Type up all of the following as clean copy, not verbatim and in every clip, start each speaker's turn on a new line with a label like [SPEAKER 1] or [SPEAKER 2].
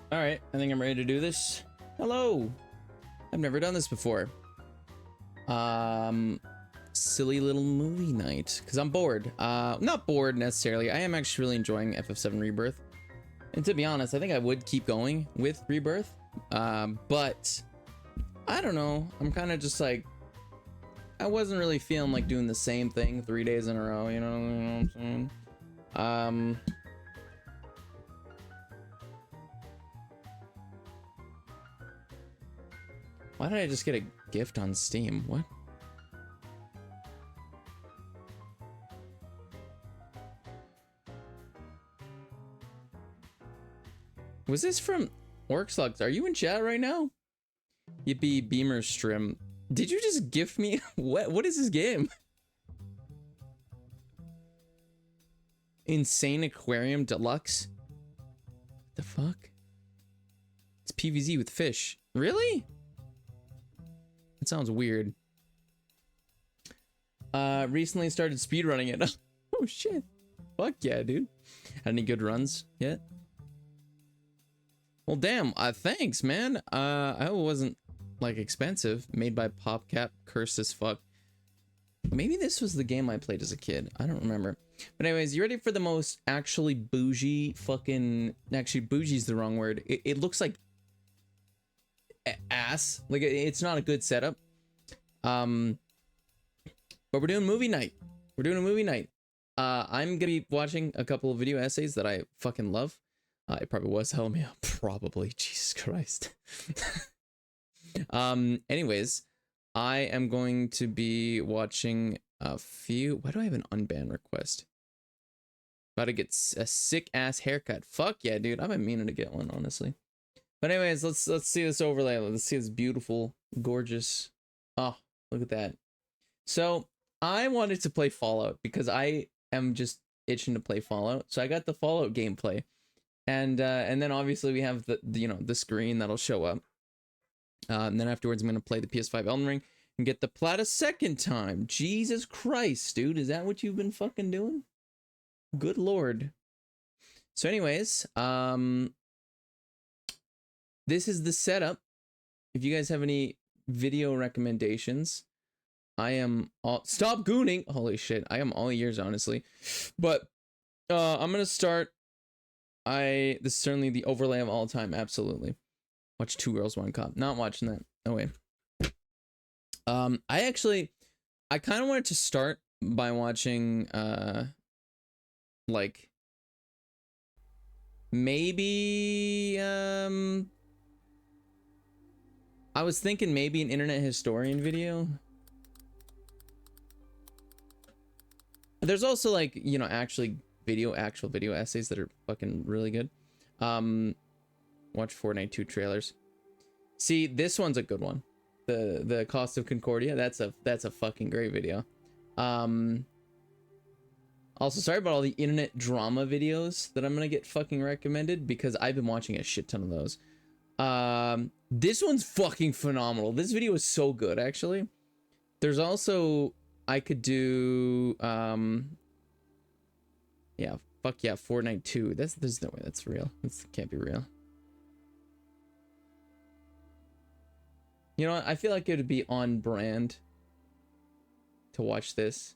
[SPEAKER 1] All right, I think I'm ready to do this. Hello. I've never done this before. Silly little movie night because I'm bored. Not bored necessarily. I am actually really enjoying FF7 Rebirth. And to be honest, I think I would keep going with Rebirth. But I don't know. I'm kind of just like, I wasn't really feeling like doing the same thing 3 days in a row, you know what I'm saying? Why did I just get a gift on Steam? What? Was this from Orkslugs? Are you in chat right now? Yippee Beamer Strim. Did you just gift me? What is this game? Insane Aquarium Deluxe? What the fuck? It's PVZ with fish. Really? That sounds weird. Recently started speedrunning it. Oh shit. Fuck yeah, dude. Had any good runs yet? Well, damn. Thanks, man. I hope it wasn't like expensive. Made by PopCap. Cursed as fuck. Maybe this was the game I played as a kid. I don't remember. But anyways, you ready for the most actually bougie fucking... Actually, bougie's the wrong word. It looks like ass. Like, it's not a good setup. But we're doing movie night. We're doing a movie night. I'm gonna be watching a couple of video essays that I fucking love. It probably was. Hell me up. Probably. Jesus Christ. Anyways, I am going to be watching a few. Why do I have an unban request? About to get a sick ass haircut. Fuck yeah, dude. I've been meaning to get one, honestly. But anyways, let's see this overlay. Let's see this beautiful, gorgeous. Oh, look at that. So I wanted to play Fallout because I am just itching to play Fallout. So I got the Fallout gameplay, and then obviously we have the you know, the screen that'll show up. And then afterwards, I'm gonna play the PS5 Elden Ring and get the plat a second time. Jesus Christ, dude, is that what you've been fucking doing? Good lord. So anyways, this is the setup. If you guys have any video recommendations, I am all... Stop gooning! Holy shit, I am all ears, honestly. But I'm gonna start. This is certainly the overlay of all time, absolutely. Watch Two Girls, One Cup. Not watching that. No way. I kind of wanted to start by watching, like, maybe, I was thinking maybe an internet historian video. There's also, like, you know, actual video essays that are fucking really good. Watch Fortnite 2 trailers. See, this one's a good one. The Cost of Concordia. That's a fucking great video. Also, sorry about all the internet drama videos that I'm gonna get fucking recommended because I've been watching a shit ton of those. This one's fucking phenomenal. This video is so good, actually. There's also, I could do yeah, fuck yeah, Fortnite 2. There's no way that's real. This can't be real. You know what? I feel like it would be on brand to watch this,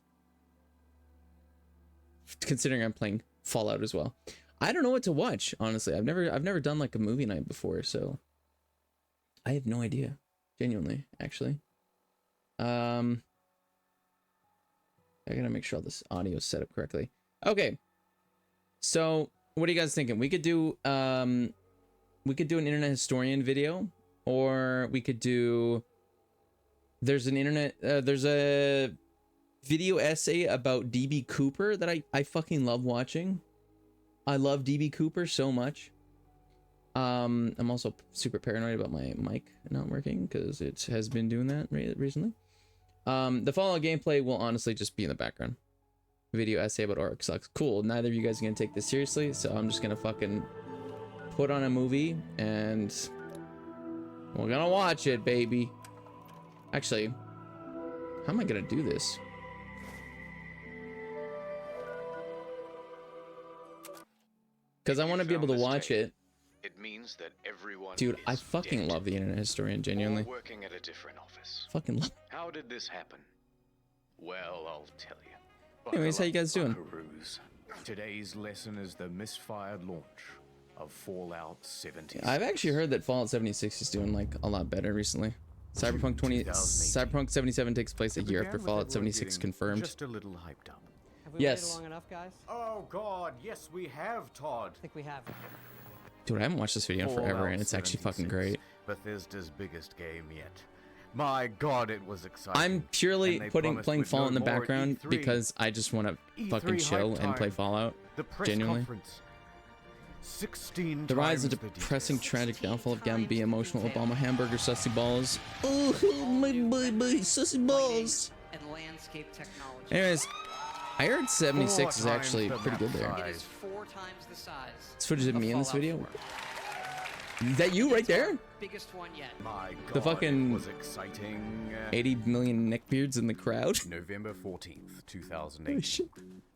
[SPEAKER 1] considering I'm playing Fallout as well. I don't know what to watch, honestly. I've never done like a movie night before, so I have no idea. Genuinely, actually. I gotta make sure all this audio is set up correctly. Okay. So, what are you guys thinking? We could do an internet historian video, or we could do... There's a video essay about DB Cooper that I fucking love watching. I love DB Cooper so much. I'm also super paranoid about my mic not working because it has been doing that recently. The Fallout gameplay will honestly just be in the background. Video essay about Orc sucks. Cool. Neither of you guys are gonna take this seriously, so I'm just gonna fucking put on a movie and we're gonna watch it, baby. Actually, how am I gonna do this? Because I want to be able to watch it
[SPEAKER 2] It means that everyone
[SPEAKER 1] Dude, I
[SPEAKER 2] is
[SPEAKER 1] fucking
[SPEAKER 2] dead,
[SPEAKER 1] love the internet historian, genuinely.
[SPEAKER 2] or working at a different office.
[SPEAKER 1] Fucking love.
[SPEAKER 2] How did this happen? Well, I'll tell you.
[SPEAKER 1] Anyways, how you guys doing?
[SPEAKER 2] Buckaroos. Today's lesson is the misfired launch of Fallout 76.
[SPEAKER 1] I've actually heard that Fallout 76 is doing like a lot better recently. Cyberpunk 77 takes place a year after Fallout 76 confirmed.
[SPEAKER 2] Just a little hyped up.
[SPEAKER 3] Have we waited long enough, guys?
[SPEAKER 2] Oh God, yes we have, Todd.
[SPEAKER 3] I think we have.
[SPEAKER 1] Dude, I haven't watched this video in forever,
[SPEAKER 2] Fallout
[SPEAKER 1] and it's actually fucking
[SPEAKER 2] 76,
[SPEAKER 1] great.
[SPEAKER 2] Bethesda's biggest game yet. My God, it was exciting.
[SPEAKER 1] I'm purely
[SPEAKER 2] And they
[SPEAKER 1] playing
[SPEAKER 2] promised we'd
[SPEAKER 1] Fallout in
[SPEAKER 2] know
[SPEAKER 1] the
[SPEAKER 2] more at
[SPEAKER 1] background
[SPEAKER 2] E3.
[SPEAKER 1] because I just want to fucking
[SPEAKER 2] E3
[SPEAKER 1] chill
[SPEAKER 2] hype
[SPEAKER 1] and play
[SPEAKER 2] time.
[SPEAKER 1] Fallout.
[SPEAKER 2] The press
[SPEAKER 1] Genuinely.
[SPEAKER 2] conference. 16
[SPEAKER 1] The rise of
[SPEAKER 2] times the
[SPEAKER 1] depressing,
[SPEAKER 2] details.
[SPEAKER 1] tragic downfall of Gambia, emotional Obama hamburger, sussy balls. Oh, my sussy balls.
[SPEAKER 3] And landscape technology.
[SPEAKER 1] Anyways, I heard 76 is
[SPEAKER 2] Four
[SPEAKER 1] actually
[SPEAKER 2] times the
[SPEAKER 1] pretty good
[SPEAKER 2] map
[SPEAKER 1] there.
[SPEAKER 3] It is 4 times the size.
[SPEAKER 1] This footage of
[SPEAKER 3] of
[SPEAKER 1] me in this
[SPEAKER 3] Fallout
[SPEAKER 1] video?
[SPEAKER 3] 4.
[SPEAKER 1] Is that you right
[SPEAKER 3] It's our
[SPEAKER 1] there?
[SPEAKER 3] Biggest one yet.
[SPEAKER 2] My God,
[SPEAKER 1] The fucking
[SPEAKER 2] it was exciting.
[SPEAKER 1] 80 million neckbeards in the crowd.
[SPEAKER 2] November 14th,
[SPEAKER 1] Oh,
[SPEAKER 2] 2008.
[SPEAKER 1] shit.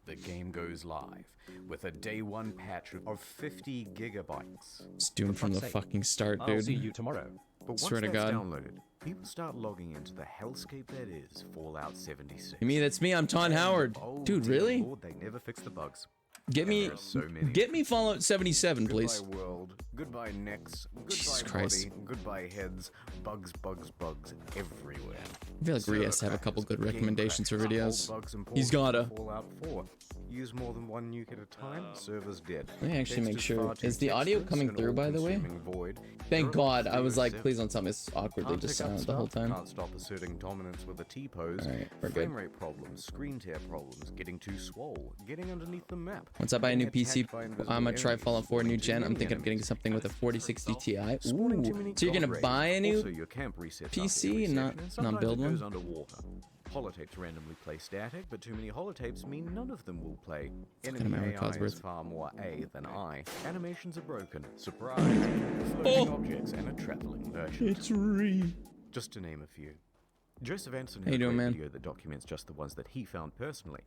[SPEAKER 2] The game goes live with a day one patch of 50 gigabytes.
[SPEAKER 1] It's doomed from the fucking start,
[SPEAKER 4] I'll
[SPEAKER 1] dude.
[SPEAKER 4] see you tomorrow.
[SPEAKER 2] But once
[SPEAKER 1] Swear to
[SPEAKER 2] that's
[SPEAKER 1] God.
[SPEAKER 2] downloaded, people start logging into the hellscape that is Fallout 76.
[SPEAKER 1] You mean that's me? I'm Ton Howard.
[SPEAKER 2] Oh,
[SPEAKER 1] Dude,
[SPEAKER 2] dear
[SPEAKER 1] really?
[SPEAKER 2] Lord, they never fix the bugs.
[SPEAKER 1] Get me,
[SPEAKER 2] There are so many.
[SPEAKER 1] get me Fallout 77, please.
[SPEAKER 2] Goodbye world, goodbye necks, goodbye
[SPEAKER 1] Jesus
[SPEAKER 2] body,
[SPEAKER 1] Christ.
[SPEAKER 2] goodbye heads, bugs, bugs, bugs everywhere.
[SPEAKER 1] I feel like Rhea has to have a couple good recommendations for videos. He's gotta.
[SPEAKER 2] Fallout 4. Use more than one nuke at a time. Server's dead.
[SPEAKER 1] Let me actually make
[SPEAKER 2] Text
[SPEAKER 1] sure.
[SPEAKER 2] far too
[SPEAKER 1] Is the audio
[SPEAKER 2] textless
[SPEAKER 1] coming
[SPEAKER 2] and
[SPEAKER 1] through, by the way?
[SPEAKER 2] all-consuming void.
[SPEAKER 1] Thank God. I was like,
[SPEAKER 2] 307.
[SPEAKER 1] please don't tell me it's awkwardly
[SPEAKER 2] Can't
[SPEAKER 1] just
[SPEAKER 2] pick up
[SPEAKER 1] silent the whole
[SPEAKER 2] stuff,
[SPEAKER 1] time.
[SPEAKER 2] Can't stop asserting dominance with a T-pose.
[SPEAKER 1] Alright, we're
[SPEAKER 2] Frame
[SPEAKER 1] good.
[SPEAKER 2] rate problems, screen tear problems, getting too swole, getting underneath the map.
[SPEAKER 1] Once I buy a new
[SPEAKER 2] getting
[SPEAKER 1] PC,
[SPEAKER 2] attacked by invisible
[SPEAKER 1] I'm gonna try
[SPEAKER 2] enemies,
[SPEAKER 1] Fallout 4 new
[SPEAKER 2] spawning too
[SPEAKER 1] gen. I'm
[SPEAKER 2] many
[SPEAKER 1] thinking of getting
[SPEAKER 2] enemies.
[SPEAKER 1] something with a 4060 Ti.
[SPEAKER 2] Spawning too
[SPEAKER 1] Ooh,
[SPEAKER 2] many
[SPEAKER 1] so you're gonna
[SPEAKER 2] god
[SPEAKER 1] buy a
[SPEAKER 2] raids.
[SPEAKER 1] new?
[SPEAKER 2] Also, your camp resets
[SPEAKER 1] PC
[SPEAKER 2] after every
[SPEAKER 1] and not-
[SPEAKER 2] session, and
[SPEAKER 1] not
[SPEAKER 2] sometimes
[SPEAKER 1] build
[SPEAKER 2] it goes
[SPEAKER 1] one?
[SPEAKER 2] underwater. Holotapes randomly play static, but too many holotapes mean none of them will play.
[SPEAKER 1] kind of
[SPEAKER 2] Enemy
[SPEAKER 1] memory
[SPEAKER 2] AI
[SPEAKER 1] card's
[SPEAKER 2] is
[SPEAKER 1] worth?
[SPEAKER 2] far more A than I. Animations are broken. Surprise! Floating objects and a traveling merchant.
[SPEAKER 1] It's Rhea.
[SPEAKER 2] Just to name a few. Joseph Anson
[SPEAKER 1] How
[SPEAKER 2] has
[SPEAKER 1] you
[SPEAKER 2] a
[SPEAKER 1] doing,
[SPEAKER 2] great
[SPEAKER 1] man?
[SPEAKER 2] video that documents just the ones that he found personally.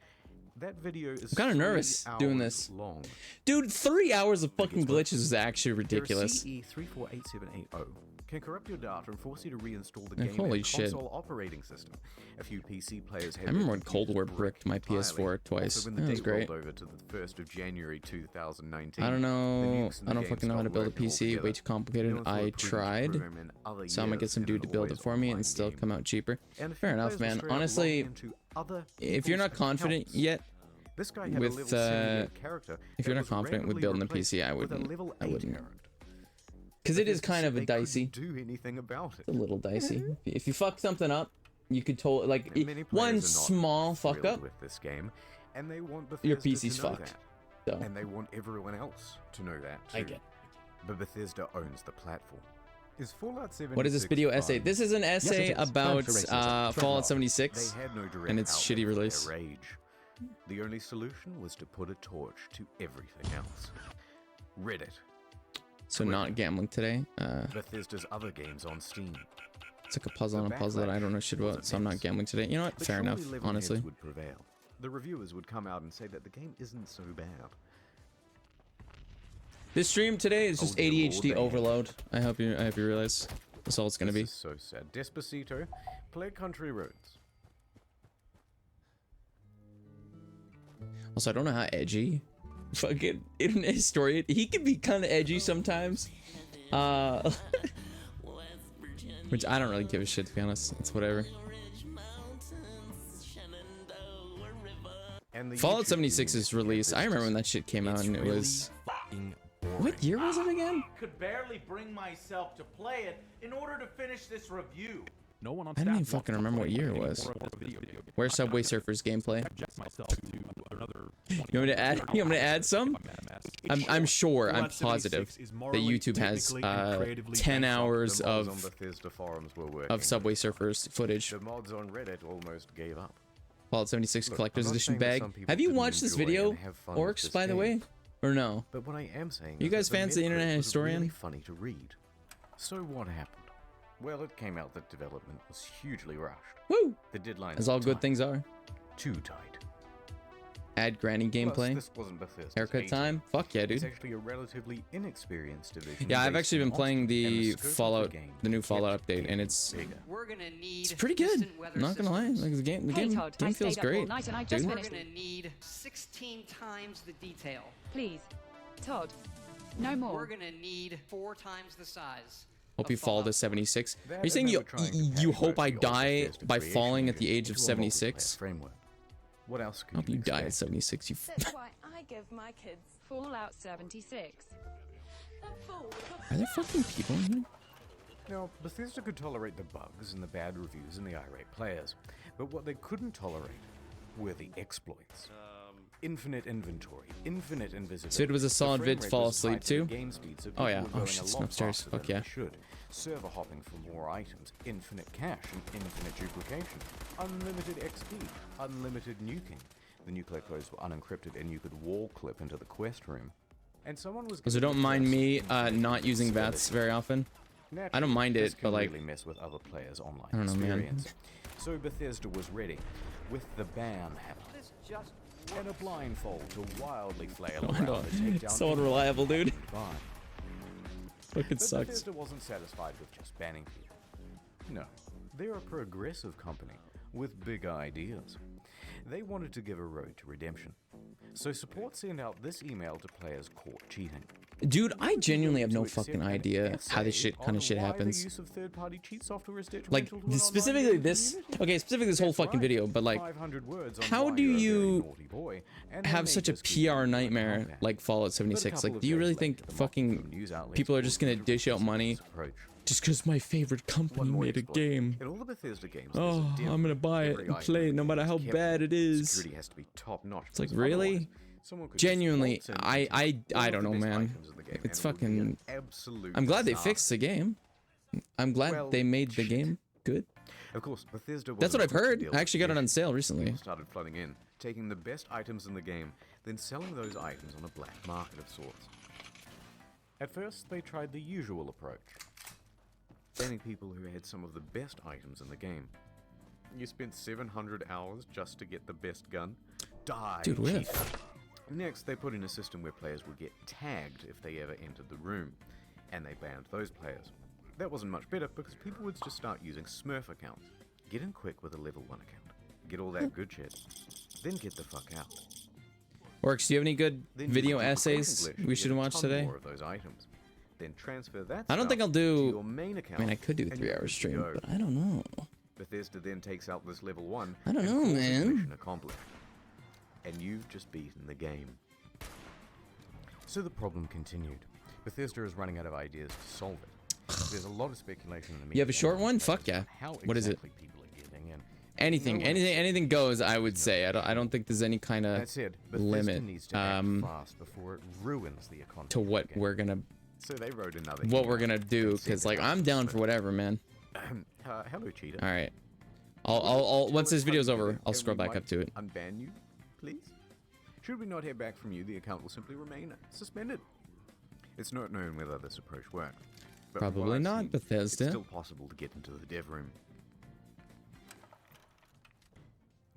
[SPEAKER 2] That video is
[SPEAKER 1] kinda
[SPEAKER 2] 3
[SPEAKER 1] nervous doing
[SPEAKER 2] hours
[SPEAKER 1] this.
[SPEAKER 2] long.
[SPEAKER 1] Dude, 3 hours of fucking
[SPEAKER 2] Gets worse.
[SPEAKER 1] glitches is actually ridiculous.
[SPEAKER 2] Your CE348780 can corrupt your data and force you to reinstall the
[SPEAKER 1] And
[SPEAKER 2] game
[SPEAKER 1] holy
[SPEAKER 2] and
[SPEAKER 1] shit.
[SPEAKER 2] console operating system. A few PC players had
[SPEAKER 1] I remember
[SPEAKER 2] their
[SPEAKER 1] when Cold War
[SPEAKER 2] computers
[SPEAKER 1] bricked my
[SPEAKER 2] entirely.
[SPEAKER 1] PS4 twice.
[SPEAKER 2] Also, when the
[SPEAKER 1] That was
[SPEAKER 2] date
[SPEAKER 1] great.
[SPEAKER 2] rolled over to the 1st of January 2019,
[SPEAKER 1] I don't
[SPEAKER 2] the
[SPEAKER 1] know.
[SPEAKER 2] nukes in
[SPEAKER 1] I
[SPEAKER 2] the
[SPEAKER 1] don't
[SPEAKER 2] game
[SPEAKER 1] fucking know how to
[SPEAKER 2] stopped
[SPEAKER 1] build a
[SPEAKER 2] working
[SPEAKER 1] PC. Way
[SPEAKER 2] altogether.
[SPEAKER 1] too complicated.
[SPEAKER 2] Millions were
[SPEAKER 1] I
[SPEAKER 2] proven to
[SPEAKER 1] tried.
[SPEAKER 2] program in other
[SPEAKER 1] So I'm gonna get
[SPEAKER 2] years
[SPEAKER 1] some
[SPEAKER 2] and
[SPEAKER 1] dude to
[SPEAKER 2] an
[SPEAKER 1] build it
[SPEAKER 2] always
[SPEAKER 1] for me and
[SPEAKER 2] online
[SPEAKER 1] still
[SPEAKER 2] game.
[SPEAKER 1] come out cheaper.
[SPEAKER 2] And a few
[SPEAKER 1] Fair enough,
[SPEAKER 2] players were
[SPEAKER 1] man.
[SPEAKER 2] straight up
[SPEAKER 1] Honestly,
[SPEAKER 2] logging into other
[SPEAKER 1] if you're not
[SPEAKER 2] people's
[SPEAKER 1] confident
[SPEAKER 2] accounts.
[SPEAKER 1] yet,
[SPEAKER 2] This guy had
[SPEAKER 1] with,
[SPEAKER 2] a level 78 character
[SPEAKER 1] if you're
[SPEAKER 2] that
[SPEAKER 1] not
[SPEAKER 2] was
[SPEAKER 1] confident with
[SPEAKER 2] randomly
[SPEAKER 1] building a
[SPEAKER 2] replaced
[SPEAKER 1] PC, I
[SPEAKER 2] with a
[SPEAKER 1] wouldn't.
[SPEAKER 2] level
[SPEAKER 1] I
[SPEAKER 2] 8
[SPEAKER 1] wouldn't.
[SPEAKER 2] character.
[SPEAKER 1] Because it is
[SPEAKER 2] Bethesda
[SPEAKER 1] kind
[SPEAKER 2] said
[SPEAKER 1] of a
[SPEAKER 2] they couldn't
[SPEAKER 1] dicey.
[SPEAKER 2] do anything about it.
[SPEAKER 1] A little dicey. If you fuck something up, you could totally like
[SPEAKER 2] And many players
[SPEAKER 1] one
[SPEAKER 2] are not
[SPEAKER 1] small fuck
[SPEAKER 2] thrilled
[SPEAKER 1] up.
[SPEAKER 2] with this game, and they want Bethesda
[SPEAKER 1] Your PC's
[SPEAKER 2] to know
[SPEAKER 1] fucked.
[SPEAKER 2] that.
[SPEAKER 1] So
[SPEAKER 2] And they want everyone else to know that too.
[SPEAKER 1] I get.
[SPEAKER 2] But Bethesda owns the platform. Is Fallout 76
[SPEAKER 1] What is this video
[SPEAKER 2] fun?
[SPEAKER 1] essay? This is an essay
[SPEAKER 4] it is.
[SPEAKER 1] about
[SPEAKER 4] Time for racism.
[SPEAKER 1] Fallout
[SPEAKER 2] They
[SPEAKER 1] 76
[SPEAKER 2] had no direct
[SPEAKER 1] and its
[SPEAKER 2] outlet
[SPEAKER 1] shitty
[SPEAKER 2] for their
[SPEAKER 1] release.
[SPEAKER 2] rage. The only solution was to put a torch to everything else. Reddit.
[SPEAKER 1] So not gambling today.
[SPEAKER 2] Bethesda's other games on Steam.
[SPEAKER 1] It's like a puzzle on
[SPEAKER 2] The
[SPEAKER 1] a puzzle that I don't know
[SPEAKER 2] backlash
[SPEAKER 1] shit about,
[SPEAKER 2] wasn't
[SPEAKER 1] so I'm not
[SPEAKER 2] mixed.
[SPEAKER 1] gambling today. You know what?
[SPEAKER 2] But
[SPEAKER 1] Fair
[SPEAKER 2] surely
[SPEAKER 1] enough,
[SPEAKER 2] level
[SPEAKER 1] honestly.
[SPEAKER 2] heads would prevail. The reviewers would come out and say that the game isn't so bad.
[SPEAKER 1] This stream today is
[SPEAKER 2] Oh
[SPEAKER 1] just
[SPEAKER 2] dear Lord,
[SPEAKER 1] ADHD
[SPEAKER 2] they have
[SPEAKER 1] overload. I hope you realize that's all it's gonna
[SPEAKER 2] This
[SPEAKER 1] be.
[SPEAKER 2] is so sad. Despacito, play Country Roads.
[SPEAKER 1] Also, I don't know how edgy fucking internet historian. He can be kind of edgy sometimes. Which I don't really give a shit, to be honest. It's whatever.
[SPEAKER 2] And the
[SPEAKER 1] Fallout
[SPEAKER 2] YouTube
[SPEAKER 1] 76's
[SPEAKER 2] community
[SPEAKER 1] release. I remember when that shit came out, and it was. What year was it again?
[SPEAKER 5] Could barely bring myself to play it in order to finish this review.
[SPEAKER 4] No one on
[SPEAKER 1] I don't
[SPEAKER 4] staff
[SPEAKER 1] even
[SPEAKER 4] wants
[SPEAKER 1] fucking
[SPEAKER 4] to
[SPEAKER 1] remember what
[SPEAKER 4] play
[SPEAKER 1] year it
[SPEAKER 4] any
[SPEAKER 1] was.
[SPEAKER 4] more of the video game.
[SPEAKER 1] Where's Subway Surfers gameplay?
[SPEAKER 4] Subject myself to another
[SPEAKER 1] You want me to add? You want me to add some? I'm sure. I'm positive that YouTube has 10 hours
[SPEAKER 2] The mods on
[SPEAKER 1] of
[SPEAKER 2] Bethesda forums were working.
[SPEAKER 1] Subway Surfers footage.
[SPEAKER 2] The mods on Reddit almost gave up.
[SPEAKER 1] Fallout 76
[SPEAKER 2] Look,
[SPEAKER 1] Collector's
[SPEAKER 2] I'm not
[SPEAKER 1] Edition
[SPEAKER 2] saying that
[SPEAKER 1] bag.
[SPEAKER 2] some people
[SPEAKER 1] Have you
[SPEAKER 2] didn't
[SPEAKER 1] watched this
[SPEAKER 2] enjoy
[SPEAKER 1] video,
[SPEAKER 2] and have fun with
[SPEAKER 1] Orcs,
[SPEAKER 2] this
[SPEAKER 1] by the way?
[SPEAKER 2] game.
[SPEAKER 1] Or no?
[SPEAKER 2] But what I am saying
[SPEAKER 1] You
[SPEAKER 2] is
[SPEAKER 1] guys
[SPEAKER 2] that
[SPEAKER 1] fancy
[SPEAKER 2] Metacritic
[SPEAKER 1] internet
[SPEAKER 2] was
[SPEAKER 1] historian?
[SPEAKER 2] really funny to read. So what happened? Well, it came out that development was hugely rushed.
[SPEAKER 1] Woo!
[SPEAKER 2] The deadline
[SPEAKER 1] As all good things are.
[SPEAKER 2] Too tight.
[SPEAKER 1] Add granny
[SPEAKER 2] Plus,
[SPEAKER 1] gameplay.
[SPEAKER 2] this wasn't Bethesda's
[SPEAKER 1] Haircut
[SPEAKER 2] agent.
[SPEAKER 1] time. Fuck yeah,
[SPEAKER 2] It's
[SPEAKER 1] dude.
[SPEAKER 2] actually a relatively inexperienced division.
[SPEAKER 1] Yeah, I've
[SPEAKER 2] based
[SPEAKER 1] actually
[SPEAKER 2] in
[SPEAKER 1] been playing
[SPEAKER 2] Austin, and
[SPEAKER 1] the
[SPEAKER 2] scope of
[SPEAKER 1] Fallout,
[SPEAKER 2] game
[SPEAKER 1] the new
[SPEAKER 2] kept
[SPEAKER 1] Fallout update, and
[SPEAKER 2] getting
[SPEAKER 1] it's
[SPEAKER 2] bigger.
[SPEAKER 3] We're gonna need
[SPEAKER 1] pretty good.
[SPEAKER 3] distant weather
[SPEAKER 1] Not gonna lie,
[SPEAKER 3] systems.
[SPEAKER 1] like the game,
[SPEAKER 6] Hey, Todd, I
[SPEAKER 1] game feels
[SPEAKER 6] stayed up all
[SPEAKER 1] great.
[SPEAKER 6] night and I just
[SPEAKER 1] dude.
[SPEAKER 3] We're
[SPEAKER 6] finished.
[SPEAKER 3] gonna need 16 times the detail.
[SPEAKER 6] Please, Todd, no
[SPEAKER 3] We're
[SPEAKER 6] more.
[SPEAKER 3] gonna need 4 times the size.
[SPEAKER 1] Hope
[SPEAKER 3] of
[SPEAKER 1] you fall to
[SPEAKER 3] Fallout
[SPEAKER 1] 76.
[SPEAKER 2] That
[SPEAKER 1] Are you saying
[SPEAKER 2] and they
[SPEAKER 1] you
[SPEAKER 2] were trying to
[SPEAKER 1] you
[SPEAKER 2] package
[SPEAKER 1] hope I
[SPEAKER 2] the old
[SPEAKER 1] die
[SPEAKER 2] Bethesda
[SPEAKER 1] by
[SPEAKER 2] creation
[SPEAKER 1] falling at the
[SPEAKER 2] engine
[SPEAKER 1] age of
[SPEAKER 2] into a
[SPEAKER 1] 76?
[SPEAKER 2] multiplayer framework. What else could
[SPEAKER 1] Hope you die at
[SPEAKER 2] expect?
[SPEAKER 1] 76. You.
[SPEAKER 7] That's why I give my kids
[SPEAKER 6] Fallout 76.
[SPEAKER 7] a full.
[SPEAKER 1] Are there fucking people in here?
[SPEAKER 2] Now, Bethesda could tolerate the bugs and the bad reviews and the irate players, but what they couldn't tolerate were the exploits. Infinite inventory, infinite invisibility.
[SPEAKER 1] So it was a solid
[SPEAKER 2] The frame
[SPEAKER 1] vid
[SPEAKER 2] rate
[SPEAKER 1] fall
[SPEAKER 2] was
[SPEAKER 1] asleep
[SPEAKER 2] tied to the
[SPEAKER 1] too?
[SPEAKER 2] game speed, so
[SPEAKER 1] Oh,
[SPEAKER 2] people
[SPEAKER 1] yeah.
[SPEAKER 2] were
[SPEAKER 1] Oh,
[SPEAKER 2] going
[SPEAKER 1] shit,
[SPEAKER 2] a
[SPEAKER 1] it's
[SPEAKER 2] lot
[SPEAKER 1] upstairs.
[SPEAKER 2] faster
[SPEAKER 1] Fuck
[SPEAKER 2] than
[SPEAKER 1] yeah.
[SPEAKER 2] they should. Server hopping for more items, infinite cache and infinite duplication, unlimited XP, unlimited nuking. The nuclear codes were unencrypted and you could wall clip into the quest room. And someone was
[SPEAKER 1] So don't mind me not using VATS very often. I don't mind
[SPEAKER 2] this
[SPEAKER 1] it,
[SPEAKER 2] can
[SPEAKER 1] but like,
[SPEAKER 2] really mess with other players' online
[SPEAKER 1] I don't know, man.
[SPEAKER 2] experience. So Bethesda was ready with the ban hammer
[SPEAKER 3] This just
[SPEAKER 2] and a blindfold to wildly flail
[SPEAKER 1] I
[SPEAKER 2] around
[SPEAKER 1] don't-
[SPEAKER 2] to take down
[SPEAKER 1] so
[SPEAKER 2] anyone
[SPEAKER 1] unreliable,
[SPEAKER 2] who
[SPEAKER 1] dude.
[SPEAKER 2] could buy.
[SPEAKER 1] fucking
[SPEAKER 2] But
[SPEAKER 1] sucks.
[SPEAKER 2] Bethesda wasn't satisfied with just banning people. No, they're a progressive company with big ideas. They wanted to give a road to redemption. So support sent out this email to players caught cheating.
[SPEAKER 1] Dude, I genuinely have no
[SPEAKER 2] To accept
[SPEAKER 1] fucking
[SPEAKER 2] an
[SPEAKER 1] idea how this
[SPEAKER 2] essay
[SPEAKER 1] kind
[SPEAKER 2] on
[SPEAKER 1] of shit
[SPEAKER 2] why
[SPEAKER 1] happens.
[SPEAKER 2] The use of third-party cheat software is
[SPEAKER 1] Like
[SPEAKER 2] detrimental to an online
[SPEAKER 1] specifically
[SPEAKER 2] gaming
[SPEAKER 1] this.
[SPEAKER 2] community.
[SPEAKER 1] Okay, specifically this whole
[SPEAKER 2] That's
[SPEAKER 1] fucking
[SPEAKER 2] right.
[SPEAKER 1] video, but like,
[SPEAKER 2] 500 words on
[SPEAKER 1] how
[SPEAKER 2] why
[SPEAKER 1] do
[SPEAKER 2] you're a very
[SPEAKER 1] you
[SPEAKER 2] naughty boy, and they
[SPEAKER 1] have
[SPEAKER 2] made
[SPEAKER 1] such a
[SPEAKER 2] this keep
[SPEAKER 1] PR
[SPEAKER 2] it
[SPEAKER 1] nightmare
[SPEAKER 2] compact.
[SPEAKER 1] like Fallout
[SPEAKER 2] But a
[SPEAKER 1] 76?
[SPEAKER 2] couple
[SPEAKER 1] Like,
[SPEAKER 2] of
[SPEAKER 1] do you
[SPEAKER 2] days
[SPEAKER 1] really
[SPEAKER 2] later,
[SPEAKER 1] think
[SPEAKER 2] the mock
[SPEAKER 1] fucking
[SPEAKER 2] from news outlets
[SPEAKER 1] people are just gonna
[SPEAKER 2] called
[SPEAKER 1] dish out
[SPEAKER 2] Bethesda's
[SPEAKER 1] money
[SPEAKER 2] approach.
[SPEAKER 1] just because my favorite company
[SPEAKER 2] One more
[SPEAKER 1] made a
[SPEAKER 2] exploit.
[SPEAKER 1] game?
[SPEAKER 2] In all the Bethesda games,
[SPEAKER 1] Oh,
[SPEAKER 2] there's a dim.
[SPEAKER 1] I'm gonna buy it
[SPEAKER 2] Every
[SPEAKER 1] and
[SPEAKER 2] item
[SPEAKER 1] play it
[SPEAKER 2] in
[SPEAKER 1] no
[SPEAKER 2] the
[SPEAKER 1] matter
[SPEAKER 2] game
[SPEAKER 1] how
[SPEAKER 2] is kept.
[SPEAKER 1] bad it is.
[SPEAKER 2] Security has to be top notch.
[SPEAKER 1] It's like,
[SPEAKER 2] because
[SPEAKER 1] really?
[SPEAKER 2] otherwise, someone could just
[SPEAKER 1] Genuinely,
[SPEAKER 2] waltz in
[SPEAKER 1] I
[SPEAKER 2] and take all of
[SPEAKER 1] don't
[SPEAKER 2] the
[SPEAKER 1] know,
[SPEAKER 2] best
[SPEAKER 1] man.
[SPEAKER 2] items in the game,
[SPEAKER 1] It's
[SPEAKER 2] and it would be an
[SPEAKER 1] fucking.
[SPEAKER 2] absolute
[SPEAKER 1] I'm glad they
[SPEAKER 2] disaster.
[SPEAKER 1] fixed the game. I'm glad
[SPEAKER 2] Well,
[SPEAKER 1] they made the
[SPEAKER 2] shit.
[SPEAKER 1] game good.
[SPEAKER 2] Of course, Bethesda
[SPEAKER 1] That's what
[SPEAKER 2] wasn't
[SPEAKER 1] I've
[SPEAKER 2] quick to
[SPEAKER 1] heard.
[SPEAKER 2] deal
[SPEAKER 1] I
[SPEAKER 2] with
[SPEAKER 1] actually got it
[SPEAKER 2] the
[SPEAKER 1] on
[SPEAKER 2] issue.
[SPEAKER 1] sale recently.
[SPEAKER 2] People started flooding in, taking the best items in the game, then selling those items on a black market of sorts. At first, they tried the usual approach, banning people who had some of the best items in the game. You spent 700 hours just to get the best gun? Die,
[SPEAKER 1] Dude, where the
[SPEAKER 2] cheater. Next, they put in a system where players would get tagged if they ever entered the room, and they banned those players. That wasn't much better because people would just start using Smurf accounts. Get in quick with a level 1 account. Get all that good shit. Then get the fuck out.
[SPEAKER 1] Works, do you have any good
[SPEAKER 2] Then
[SPEAKER 1] video
[SPEAKER 2] use the
[SPEAKER 1] essays
[SPEAKER 2] duplication glitch
[SPEAKER 1] we
[SPEAKER 2] to
[SPEAKER 1] should
[SPEAKER 2] get a
[SPEAKER 1] watch
[SPEAKER 2] ton
[SPEAKER 1] today?
[SPEAKER 2] more of those items. Then transfer that
[SPEAKER 1] I don't think
[SPEAKER 2] stuff
[SPEAKER 1] I'll
[SPEAKER 2] to
[SPEAKER 1] do.
[SPEAKER 2] your main
[SPEAKER 1] I
[SPEAKER 2] account,
[SPEAKER 1] mean, I could do a
[SPEAKER 2] and you're
[SPEAKER 1] 3-hour
[SPEAKER 2] good to
[SPEAKER 1] stream,
[SPEAKER 2] go.
[SPEAKER 1] but I don't know.
[SPEAKER 2] Bethesda then takes out this level 1.
[SPEAKER 1] I don't
[SPEAKER 2] and
[SPEAKER 1] know,
[SPEAKER 2] calls it
[SPEAKER 1] man.
[SPEAKER 2] Mission accomplished. And you've just beaten the game. So the problem continued. Bethesda is running out of ideas to solve it. There's a lot of speculation in the media.
[SPEAKER 1] You have a short
[SPEAKER 2] and
[SPEAKER 1] one?
[SPEAKER 2] on
[SPEAKER 1] Fuck
[SPEAKER 2] players
[SPEAKER 1] yeah.
[SPEAKER 2] about How
[SPEAKER 1] What is it?
[SPEAKER 2] exactly people are getting in.
[SPEAKER 1] Anything,
[SPEAKER 2] No one
[SPEAKER 1] anything goes. I would say. I don't think there's any kind of
[SPEAKER 2] That said, Bethesda
[SPEAKER 1] limit
[SPEAKER 2] needs to act fast before it ruins the economy.
[SPEAKER 1] to
[SPEAKER 2] of the
[SPEAKER 1] what
[SPEAKER 2] game.
[SPEAKER 1] we're gonna
[SPEAKER 2] So they wrote another
[SPEAKER 1] what we're
[SPEAKER 2] email
[SPEAKER 1] gonna do.
[SPEAKER 2] and sent
[SPEAKER 1] Cause
[SPEAKER 2] it
[SPEAKER 1] like
[SPEAKER 2] out
[SPEAKER 1] I'm
[SPEAKER 2] to
[SPEAKER 1] down
[SPEAKER 2] Smith.
[SPEAKER 1] for whatever, man.
[SPEAKER 2] Hello, cheater.
[SPEAKER 1] All right.
[SPEAKER 2] Would
[SPEAKER 1] I'll
[SPEAKER 2] you
[SPEAKER 1] once
[SPEAKER 2] tell
[SPEAKER 1] this
[SPEAKER 2] us how
[SPEAKER 1] video's
[SPEAKER 2] you did
[SPEAKER 1] over,
[SPEAKER 2] it,
[SPEAKER 1] I'll
[SPEAKER 2] and
[SPEAKER 1] scroll
[SPEAKER 2] we
[SPEAKER 1] back
[SPEAKER 2] might
[SPEAKER 1] up to it.
[SPEAKER 2] Unban you, please. Should we not hear back from you, the account will simply remain suspended. It's not known whether this approach worked. But from what
[SPEAKER 1] Probably
[SPEAKER 2] I've
[SPEAKER 1] not,
[SPEAKER 2] seen,
[SPEAKER 1] Bethesda.
[SPEAKER 2] It's still possible to get into the dev room.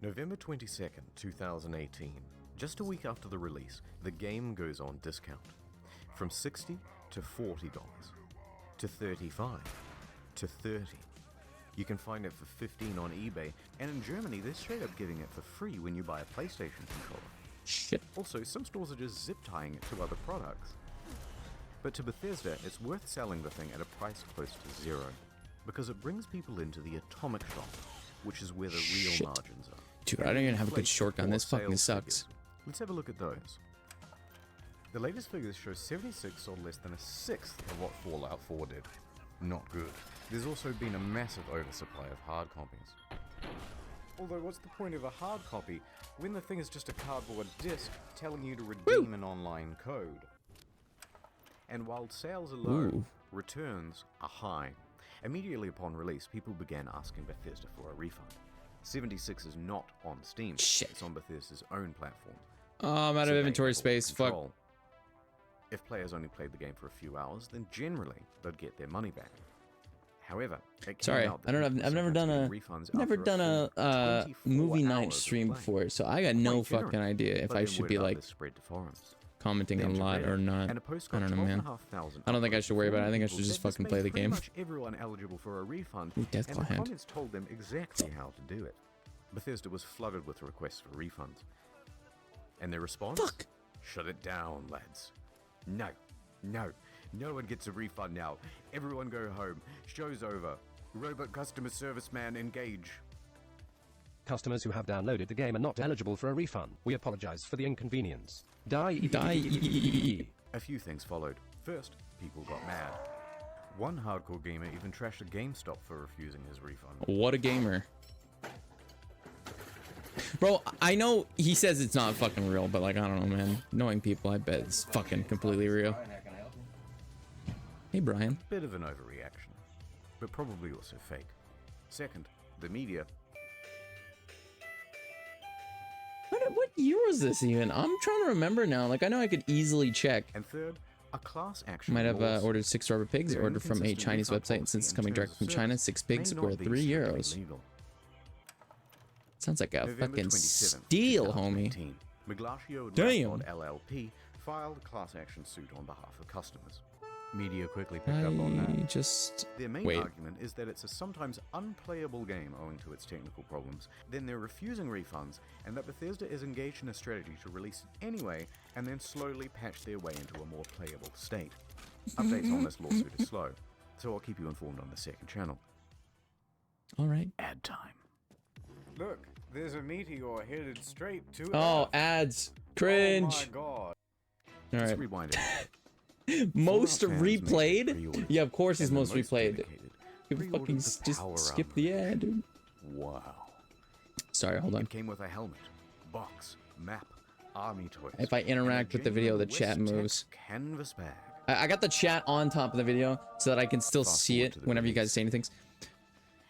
[SPEAKER 2] November 22nd, 2018. Just a week after the release, the game goes on discount. From $60 to $40, to $35, to $30. You can find it for $15 on eBay, and in Germany they're straight up giving it for free when you buy a PlayStation controller.
[SPEAKER 1] Shit.
[SPEAKER 2] Also, some stores are just zip tying it to other products. But to Bethesda, it's worth selling the thing at a price close to zero, because it brings people into the atomic shop, which is where the real
[SPEAKER 1] Shit.
[SPEAKER 2] margins are.
[SPEAKER 1] Dude,
[SPEAKER 2] And
[SPEAKER 1] I don't
[SPEAKER 2] it
[SPEAKER 1] even have a good
[SPEAKER 2] inflates
[SPEAKER 1] short gun.
[SPEAKER 2] poor
[SPEAKER 1] This fucking
[SPEAKER 2] sales
[SPEAKER 1] sucks.
[SPEAKER 2] figures. Let's have a look at those. The latest figures show 76 sold less than a sixth of what Fallout 4 did. Not good. There's also been a massive oversupply of hard copies. Although, what's the point of a hard copy when the thing is just a cardboard disc telling you to redeem an online code? And while sales are low,
[SPEAKER 1] Ooh.
[SPEAKER 2] returns are high. Immediately upon release, people began asking Bethesda for a refund. 76 is not on Steam.
[SPEAKER 1] Shit.
[SPEAKER 2] It's on Bethesda's own platform.
[SPEAKER 1] Oh, I'm out
[SPEAKER 2] So
[SPEAKER 1] of
[SPEAKER 2] they
[SPEAKER 1] inventory
[SPEAKER 2] have all
[SPEAKER 1] space. Fuck.
[SPEAKER 2] control. If players only played the game for a few hours, then generally they'd get their money back. However, it came
[SPEAKER 1] Sorry,
[SPEAKER 2] out that
[SPEAKER 1] I don't know.
[SPEAKER 2] people
[SPEAKER 1] I've never
[SPEAKER 2] sometimes
[SPEAKER 1] done
[SPEAKER 2] get
[SPEAKER 1] a
[SPEAKER 2] refunds
[SPEAKER 1] never
[SPEAKER 2] after
[SPEAKER 1] done
[SPEAKER 2] full
[SPEAKER 1] a
[SPEAKER 2] 24
[SPEAKER 1] movie night
[SPEAKER 2] hours of
[SPEAKER 1] stream
[SPEAKER 2] play.
[SPEAKER 1] before, so I got no
[SPEAKER 2] Quite generous.
[SPEAKER 1] fucking idea if
[SPEAKER 2] But
[SPEAKER 1] I
[SPEAKER 2] then
[SPEAKER 1] should
[SPEAKER 2] word
[SPEAKER 1] be
[SPEAKER 2] about
[SPEAKER 1] like
[SPEAKER 2] this spread to forums.
[SPEAKER 1] commenting a
[SPEAKER 2] Then to
[SPEAKER 1] lot
[SPEAKER 2] Reddit,
[SPEAKER 1] or not.
[SPEAKER 2] and a post
[SPEAKER 1] I
[SPEAKER 2] got
[SPEAKER 1] don't know, man.
[SPEAKER 2] 12,500
[SPEAKER 1] I don't think I
[SPEAKER 2] upvotes,
[SPEAKER 1] should worry about it. I think I
[SPEAKER 2] informing
[SPEAKER 1] should just
[SPEAKER 2] people that
[SPEAKER 1] fucking
[SPEAKER 2] this
[SPEAKER 1] play
[SPEAKER 2] made
[SPEAKER 1] the
[SPEAKER 2] pretty
[SPEAKER 1] game.
[SPEAKER 2] much everyone eligible for a refund,
[SPEAKER 1] Ooh, Deathclaw
[SPEAKER 2] and the
[SPEAKER 1] hand.
[SPEAKER 2] comments told them exactly how to do it. Bethesda was flooded with requests for refunds. And their response?
[SPEAKER 1] Fuck.
[SPEAKER 2] Shut it down, lads. No. No one gets a refund now. Everyone go home. Show's over. Robot customer service man engage.
[SPEAKER 8] Customers who have downloaded the game are not eligible for a refund. We apologize for the inconvenience. Die.
[SPEAKER 2] A few things followed. First, people got mad. One hardcore gamer even trashed a GameStop for refusing his refund.
[SPEAKER 1] What a gamer. Bro, I know he says it's not fucking real, but like, I don't know, man. Knowing people, I bet it's fucking completely real. Hey, Brian.
[SPEAKER 2] Bit of an overreaction, but probably also fake. Second, the media.
[SPEAKER 1] What year was this even? I'm trying to remember now. Like, I know I could easily check.
[SPEAKER 2] And third, a class action
[SPEAKER 1] Might have
[SPEAKER 2] lawsuit.
[SPEAKER 1] ordered 6 rubber pigs,
[SPEAKER 2] Their
[SPEAKER 1] ordered from a
[SPEAKER 2] inconsistent
[SPEAKER 1] Chinese
[SPEAKER 2] refund
[SPEAKER 1] website, and
[SPEAKER 2] policy
[SPEAKER 1] since
[SPEAKER 2] in
[SPEAKER 1] coming
[SPEAKER 2] terms
[SPEAKER 1] direct
[SPEAKER 2] of
[SPEAKER 1] from China,
[SPEAKER 2] service
[SPEAKER 1] 6 pigs
[SPEAKER 2] may
[SPEAKER 1] were
[SPEAKER 2] not be
[SPEAKER 1] 3
[SPEAKER 2] strictly
[SPEAKER 1] euros.
[SPEAKER 2] legal.
[SPEAKER 1] Sounds like a
[SPEAKER 2] November
[SPEAKER 1] fucking
[SPEAKER 2] 27th,
[SPEAKER 1] steal, homie.
[SPEAKER 2] 2018, Miglaccio and
[SPEAKER 1] Damn.
[SPEAKER 2] Rathbod LLP filed a class action suit on behalf of customers. Media quickly picked up on
[SPEAKER 1] I
[SPEAKER 2] that.
[SPEAKER 1] just...
[SPEAKER 2] Their main
[SPEAKER 1] Wait.
[SPEAKER 2] argument is that it's a sometimes unplayable game owing to its technical problems, then they're refusing refunds, and that Bethesda is engaged in a strategy to release it anyway, and then slowly patch their way into a more playable state. Updates on this lawsuit are slow, so I'll keep you informed on the second channel.
[SPEAKER 1] Alright.
[SPEAKER 2] Ad time. Look, there's a meteor headed straight to
[SPEAKER 1] Oh,
[SPEAKER 2] Earth.
[SPEAKER 1] ads. Cringe.
[SPEAKER 2] Oh my god.
[SPEAKER 1] Alright.
[SPEAKER 2] Let's rewind it.
[SPEAKER 1] Most
[SPEAKER 2] Fallout fans made
[SPEAKER 1] replayed?
[SPEAKER 2] pre-orders,
[SPEAKER 1] Yeah, of course he's
[SPEAKER 2] and the
[SPEAKER 1] most replayed.
[SPEAKER 2] dedicated
[SPEAKER 1] You
[SPEAKER 2] pre-ordered
[SPEAKER 1] fucking
[SPEAKER 2] the
[SPEAKER 1] just
[SPEAKER 2] Power
[SPEAKER 1] skip
[SPEAKER 2] Armor
[SPEAKER 1] the ad, dude.
[SPEAKER 2] Wow.
[SPEAKER 1] Sorry, hold on.
[SPEAKER 2] It came with a helmet, box, map, army toys.
[SPEAKER 1] If I
[SPEAKER 2] and a
[SPEAKER 1] interact with the video, the
[SPEAKER 2] genuine
[SPEAKER 1] chat
[SPEAKER 2] West Tech
[SPEAKER 1] moves.
[SPEAKER 2] Canvas bag.
[SPEAKER 1] I got the chat on top of the video so that I can still
[SPEAKER 2] Fast
[SPEAKER 1] see
[SPEAKER 2] forward
[SPEAKER 1] it
[SPEAKER 2] to the
[SPEAKER 1] whenever you guys
[SPEAKER 2] release.
[SPEAKER 1] say anything.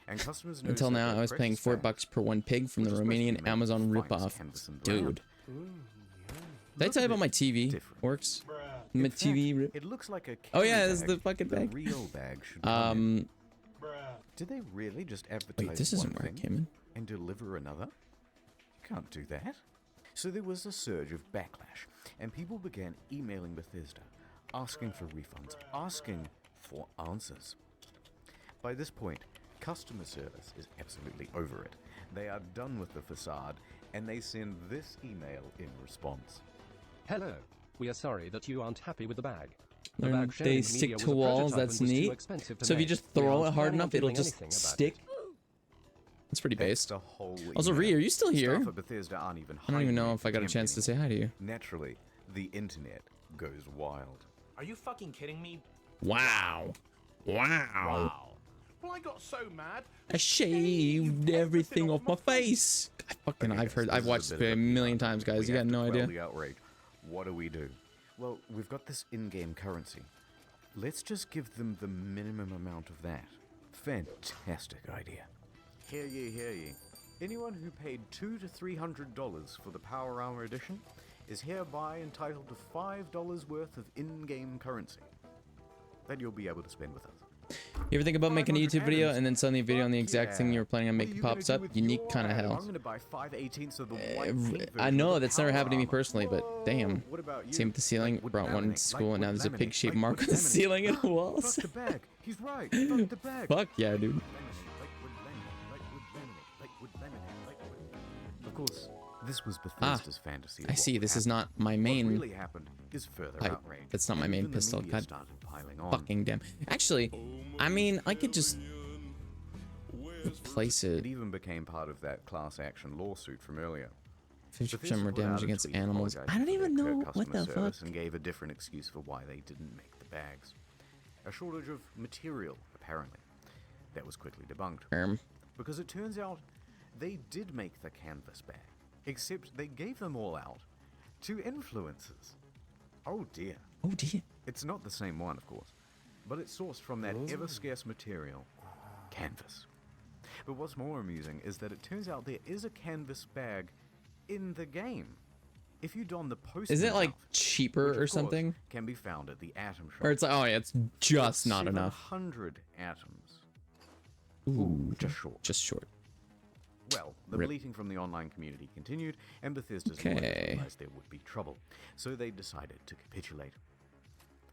[SPEAKER 2] And customers
[SPEAKER 1] Until
[SPEAKER 2] noticed that
[SPEAKER 1] now,
[SPEAKER 2] the
[SPEAKER 1] I was paying
[SPEAKER 2] precious
[SPEAKER 1] $4
[SPEAKER 2] bags,
[SPEAKER 1] per one pig from the
[SPEAKER 2] which are supposed to be
[SPEAKER 1] Romanian
[SPEAKER 2] made
[SPEAKER 1] Amazon
[SPEAKER 2] with finest
[SPEAKER 1] ripoff.
[SPEAKER 2] canvas and
[SPEAKER 1] Dude.
[SPEAKER 2] brand,
[SPEAKER 1] Did I tell you about my
[SPEAKER 2] bit
[SPEAKER 1] TV
[SPEAKER 2] different.
[SPEAKER 1] works?
[SPEAKER 2] In
[SPEAKER 1] My
[SPEAKER 2] fact,
[SPEAKER 1] TV rip.
[SPEAKER 2] It looks like a
[SPEAKER 1] Oh, yeah,
[SPEAKER 2] candy
[SPEAKER 1] this is the fucking
[SPEAKER 2] the
[SPEAKER 1] bag.
[SPEAKER 2] real bag should come in.
[SPEAKER 1] Um,
[SPEAKER 2] Did they really just advertise
[SPEAKER 1] wait, this
[SPEAKER 2] one
[SPEAKER 1] isn't where it
[SPEAKER 2] thing
[SPEAKER 1] came in.
[SPEAKER 2] and deliver another? You can't do that. So there was a surge of backlash, and people began emailing Bethesda, asking for refunds, asking for answers. By this point, customer service is absolutely over it. They are done with the facade, and they send this email in response.
[SPEAKER 8] Hello. We are sorry that you aren't happy with the bag. The
[SPEAKER 1] Learn
[SPEAKER 8] bag shown
[SPEAKER 1] they
[SPEAKER 8] in the
[SPEAKER 1] stick
[SPEAKER 8] media
[SPEAKER 1] to
[SPEAKER 8] was a
[SPEAKER 1] walls,
[SPEAKER 8] prototype
[SPEAKER 1] that's
[SPEAKER 8] and was too
[SPEAKER 1] neat.
[SPEAKER 8] expensive to
[SPEAKER 1] So if you
[SPEAKER 8] make.
[SPEAKER 1] just
[SPEAKER 8] We
[SPEAKER 1] throw
[SPEAKER 8] aren't
[SPEAKER 1] it hard
[SPEAKER 8] planning on
[SPEAKER 1] enough, it'll
[SPEAKER 8] doing
[SPEAKER 1] just
[SPEAKER 8] anything about
[SPEAKER 1] stick.
[SPEAKER 8] it.
[SPEAKER 1] That's pretty
[SPEAKER 2] That's
[SPEAKER 1] based.
[SPEAKER 2] the whole
[SPEAKER 1] Also,
[SPEAKER 2] email.
[SPEAKER 1] Ree, are you still here?
[SPEAKER 2] Staff at Bethesda aren't even
[SPEAKER 1] I don't even know
[SPEAKER 2] hiding
[SPEAKER 1] if I got a chance to
[SPEAKER 2] contempt
[SPEAKER 1] say hi to you.
[SPEAKER 2] anymore. Naturally, the internet goes wild.
[SPEAKER 5] Are you fucking kidding me?
[SPEAKER 1] Wow. Wow.
[SPEAKER 5] Well, I got so mad.
[SPEAKER 1] I shaved everything off my face.
[SPEAKER 2] Okay,
[SPEAKER 1] I've
[SPEAKER 2] guys,
[SPEAKER 1] I've
[SPEAKER 2] this
[SPEAKER 1] watched
[SPEAKER 2] is a
[SPEAKER 1] it
[SPEAKER 2] bit
[SPEAKER 1] a
[SPEAKER 2] of
[SPEAKER 1] million
[SPEAKER 2] dilemma.
[SPEAKER 1] times, guys.
[SPEAKER 2] We
[SPEAKER 1] You
[SPEAKER 2] have
[SPEAKER 1] got
[SPEAKER 2] to
[SPEAKER 1] no
[SPEAKER 2] quell
[SPEAKER 1] idea.
[SPEAKER 2] the outrage. What do we do? Well, we've got this in-game currency. Let's just give them the minimum amount of that. Fantastic idea. Hear ye, hear ye. Anyone who paid $200 to $300 for the Power Armor Edition is hereby entitled to $5 worth of in-game currency that you'll be able to spend with us.
[SPEAKER 1] You ever think about making a
[SPEAKER 2] 500
[SPEAKER 1] YouTube video
[SPEAKER 2] atoms.
[SPEAKER 1] and then suddenly a video on the
[SPEAKER 2] Fuck
[SPEAKER 1] exact thing
[SPEAKER 2] yeah.
[SPEAKER 1] you were planning on
[SPEAKER 2] What are
[SPEAKER 1] making
[SPEAKER 2] you gonna
[SPEAKER 1] pops
[SPEAKER 2] do
[SPEAKER 1] up?
[SPEAKER 2] with
[SPEAKER 1] Unique
[SPEAKER 2] your
[SPEAKER 1] kind of
[SPEAKER 2] item?
[SPEAKER 1] hell.
[SPEAKER 2] I'm gonna buy 5/18 of the white paint
[SPEAKER 1] I
[SPEAKER 2] version
[SPEAKER 1] know
[SPEAKER 2] of the
[SPEAKER 1] that's never
[SPEAKER 2] Power
[SPEAKER 1] happened to me
[SPEAKER 2] Armor.
[SPEAKER 1] personally, but damn.
[SPEAKER 2] What about you?
[SPEAKER 1] Same with the ceiling.
[SPEAKER 2] Like wood
[SPEAKER 1] Brought one
[SPEAKER 2] laminate,
[SPEAKER 1] to school
[SPEAKER 2] like
[SPEAKER 1] and now
[SPEAKER 2] wood
[SPEAKER 1] there's a
[SPEAKER 2] laminate,
[SPEAKER 1] pig-shaped
[SPEAKER 2] like
[SPEAKER 1] mark
[SPEAKER 2] wood
[SPEAKER 1] on the
[SPEAKER 2] laminate.
[SPEAKER 1] ceiling and
[SPEAKER 2] Fuck
[SPEAKER 1] walls.
[SPEAKER 2] the bag. He's right. Fuck the bag.
[SPEAKER 1] Fuck yeah, dude.
[SPEAKER 2] Of course, this was Bethesda's fantasy. of
[SPEAKER 1] I
[SPEAKER 2] what
[SPEAKER 1] see.
[SPEAKER 2] would
[SPEAKER 1] This is
[SPEAKER 2] happen.
[SPEAKER 1] not my
[SPEAKER 2] What
[SPEAKER 1] main
[SPEAKER 2] really happened is further
[SPEAKER 1] pipe.
[SPEAKER 2] outrage.
[SPEAKER 1] That's not my
[SPEAKER 2] and
[SPEAKER 1] main
[SPEAKER 2] even the
[SPEAKER 1] pistol.
[SPEAKER 2] media
[SPEAKER 1] God
[SPEAKER 2] started piling on.
[SPEAKER 1] fucking damn. Actually, I mean, I could just replace
[SPEAKER 2] It
[SPEAKER 1] it.
[SPEAKER 2] even became part of that class action lawsuit from earlier.
[SPEAKER 1] 50% more
[SPEAKER 2] Bethesda put
[SPEAKER 1] damage
[SPEAKER 2] out a
[SPEAKER 1] against
[SPEAKER 2] tweet
[SPEAKER 1] animals. I
[SPEAKER 2] apologizing
[SPEAKER 1] don't
[SPEAKER 2] for
[SPEAKER 1] even
[SPEAKER 2] their
[SPEAKER 1] know
[SPEAKER 2] curt
[SPEAKER 1] what the
[SPEAKER 2] customer service
[SPEAKER 1] fuck.
[SPEAKER 2] and gave a different excuse for why they didn't make the bags. A shortage of material, apparently. That was quickly debunked. Because it turns out they did make the canvas bag, except they gave them all out to influencers. Oh dear.
[SPEAKER 1] Oh dear.
[SPEAKER 2] It's not the same one, of course, but it's sourced from that ever-scarce material, canvas. But what's more amusing is that it turns out there is a canvas bag in the game. If you don the post,
[SPEAKER 1] Is it like cheaper
[SPEAKER 2] which, of
[SPEAKER 1] or
[SPEAKER 2] course,
[SPEAKER 1] something?
[SPEAKER 2] can be found at the Atom Shop.
[SPEAKER 1] Or it's like, oh yeah, it's just not enough.
[SPEAKER 2] 700 atoms Ooh, just short.
[SPEAKER 1] Just short.
[SPEAKER 2] Well, the
[SPEAKER 1] Rip.
[SPEAKER 2] bleating from the online community continued, and Bethesda's
[SPEAKER 1] Okay.
[SPEAKER 2] lawyers realized there would be trouble, so they decided to capitulate.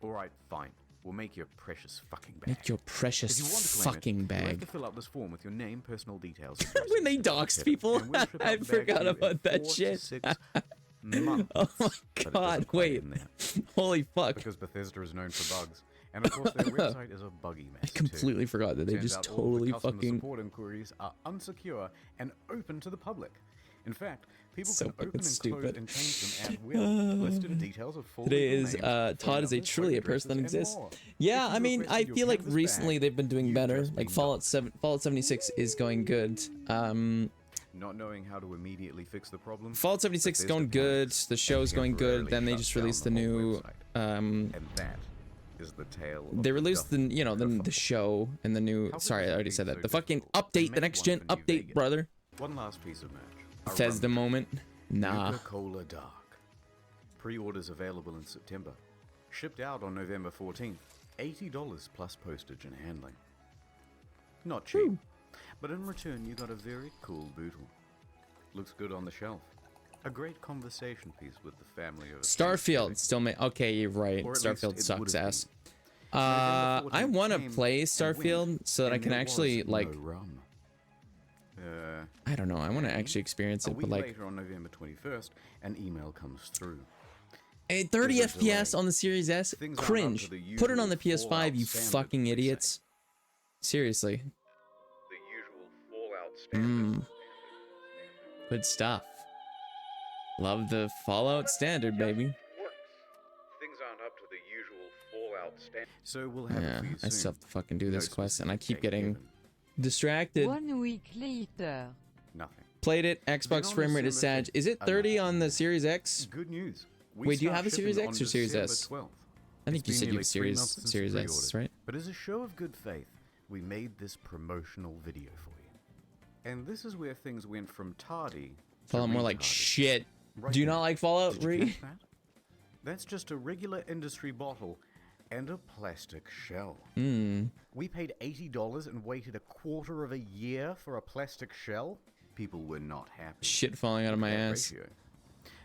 [SPEAKER 2] Alright, fine. We'll make your precious fucking bag.
[SPEAKER 1] Make your
[SPEAKER 2] If you
[SPEAKER 1] precious
[SPEAKER 2] want to claim
[SPEAKER 1] fucking
[SPEAKER 2] it, you'll have
[SPEAKER 1] bag.
[SPEAKER 2] to fill out this form with your name, personal details,
[SPEAKER 1] When they dox people, I forgot about that shit.
[SPEAKER 2] Months,
[SPEAKER 1] Oh my
[SPEAKER 2] but it
[SPEAKER 1] god,
[SPEAKER 2] doesn't quite
[SPEAKER 1] wait.
[SPEAKER 2] end there,
[SPEAKER 1] Holy fuck.
[SPEAKER 2] because Bethesda is known for bugs, and of course their website is a buggy mess
[SPEAKER 1] I completely forgot that they
[SPEAKER 2] Turns
[SPEAKER 1] just
[SPEAKER 2] out all of the
[SPEAKER 1] totally
[SPEAKER 2] customer
[SPEAKER 1] fucking...
[SPEAKER 2] support inquiries are unsecure and open to the public. In fact, people
[SPEAKER 1] So
[SPEAKER 2] can open
[SPEAKER 1] fucking
[SPEAKER 2] and
[SPEAKER 1] stupid.
[SPEAKER 2] close and change them at will. Listed details of full
[SPEAKER 1] Today
[SPEAKER 2] legal
[SPEAKER 1] is,
[SPEAKER 2] names,
[SPEAKER 1] Todd
[SPEAKER 2] phone
[SPEAKER 1] is a
[SPEAKER 2] numbers,
[SPEAKER 1] truly a
[SPEAKER 2] web
[SPEAKER 1] person that
[SPEAKER 2] addresses, and
[SPEAKER 1] exists.
[SPEAKER 2] more.
[SPEAKER 1] Yeah,
[SPEAKER 2] If
[SPEAKER 1] I
[SPEAKER 2] you
[SPEAKER 1] mean,
[SPEAKER 2] requested
[SPEAKER 1] I
[SPEAKER 2] your
[SPEAKER 1] feel like
[SPEAKER 2] canvas
[SPEAKER 1] recently
[SPEAKER 2] bag,
[SPEAKER 1] they've been doing
[SPEAKER 2] you've
[SPEAKER 1] better.
[SPEAKER 2] just
[SPEAKER 1] Like
[SPEAKER 2] been
[SPEAKER 1] Fallout 76 is going good.
[SPEAKER 2] Not knowing how to immediately fix the problem.
[SPEAKER 1] Fallout 76 is
[SPEAKER 2] Bethesda
[SPEAKER 1] going good.
[SPEAKER 2] panics
[SPEAKER 1] The show's
[SPEAKER 2] and
[SPEAKER 1] going good.
[SPEAKER 2] temporarily
[SPEAKER 1] Then they
[SPEAKER 2] shut
[SPEAKER 1] just
[SPEAKER 2] down
[SPEAKER 1] released
[SPEAKER 2] the
[SPEAKER 1] the
[SPEAKER 2] whole
[SPEAKER 1] new.
[SPEAKER 2] website. And that is the tale.
[SPEAKER 1] They released the the show and the new. Sorry, I already said that. The fucking update, the next gen update, brother.
[SPEAKER 2] One last piece of merch. A
[SPEAKER 1] Bethesda
[SPEAKER 2] rum
[SPEAKER 1] moment. Nah.
[SPEAKER 2] Coca-Cola Dark. Pre-orders available in September. Shipped out on November 14th. $80 plus postage and handling. Not cheap. But in return, you got a very cool bootle. Looks good on the shelf. A great conversation piece with the family of
[SPEAKER 1] Starfield still may. Okay, you're right.
[SPEAKER 2] Or at
[SPEAKER 1] Starfield
[SPEAKER 2] least it
[SPEAKER 1] sucks
[SPEAKER 2] would have
[SPEAKER 1] ass.
[SPEAKER 2] been. November
[SPEAKER 1] I
[SPEAKER 2] 14th
[SPEAKER 1] want to
[SPEAKER 2] came
[SPEAKER 1] play
[SPEAKER 2] and
[SPEAKER 1] Starfield
[SPEAKER 2] went,
[SPEAKER 1] so that I
[SPEAKER 2] and
[SPEAKER 1] can
[SPEAKER 2] there
[SPEAKER 1] actually
[SPEAKER 2] was
[SPEAKER 1] like.
[SPEAKER 2] no rum.
[SPEAKER 1] I don't know. I want to actually experience
[SPEAKER 2] A
[SPEAKER 1] it,
[SPEAKER 2] week
[SPEAKER 1] but like
[SPEAKER 2] later on November 21st, an email comes through.
[SPEAKER 1] a 30
[SPEAKER 2] there's a
[SPEAKER 1] FPS
[SPEAKER 2] delay.
[SPEAKER 1] on the Series S.
[SPEAKER 2] Things aren't up
[SPEAKER 1] Cringe.
[SPEAKER 2] to the
[SPEAKER 1] Put it on the
[SPEAKER 2] usual
[SPEAKER 1] PS5,
[SPEAKER 2] Fallout
[SPEAKER 1] you
[SPEAKER 2] standard,
[SPEAKER 1] fucking
[SPEAKER 2] they say.
[SPEAKER 1] idiots. Seriously.
[SPEAKER 2] The usual Fallout standard.
[SPEAKER 1] Good stuff. Love the Fallout standard, baby.
[SPEAKER 2] Things aren't up to the usual Fallout standard. So we'll have
[SPEAKER 1] Yeah,
[SPEAKER 2] it for you
[SPEAKER 1] I
[SPEAKER 2] soon.
[SPEAKER 1] still have to fucking do
[SPEAKER 2] No
[SPEAKER 1] this quest, and I keep
[SPEAKER 2] specific date
[SPEAKER 1] getting
[SPEAKER 2] given.
[SPEAKER 1] distracted.
[SPEAKER 6] 1 week later.
[SPEAKER 2] Nothing.
[SPEAKER 1] Played it.
[SPEAKER 2] Then
[SPEAKER 1] Xbox
[SPEAKER 2] on
[SPEAKER 1] frame rate is
[SPEAKER 2] December
[SPEAKER 1] sad. Is it
[SPEAKER 2] 5th,
[SPEAKER 1] 30 on the Series X?
[SPEAKER 2] Good news.
[SPEAKER 1] Wait, do you have a
[SPEAKER 2] start
[SPEAKER 1] Series
[SPEAKER 2] shipping
[SPEAKER 1] X
[SPEAKER 2] on
[SPEAKER 1] or Series
[SPEAKER 2] December
[SPEAKER 1] S?
[SPEAKER 2] 12th.
[SPEAKER 1] I think
[SPEAKER 2] It's
[SPEAKER 1] you
[SPEAKER 2] been
[SPEAKER 1] said you
[SPEAKER 2] nearly
[SPEAKER 1] have
[SPEAKER 2] 3 months since
[SPEAKER 1] Series
[SPEAKER 2] the
[SPEAKER 1] S,
[SPEAKER 2] pre-order.
[SPEAKER 1] right?
[SPEAKER 2] But as a show of good faith, we made this promotional video for you. And this is where things went from tardy to
[SPEAKER 1] Fallout more like
[SPEAKER 2] retarded.
[SPEAKER 1] shit.
[SPEAKER 2] Right
[SPEAKER 1] Do you
[SPEAKER 2] now.
[SPEAKER 1] not like Fallout
[SPEAKER 2] Did you
[SPEAKER 1] 3?
[SPEAKER 2] catch that? That's just a regular industry bottle and a plastic shell. We paid $80 and waited a quarter of a year for a plastic shell? People were not happy.
[SPEAKER 1] Shit falling out of my
[SPEAKER 2] That
[SPEAKER 1] ass.
[SPEAKER 2] ratio.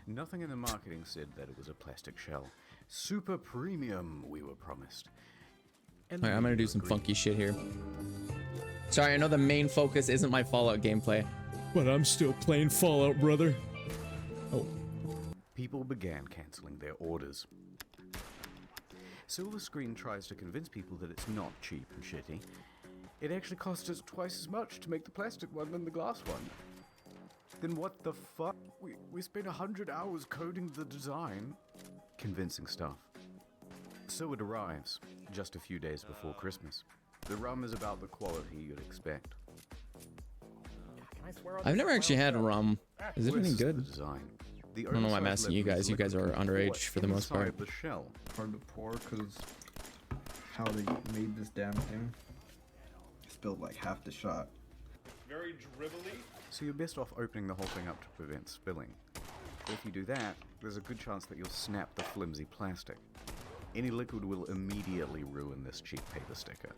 [SPEAKER 2] Nothing in the marketing said that it was a plastic shell. Super premium, we were promised. And
[SPEAKER 1] Alright, I'm gonna do some funky shit here. Sorry, I know the main focus isn't my Fallout gameplay, but I'm still playing Fallout, brother. Oh,
[SPEAKER 2] People began cancelling their orders. Silver Screen tries to convince people that it's not cheap and shitty. It actually cost us twice as much to make the plastic one than the glass one. Then what the fuck? We spent 100 hours coding the design. Convincing stuff. So it arrives, just a few days before Christmas. The rum is about the quality you'd expect.
[SPEAKER 1] I've never actually had rum. Is it
[SPEAKER 2] Worse
[SPEAKER 1] any
[SPEAKER 2] is the
[SPEAKER 1] good?
[SPEAKER 2] design.
[SPEAKER 1] I don't know why I'm asking you guys. You guys are underage for the most part.
[SPEAKER 2] The shell.
[SPEAKER 9] Hard to pour because how they made this damn thing. Spilled like half the shot.
[SPEAKER 4] Very dribbly.
[SPEAKER 2] So you're best off opening the whole thing up to prevent spilling. If you do that, there's a good chance that you'll snap the flimsy plastic. Any liquid will immediately ruin this cheap paper sticker.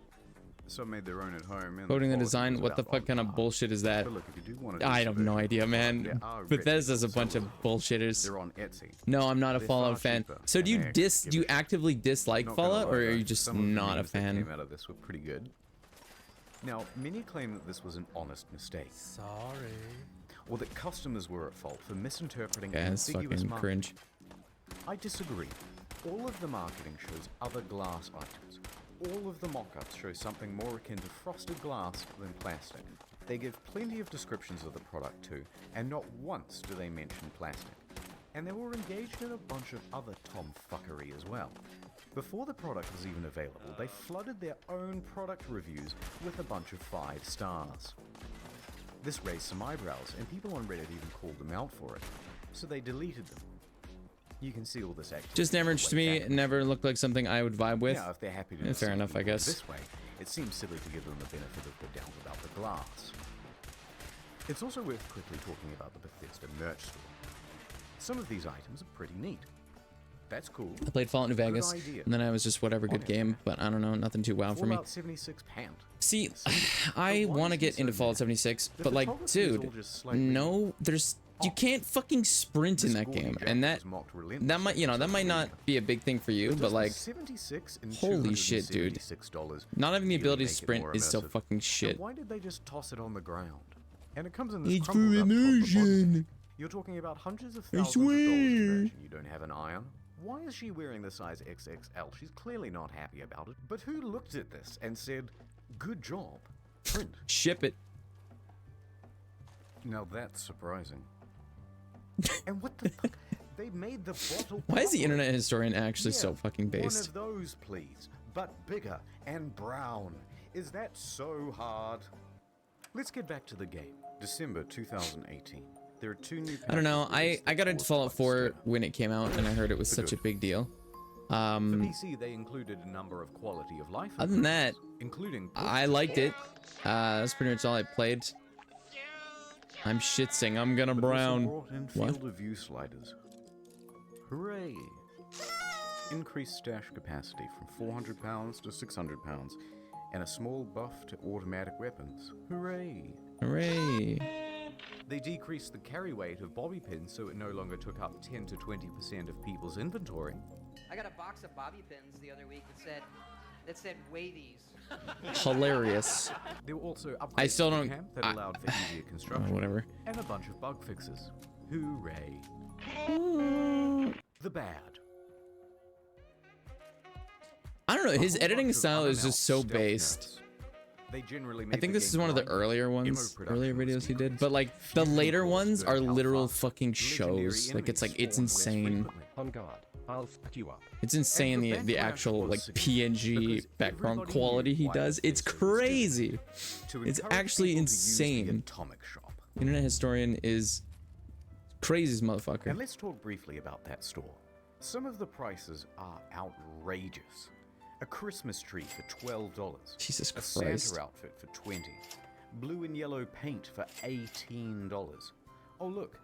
[SPEAKER 2] Some made their own at home. And
[SPEAKER 1] Coding the
[SPEAKER 2] quality
[SPEAKER 1] design?
[SPEAKER 2] was
[SPEAKER 1] What the
[SPEAKER 2] about
[SPEAKER 1] fuck
[SPEAKER 2] on
[SPEAKER 1] kind of
[SPEAKER 2] par.
[SPEAKER 1] bullshit is that?
[SPEAKER 2] But look, if you do want to
[SPEAKER 1] I have no idea,
[SPEAKER 2] there
[SPEAKER 1] man.
[SPEAKER 2] are
[SPEAKER 1] Bethesda's a
[SPEAKER 2] reputable
[SPEAKER 1] bunch of
[SPEAKER 2] sellers.
[SPEAKER 1] bullshitters.
[SPEAKER 2] They're on Etsy.
[SPEAKER 1] No, I'm not a
[SPEAKER 2] They're
[SPEAKER 1] Fallout
[SPEAKER 2] far
[SPEAKER 1] fan.
[SPEAKER 2] cheaper,
[SPEAKER 1] So do
[SPEAKER 2] and
[SPEAKER 1] you
[SPEAKER 2] they actually give a shit.
[SPEAKER 1] actively dislike
[SPEAKER 2] Not gonna
[SPEAKER 1] Fallout, or
[SPEAKER 2] lie,
[SPEAKER 1] are you
[SPEAKER 2] though,
[SPEAKER 1] just
[SPEAKER 2] some of the
[SPEAKER 1] not a
[SPEAKER 2] memes that
[SPEAKER 1] fan?
[SPEAKER 2] came out of this were pretty good. Now, many claim that this was an honest mistake.
[SPEAKER 4] Sorry.
[SPEAKER 2] Or that customers were at fault for misinterpreting
[SPEAKER 1] Yeah, it's
[SPEAKER 2] ambiguous
[SPEAKER 1] fucking
[SPEAKER 2] marketing.
[SPEAKER 1] cringe.
[SPEAKER 2] I disagree. All of the marketing shows other glass items. All of the mock-ups show something more akin to frosted glass than plastic. They give plenty of descriptions of the product too, and not once do they mention plastic. And they were engaged in a bunch of other tomfuckery as well. Before the product was even available, they flooded their own product reviews with a bunch of 5 stars. This raised some eyebrows, and people on Reddit even called them out for it, so they deleted them. You can see all this activity.
[SPEAKER 1] Just never interested me. It never looked like something I would vibe with.
[SPEAKER 2] Yeah, if they're happy to
[SPEAKER 1] Yeah, fair
[SPEAKER 2] decide
[SPEAKER 1] enough,
[SPEAKER 2] to
[SPEAKER 1] I
[SPEAKER 2] do it
[SPEAKER 1] guess.
[SPEAKER 2] This way, it seems silly to give them the benefit of the doubt about the glass. It's also worth quickly talking about the Bethesda merch store. Some of these items are pretty neat. That's cool.
[SPEAKER 1] I played Fallout New Vegas,
[SPEAKER 2] idea.
[SPEAKER 1] and then I was just whatever, good game, but I don't know, nothing too wow for me.
[SPEAKER 2] Fallout 76 panned.
[SPEAKER 1] See, I want to get into Fallout 76, but like, dude, no, you can't fucking sprint in that game, and that might, you know, that might not be a big thing for you, but like, holy shit, dude, not having the ability to sprint is so fucking shit.
[SPEAKER 2] Why did they just toss it on the ground? And it comes in this
[SPEAKER 1] It's for
[SPEAKER 2] crumpled up
[SPEAKER 1] immersion.
[SPEAKER 2] body. You're talking about hundreds of
[SPEAKER 1] I
[SPEAKER 2] thousands of
[SPEAKER 1] swear.
[SPEAKER 2] dollars to imagine you don't have an eye on. Why is she wearing the size XXL? She's clearly not happy about it. But who looked at this and said, good job, print?
[SPEAKER 1] Ship it.
[SPEAKER 2] Now that's surprising. And what the fuck? They made the bottle.
[SPEAKER 1] Why is the
[SPEAKER 2] proper.
[SPEAKER 1] internet historian actually so
[SPEAKER 2] Yeah,
[SPEAKER 1] fucking based?
[SPEAKER 2] One of those, please, but bigger and brown. Is that so hard? Let's get back to the game. December 2018. There are 2 new.
[SPEAKER 1] I don't know.
[SPEAKER 2] patches
[SPEAKER 1] I got into
[SPEAKER 2] released
[SPEAKER 1] Fallout
[SPEAKER 2] that
[SPEAKER 1] 4
[SPEAKER 2] caused
[SPEAKER 1] when it came out, and I heard it was
[SPEAKER 2] For
[SPEAKER 1] such a
[SPEAKER 2] good.
[SPEAKER 1] big deal.
[SPEAKER 2] For PC, they included a number of quality of life
[SPEAKER 1] Other than that,
[SPEAKER 2] improvements, including
[SPEAKER 1] I liked it. That's pretty much all I played. I'm shitsing. I'm gonna
[SPEAKER 2] but also
[SPEAKER 1] brown.
[SPEAKER 2] brought in
[SPEAKER 1] What?
[SPEAKER 2] field of view sliders. Hooray! Increased stash capacity from 400 pounds to 600 pounds, and a small buff to automatic weapons. Hooray!
[SPEAKER 1] Hooray!
[SPEAKER 2] They decreased the carry weight of bobby pins so it no longer took up 10 to 20% of people's inventory.
[SPEAKER 3] I got a box of bobby pins the other week that said weigh these.
[SPEAKER 1] Hilarious.
[SPEAKER 2] There were also upgrades
[SPEAKER 1] I still
[SPEAKER 2] to the
[SPEAKER 1] don't-
[SPEAKER 2] camp that allowed for easier construction,
[SPEAKER 1] Whatever.
[SPEAKER 2] and a bunch of bug fixes. Hooray! The bad.
[SPEAKER 1] I don't know.
[SPEAKER 2] A
[SPEAKER 1] His
[SPEAKER 2] whole
[SPEAKER 1] editing
[SPEAKER 2] bunch of
[SPEAKER 1] style is just
[SPEAKER 2] unannounced
[SPEAKER 1] so
[SPEAKER 2] stealth
[SPEAKER 1] based.
[SPEAKER 2] nerds. They generally
[SPEAKER 1] I
[SPEAKER 2] made
[SPEAKER 1] think
[SPEAKER 2] the
[SPEAKER 1] this is
[SPEAKER 2] game
[SPEAKER 1] one of the
[SPEAKER 2] grind,
[SPEAKER 1] earlier
[SPEAKER 2] ammo
[SPEAKER 1] ones,
[SPEAKER 2] production
[SPEAKER 1] earlier
[SPEAKER 2] was
[SPEAKER 1] videos he did.
[SPEAKER 2] decreased,
[SPEAKER 1] But like the
[SPEAKER 2] fusion
[SPEAKER 1] later
[SPEAKER 2] cores
[SPEAKER 1] ones are
[SPEAKER 2] burnt out
[SPEAKER 1] literal
[SPEAKER 2] fast,
[SPEAKER 1] fucking
[SPEAKER 2] legendary
[SPEAKER 1] shows. Like it's
[SPEAKER 2] enemies
[SPEAKER 1] it's
[SPEAKER 2] spawned less
[SPEAKER 1] insane.
[SPEAKER 2] frequently.
[SPEAKER 8] On guard. I'll fuck you up.
[SPEAKER 1] It's insane
[SPEAKER 2] the
[SPEAKER 1] the
[SPEAKER 2] backlash
[SPEAKER 1] actual
[SPEAKER 2] was
[SPEAKER 1] like
[SPEAKER 2] significant
[SPEAKER 1] PNG
[SPEAKER 2] because
[SPEAKER 1] background
[SPEAKER 2] everybody
[SPEAKER 1] quality
[SPEAKER 2] knew
[SPEAKER 1] he
[SPEAKER 2] why
[SPEAKER 1] does. It's
[SPEAKER 2] Bethesda was doing
[SPEAKER 1] crazy.
[SPEAKER 2] To
[SPEAKER 1] It's
[SPEAKER 2] encourage
[SPEAKER 1] actually
[SPEAKER 2] people to use the
[SPEAKER 1] insane.
[SPEAKER 2] Atomic Shop.
[SPEAKER 1] Internet historian is crazy as motherfucker.
[SPEAKER 2] And let's talk briefly about that store. Some of the prices are outrageous. A Christmas tree for $12.
[SPEAKER 1] Jesus
[SPEAKER 2] A
[SPEAKER 1] Christ.
[SPEAKER 2] Santa outfit for $20. Blue and yellow paint for $18. Oh look,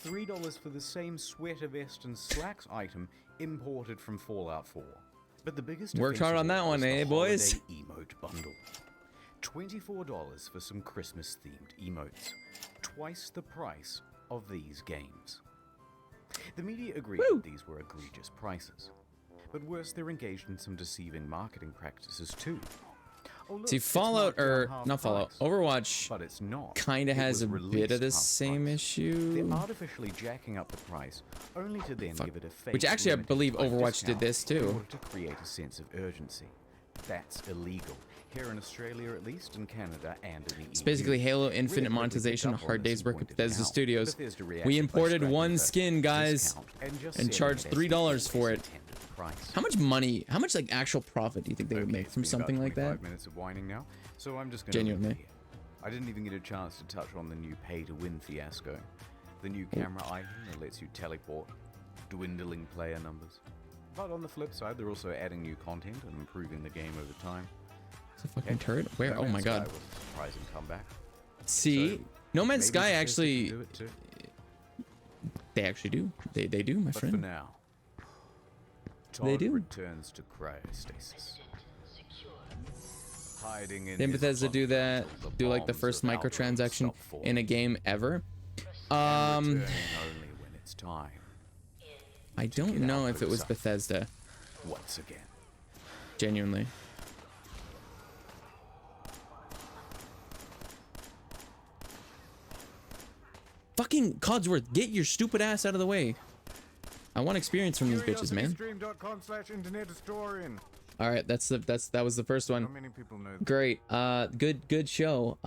[SPEAKER 2] $3 for the same sweater vest and slacks item imported from Fallout 4. But the biggest
[SPEAKER 1] Worked hard
[SPEAKER 2] offense
[SPEAKER 1] on
[SPEAKER 2] of
[SPEAKER 1] that
[SPEAKER 2] all
[SPEAKER 1] one,
[SPEAKER 2] is the
[SPEAKER 1] eh, boys?
[SPEAKER 2] holiday emote bundle. $24 for some Christmas-themed emotes. Twice the price of these games. The media agreed that these were egregious prices. But worse, they're engaged in some deceiving marketing practices too. Oh, look,
[SPEAKER 1] See,
[SPEAKER 2] it's
[SPEAKER 1] Fallout,
[SPEAKER 2] marked down
[SPEAKER 1] or
[SPEAKER 2] half
[SPEAKER 1] not Fallout,
[SPEAKER 2] price.
[SPEAKER 1] Overwatch
[SPEAKER 2] But it's not.
[SPEAKER 1] kind of
[SPEAKER 2] It
[SPEAKER 1] has
[SPEAKER 2] was
[SPEAKER 1] a bit
[SPEAKER 2] released
[SPEAKER 1] of the
[SPEAKER 2] half
[SPEAKER 1] same
[SPEAKER 2] price.
[SPEAKER 1] issue.
[SPEAKER 2] They're artificially jacking up the price, only to then
[SPEAKER 1] Fuck.
[SPEAKER 2] give it a fake
[SPEAKER 1] Which actually I
[SPEAKER 2] limited
[SPEAKER 1] believe
[SPEAKER 2] time
[SPEAKER 1] Overwatch did
[SPEAKER 2] discount
[SPEAKER 1] this
[SPEAKER 2] in
[SPEAKER 1] too.
[SPEAKER 2] order to create a sense of urgency. That's illegal. Here in Australia at least, in Canada, and in the
[SPEAKER 1] It's
[SPEAKER 2] EU.
[SPEAKER 1] basically Halo
[SPEAKER 2] Reddit
[SPEAKER 1] Infinite
[SPEAKER 2] quickly picked
[SPEAKER 1] monetization,
[SPEAKER 2] up on
[SPEAKER 1] hard
[SPEAKER 2] this
[SPEAKER 1] days
[SPEAKER 2] and
[SPEAKER 1] work at
[SPEAKER 2] pointed it
[SPEAKER 1] Bethesda
[SPEAKER 2] out.
[SPEAKER 1] Studios.
[SPEAKER 2] Bethesda
[SPEAKER 1] We
[SPEAKER 2] reacted by
[SPEAKER 1] imported
[SPEAKER 2] striking
[SPEAKER 1] one
[SPEAKER 2] the
[SPEAKER 1] skin, guys,
[SPEAKER 2] discount and just
[SPEAKER 1] and
[SPEAKER 2] said
[SPEAKER 1] charged
[SPEAKER 2] that's the
[SPEAKER 1] $3
[SPEAKER 2] always
[SPEAKER 1] for it.
[SPEAKER 2] intended price.
[SPEAKER 1] How much money, how much like actual profit do you think they would
[SPEAKER 2] Okay,
[SPEAKER 1] make
[SPEAKER 2] it's
[SPEAKER 1] from
[SPEAKER 2] been
[SPEAKER 1] something
[SPEAKER 2] about
[SPEAKER 1] like that?
[SPEAKER 2] 25 minutes of whining now, so I'm just going
[SPEAKER 1] Genuinely.
[SPEAKER 2] to I didn't even get a chance to touch on the new pay-to-win fiasco. The new camera item that lets you teleport, dwindling player numbers. But on the flip side, they're also adding new content and improving the game over time.
[SPEAKER 1] It's a fucking turret. Where?
[SPEAKER 2] No
[SPEAKER 1] Oh my
[SPEAKER 2] Man's
[SPEAKER 1] god.
[SPEAKER 2] Sky was a surprising comeback.
[SPEAKER 1] See,
[SPEAKER 2] So,
[SPEAKER 1] No Man's
[SPEAKER 2] maybe
[SPEAKER 1] Sky
[SPEAKER 2] Bethesda
[SPEAKER 1] actually,
[SPEAKER 2] can do it too.
[SPEAKER 1] they actually do. They do, my
[SPEAKER 2] But for
[SPEAKER 1] friend.
[SPEAKER 2] now,
[SPEAKER 1] They
[SPEAKER 2] Todd
[SPEAKER 1] do.
[SPEAKER 2] returns to cryostasis. Hiding in
[SPEAKER 1] Didn't
[SPEAKER 2] his
[SPEAKER 1] Bethesda do that?
[SPEAKER 2] bunker till
[SPEAKER 1] Do like the
[SPEAKER 2] bombs
[SPEAKER 1] first
[SPEAKER 2] of Alderaan
[SPEAKER 1] microtransaction
[SPEAKER 2] stop falling.
[SPEAKER 1] in a game ever?
[SPEAKER 2] And returning only when it's time.
[SPEAKER 1] I don't
[SPEAKER 2] get
[SPEAKER 1] know
[SPEAKER 2] our
[SPEAKER 1] if it was
[SPEAKER 2] boots up.
[SPEAKER 1] Bethesda.
[SPEAKER 2] Once again.
[SPEAKER 1] Genuinely. Fucking Codsworth, get your stupid ass out of the way. I want experience from these bitches, man.
[SPEAKER 2] CuriosityStream.com/internethistorian.
[SPEAKER 1] All right, that was the first one.
[SPEAKER 2] Not many people know.
[SPEAKER 1] Great. Good show.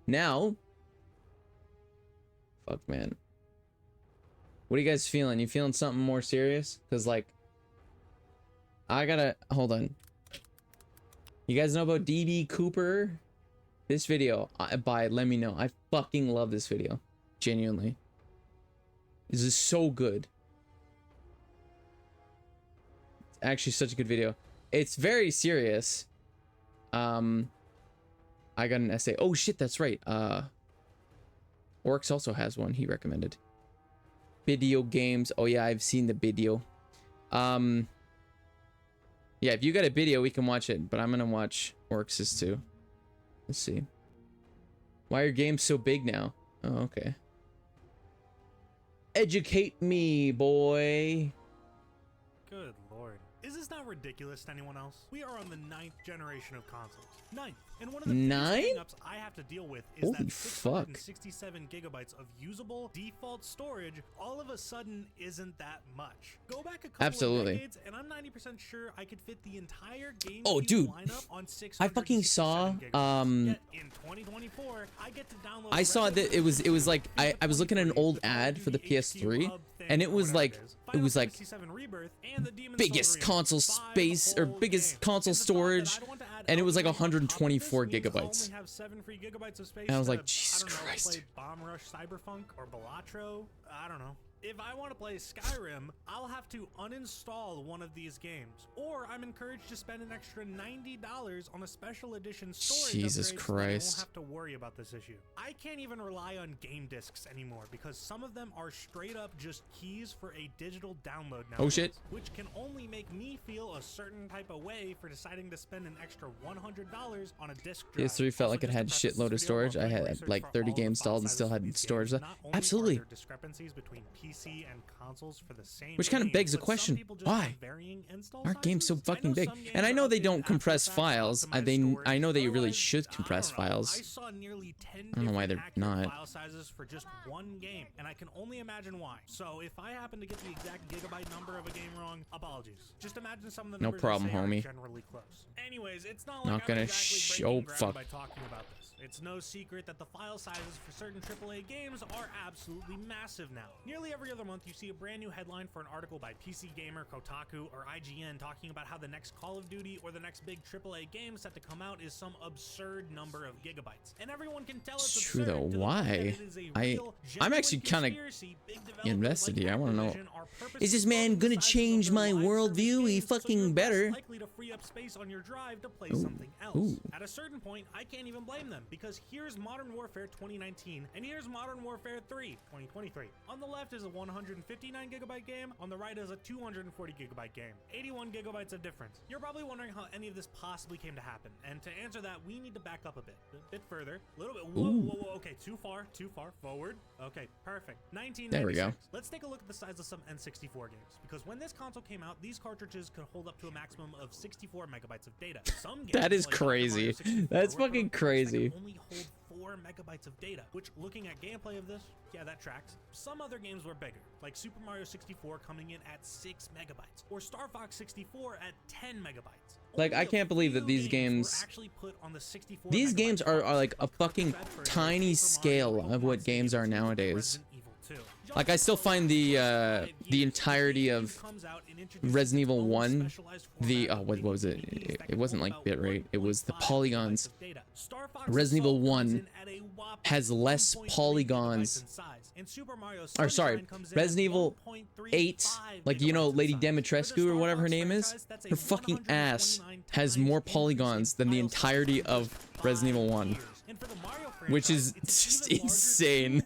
[SPEAKER 1] Now. Fuck, man. What are you guys feeling? You feeling something more serious? Cause like, I gotta hold on. You guys know about DD Cooper? This video, let me know. I fucking love this video, genuinely. This is so good. It's actually such a good video. It's very serious. I got an essay. Oh shit, that's right. Orcs also has one he recommended. Video games. Oh yeah, I've seen the video. Yeah, if you got a video, we can watch it, but I'm gonna watch Orcs' too. Let's see. Why are games so big now? Oh, okay. Educate me, boy.
[SPEAKER 10] Good lord. Is this not ridiculous to anyone else? We are on the 9th generation of consoles. 9th. And one of the biggest hang-ups I have to deal with is
[SPEAKER 1] Holy
[SPEAKER 10] that
[SPEAKER 1] fuck.
[SPEAKER 10] 667 gigabytes of usable default storage all of a sudden isn't that much. Go back a couple of decades and I'm 90% sure I could fit the entire game lineup on 667
[SPEAKER 1] I fucking saw
[SPEAKER 10] Yet in 2024, I get to download
[SPEAKER 1] I saw that it was like I was looking at an old ad for the PS3 and it was like biggest console space or biggest console storage and it was like 124 gigabytes. And I was like, Jesus Christ.
[SPEAKER 10] Bomb Rush, Cyberpunk, or Balatro? I don't know. If I want to play Skyrim, I'll have to uninstall one of these games, or I'm encouraged to spend an extra $90 on a special edition storage
[SPEAKER 1] Jesus
[SPEAKER 10] upgrade
[SPEAKER 1] Christ.
[SPEAKER 10] so I won't have to worry about this issue. I can't even rely on game discs anymore because some of them are straight up just keys for a digital download now.
[SPEAKER 1] Oh shit.
[SPEAKER 10] Which can only make me feel a certain type of way for deciding to spend an extra $100 on a disc drive.
[SPEAKER 1] PS3 felt like it had shitload of storage. I had like 30 games installed and still had storage left. Absolutely.
[SPEAKER 10] Discrepancies between PC and consoles for the same
[SPEAKER 1] Which kind of begs the question, why? Aren't games so fucking big? And I know they don't compress files. I know they really should compress files.
[SPEAKER 10] I saw nearly 10
[SPEAKER 1] I don't know why they're not.
[SPEAKER 10] file sizes for just one game, and I can only imagine why. So if I happen to get the exact gigabyte number of a game wrong, apologies. Just imagine some of the numbers
[SPEAKER 1] No problem,
[SPEAKER 10] I say are
[SPEAKER 1] homie.
[SPEAKER 10] generally close. Anyways, it's not
[SPEAKER 1] Not
[SPEAKER 10] like
[SPEAKER 1] gonna
[SPEAKER 10] I'm exactly
[SPEAKER 1] show
[SPEAKER 10] breaking ground
[SPEAKER 1] fuck.
[SPEAKER 10] by talking about this. It's no secret that the file sizes for certain AAA games are absolutely massive now. Nearly every other month, you see a brand new headline for an article by PC Gamer, Kotaku, or IGN talking about how the next Call of Duty or the next big AAA game set to come out is some absurd number of gigabytes. And everyone can tell it's
[SPEAKER 1] True
[SPEAKER 10] absurd
[SPEAKER 1] though,
[SPEAKER 10] to the point
[SPEAKER 1] why?
[SPEAKER 10] that it is a real,
[SPEAKER 1] I'm
[SPEAKER 10] genuine
[SPEAKER 1] actually kind of
[SPEAKER 10] conspiracy big developers
[SPEAKER 1] invested
[SPEAKER 10] like
[SPEAKER 1] here. I want to know.
[SPEAKER 10] Activision are
[SPEAKER 1] Is this
[SPEAKER 10] purposely
[SPEAKER 1] man
[SPEAKER 10] growing
[SPEAKER 1] gonna
[SPEAKER 10] the sizes
[SPEAKER 1] change
[SPEAKER 10] of their
[SPEAKER 1] my
[SPEAKER 10] live
[SPEAKER 1] worldview?
[SPEAKER 10] service
[SPEAKER 1] He
[SPEAKER 10] games so you're
[SPEAKER 1] fucking
[SPEAKER 10] less
[SPEAKER 1] better.
[SPEAKER 10] likely to free up space on your drive to play
[SPEAKER 1] Ooh.
[SPEAKER 10] something else.
[SPEAKER 1] Ooh.
[SPEAKER 10] At a certain point, I can't even blame them because here's Modern Warfare 2019 and here's Modern Warfare 3 2023. On the left is a 159 gigabyte game, on the right is a 240 gigabyte game. 81 gigabytes of difference. You're probably wondering how any of this possibly came to happen, and to answer that, we need to back up a bit further, a little bit. Whoa, okay, too far forward. Okay, perfect. 1996.
[SPEAKER 1] There we go.
[SPEAKER 10] Let's take a look at the size of some N64 games, because when this console came out, these cartridges could hold up to a maximum of 64 megabytes of data. Some games,
[SPEAKER 1] That is
[SPEAKER 10] like Super Mario
[SPEAKER 1] crazy.
[SPEAKER 10] 64,
[SPEAKER 1] That's
[SPEAKER 10] were
[SPEAKER 1] fucking
[SPEAKER 10] prototypes that
[SPEAKER 1] crazy.
[SPEAKER 10] could only hold 4 megabytes of data, which, looking at gameplay of this, yeah, that tracks. Some other games were bigger, like Super Mario 64 coming in at 6 megabytes, or Star Fox 64 at 10 megabytes.
[SPEAKER 1] Like, I can't believe that these games, these games are like a fucking tiny scale of what games are nowadays. Like, I still find the entirety of Resident Evil 1, what was it? It wasn't like bitrate, it was the polygons. Resident Evil 1 has less polygons, or sorry, Resident Evil 8, like, you know, Lady Dimitrescu or whatever her name is, her fucking ass has more polygons than the entirety of Resident Evil 1. Which is just insane.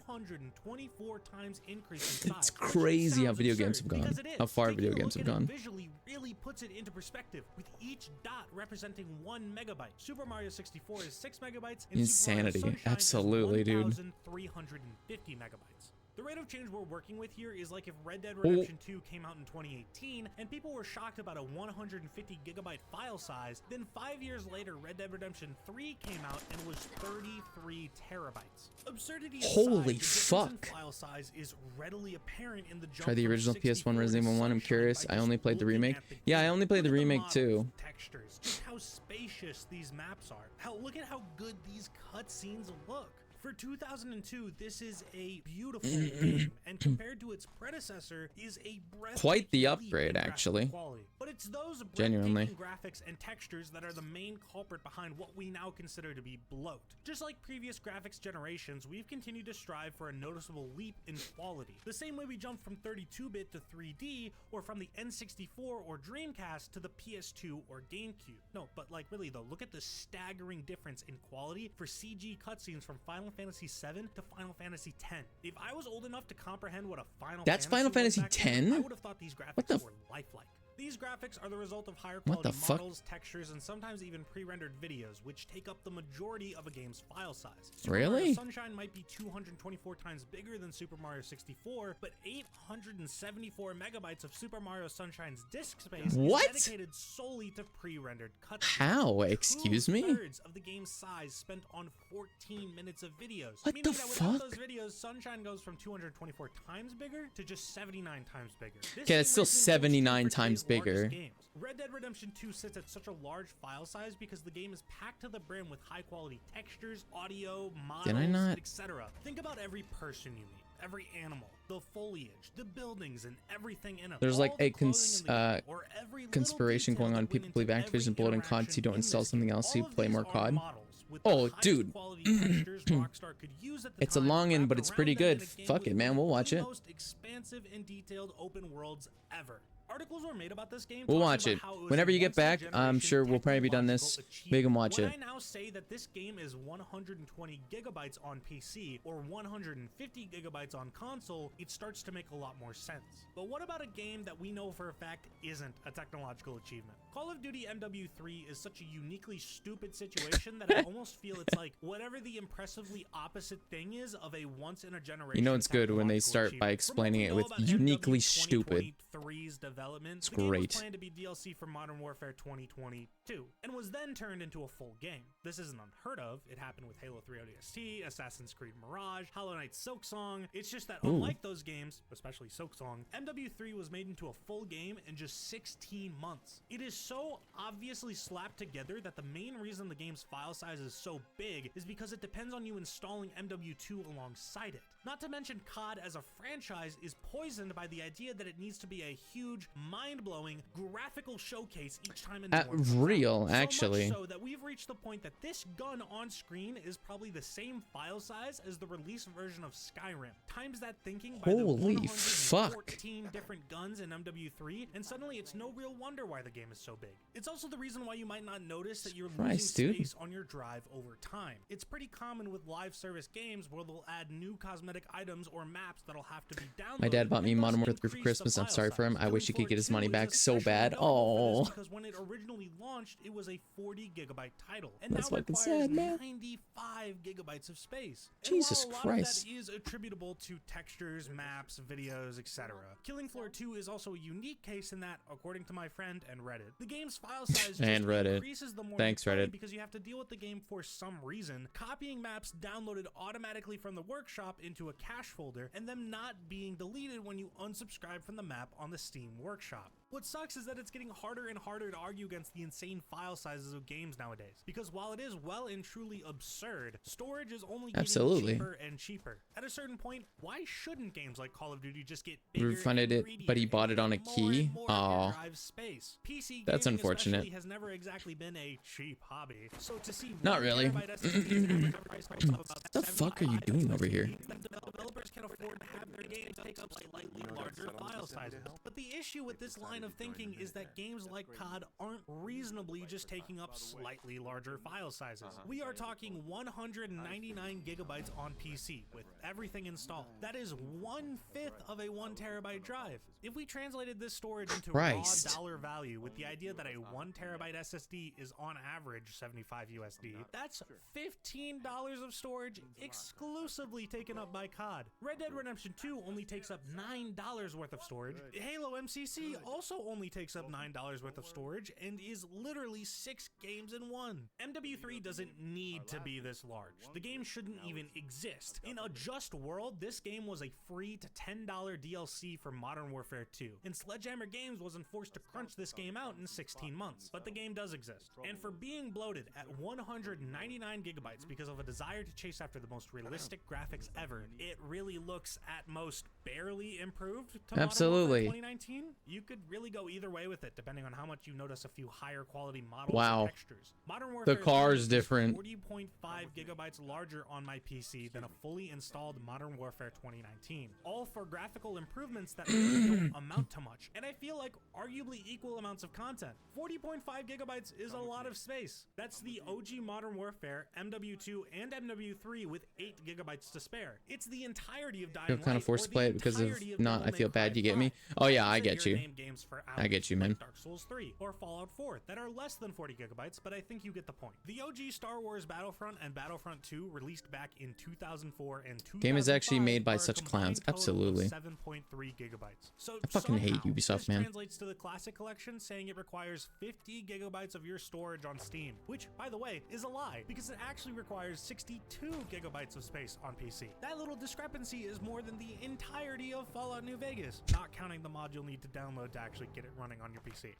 [SPEAKER 1] It's crazy how video games have gone. How far video games have gone.
[SPEAKER 10] Visually really puts it into perspective, with each dot representing 1 megabyte. Super Mario 64 is 6 megabytes. And
[SPEAKER 1] Insanity.
[SPEAKER 10] Super Mario Sunshine
[SPEAKER 1] Absolutely,
[SPEAKER 10] is
[SPEAKER 1] dude.
[SPEAKER 10] 1,350 megabytes. The rate of change we're working with here is like if Red Dead Redemption 2 came out in 2018 and people were shocked about a 150 gigabyte file size, then 5 years later Red Dead Redemption 3 came out and was 33 terabytes. Absurdity aside,
[SPEAKER 1] Holy
[SPEAKER 10] the difference
[SPEAKER 1] fuck.
[SPEAKER 10] in file size is readily apparent in the jump
[SPEAKER 1] Try the
[SPEAKER 10] from
[SPEAKER 1] original
[SPEAKER 10] 64
[SPEAKER 1] PS1 Resident Evil 1, I'm
[SPEAKER 10] Sunshine
[SPEAKER 1] curious.
[SPEAKER 10] by
[SPEAKER 1] I
[SPEAKER 10] just
[SPEAKER 1] only played the
[SPEAKER 10] looking
[SPEAKER 1] remake.
[SPEAKER 10] at the
[SPEAKER 1] Yeah, I
[SPEAKER 10] game.
[SPEAKER 1] only played the
[SPEAKER 10] Look at
[SPEAKER 1] remake
[SPEAKER 10] models,
[SPEAKER 1] too.
[SPEAKER 10] Textures, just how spacious these maps are. Hell, look at how good these cutscenes look. For 2002, this is a beautiful game, and compared to its predecessor, is a
[SPEAKER 1] Quite the
[SPEAKER 10] breathtaking
[SPEAKER 1] upgrade,
[SPEAKER 10] leap in graphic
[SPEAKER 1] actually.
[SPEAKER 10] quality. But it's those
[SPEAKER 1] Genuinely.
[SPEAKER 10] breathtaking graphics and textures that are the main culprit behind what we now consider to be bloat. Just like previous graphics generations, we've continued to strive for a noticeable leap in quality. The same way we jumped from 32-bit to 3D, or from the N64 or Dreamcast to the PS2 or GameCube. No, but like really though, look at the staggering difference in quality for CG cutscenes from Final Fantasy VII to Final Fantasy X. If I was old enough to comprehend what a
[SPEAKER 1] That's Final Fantasy
[SPEAKER 10] was back then, I
[SPEAKER 1] X?
[SPEAKER 10] would have thought these
[SPEAKER 1] What the
[SPEAKER 10] graphics were lifelike. These graphics are the result of higher
[SPEAKER 1] What
[SPEAKER 10] quality
[SPEAKER 1] the fuck?
[SPEAKER 10] models, textures, and sometimes even pre-rendered videos, which take up the majority of a game's file size.
[SPEAKER 1] Really?
[SPEAKER 10] Super Mario Sunshine might be 224 times bigger than Super Mario 64, but 874 megabytes of Super Mario Sunshine's disk space
[SPEAKER 1] What?
[SPEAKER 10] is dedicated solely to pre-rendered cutscenes.
[SPEAKER 1] How? Excuse me?
[SPEAKER 10] 2/3 of the game's size spent on 14 minutes of videos.
[SPEAKER 1] What
[SPEAKER 10] meaning
[SPEAKER 1] the
[SPEAKER 10] that without
[SPEAKER 1] fuck?
[SPEAKER 10] those videos, Sunshine goes from 224 times bigger to just 79 times bigger. This
[SPEAKER 1] Okay, that's
[SPEAKER 10] same
[SPEAKER 1] still
[SPEAKER 10] reasoning holds true
[SPEAKER 1] 79
[SPEAKER 10] for
[SPEAKER 1] times
[SPEAKER 10] today's largest
[SPEAKER 1] bigger.
[SPEAKER 10] games. Red Dead Redemption 2 sits at such a large file size because the game is packed to the brim with high quality textures, audio,
[SPEAKER 1] Did I
[SPEAKER 10] models,
[SPEAKER 1] not?
[SPEAKER 10] etc. Think about every person you meet, every animal, the foliage, the buildings, and everything in them.
[SPEAKER 1] There's like
[SPEAKER 10] All the
[SPEAKER 1] a
[SPEAKER 10] clothing in the game, or every little
[SPEAKER 1] conspiration
[SPEAKER 10] detail
[SPEAKER 1] going on.
[SPEAKER 10] that
[SPEAKER 1] People
[SPEAKER 10] went
[SPEAKER 1] believe
[SPEAKER 10] into
[SPEAKER 1] Activision
[SPEAKER 10] every
[SPEAKER 1] bloating COD so you don't
[SPEAKER 10] interaction
[SPEAKER 1] install
[SPEAKER 10] in this
[SPEAKER 1] something
[SPEAKER 10] game.
[SPEAKER 1] else so you
[SPEAKER 10] All of
[SPEAKER 1] play
[SPEAKER 10] these
[SPEAKER 1] more
[SPEAKER 10] are
[SPEAKER 1] COD.
[SPEAKER 10] models with
[SPEAKER 1] Oh,
[SPEAKER 10] the highest
[SPEAKER 1] dude.
[SPEAKER 10] quality textures Rockstar could use at the
[SPEAKER 1] It's a
[SPEAKER 10] time,
[SPEAKER 1] long end,
[SPEAKER 10] wrapped
[SPEAKER 1] but it's
[SPEAKER 10] around
[SPEAKER 1] pretty
[SPEAKER 10] them in
[SPEAKER 1] good.
[SPEAKER 10] a game
[SPEAKER 1] Fuck
[SPEAKER 10] with
[SPEAKER 1] it, man.
[SPEAKER 10] one
[SPEAKER 1] We'll
[SPEAKER 10] of
[SPEAKER 1] watch
[SPEAKER 10] the
[SPEAKER 1] it.
[SPEAKER 10] most expansive and detailed open worlds ever. Articles were made about this game.
[SPEAKER 1] We'll
[SPEAKER 10] talking
[SPEAKER 1] watch
[SPEAKER 10] about
[SPEAKER 1] it.
[SPEAKER 10] how was
[SPEAKER 1] Whenever
[SPEAKER 10] a
[SPEAKER 1] you get back, I'm
[SPEAKER 10] once-in-a-generation
[SPEAKER 1] sure we'll probably be done this.
[SPEAKER 10] technological
[SPEAKER 1] We can watch
[SPEAKER 10] achievement.
[SPEAKER 1] it.
[SPEAKER 10] When I now say that this game is 120 gigabytes on PC or 150 gigabytes on console, it starts to make a lot more sense. But what about a game that we know for a fact isn't a technological achievement? Call of Duty MW3 is such a uniquely stupid situation that I almost feel it's like whatever the impressively opposite thing is of a once-in-a-generation
[SPEAKER 1] You know it's good when they
[SPEAKER 10] technological
[SPEAKER 1] start by
[SPEAKER 10] achievement.
[SPEAKER 1] explaining it
[SPEAKER 10] From
[SPEAKER 1] with
[SPEAKER 10] what we know about
[SPEAKER 1] uniquely
[SPEAKER 10] MW
[SPEAKER 1] stupid.
[SPEAKER 10] 2023's development,
[SPEAKER 1] It's
[SPEAKER 10] the game was
[SPEAKER 1] great.
[SPEAKER 10] planned to be DLC for Modern Warfare 2022 and was then turned into a full game. This isn't unheard of. It happened with Halo 3 ODST, Assassin's Creed Mirage, Hollow Knight Silksong. It's just that unlike those games, especially Silksong, MW3 was made into a full game in just 16 months. It is so obviously slapped together that the main reason the game's file size is so big is because it depends on you installing MW2 alongside it. Not to mention COD as a franchise is poisoned by the idea that it needs to be a huge, mind-blowing, graphical showcase each time a new one comes out.
[SPEAKER 1] Real,
[SPEAKER 10] So
[SPEAKER 1] actually.
[SPEAKER 10] much so that we've reached the point that this gun on screen is probably the same file size as the release version of Skyrim. Times that thinking by
[SPEAKER 1] Holy
[SPEAKER 10] the
[SPEAKER 1] fuck.
[SPEAKER 10] 114 different guns in MW3, and suddenly it's no real wonder why the game is so big. It's also the reason why you might not notice that you're
[SPEAKER 1] Christ,
[SPEAKER 10] losing
[SPEAKER 1] dude.
[SPEAKER 10] space on your drive over time. It's pretty common with live service games where they'll add new cosmetic items or maps that'll have to be downloaded.
[SPEAKER 1] My dad bought me
[SPEAKER 10] and thus
[SPEAKER 1] Modern Warfare 3 for
[SPEAKER 10] increase the
[SPEAKER 1] Christmas. I'm
[SPEAKER 10] file
[SPEAKER 1] sorry for him.
[SPEAKER 10] size.
[SPEAKER 1] I wish he
[SPEAKER 10] Killing
[SPEAKER 1] could get his
[SPEAKER 10] Floor
[SPEAKER 1] money
[SPEAKER 10] 2
[SPEAKER 1] back
[SPEAKER 10] is
[SPEAKER 1] so
[SPEAKER 10] especially
[SPEAKER 1] bad.
[SPEAKER 10] notable for this
[SPEAKER 1] Oh,
[SPEAKER 10] because when it originally launched, it was a 40 gigabyte title, and
[SPEAKER 1] That's
[SPEAKER 10] now
[SPEAKER 1] fucking
[SPEAKER 10] requires
[SPEAKER 1] sad, man.
[SPEAKER 10] 95 gigabytes of space.
[SPEAKER 1] Jesus
[SPEAKER 10] and while a
[SPEAKER 1] Christ.
[SPEAKER 10] lot of that is attributable to textures, maps, videos, etc. Killing Floor 2 is also a unique case in that, according to my friend and Reddit, the game's file size
[SPEAKER 1] And
[SPEAKER 10] just
[SPEAKER 1] Reddit.
[SPEAKER 10] increases the more
[SPEAKER 1] Thanks,
[SPEAKER 10] you play
[SPEAKER 1] Reddit.
[SPEAKER 10] because you have to deal with the game for some reason, copying maps downloaded automatically from the workshop into a cache folder, and them not being deleted when you unsubscribe from the map on the Steam workshop. What sucks is that it's getting harder and harder to argue against the insane file sizes of games nowadays, because while it is well and truly absurd, storage is only getting
[SPEAKER 1] Absolutely.
[SPEAKER 10] cheaper and cheaper. At a certain point, why shouldn't games like Call of Duty just get bigger
[SPEAKER 1] Refunded
[SPEAKER 10] and
[SPEAKER 1] it,
[SPEAKER 10] greedier
[SPEAKER 1] but he
[SPEAKER 10] and
[SPEAKER 1] bought it
[SPEAKER 10] take
[SPEAKER 1] on a
[SPEAKER 10] up more
[SPEAKER 1] key?
[SPEAKER 10] and more of your
[SPEAKER 1] Aw.
[SPEAKER 10] drive space? PC
[SPEAKER 1] That's
[SPEAKER 10] gaming
[SPEAKER 1] unfortunate.
[SPEAKER 10] especially has never exactly been a cheap hobby, so to see
[SPEAKER 1] Not
[SPEAKER 10] 1
[SPEAKER 1] really.
[SPEAKER 10] terabyte SSDs average price point of about
[SPEAKER 1] the fuck are you
[SPEAKER 10] 75
[SPEAKER 1] doing over here?
[SPEAKER 10] means that developers can afford to have their games take up slightly larger file sizes. But the issue with this line of thinking is that games like COD aren't reasonably just taking up slightly larger file sizes. We are talking 199 gigabytes on PC with everything installed. That is 1/5 of a 1 terabyte drive. If we translated this storage into
[SPEAKER 1] Christ.
[SPEAKER 10] raw dollar value with the idea that a 1 terabyte SSD is on average 75 USD, that's $15 of storage exclusively taken up by COD. Red Dead Redemption 2 only takes up $9 worth of storage. Halo MCC also only takes up $9 worth of storage and is literally 6 games in one. MW3 doesn't need to be this large. The game shouldn't even exist. In a just world, this game was a free to $10 DLC for Modern Warfare 2, and Sledgehammer Games wasn't forced to crunch this game out in 16 months. But the game does exist, and for being bloated at 199 gigabytes because of a desire to chase after the most realistic graphics ever, it really looks at most barely improved to
[SPEAKER 1] Absolutely.
[SPEAKER 10] Modern Warfare 2019. You could really really go either way with it, depending on how much you notice a few higher quality models
[SPEAKER 1] Wow.
[SPEAKER 10] and textures. Modern Warfare
[SPEAKER 1] The car
[SPEAKER 10] 3
[SPEAKER 1] is different.
[SPEAKER 10] 40.5 gigabytes larger on my PC than a fully installed Modern Warfare 2019. All for graphical improvements that really don't amount to much, and I feel like arguably equal amounts of content. 40.5 gigabytes is a lot of space. That's the OG Modern Warfare, MW2, and MW3 with 8 gigabytes to spare. It's the entirety of Dying
[SPEAKER 1] Feel kind
[SPEAKER 10] Light,
[SPEAKER 1] of forced
[SPEAKER 10] or
[SPEAKER 1] to play
[SPEAKER 10] the
[SPEAKER 1] it because of
[SPEAKER 10] entirety of
[SPEAKER 1] not.
[SPEAKER 10] Devil
[SPEAKER 1] I
[SPEAKER 10] May
[SPEAKER 1] feel
[SPEAKER 10] Cry
[SPEAKER 1] bad. You get me?
[SPEAKER 10] 5.
[SPEAKER 1] Oh yeah,
[SPEAKER 10] I'll
[SPEAKER 1] I
[SPEAKER 10] sit
[SPEAKER 1] get
[SPEAKER 10] here
[SPEAKER 1] you.
[SPEAKER 10] and name games for
[SPEAKER 1] I
[SPEAKER 10] hours,
[SPEAKER 1] get you, man.
[SPEAKER 10] like Dark Souls 3 or Fallout 4 that are less than 40 gigabytes, but I think you get the point. The OG Star Wars Battlefront and Battlefront 2 released back in 2004 and 2005
[SPEAKER 1] Game is actually made by
[SPEAKER 10] are a
[SPEAKER 1] such
[SPEAKER 10] combined
[SPEAKER 1] clowns.
[SPEAKER 10] total of
[SPEAKER 1] Absolutely.
[SPEAKER 10] 7.3 gigabytes. So
[SPEAKER 1] I fucking hate
[SPEAKER 10] somehow,
[SPEAKER 1] Ubisoft,
[SPEAKER 10] this
[SPEAKER 1] man.
[SPEAKER 10] translates to the Classic Collection saying it requires 50 gigabytes of your storage on Steam, which, by the way, is a lie because it actually requires 62 gigabytes of space on PC. That little discrepancy is more than the entirety of Fallout New Vegas, not counting the mod you'll need to download to actually get it running on your PC.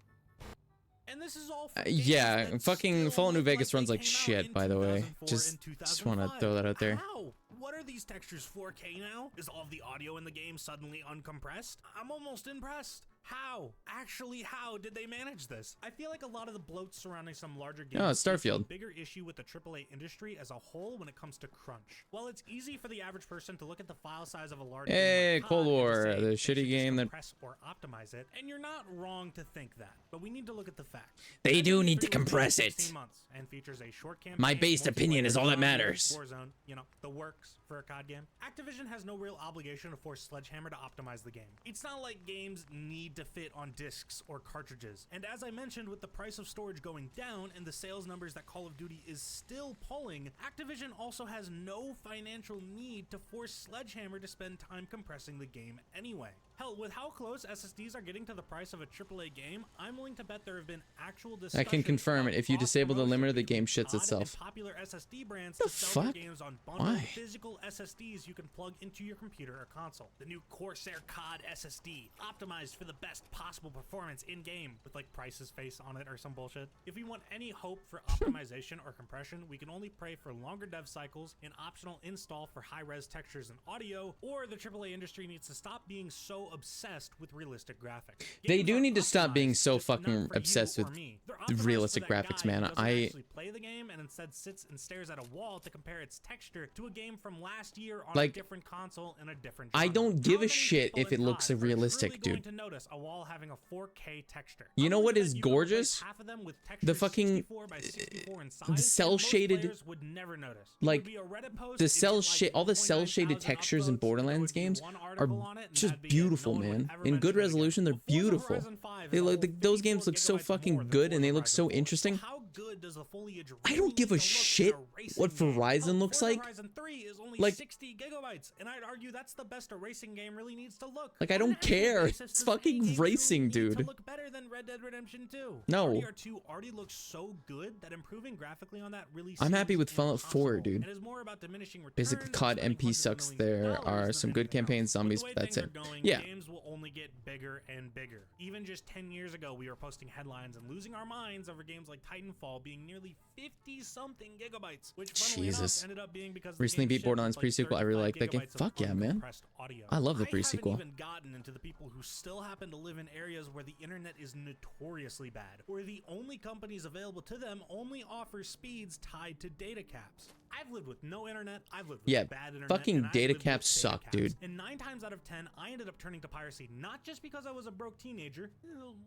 [SPEAKER 10] And this is all for games
[SPEAKER 1] Yeah,
[SPEAKER 10] that
[SPEAKER 1] fucking
[SPEAKER 10] still
[SPEAKER 1] Fallout New
[SPEAKER 10] look
[SPEAKER 1] Vegas
[SPEAKER 10] like
[SPEAKER 1] runs
[SPEAKER 10] they
[SPEAKER 1] like
[SPEAKER 10] came out
[SPEAKER 1] shit,
[SPEAKER 10] in
[SPEAKER 1] by the way.
[SPEAKER 10] 2004
[SPEAKER 1] Just
[SPEAKER 10] and
[SPEAKER 1] want to
[SPEAKER 10] 2005.
[SPEAKER 1] throw that out there.
[SPEAKER 10] How? What are these textures, 4K now? Is all of the audio in the game suddenly uncompressed? I'm almost impressed. How? Actually, how did they manage this? I feel like a lot of the bloat surrounding some larger games
[SPEAKER 1] Oh, it's
[SPEAKER 10] leads to a
[SPEAKER 1] Starfield.
[SPEAKER 10] bigger issue with the AAA industry as a whole when it comes to crunch. While it's easy for the average person to look at the file size of a large
[SPEAKER 1] Hey,
[SPEAKER 10] game like
[SPEAKER 1] Cold
[SPEAKER 10] COD and to
[SPEAKER 1] War,
[SPEAKER 10] say
[SPEAKER 1] the
[SPEAKER 10] they
[SPEAKER 1] shitty
[SPEAKER 10] should just
[SPEAKER 1] game that-
[SPEAKER 10] compress or optimize it, and you're not wrong to think that, but we need to look at the facts.
[SPEAKER 1] They do
[SPEAKER 10] MW3
[SPEAKER 1] need to
[SPEAKER 10] was
[SPEAKER 1] compress
[SPEAKER 10] released
[SPEAKER 1] it.
[SPEAKER 10] 16 months and features a short campaign,
[SPEAKER 1] My based opinion is all that
[SPEAKER 10] multiplayer,
[SPEAKER 1] matters.
[SPEAKER 10] Warzone, you know, the works for a COD game. Activision has no real obligation to force Sledgehammer to optimize the game. It's not like games need to fit on discs or cartridges. And as I mentioned, with the price of storage going down and the sales numbers that Call of Duty is still pulling, Activision also has no financial need to force Sledgehammer to spend time compressing the game anyway. Hell, with how close SSDs are getting to the price of a AAA game, I'm willing to bet there have been actual
[SPEAKER 1] I
[SPEAKER 10] discussions
[SPEAKER 1] can confirm
[SPEAKER 10] about
[SPEAKER 1] it. If you disable the
[SPEAKER 10] cross-promotion
[SPEAKER 1] limiter, the game
[SPEAKER 10] between
[SPEAKER 1] shits
[SPEAKER 10] COD and
[SPEAKER 1] itself.
[SPEAKER 10] popular SSD brands
[SPEAKER 1] The
[SPEAKER 10] to sell their
[SPEAKER 1] fuck?
[SPEAKER 10] games on bundled
[SPEAKER 1] Why?
[SPEAKER 10] physical SSDs you can plug into your computer or console. The new Corsair COD SSD, optimized for the best possible performance in-game, with like Price's face on it or some bullshit. If we want any hope for optimization or compression, we can only pray for longer dev cycles, an optional install for high-res textures and audio, or the AAA industry needs to stop being so obsessed with realistic graphics.
[SPEAKER 1] They
[SPEAKER 10] Games
[SPEAKER 1] do
[SPEAKER 10] are
[SPEAKER 1] need to stop being
[SPEAKER 10] optimized,
[SPEAKER 1] so
[SPEAKER 10] just not
[SPEAKER 1] fucking
[SPEAKER 10] for you
[SPEAKER 1] obsessed
[SPEAKER 10] or
[SPEAKER 1] with
[SPEAKER 10] me. They're
[SPEAKER 1] the
[SPEAKER 10] optimized
[SPEAKER 1] realistic
[SPEAKER 10] for that
[SPEAKER 1] graphics,
[SPEAKER 10] guy
[SPEAKER 1] man.
[SPEAKER 10] who doesn't
[SPEAKER 1] I
[SPEAKER 10] actually play the game and instead sits and stares at a wall to compare its texture to a game from last year on a
[SPEAKER 1] Like,
[SPEAKER 10] different console and a different
[SPEAKER 1] I
[SPEAKER 10] genre.
[SPEAKER 1] don't give
[SPEAKER 10] How
[SPEAKER 1] a
[SPEAKER 10] many
[SPEAKER 1] shit
[SPEAKER 10] people
[SPEAKER 1] if
[SPEAKER 10] in
[SPEAKER 1] it looks
[SPEAKER 10] COD are
[SPEAKER 1] realistic,
[SPEAKER 10] truly going
[SPEAKER 1] dude.
[SPEAKER 10] to notice a wall having a 4K texture?
[SPEAKER 1] You
[SPEAKER 10] I'm
[SPEAKER 1] know
[SPEAKER 10] willing
[SPEAKER 1] what
[SPEAKER 10] to
[SPEAKER 1] is
[SPEAKER 10] bet you could replace
[SPEAKER 1] gorgeous?
[SPEAKER 10] half of them with
[SPEAKER 1] The
[SPEAKER 10] textures
[SPEAKER 1] fucking
[SPEAKER 10] 64 by 64 in size, and
[SPEAKER 1] cell
[SPEAKER 10] most
[SPEAKER 1] shaded,
[SPEAKER 10] players would never notice.
[SPEAKER 1] like,
[SPEAKER 10] It would be a Reddit post,
[SPEAKER 1] the
[SPEAKER 10] it'd
[SPEAKER 1] cell
[SPEAKER 10] get, like,
[SPEAKER 1] shade, all the cell
[SPEAKER 10] 1.9
[SPEAKER 1] shaded
[SPEAKER 10] thousand
[SPEAKER 1] textures in
[SPEAKER 10] upvotes, there
[SPEAKER 1] Borderlands
[SPEAKER 10] would be
[SPEAKER 1] games
[SPEAKER 10] one
[SPEAKER 1] are
[SPEAKER 10] article on it, and
[SPEAKER 1] just
[SPEAKER 10] that'd be it.
[SPEAKER 1] beautiful,
[SPEAKER 10] No one would
[SPEAKER 1] man.
[SPEAKER 10] ever
[SPEAKER 1] In
[SPEAKER 10] mention
[SPEAKER 1] good
[SPEAKER 10] it again.
[SPEAKER 1] resolution, they're
[SPEAKER 10] Well, Forza
[SPEAKER 1] beautiful.
[SPEAKER 10] Horizon 5
[SPEAKER 1] They
[SPEAKER 10] is a
[SPEAKER 1] look,
[SPEAKER 10] whole
[SPEAKER 1] those games
[SPEAKER 10] 54
[SPEAKER 1] look so
[SPEAKER 10] gigabytes more
[SPEAKER 1] fucking
[SPEAKER 10] than
[SPEAKER 1] good, and they
[SPEAKER 10] Forza
[SPEAKER 1] look so
[SPEAKER 10] Horizon 4.
[SPEAKER 1] interesting.
[SPEAKER 10] So how good does the foliage
[SPEAKER 1] I
[SPEAKER 10] really
[SPEAKER 1] don't give
[SPEAKER 10] need
[SPEAKER 1] a
[SPEAKER 10] to look in
[SPEAKER 1] shit
[SPEAKER 10] racing
[SPEAKER 1] what
[SPEAKER 10] game?
[SPEAKER 1] Horizon
[SPEAKER 10] Hell,
[SPEAKER 1] looks
[SPEAKER 10] Forza
[SPEAKER 1] like.
[SPEAKER 10] Horizon 3 is only
[SPEAKER 1] Like-
[SPEAKER 10] 60 gigabytes, and I'd argue that's the best a racing game really needs to look.
[SPEAKER 1] Like, I
[SPEAKER 10] On an
[SPEAKER 1] don't
[SPEAKER 10] actual
[SPEAKER 1] care.
[SPEAKER 10] basis,
[SPEAKER 1] It's
[SPEAKER 10] does
[SPEAKER 1] fucking
[SPEAKER 10] any game truly
[SPEAKER 1] racing,
[SPEAKER 10] need to
[SPEAKER 1] dude.
[SPEAKER 10] look better than Red Dead Redemption 2?
[SPEAKER 1] No.
[SPEAKER 10] RDR2 already looks so good that improving graphically on that really
[SPEAKER 1] I'm happy
[SPEAKER 10] seems
[SPEAKER 1] with Fallout 4,
[SPEAKER 10] impossible,
[SPEAKER 1] dude.
[SPEAKER 10] and is more about diminishing returns
[SPEAKER 1] Basically,
[SPEAKER 10] and
[SPEAKER 1] COD
[SPEAKER 10] spending
[SPEAKER 1] MP
[SPEAKER 10] hundreds of
[SPEAKER 1] sucks.
[SPEAKER 10] millions of
[SPEAKER 1] There
[SPEAKER 10] dollars
[SPEAKER 1] are
[SPEAKER 10] than
[SPEAKER 1] some good
[SPEAKER 10] anything
[SPEAKER 1] campaign
[SPEAKER 10] else.
[SPEAKER 1] zombies,
[SPEAKER 10] With
[SPEAKER 1] but
[SPEAKER 10] the way
[SPEAKER 1] that's
[SPEAKER 10] things
[SPEAKER 1] it.
[SPEAKER 10] are going,
[SPEAKER 1] Yeah.
[SPEAKER 10] games will only get bigger and bigger. Even just 10 years ago, we were posting headlines and losing our minds over games like Titanfall being nearly 50-something gigabytes, which funnily
[SPEAKER 1] Jesus.
[SPEAKER 10] enough ended up being because the
[SPEAKER 1] Recently
[SPEAKER 10] game
[SPEAKER 1] beat
[SPEAKER 10] shipped
[SPEAKER 1] Borderlands
[SPEAKER 10] with, like,
[SPEAKER 1] pre-sequel. I really
[SPEAKER 10] 35
[SPEAKER 1] like that game.
[SPEAKER 10] gigabytes of
[SPEAKER 1] Fuck yeah, man.
[SPEAKER 10] uncompressed audio.
[SPEAKER 1] I love the
[SPEAKER 10] I
[SPEAKER 1] pre-sequel.
[SPEAKER 10] haven't even gotten into the people who still happen to live in areas where the internet is notoriously bad, where the only companies available to them only offer speeds tied to data caps. I've lived with no internet, I've lived with
[SPEAKER 1] Yeah,
[SPEAKER 10] bad internet,
[SPEAKER 1] fucking
[SPEAKER 10] and I've
[SPEAKER 1] data
[SPEAKER 10] lived with
[SPEAKER 1] caps
[SPEAKER 10] data
[SPEAKER 1] suck,
[SPEAKER 10] caps.
[SPEAKER 1] dude.
[SPEAKER 10] And 9 times out of 10, I ended up turning to piracy, not just because I was a broke teenager,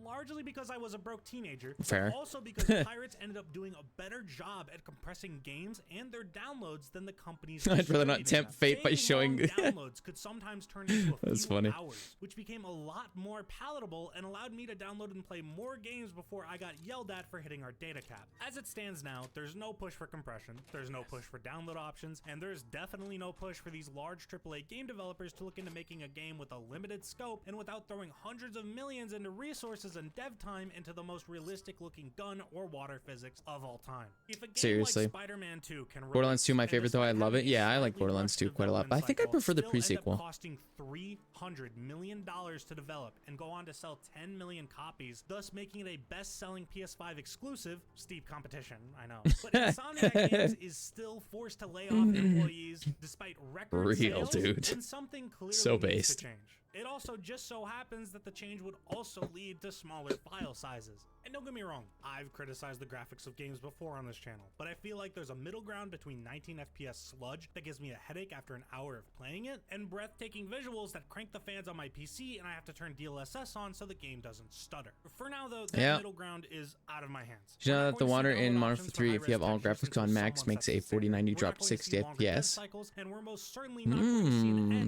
[SPEAKER 10] largely because I was a broke teenager,
[SPEAKER 1] Fair.
[SPEAKER 10] but also because pirates ended up doing a better job at compressing games and their downloads than the companies.
[SPEAKER 1] I'd rather not
[SPEAKER 10] distributing
[SPEAKER 1] tempt
[SPEAKER 10] them.
[SPEAKER 1] fate by
[SPEAKER 10] Saying
[SPEAKER 1] showing-
[SPEAKER 10] long downloads could sometimes turn into a
[SPEAKER 1] That's
[SPEAKER 10] few
[SPEAKER 1] funny.
[SPEAKER 10] hours, which became a lot more palatable and allowed me to download and play more games before I got yelled at for hitting our data cap. As it stands now, there's no push for compression, there's no push for download options, and there's definitely no push for these large AAA game developers to look into making a game with a limited scope and without throwing hundreds of millions into resources and dev time into the most realistic looking gun or water physics of all time. If a game
[SPEAKER 1] Seriously.
[SPEAKER 10] like Spider-Man 2 can
[SPEAKER 1] Borderlands 2 my
[SPEAKER 10] and
[SPEAKER 1] favorite though. I
[SPEAKER 10] despite
[SPEAKER 1] love it.
[SPEAKER 10] having a
[SPEAKER 1] Yeah, I like
[SPEAKER 10] slightly
[SPEAKER 1] Borderlands 2
[SPEAKER 10] rushed
[SPEAKER 1] quite a lot, but I
[SPEAKER 10] development
[SPEAKER 1] think I
[SPEAKER 10] cycle,
[SPEAKER 1] prefer the
[SPEAKER 10] still end up
[SPEAKER 1] pre-sequel.
[SPEAKER 10] costing $300 million to develop and go on to sell 10 million copies, thus making it a best-selling PS5 exclusive. Steep competition, I know. But Insomniac Games is still forced to lay off employees despite record
[SPEAKER 1] Real,
[SPEAKER 10] sales,
[SPEAKER 1] dude.
[SPEAKER 10] and something clearly
[SPEAKER 1] So
[SPEAKER 10] needs
[SPEAKER 1] based.
[SPEAKER 10] to change. It also just so happens that the change would also lead to smaller file sizes. And don't get me wrong, I've criticized the graphics of games before on this channel, but I feel like there's a middle ground between 19 FPS sludge that gives me a headache after an hour of playing it, and breathtaking visuals that crank the fans on my PC and I have to turn DLSS on so the game doesn't stutter. For now though, that middle ground is out of my hands.
[SPEAKER 1] You know that the water in Modern Warfare 3, if you have all graphics on max, makes a 4090 drop to 60 FPS.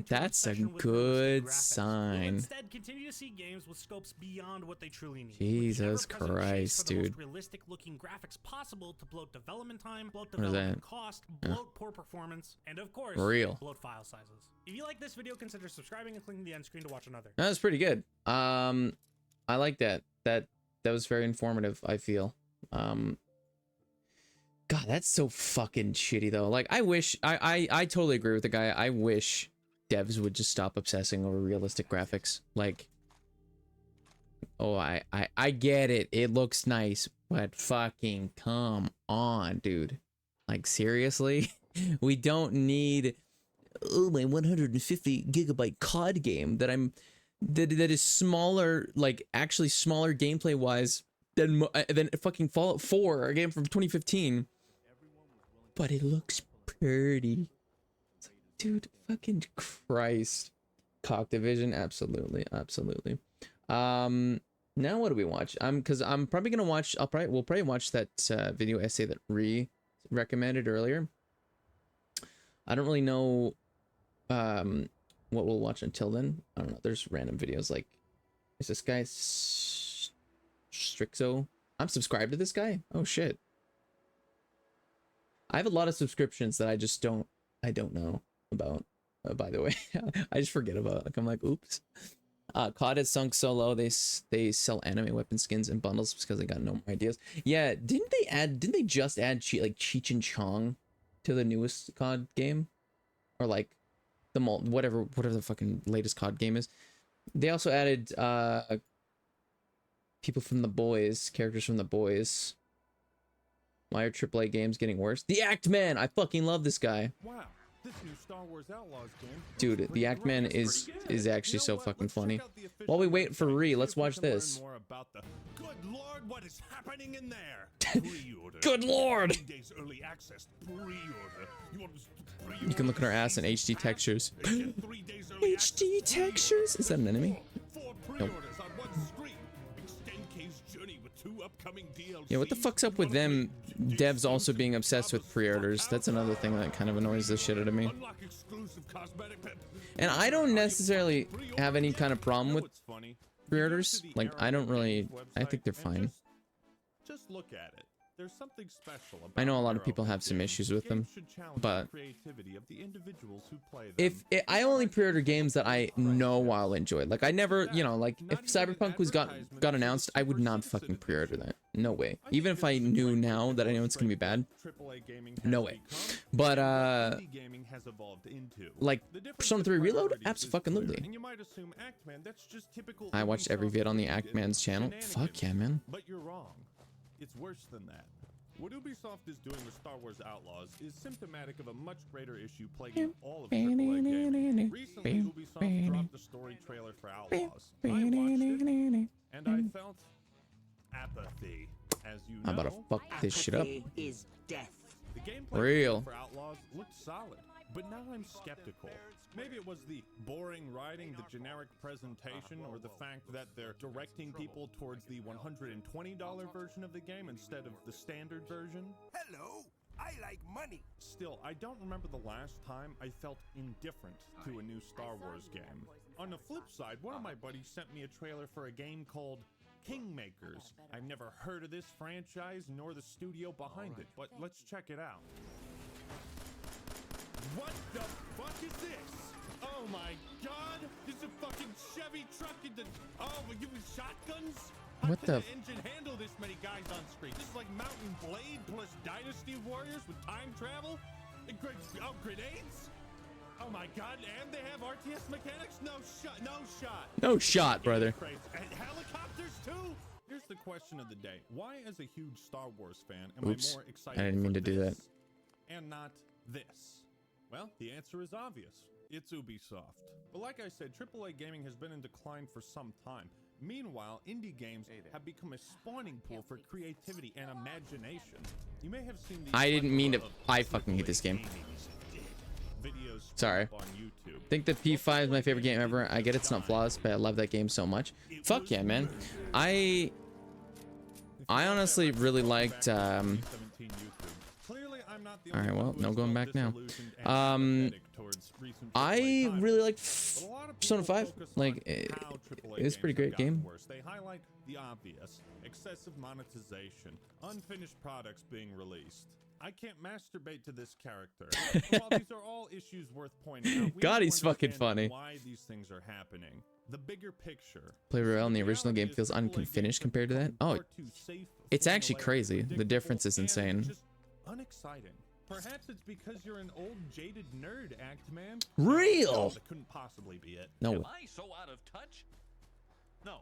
[SPEAKER 1] That's a good sign.
[SPEAKER 10] Instead, continue to see games with scopes beyond what they truly need.
[SPEAKER 1] Jesus Christ, dude.
[SPEAKER 10] Realistic looking graphics possible to bloat development time, bloat
[SPEAKER 1] What is
[SPEAKER 10] development
[SPEAKER 1] that?
[SPEAKER 10] cost, bloat poor performance, and of course,
[SPEAKER 1] Real.
[SPEAKER 10] bloat file sizes. If you like this video, consider subscribing and clicking the end screen to watch another.
[SPEAKER 1] That was pretty good. I like that. That was very informative, I feel. God, that's so fucking shitty though. Like, I wish I totally agree with the guy. I wish devs would just stop obsessing over realistic graphics. Like, oh, I get it. It looks nice, but fucking come on, dude. Like, seriously? We don't need, oh, my 150 gigabyte COD game that is smaller, like actually smaller gameplay wise than fucking Fallout 4, a game from 2015. But it looks pretty. It's like, dude, fucking Christ. Cock Division, absolutely, absolutely. Now what do we watch? Because I'm probably gonna watch. We'll probably watch that video essay that recommended earlier. I don't really know what we'll watch until then. I don't know. There's random videos like, is this guy Strixo? I'm subscribed to this guy. Oh shit. I have a lot of subscriptions that I don't know about. By the way, I just forget about. Like, I'm like, oops. COD has sunk so low. They sell anime weapon skins in bundles because they got no more ideas. Yeah, didn't they just add Cheech and Chong to the newest COD game, or like the whatever the fucking latest COD game is? They also added people from The Boys, characters from The Boys. Why are AAA games getting worse? The Act Man! I fucking love this guy.
[SPEAKER 4] Wow, this new Star Wars Outlaws game.
[SPEAKER 1] Dude, the Act Man is actually so fucking funny. While we wait for let's watch this.
[SPEAKER 4] More about the good lord, what is happening in there? Pre-order.
[SPEAKER 1] Good lord!
[SPEAKER 4] 3 days early access. Pre-order.
[SPEAKER 1] You can look at our ass in HD textures. HD textures? Is that an enemy? Nope. Yeah, what the fuck's up with them devs also being obsessed with pre-orders? That's another thing that kind of annoys the shit out of me. And I don't necessarily have any kind of problem with pre-orders. Like, I think they're fine.
[SPEAKER 4] Just look at it. There's something special about
[SPEAKER 1] I know a lot of people have some issues with them, but I only pre-order games that I know I'll enjoy. Like, I never, like, if Cyberpunk got announced, I would not fucking pre-order that. No way. Even if I knew now that I know it's gonna be bad, no way. But like Persona 3 Reload, absolutely. I watched every vid on the Act Man's channel. Fuck yeah, man.
[SPEAKER 4] But you're wrong. It's worse than that. What Ubisoft is doing with Star Wars Outlaws is symptomatic of a much greater issue plaguing all of AAA gaming. Recently, Ubisoft dropped the story trailer for Outlaws. I watched it, and I felt apathy. As you know,
[SPEAKER 1] I'm about to fuck this shit up.
[SPEAKER 3] Is death.
[SPEAKER 4] The gameplay
[SPEAKER 1] Real.
[SPEAKER 4] for Outlaws looked solid, but now I'm skeptical. Maybe it was the boring writing, the generic presentation, or the fact that they're directing people towards the $120 version of the game instead of the standard version.
[SPEAKER 5] Hello, I like money.
[SPEAKER 4] Still, I don't remember the last time I felt indifferent to a new Star Wars game. On the flip side, one of my buddies sent me a trailer for a game called Kingmakers. I've never heard of this franchise nor the studio behind it, but let's check it out. What the fuck is this? Oh my god! This is a fucking Chevy truck in the... Oh, we're giving shotguns?
[SPEAKER 1] What the...
[SPEAKER 4] engine handle this many guys on screen? This is like Mountain Blade plus Dynasty Warriors with time travel? And grenades? Oh my god, and they have RTS mechanics? No shot, no shot.
[SPEAKER 1] No shot, brother.
[SPEAKER 4] And helicopters too? Here's the question of the day. Why, as a huge Star Wars fan, am
[SPEAKER 1] Oops,
[SPEAKER 4] I more excited
[SPEAKER 1] I didn't mean
[SPEAKER 4] for
[SPEAKER 1] to do that.
[SPEAKER 4] this and not this? Well, the answer is obvious. It's Ubisoft. But like I said, AAA gaming has been in decline for some time. Meanwhile, indie games have become a spawning pool for creativity and imagination. You may have seen the
[SPEAKER 1] I didn't mean to. I fucking hate this game.
[SPEAKER 4] videos
[SPEAKER 1] Sorry.
[SPEAKER 4] on YouTube.
[SPEAKER 1] I think the P5 is my favorite game ever. I get it's not flawless, but I love that game so much. Fuck yeah, man. I honestly really liked Alright, well, no going back now. I really liked Persona 5. Like, it was a pretty great game.
[SPEAKER 4] They highlight the obvious: excessive monetization, unfinished products being released. I can't masturbate to this character. While these are all issues worth pointing out,
[SPEAKER 1] God, he's fucking funny.
[SPEAKER 4] Why these things are happening? The bigger picture.
[SPEAKER 1] Play Royale in the original game feels unfinished compared to that. Oh, it's actually crazy. The difference is insane.
[SPEAKER 4] Just unexciting. Perhaps it's because you're an old jaded nerd, Act Man.
[SPEAKER 1] Real.
[SPEAKER 4] That couldn't possibly be it.
[SPEAKER 1] No.
[SPEAKER 11] Am I so out of touch? No,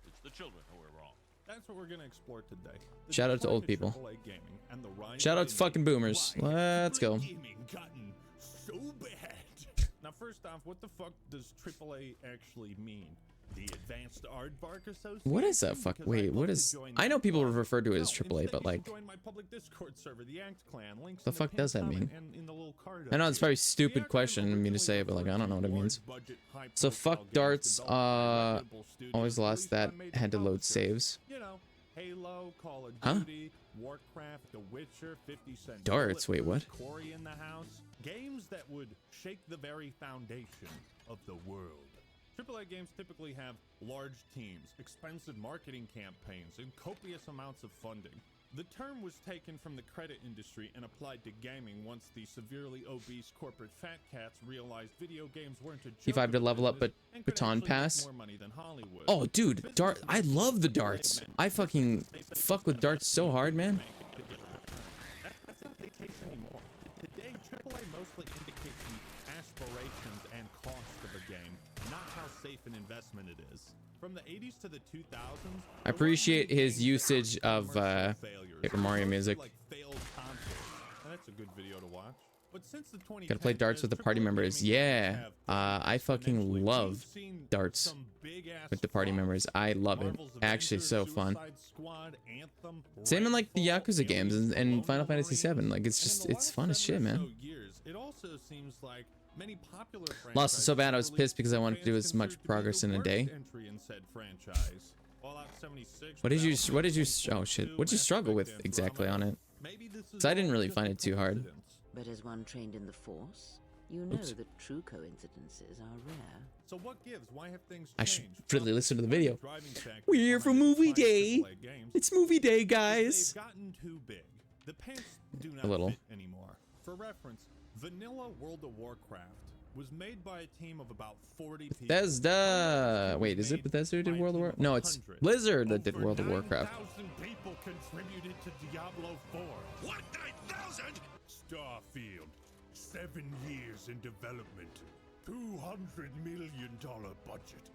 [SPEAKER 11] it's the children who are wrong.
[SPEAKER 4] That's what we're gonna explore today.
[SPEAKER 1] Shout out to old people. Shout out to fucking boomers. Let's go.
[SPEAKER 4] Gotten so bad. Now, first off, what the fuck does AAA actually mean? The Advanced Aardvark Association?
[SPEAKER 1] What is that fuck? Wait, what is? I know people refer to it as AAA, but like,
[SPEAKER 4] join my public Discord server, the Act Clan. Links
[SPEAKER 1] the
[SPEAKER 4] in
[SPEAKER 1] fuck does that
[SPEAKER 4] pinned
[SPEAKER 1] mean?
[SPEAKER 4] comment and in the little card
[SPEAKER 1] I know
[SPEAKER 4] up
[SPEAKER 1] it's
[SPEAKER 4] here.
[SPEAKER 1] probably a stupid question of me to say, but like, I don't know what it means. So fuck darts. Always lost that. Had to load saves.
[SPEAKER 4] You know, Halo, Call of
[SPEAKER 1] Huh?
[SPEAKER 4] Duty, Warcraft, The Witcher, 50 Cent.
[SPEAKER 1] Darts, wait, what?
[SPEAKER 4] Corey in the house. Games that would shake the very foundation of the world. AAA games typically have large teams, expensive marketing campaigns, and copious amounts of funding. The term was taken from the credit industry and applied to gaming once the severely obese corporate fat cats realized video games weren't a joke
[SPEAKER 1] P5 to level up, but
[SPEAKER 4] and could
[SPEAKER 1] baton
[SPEAKER 4] actually make
[SPEAKER 1] pass.
[SPEAKER 4] more money than Hollywood.
[SPEAKER 1] Oh, dude, dart. I love the darts. I fucking fuck with darts so hard, man.
[SPEAKER 4] That's not the case anymore. Today, AAA mostly indicates the aspirations and cost of a game, not how safe an investment it is. From the 80s to the 2000s,
[SPEAKER 1] I appreciate his usage of Paper Mario music.
[SPEAKER 4] like failed consoles. And that's a good video to watch. But since the 2010s,
[SPEAKER 1] Gotta play darts with the party members. Yeah, I fucking love darts with the party members. I love it. Actually, so fun. Same in like the Yakuza games and Final Fantasy VII. Like it's fun as shit, man.
[SPEAKER 4] It also seems like many popular
[SPEAKER 1] Lost it so bad I was pissed because I wanted to do as much progress in a day. What did you? Oh shit! What did you struggle with exactly on it? Because I didn't really find it too hard.
[SPEAKER 12] But as one trained in the Force, you know that true coincidences are rare.
[SPEAKER 4] So what gives? Why have things
[SPEAKER 1] I should
[SPEAKER 4] changed?
[SPEAKER 1] really listen to the video. We're here for movie day. It's movie day, guys.
[SPEAKER 4] They've gotten too big. The pants do not
[SPEAKER 1] A little.
[SPEAKER 4] fit anymore. For reference, vanilla World of Warcraft was made by a team of about 40 people.
[SPEAKER 1] Bethesda. Wait, is it Bethesda who did World of Warcraft? No, it's Blizzard that did
[SPEAKER 4] Over
[SPEAKER 1] World of Warcraft.
[SPEAKER 4] 9,000 people contributed to Diablo 4.
[SPEAKER 11] What, 9,000?
[SPEAKER 4] Starfield, 7 years in development, $200 million budget,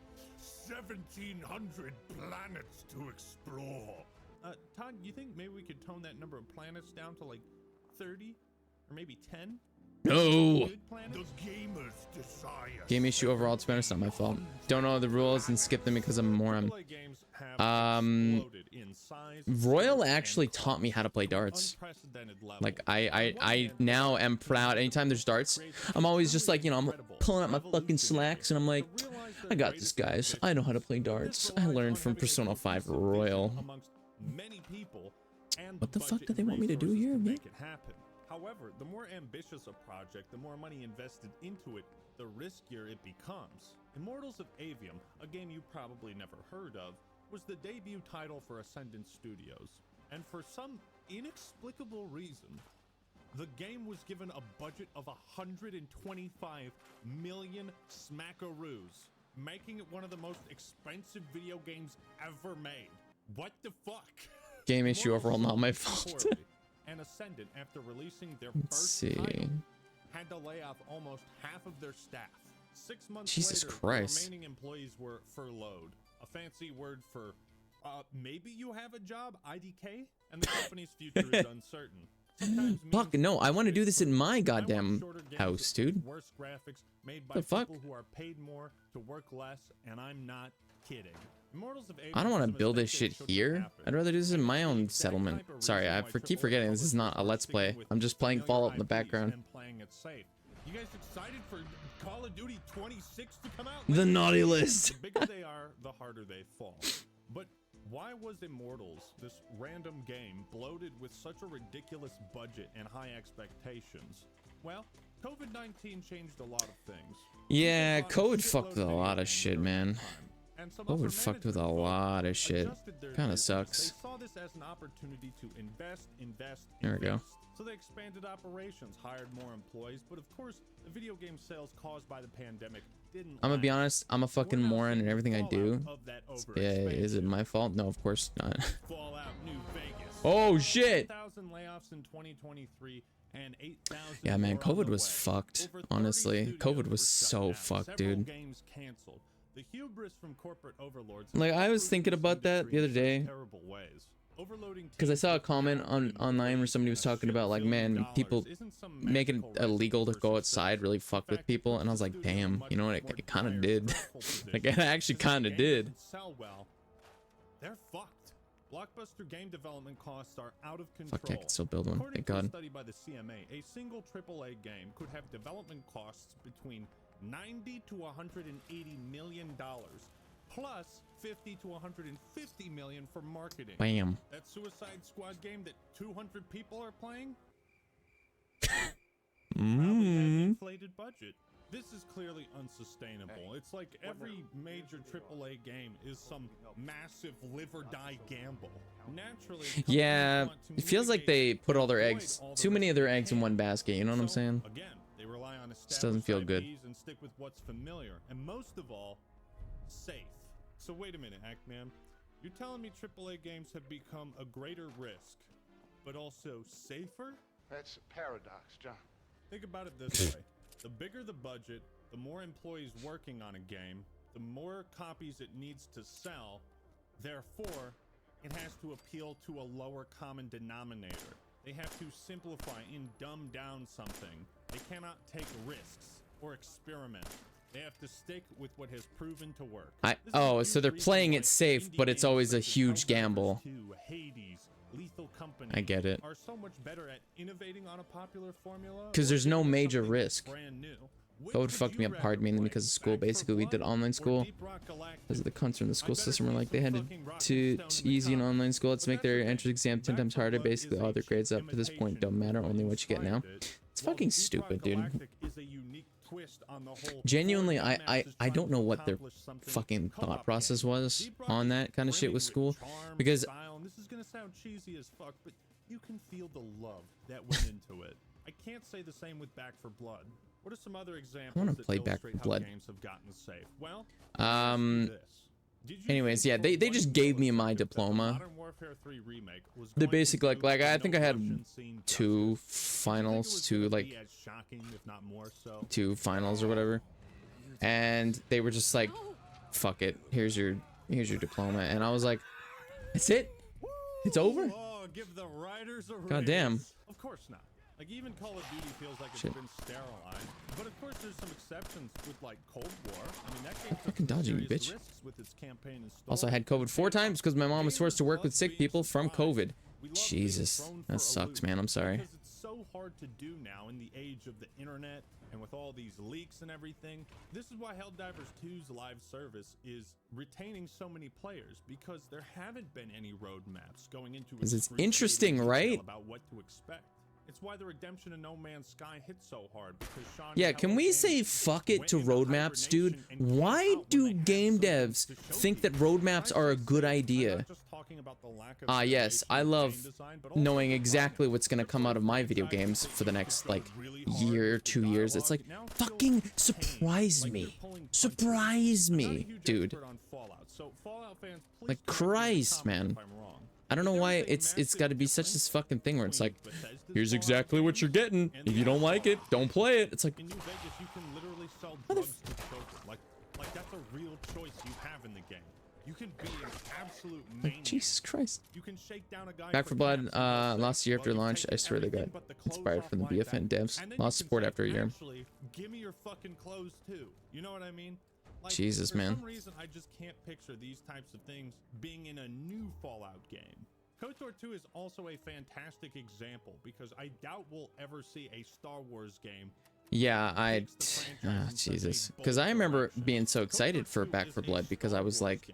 [SPEAKER 4] 1,700 planets to explore. Todd, you think maybe we could tone that number of planets down to like 30 or maybe 10?
[SPEAKER 1] No.
[SPEAKER 4] The gamers desire.
[SPEAKER 1] Game issue overall, to be honest, not my fault. Don't know the rules and skip them because I'm a moron. Royal actually taught me how to play darts. Like I now am proud. Anytime there's darts, I'm always just like, you know, I'm pulling out my fucking slacks and I'm like, I got this, guys. I know how to play darts. I learned from Persona 5 Royal. What the fuck do they want me to do here, man?
[SPEAKER 4] However, the more ambitious a project, the more money invested into it, the riskier it becomes. Immortals of Avium, a game you probably never heard of, was the debut title for Ascendant Studios. And for some inexplicable reason, the game was given a budget of 125 million smackaroos, making it one of the most expensive video games ever made. What the fuck?
[SPEAKER 1] Game issue overall, not my fault.
[SPEAKER 4] And Ascendant, after releasing their
[SPEAKER 1] Let's
[SPEAKER 4] first
[SPEAKER 1] see.
[SPEAKER 4] title, had to lay off almost half of their staff. 6 months
[SPEAKER 1] Jesus
[SPEAKER 4] later,
[SPEAKER 1] Christ.
[SPEAKER 4] the remaining employees were furloughed, a fancy word for maybe you have a job, IDK, and the company's future is uncertain.
[SPEAKER 1] Fuck no, I want to do this in my goddamn house, dude.
[SPEAKER 4] Worse graphics made by
[SPEAKER 1] The fuck?
[SPEAKER 4] people who are paid more to work less, and I'm not kidding. Immortals of Ages
[SPEAKER 1] I don't want
[SPEAKER 4] is
[SPEAKER 1] to
[SPEAKER 4] a
[SPEAKER 1] build this
[SPEAKER 4] mistake
[SPEAKER 1] shit
[SPEAKER 4] that shouldn't
[SPEAKER 1] here.
[SPEAKER 4] happen.
[SPEAKER 1] I'd rather do this in my
[SPEAKER 4] The
[SPEAKER 1] own
[SPEAKER 4] exact
[SPEAKER 1] settlement.
[SPEAKER 4] type of
[SPEAKER 1] Sorry,
[SPEAKER 4] reason
[SPEAKER 1] I
[SPEAKER 4] why
[SPEAKER 1] keep
[SPEAKER 4] AAA
[SPEAKER 1] forgetting this is not a
[SPEAKER 4] developers
[SPEAKER 1] let's
[SPEAKER 4] are
[SPEAKER 1] play.
[SPEAKER 4] sticking with
[SPEAKER 1] I'm just playing
[SPEAKER 4] familiar
[SPEAKER 1] Fallout in the
[SPEAKER 4] IPs
[SPEAKER 1] background.
[SPEAKER 4] and playing it safe. You guys excited for Call of Duty 26 to come out?
[SPEAKER 1] The naughty list.
[SPEAKER 4] The bigger they are, the harder they fall. But why was Immortals, this random game, bloated with such a ridiculous budget and high expectations? Well, COVID-19 changed a lot of things.
[SPEAKER 1] Yeah,
[SPEAKER 4] People bought
[SPEAKER 1] COVID fucked with a
[SPEAKER 4] shitload of
[SPEAKER 1] lot of
[SPEAKER 4] video
[SPEAKER 1] shit,
[SPEAKER 4] games
[SPEAKER 1] man.
[SPEAKER 4] during that time, and some upper
[SPEAKER 1] COVID fucked with a
[SPEAKER 4] management
[SPEAKER 1] lot of shit.
[SPEAKER 4] adjusted their
[SPEAKER 1] Kind of
[SPEAKER 4] business.
[SPEAKER 1] sucks.
[SPEAKER 4] They saw this as an opportunity to invest.
[SPEAKER 1] There we go.
[SPEAKER 4] So they expanded operations, hired more employees, but of course, the video game sales caused by the pandemic didn't.
[SPEAKER 1] I'm gonna be
[SPEAKER 4] last.
[SPEAKER 1] honest, I'm a fucking
[SPEAKER 4] We're now
[SPEAKER 1] moron
[SPEAKER 4] seeing
[SPEAKER 1] in everything I
[SPEAKER 4] fallout
[SPEAKER 1] do.
[SPEAKER 4] of that
[SPEAKER 1] Yeah, is it
[SPEAKER 4] overexpansion.
[SPEAKER 1] my fault? No, of course not.
[SPEAKER 4] Fallout New Vegas.
[SPEAKER 1] Oh shit!
[SPEAKER 4] 10,000 layoffs in 2023 and 8,000
[SPEAKER 1] Yeah, man,
[SPEAKER 4] more on
[SPEAKER 1] COVID
[SPEAKER 4] the
[SPEAKER 1] was
[SPEAKER 4] way.
[SPEAKER 1] fucked.
[SPEAKER 4] Over 30
[SPEAKER 1] Honestly,
[SPEAKER 4] studios
[SPEAKER 1] COVID
[SPEAKER 4] were
[SPEAKER 1] was
[SPEAKER 4] shut
[SPEAKER 1] so
[SPEAKER 4] down,
[SPEAKER 1] fucked,
[SPEAKER 4] several
[SPEAKER 1] dude.
[SPEAKER 4] games canceled. The hubris from corporate overlords.
[SPEAKER 1] Like, I was
[SPEAKER 4] has
[SPEAKER 1] thinking
[SPEAKER 4] ruined
[SPEAKER 1] about that the other
[SPEAKER 4] industry in
[SPEAKER 1] day.
[SPEAKER 4] such terrible ways. Overloading
[SPEAKER 1] Because I
[SPEAKER 4] teams
[SPEAKER 1] saw a
[SPEAKER 4] with
[SPEAKER 1] comment on online where somebody was talking about like, man, people making it illegal to go outside really fucked with people, and I was like, damn, you know what? It kind of did. Like, it actually kind of did.
[SPEAKER 4] Sell well, they're fucked. Blockbuster game development costs are out of control.
[SPEAKER 1] Fuck, I can still build one.
[SPEAKER 4] According
[SPEAKER 1] Thank
[SPEAKER 4] to a
[SPEAKER 1] God.
[SPEAKER 4] study by the CMA, a single AAA game could have development costs between 90 to 180 million dollars, plus 50 to 150 million for marketing.
[SPEAKER 1] Bam.
[SPEAKER 4] That Suicide Squad game that 200 people are playing? Probably had an inflated budget. This is clearly unsustainable. It's like every major AAA game is some massive live or die gamble. Naturally,
[SPEAKER 1] Yeah,
[SPEAKER 4] companies want to
[SPEAKER 1] it feels like they
[SPEAKER 4] mitigate
[SPEAKER 1] put all
[SPEAKER 4] and
[SPEAKER 1] their
[SPEAKER 4] avoid
[SPEAKER 1] eggs,
[SPEAKER 4] all the
[SPEAKER 1] too many of
[SPEAKER 4] risks
[SPEAKER 1] their
[SPEAKER 4] they
[SPEAKER 1] eggs in one
[SPEAKER 4] can.
[SPEAKER 1] basket. You know what I'm
[SPEAKER 4] So,
[SPEAKER 1] saying?
[SPEAKER 4] Again, they rely on
[SPEAKER 1] Just doesn't feel good.
[SPEAKER 4] IPs and stick with what's familiar, and most of all, safe. So wait a minute, Hackman. You're telling me AAA games have become a greater risk, but also safer?
[SPEAKER 13] That's a paradox, John.
[SPEAKER 4] Think about it this way. The bigger the budget, the more employees working on a game, the more copies it needs to sell. Therefore, it has to appeal to a lower common denominator. They have to simplify and dumb down something. They cannot take risks or experiment. They have to stick with what has proven to work.
[SPEAKER 1] Oh, so they're playing it safe, but it's always a huge gamble.
[SPEAKER 4] Hades, Lethal Company
[SPEAKER 1] I get it.
[SPEAKER 4] are so much better at innovating on a popular formula.
[SPEAKER 1] Because there's no major
[SPEAKER 4] something
[SPEAKER 1] risk.
[SPEAKER 4] brand new.
[SPEAKER 1] COVID fucked me up hard, mainly because of school. Basically, we did online school because of the cunts from the school system were like they had to easy in online school. Let's make their entrance exam 10 times harder. Basically, all their grades up to this point don't matter. Only what you get now. It's fucking stupid, dude. Genuinely, I don't know what their fucking thought process was on that kind of shit with school, because
[SPEAKER 4] This is gonna sound cheesy as fuck, but you can feel the love that went into it. I can't say the same with Back 4 Blood. What are some other examples
[SPEAKER 1] wanna
[SPEAKER 4] that
[SPEAKER 1] play Back 4
[SPEAKER 4] illustrate how
[SPEAKER 1] Blood.
[SPEAKER 4] games have gotten safe? Well,
[SPEAKER 1] anyways, yeah, they just gave me my diploma.
[SPEAKER 4] Modern Warfare 3 remake was
[SPEAKER 1] They
[SPEAKER 4] going
[SPEAKER 1] basically
[SPEAKER 4] to
[SPEAKER 1] like I
[SPEAKER 4] no
[SPEAKER 1] think I had
[SPEAKER 4] Russian scene
[SPEAKER 1] two
[SPEAKER 4] justice.
[SPEAKER 1] finals,
[SPEAKER 4] Did you
[SPEAKER 1] two
[SPEAKER 4] think it was
[SPEAKER 1] like
[SPEAKER 4] gonna be as shocking, if not more so?
[SPEAKER 1] two finals or whatever, and they were just like, "Fuck it, here's your diploma," and I was like, "That's it, it's over."
[SPEAKER 4] Oh, give the writers a
[SPEAKER 1] God damn.
[SPEAKER 4] raise. Of course not. Like even Call of Duty feels like it's
[SPEAKER 1] Shit.
[SPEAKER 4] been sterilized. But of course there's some exceptions with like Cold War. I mean that game took
[SPEAKER 1] fucking
[SPEAKER 4] some
[SPEAKER 1] dodging you,
[SPEAKER 4] serious
[SPEAKER 1] bitch.
[SPEAKER 4] risks with its campaign and
[SPEAKER 1] Also, I
[SPEAKER 4] story.
[SPEAKER 1] had COVID 4 times because my mom was forced to work with sick people from COVID.
[SPEAKER 4] We love being
[SPEAKER 1] Jesus,
[SPEAKER 4] thrown for
[SPEAKER 1] that
[SPEAKER 4] a
[SPEAKER 1] sucks,
[SPEAKER 4] loop
[SPEAKER 1] man. I'm sorry.
[SPEAKER 4] Because it's so hard to do now in the age of the internet and with all these leaks and everything. This is why Helldivers 2's live service is retaining so many players, because there haven't been any roadmaps going into
[SPEAKER 1] Because it's
[SPEAKER 4] excruciating
[SPEAKER 1] interesting,
[SPEAKER 4] detail
[SPEAKER 1] right?
[SPEAKER 4] about what to expect. It's why the redemption of No Man's Sky hit so hard, because Sean
[SPEAKER 1] Yeah, can we say fuck it to roadmaps, dude? Why do game devs think that roadmaps are a good idea? Ah, yes, I love knowing exactly what's gonna come out of my video games for the next, like, year, 2 years. It's like, fucking surprise me. Surprise me, dude. Like, Christ, man. I don't know why it's got to be such this fucking thing where it's like, here's exactly what you're getting. If you don't like it, don't play it. It's like,
[SPEAKER 4] In New Vegas, you can literally sell drugs to children. Like that's a real choice you have in the game. You can be an absolute
[SPEAKER 1] Like,
[SPEAKER 4] maniac.
[SPEAKER 1] Jesus Christ.
[SPEAKER 4] You can shake down a guy
[SPEAKER 1] Back for Blood, last year after
[SPEAKER 4] well, you
[SPEAKER 1] launch,
[SPEAKER 4] take
[SPEAKER 1] I swear they got
[SPEAKER 4] everything but the clothes
[SPEAKER 1] inspired
[SPEAKER 4] off
[SPEAKER 1] from the
[SPEAKER 4] like
[SPEAKER 1] BFN
[SPEAKER 4] that,
[SPEAKER 1] devs.
[SPEAKER 4] and then
[SPEAKER 1] Lost
[SPEAKER 4] you can
[SPEAKER 1] support
[SPEAKER 4] say,
[SPEAKER 1] after a year.
[SPEAKER 4] Actually, give me your fucking clothes too. You know what I mean? Like,
[SPEAKER 1] Jesus,
[SPEAKER 4] for
[SPEAKER 1] man.
[SPEAKER 4] some reason, I just can't picture these types of things being in a new Fallout game. KOTOR 2 is also a fantastic example because I doubt we'll ever see a Star Wars game.
[SPEAKER 1] Yeah, Jesus. Because I remember being so excited for Back for Blood because I was like,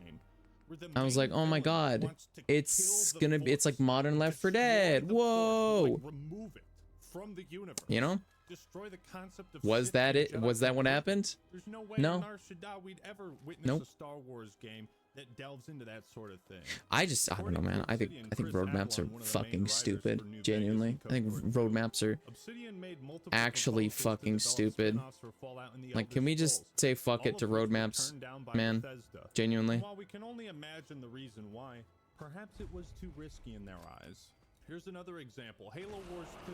[SPEAKER 1] oh my god, it's gonna be, it's like modern Left 4 Dead. Whoa.
[SPEAKER 4] Remove it from the universe.
[SPEAKER 1] You know?
[SPEAKER 4] Destroy the concept of
[SPEAKER 1] Was that it? Was that what happened?
[SPEAKER 4] There's no way
[SPEAKER 1] No.
[SPEAKER 4] in Nar Shaddaa we'd ever witness
[SPEAKER 1] Nope.
[SPEAKER 4] a Star Wars game that delves into that sort of thing.
[SPEAKER 1] I don't know, man. I think roadmaps are fucking stupid. Genuinely, I think roadmaps are actually fucking stupid. Like, can we just say fuck it to roadmaps, man? Genuinely.
[SPEAKER 4] While we can only imagine the reason why, perhaps it was too risky in their eyes. Here's another example: Halo Wars 2,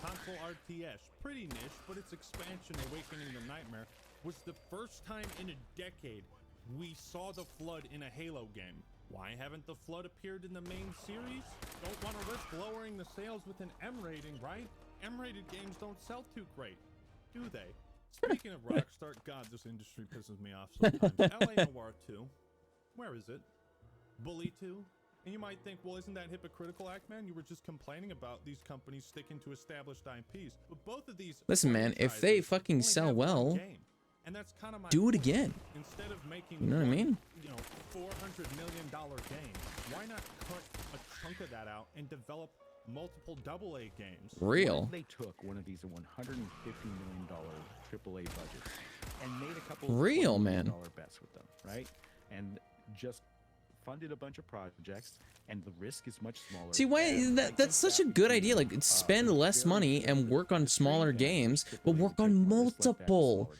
[SPEAKER 4] console RTS, pretty niche, but its expansion, Awakening the Nightmare, was the first time in a decade we saw the Flood in a Halo game. Why haven't the Flood appeared in the main series? Don't want to risk lowering the sales with an M rating, right? M-rated games don't sell too great, do they? Speaking of Rockstar, God, this industry pisses me off sometimes. LA Noire 2, where is it? Bully 2? And you might think, well, isn't that hypocritical, Ackman? You were just complaining about these companies sticking to established IPs. But both of these
[SPEAKER 1] Listen, man, if they fucking sell well,
[SPEAKER 4] and that's kind of my
[SPEAKER 1] do it
[SPEAKER 4] point.
[SPEAKER 1] again.
[SPEAKER 4] Instead of making
[SPEAKER 1] You know what I mean?
[SPEAKER 4] $400 million game, why not cut a chunk of that out and develop multiple AA games?
[SPEAKER 1] Real.
[SPEAKER 14] They took one of these $150 million AAA budgets and made a couple
[SPEAKER 1] Real,
[SPEAKER 14] $20
[SPEAKER 1] man.
[SPEAKER 14] million bets with them, right? And just funded a bunch of projects, and the risk is much smaller.
[SPEAKER 1] See, why that's such a good idea. Like, spend less money and work on smaller games, but work on multiple.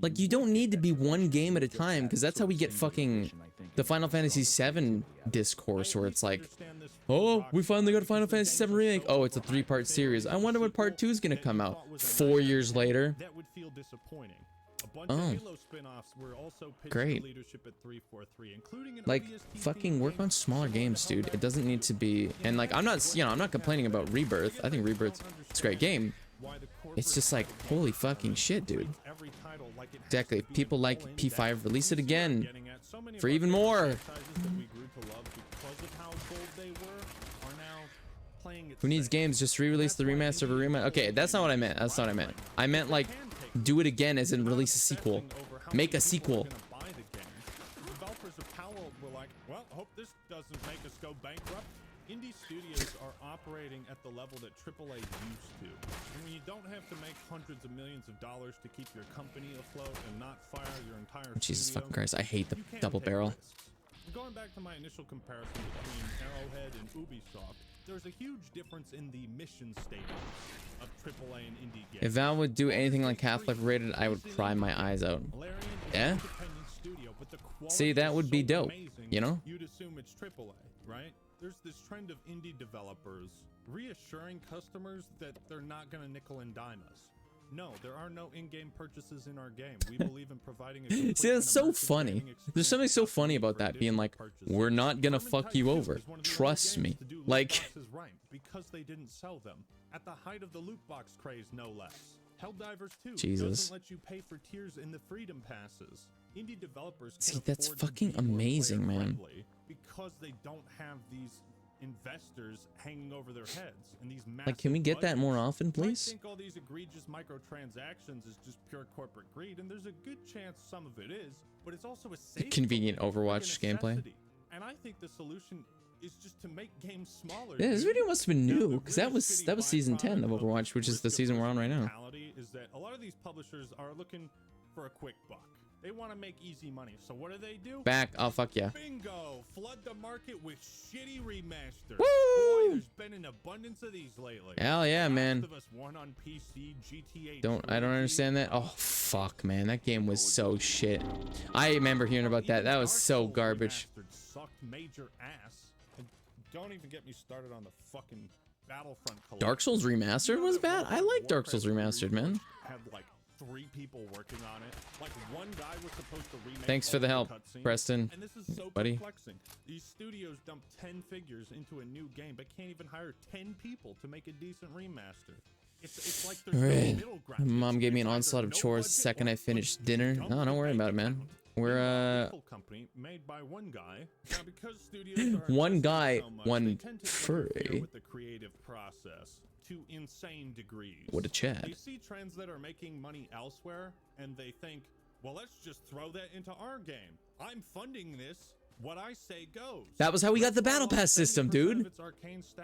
[SPEAKER 1] Like, you don't need to be one game at a time, because that's how we get fucking the Final Fantasy VII discourse, where it's like, oh, we finally got a Final Fantasy VII remake. Oh, it's a 3-part series. I wonder what part 2 is gonna come out 4 years later.
[SPEAKER 4] That would feel disappointing. A bunch
[SPEAKER 1] Oh.
[SPEAKER 4] of Halo spin-offs were also pitched
[SPEAKER 1] Great.
[SPEAKER 4] to leadership at 343, including an
[SPEAKER 1] Like,
[SPEAKER 4] ODST
[SPEAKER 1] fucking work on smaller games, dude. It doesn't need to be, and like, I'm not, I'm not complaining about Rebirth. I think Rebirth's a great game. It's just like, holy fucking shit, dude. Exactly. If people like P5, release it again for even more. Who needs games? Just re-release the remaster of a remaster. Okay, that's not what I meant. That's not what I meant. I meant like, do it again, as in release a sequel. Make a sequel.
[SPEAKER 4] Developers of Powell were like, well, hope this doesn't make us go bankrupt. Indie studios are operating at the level that AAA used to. And when you don't have to make hundreds of millions of dollars to keep your company afloat and not fire your entire
[SPEAKER 1] Jesus
[SPEAKER 4] studio,
[SPEAKER 1] fucking Christ, I hate the
[SPEAKER 4] you can't
[SPEAKER 1] double
[SPEAKER 4] take
[SPEAKER 1] barrel.
[SPEAKER 4] risks. Going back to my initial comparison between Arrowhead and Ubisoft, there's a huge difference in the mission statements of AAA and indie games.
[SPEAKER 1] If Valve would do anything like Half-Life rated, I would cry my eyes out. Yeah? See, that would be dope, you know?
[SPEAKER 4] You'd assume it's AAA, right? There's this trend of indie developers reassuring customers that they're not going to nickel and dime us. No, there are no in-game purchases in our game. We believe in providing a
[SPEAKER 1] See, that's so funny. There's something so funny about that, being like, we're not gonna fuck you over. Trust me. Like,
[SPEAKER 4] right, because they didn't sell them at the height of the loot box craze, no less. Helldivers 2
[SPEAKER 1] Jesus.
[SPEAKER 4] doesn't let you pay for tiers in the freedom passes. Indie developers can
[SPEAKER 1] see, that's
[SPEAKER 4] afford to
[SPEAKER 1] fucking
[SPEAKER 4] be more
[SPEAKER 1] amazing, man.
[SPEAKER 4] player-friendly because they don't have these investors hanging over their heads and these massive
[SPEAKER 1] like, can we get that more
[SPEAKER 4] budgets.
[SPEAKER 1] often,
[SPEAKER 4] You might
[SPEAKER 1] please?
[SPEAKER 4] think all these egregious microtransactions is just pure corporate greed, and there's a good chance some of it is, but it's also a safe
[SPEAKER 1] Convenient Overwatch gameplay.
[SPEAKER 4] and I think the solution is just to make games smaller.
[SPEAKER 1] Yeah, this
[SPEAKER 4] dude.
[SPEAKER 1] video must have been new, because that was season 10 of Overwatch, which is the season we're on right now.
[SPEAKER 4] Reality is that a lot of these publishers are looking for a quick buck. They want to make easy money. So what do?
[SPEAKER 1] Back. Oh, fuck yeah.
[SPEAKER 4] Bingo! Flood the market with shitty remasters.
[SPEAKER 1] Woo!
[SPEAKER 4] Boy, there's been an abundance of these lately.
[SPEAKER 1] Hell yeah, man.
[SPEAKER 4] Last of Us 1 on PC, GTA
[SPEAKER 1] I don't understand that. Oh, fuck, man. That game was so shit. I remember hearing about that. That was so garbage.
[SPEAKER 4] Sucked major ass. And don't even get me started on the fucking Battlefront collection.
[SPEAKER 1] Dark Souls Remastered was bad? I like Dark Souls Remastered, man.
[SPEAKER 4] Had like 3 people working on it. Like one guy was supposed to remake.
[SPEAKER 1] Thanks for the help,
[SPEAKER 4] cutscenes,
[SPEAKER 1] Preston.
[SPEAKER 4] And this is so
[SPEAKER 1] buddy.
[SPEAKER 4] perplexing. These studios dump 10 figures into a new game, but can't even hire 10 people to make a decent remaster. It's like there's no middle ground.
[SPEAKER 1] Mom gave me an onslaught of chores the second I finished dinner. No, don't worry about it, man. We're
[SPEAKER 4] company made by one guy. Now, because studios are
[SPEAKER 1] one guy,
[SPEAKER 4] so much,
[SPEAKER 1] one
[SPEAKER 4] they tend to
[SPEAKER 1] furry.
[SPEAKER 4] interfere with the creative process to insane degrees.
[SPEAKER 1] What a Chad.
[SPEAKER 4] They see trends that are making money elsewhere, and they think, well, let's just throw that into our game. I'm funding this. What I say goes.
[SPEAKER 1] That was how we got the battle pass system, dude.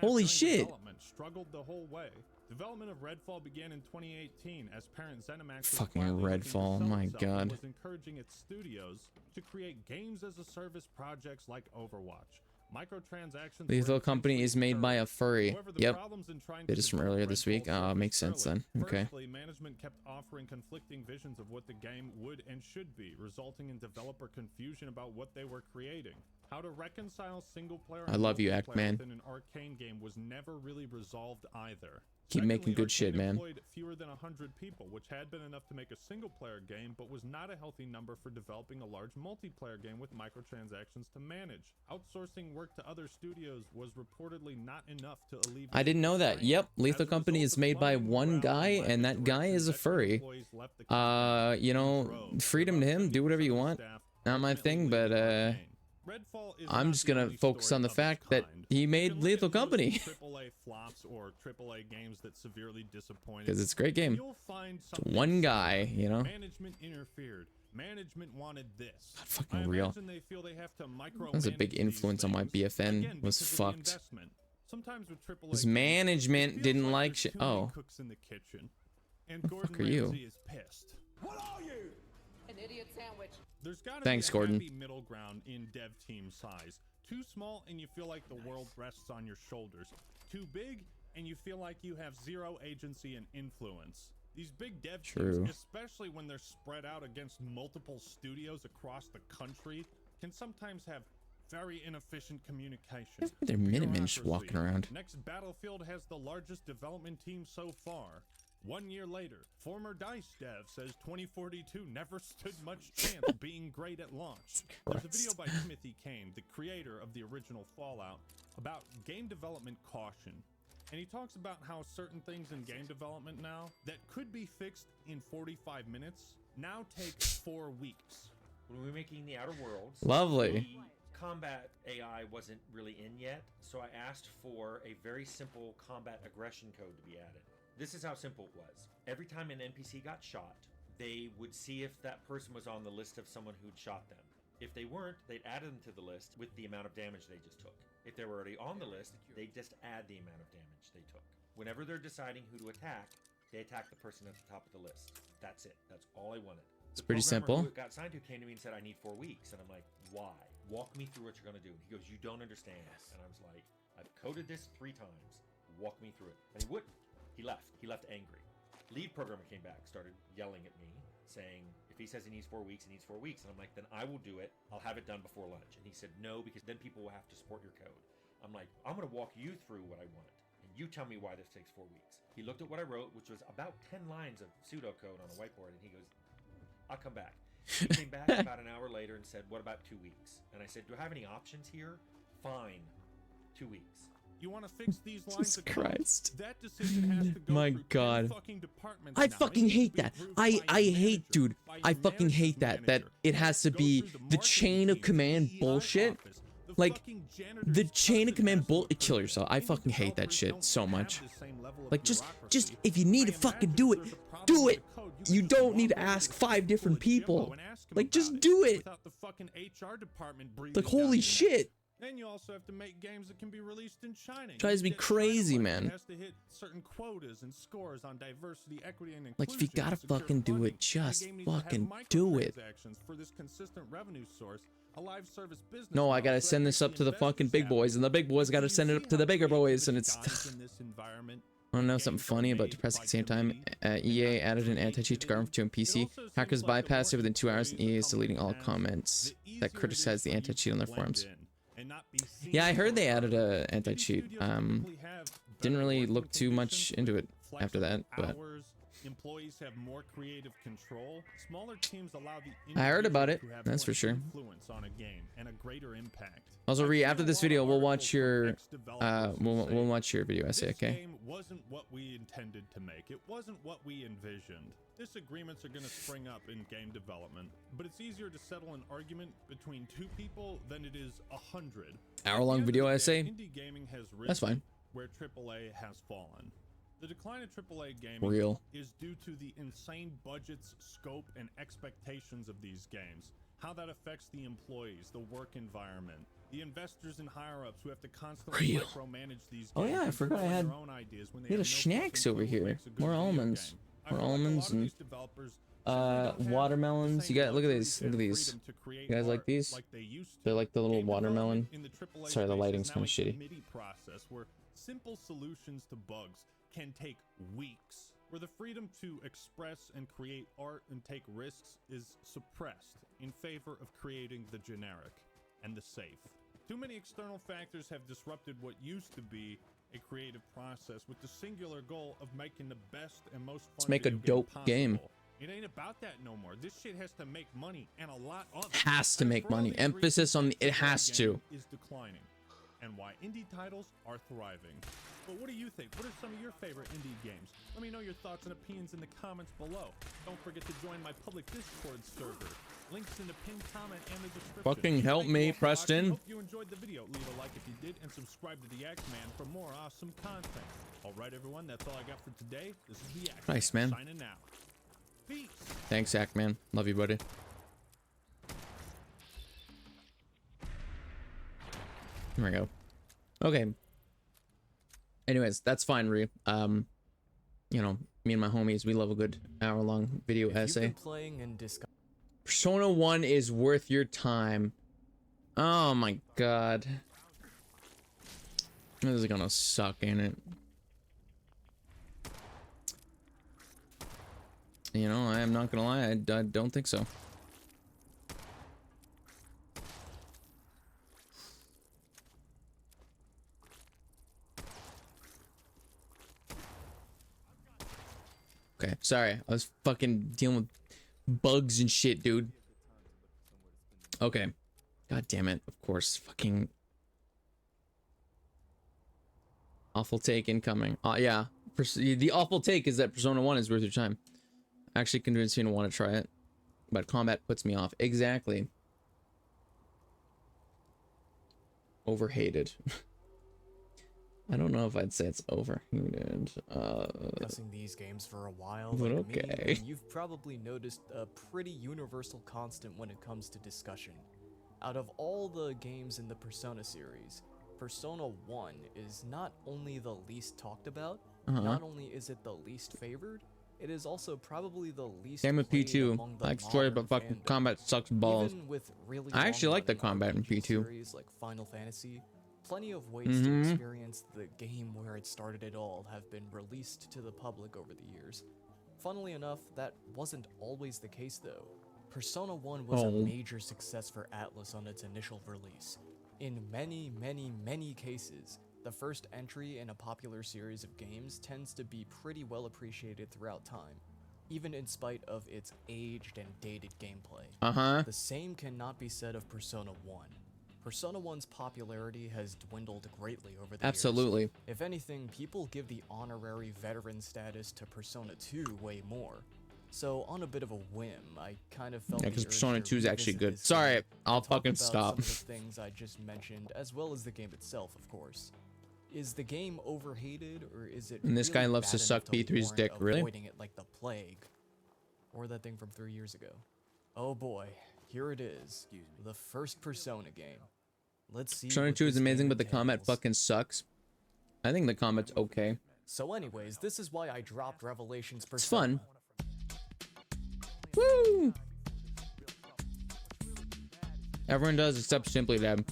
[SPEAKER 1] Holy shit.
[SPEAKER 4] Struggled the whole way. Development of Redfall began in 2018 as parent ZeniMax
[SPEAKER 1] Fucking Redfall, my god.
[SPEAKER 4] was encouraging its studios to create games as a service projects like Overwatch. Microtransactions.
[SPEAKER 1] Lethal Company is made by a furry. Yep. It is from earlier this week. Makes sense then. Okay.
[SPEAKER 4] Firstly, management kept offering conflicting visions of what the game would and should be, resulting in developer confusion about what they were creating. How to reconcile single player
[SPEAKER 1] I love you, Act
[SPEAKER 4] multiplayer
[SPEAKER 1] Man.
[SPEAKER 4] within an Arcane game was never really resolved either.
[SPEAKER 1] Keep making good shit,
[SPEAKER 4] Arcane
[SPEAKER 1] man.
[SPEAKER 4] employed fewer than 100 people, which had been enough to make a single player game, but was not a healthy number for developing a large multiplayer game with microtransactions to manage. Outsourcing work to other studios was reportedly not enough to alleviate.
[SPEAKER 1] I didn't know that. Yep, Lethal Company is made by one guy, and that guy is a furry. You know, freedom to him. Do whatever you want. Not my thing, but I'm just gonna focus on the fact that he made Lethal Company.
[SPEAKER 4] AAA flops or AAA games that severely disappointed.
[SPEAKER 1] Because it's a great game.
[SPEAKER 4] You'll find
[SPEAKER 1] It's one guy, you know.
[SPEAKER 4] Management interfered. Management wanted this.
[SPEAKER 1] Not fucking real.
[SPEAKER 4] They feel they have to
[SPEAKER 1] That was a big influence on my BFN. Was fucked.
[SPEAKER 4] Sometimes with AAA
[SPEAKER 1] His management didn't like shit. Oh.
[SPEAKER 4] cooks in the kitchen. And
[SPEAKER 1] The
[SPEAKER 4] Gordon
[SPEAKER 1] fuck are you?
[SPEAKER 4] Ramsay is pissed.
[SPEAKER 3] What are you? An idiot sandwich.
[SPEAKER 4] There's gotta
[SPEAKER 1] Thanks,
[SPEAKER 4] be a
[SPEAKER 1] Gordon.
[SPEAKER 4] happy middle ground in dev team size. Too small and you feel like the world rests on your shoulders. Too big and you feel like you have zero agency and influence. These big dev
[SPEAKER 1] True.
[SPEAKER 4] teams, especially when they're spread out against multiple studios across the country, can sometimes have very inefficient communication.
[SPEAKER 1] They're Minutemen just walking around.
[SPEAKER 4] Next Battlefield has the largest development team so far. 1 year later, former DICE dev says 2042 never stood much chance of being great at launch. There's a video by Timothy Kane, the creator of the original Fallout, about game development caution. And he talks about how certain things in game development now that could be fixed in 45 minutes now take 4 weeks.
[SPEAKER 15] When we were making the Outer Worlds,
[SPEAKER 1] Lovely.
[SPEAKER 15] the combat AI wasn't really in yet, so I asked for a very simple combat aggression code to be added. This is how simple it was. Every time an NPC got shot, they would see if that person was on the list of someone who'd shot them. If they weren't, they'd add them to the list with the amount of damage they just took. If they were already on the list, they'd just add the amount of damage they took. Whenever they're deciding who to attack, they attack the person at the top of the list. That's it. That's all I wanted.
[SPEAKER 1] It's pretty
[SPEAKER 15] programmer
[SPEAKER 1] simple.
[SPEAKER 15] Who it got signed to came to me and said, I need 4 weeks. And I'm like, why? Walk me through what you're going to do. And he goes, you don't understand. And I was like, I've coded this 3 times. Walk me through it. And he wouldn't. He left. He left angry. Lead programmer came back, started yelling at me, saying, if he says he needs 4 weeks, he needs 4 weeks. And I'm like, then I will do it. I'll have it done before lunch. And he said, no, because then people will have to support your code. I'm like, I'm going to walk you through what I want. And you tell me why this takes 4 weeks. He looked at what I wrote, which was about 10 lines of pseudocode on a whiteboard. And he goes, I'll come back. He came back about an hour later and said, what about 2 weeks? And I said, do I have any options here? Fine. 2 weeks.
[SPEAKER 4] You want to fix these lines
[SPEAKER 1] Jesus
[SPEAKER 4] of code?
[SPEAKER 1] Christ.
[SPEAKER 4] That decision has to go
[SPEAKER 1] My
[SPEAKER 4] through 10
[SPEAKER 1] God.
[SPEAKER 4] fucking departments
[SPEAKER 1] I
[SPEAKER 4] now.
[SPEAKER 1] fucking
[SPEAKER 4] It needs
[SPEAKER 1] hate
[SPEAKER 4] to be
[SPEAKER 1] that.
[SPEAKER 4] approved
[SPEAKER 1] I
[SPEAKER 4] by your
[SPEAKER 1] hate,
[SPEAKER 4] manager,
[SPEAKER 1] dude.
[SPEAKER 4] by your
[SPEAKER 1] I fucking hate that. That
[SPEAKER 4] manager.
[SPEAKER 1] it has to
[SPEAKER 4] Go
[SPEAKER 1] be
[SPEAKER 4] through the
[SPEAKER 1] the
[SPEAKER 4] marketing
[SPEAKER 1] chain of
[SPEAKER 4] team,
[SPEAKER 1] command
[SPEAKER 4] the
[SPEAKER 1] bullshit.
[SPEAKER 4] office, the
[SPEAKER 1] Like,
[SPEAKER 4] fucking janitor's
[SPEAKER 1] the chain of
[SPEAKER 4] trusted
[SPEAKER 1] command
[SPEAKER 4] as
[SPEAKER 1] bull.
[SPEAKER 4] a
[SPEAKER 1] Kill
[SPEAKER 4] person.
[SPEAKER 1] yourself. I
[SPEAKER 4] Indie
[SPEAKER 1] fucking hate that
[SPEAKER 4] developers
[SPEAKER 1] shit
[SPEAKER 4] don't
[SPEAKER 1] so
[SPEAKER 4] have
[SPEAKER 1] much.
[SPEAKER 4] the same level of
[SPEAKER 1] Like, just
[SPEAKER 4] bureaucracy.
[SPEAKER 1] if you need to
[SPEAKER 4] I
[SPEAKER 1] fucking
[SPEAKER 4] imagine
[SPEAKER 1] do
[SPEAKER 4] there's
[SPEAKER 1] it,
[SPEAKER 4] a problem
[SPEAKER 1] do
[SPEAKER 4] with
[SPEAKER 1] it.
[SPEAKER 4] the code.
[SPEAKER 1] You
[SPEAKER 4] can
[SPEAKER 1] don't
[SPEAKER 4] just
[SPEAKER 1] need to
[SPEAKER 4] walk over
[SPEAKER 1] ask
[SPEAKER 4] the
[SPEAKER 1] 5 different
[SPEAKER 4] school at Jimbo
[SPEAKER 1] people.
[SPEAKER 4] and ask him
[SPEAKER 1] Like,
[SPEAKER 4] about
[SPEAKER 1] just
[SPEAKER 4] it
[SPEAKER 1] do it.
[SPEAKER 4] without the fucking HR department breathing
[SPEAKER 1] Like,
[SPEAKER 4] down
[SPEAKER 1] holy
[SPEAKER 4] your neck.
[SPEAKER 1] shit.
[SPEAKER 4] And you also have to make games that can be released in China.
[SPEAKER 1] Drives me
[SPEAKER 4] China
[SPEAKER 1] crazy,
[SPEAKER 4] White
[SPEAKER 1] man.
[SPEAKER 4] has to hit certain quotas and scores on diversity, equity, and
[SPEAKER 1] Like, if you
[SPEAKER 4] inclusion
[SPEAKER 1] gotta
[SPEAKER 4] to secure
[SPEAKER 1] fucking do
[SPEAKER 4] funding.
[SPEAKER 1] it, just
[SPEAKER 4] The game needs to have
[SPEAKER 1] fucking do it.
[SPEAKER 4] microtransactions for this consistent revenue source, a live service business
[SPEAKER 1] No, I
[SPEAKER 4] model
[SPEAKER 1] gotta
[SPEAKER 4] so that
[SPEAKER 1] send this up to the
[SPEAKER 4] actually
[SPEAKER 1] fucking
[SPEAKER 4] investors
[SPEAKER 1] big
[SPEAKER 4] have
[SPEAKER 1] boys,
[SPEAKER 4] it.
[SPEAKER 1] and the big boys gotta
[SPEAKER 4] You
[SPEAKER 1] send it
[SPEAKER 4] see
[SPEAKER 1] up to
[SPEAKER 4] how
[SPEAKER 1] the bigger
[SPEAKER 4] creativity
[SPEAKER 1] boys, and it's.
[SPEAKER 4] dies in this environment?
[SPEAKER 1] I don't know
[SPEAKER 4] Games
[SPEAKER 1] something
[SPEAKER 4] are
[SPEAKER 1] funny about
[SPEAKER 4] made
[SPEAKER 1] depressed at
[SPEAKER 4] by
[SPEAKER 1] the same time.
[SPEAKER 4] committee.
[SPEAKER 1] EA added an anti-cheat to Garden 2 on PC. Hackers bypassed it within 2 hours, and EA is deleting all comments that criticize the anti-cheat on their forums. Yeah, I heard they added a anti-cheat. Didn't really look too much into it after that, but
[SPEAKER 4] Employees have more creative control. Smaller teams allow the
[SPEAKER 1] I heard about it.
[SPEAKER 4] to have
[SPEAKER 1] That's
[SPEAKER 4] more
[SPEAKER 1] for sure.
[SPEAKER 4] influence on a game and a greater impact.
[SPEAKER 1] Also,
[SPEAKER 4] I've
[SPEAKER 1] Ree,
[SPEAKER 4] seen
[SPEAKER 1] after
[SPEAKER 4] a
[SPEAKER 1] this
[SPEAKER 4] lot
[SPEAKER 1] video,
[SPEAKER 4] of
[SPEAKER 1] we'll watch
[SPEAKER 4] articles from
[SPEAKER 1] your
[SPEAKER 4] ex-developers who
[SPEAKER 1] we'll
[SPEAKER 4] say,
[SPEAKER 1] watch your video essay,
[SPEAKER 4] "This
[SPEAKER 1] okay?
[SPEAKER 4] game wasn't what we intended to make. It wasn't what we envisioned." Disagreements are going to spring up in game development, but it's easier to settle an argument between two people than it is 100.
[SPEAKER 1] Hour-long video essay?
[SPEAKER 4] Indie gaming has risen
[SPEAKER 1] That's fine.
[SPEAKER 4] where AAA has fallen. The decline of AAA gaming
[SPEAKER 1] Real.
[SPEAKER 4] is due to the insane budgets, scope, and expectations of these games. How that affects the employees, the work environment, the investors and higher-ups who have to constantly
[SPEAKER 1] Real.
[SPEAKER 4] micromanage these games.
[SPEAKER 1] Oh yeah, I
[SPEAKER 4] and
[SPEAKER 1] forgot I
[SPEAKER 4] throw in
[SPEAKER 1] had
[SPEAKER 4] their own ideas when they
[SPEAKER 1] we had a
[SPEAKER 4] have no
[SPEAKER 1] snacks
[SPEAKER 4] fucking
[SPEAKER 1] over
[SPEAKER 4] clue what
[SPEAKER 1] here.
[SPEAKER 4] makes a good
[SPEAKER 1] More
[SPEAKER 4] video
[SPEAKER 1] almonds.
[SPEAKER 4] game. I
[SPEAKER 1] More
[SPEAKER 4] feel like a lot
[SPEAKER 1] almonds
[SPEAKER 4] of
[SPEAKER 1] and
[SPEAKER 4] these developers simply don't have
[SPEAKER 1] watermelons.
[SPEAKER 4] the
[SPEAKER 1] You got
[SPEAKER 4] same
[SPEAKER 1] look at
[SPEAKER 4] luxury
[SPEAKER 1] these. Look at
[SPEAKER 4] and
[SPEAKER 1] these.
[SPEAKER 4] freedom to create
[SPEAKER 1] You guys like
[SPEAKER 4] art
[SPEAKER 1] these?
[SPEAKER 4] like they used to.
[SPEAKER 1] They're like the little
[SPEAKER 4] Game
[SPEAKER 1] watermelon.
[SPEAKER 4] development in the AAA
[SPEAKER 1] Sorry, the
[SPEAKER 4] space
[SPEAKER 1] lighting's
[SPEAKER 4] is
[SPEAKER 1] kind
[SPEAKER 4] now
[SPEAKER 1] of
[SPEAKER 4] a
[SPEAKER 1] shitty.
[SPEAKER 4] committee process where simple solutions to bugs can take weeks, where the freedom to express and create art and take risks is suppressed in favor of creating the generic and the safe. Too many external factors have disrupted what used to be a creative process with the singular goal of making the best and most fun
[SPEAKER 1] Let's make a
[SPEAKER 4] video
[SPEAKER 1] dope game.
[SPEAKER 4] possible. It ain't about that no more. This shit has to make money, and a lot of it.
[SPEAKER 1] Has to
[SPEAKER 4] And
[SPEAKER 1] make
[SPEAKER 4] for all
[SPEAKER 1] money.
[SPEAKER 4] these
[SPEAKER 1] Emphasis
[SPEAKER 4] reasons,
[SPEAKER 1] on the, it
[SPEAKER 4] AAA
[SPEAKER 1] has to.
[SPEAKER 4] gaming is declining, and why indie titles are thriving. But what do you think? What are some of your favorite indie games? Let me know your thoughts and opinions in the comments below. Don't forget to join my public Discord server. Links in the pinned comment and the description.
[SPEAKER 1] Fucking help
[SPEAKER 4] Thank you
[SPEAKER 1] me,
[SPEAKER 4] all for watching.
[SPEAKER 1] Preston.
[SPEAKER 4] Hope you enjoyed the video. Leave a like if you did, and subscribe to the Axeman for more awesome content. All right, everyone, that's all I got for today. This is the Axeman.
[SPEAKER 1] Nice, man.
[SPEAKER 4] Signing out. Peace.
[SPEAKER 1] Thanks, Zach, man. Love you, buddy. There we go. Okay. Anyways, that's fine, Ree. You know, me and my homies, we love a good hour-long video essay.
[SPEAKER 16] Playing and
[SPEAKER 1] Persona 1 is worth your time. Oh my god. This is gonna suck, ain't it? You know, I am not gonna lie, I don't think so. Okay, sorry. I was fucking dealing with bugs and shit, dude. Okay. God damn it. Of course. Fucking awful take incoming. Yeah. The awful take is that Persona 1 is worth your time. Actually convinced me to want to try it. But combat puts me off. Exactly. Overhated. I don't know if I'd say it's overhated.
[SPEAKER 16] Discussing these games for a while,
[SPEAKER 1] But
[SPEAKER 16] like
[SPEAKER 1] okay.
[SPEAKER 16] me, and you've probably noticed a pretty universal constant when it comes to discussion. Out of all the games in the Persona series, Persona 1 is not only the least talked about, not only is it the least favored, it is also probably the least
[SPEAKER 1] Same with
[SPEAKER 16] played
[SPEAKER 1] P2.
[SPEAKER 16] among the
[SPEAKER 1] Like story, but
[SPEAKER 16] modern
[SPEAKER 1] fucking
[SPEAKER 16] fandom.
[SPEAKER 1] combat sucks balls.
[SPEAKER 16] Even with really
[SPEAKER 1] I actually like the
[SPEAKER 16] long-running
[SPEAKER 1] combat in
[SPEAKER 16] RPG
[SPEAKER 1] P2.
[SPEAKER 16] series like Final Fantasy, plenty of ways to experience the game where it started it all have been released to the public over the years. Funnily enough, that wasn't always the case though. Persona 1 was a major success for Atlus on its initial release. In many, many, many cases, the first entry in a popular series of games tends to be pretty well appreciated throughout time, even in spite of its aged and dated gameplay. The same cannot be said of Persona 1. Persona 1's popularity has dwindled greatly over the
[SPEAKER 1] Absolutely.
[SPEAKER 16] years. If anything, people give the honorary veteran status to Persona 2 way more. So, on a bit of a whim, I kind of felt
[SPEAKER 1] Yeah,
[SPEAKER 16] the
[SPEAKER 1] because
[SPEAKER 16] urge
[SPEAKER 1] Persona
[SPEAKER 16] to
[SPEAKER 1] 2 is actually
[SPEAKER 16] revisit
[SPEAKER 1] good.
[SPEAKER 16] this
[SPEAKER 1] Sorry,
[SPEAKER 16] game
[SPEAKER 1] I'll
[SPEAKER 16] and talk
[SPEAKER 1] fucking
[SPEAKER 16] about
[SPEAKER 1] stop.
[SPEAKER 16] some of the things I just mentioned, as well as the game itself, of course. Is the game overhated, or is it
[SPEAKER 1] And this guy
[SPEAKER 16] really
[SPEAKER 1] loves to
[SPEAKER 16] bad
[SPEAKER 1] suck
[SPEAKER 16] enough
[SPEAKER 1] P3's
[SPEAKER 16] warrant
[SPEAKER 1] dick, really?
[SPEAKER 16] avoiding it like the plague? Or that thing from 3 years ago. Oh boy, here it is. The first Persona game. Let's see.
[SPEAKER 1] Persona
[SPEAKER 16] what
[SPEAKER 1] 2 is
[SPEAKER 16] this
[SPEAKER 1] amazing,
[SPEAKER 16] game
[SPEAKER 1] but the combat
[SPEAKER 16] entails.
[SPEAKER 1] fucking sucks. I think the combat's okay.
[SPEAKER 16] So anyways, this is why I dropped Revelations
[SPEAKER 1] It's
[SPEAKER 16] Persona.
[SPEAKER 1] fun. Woo! Everyone does except Simply Dad.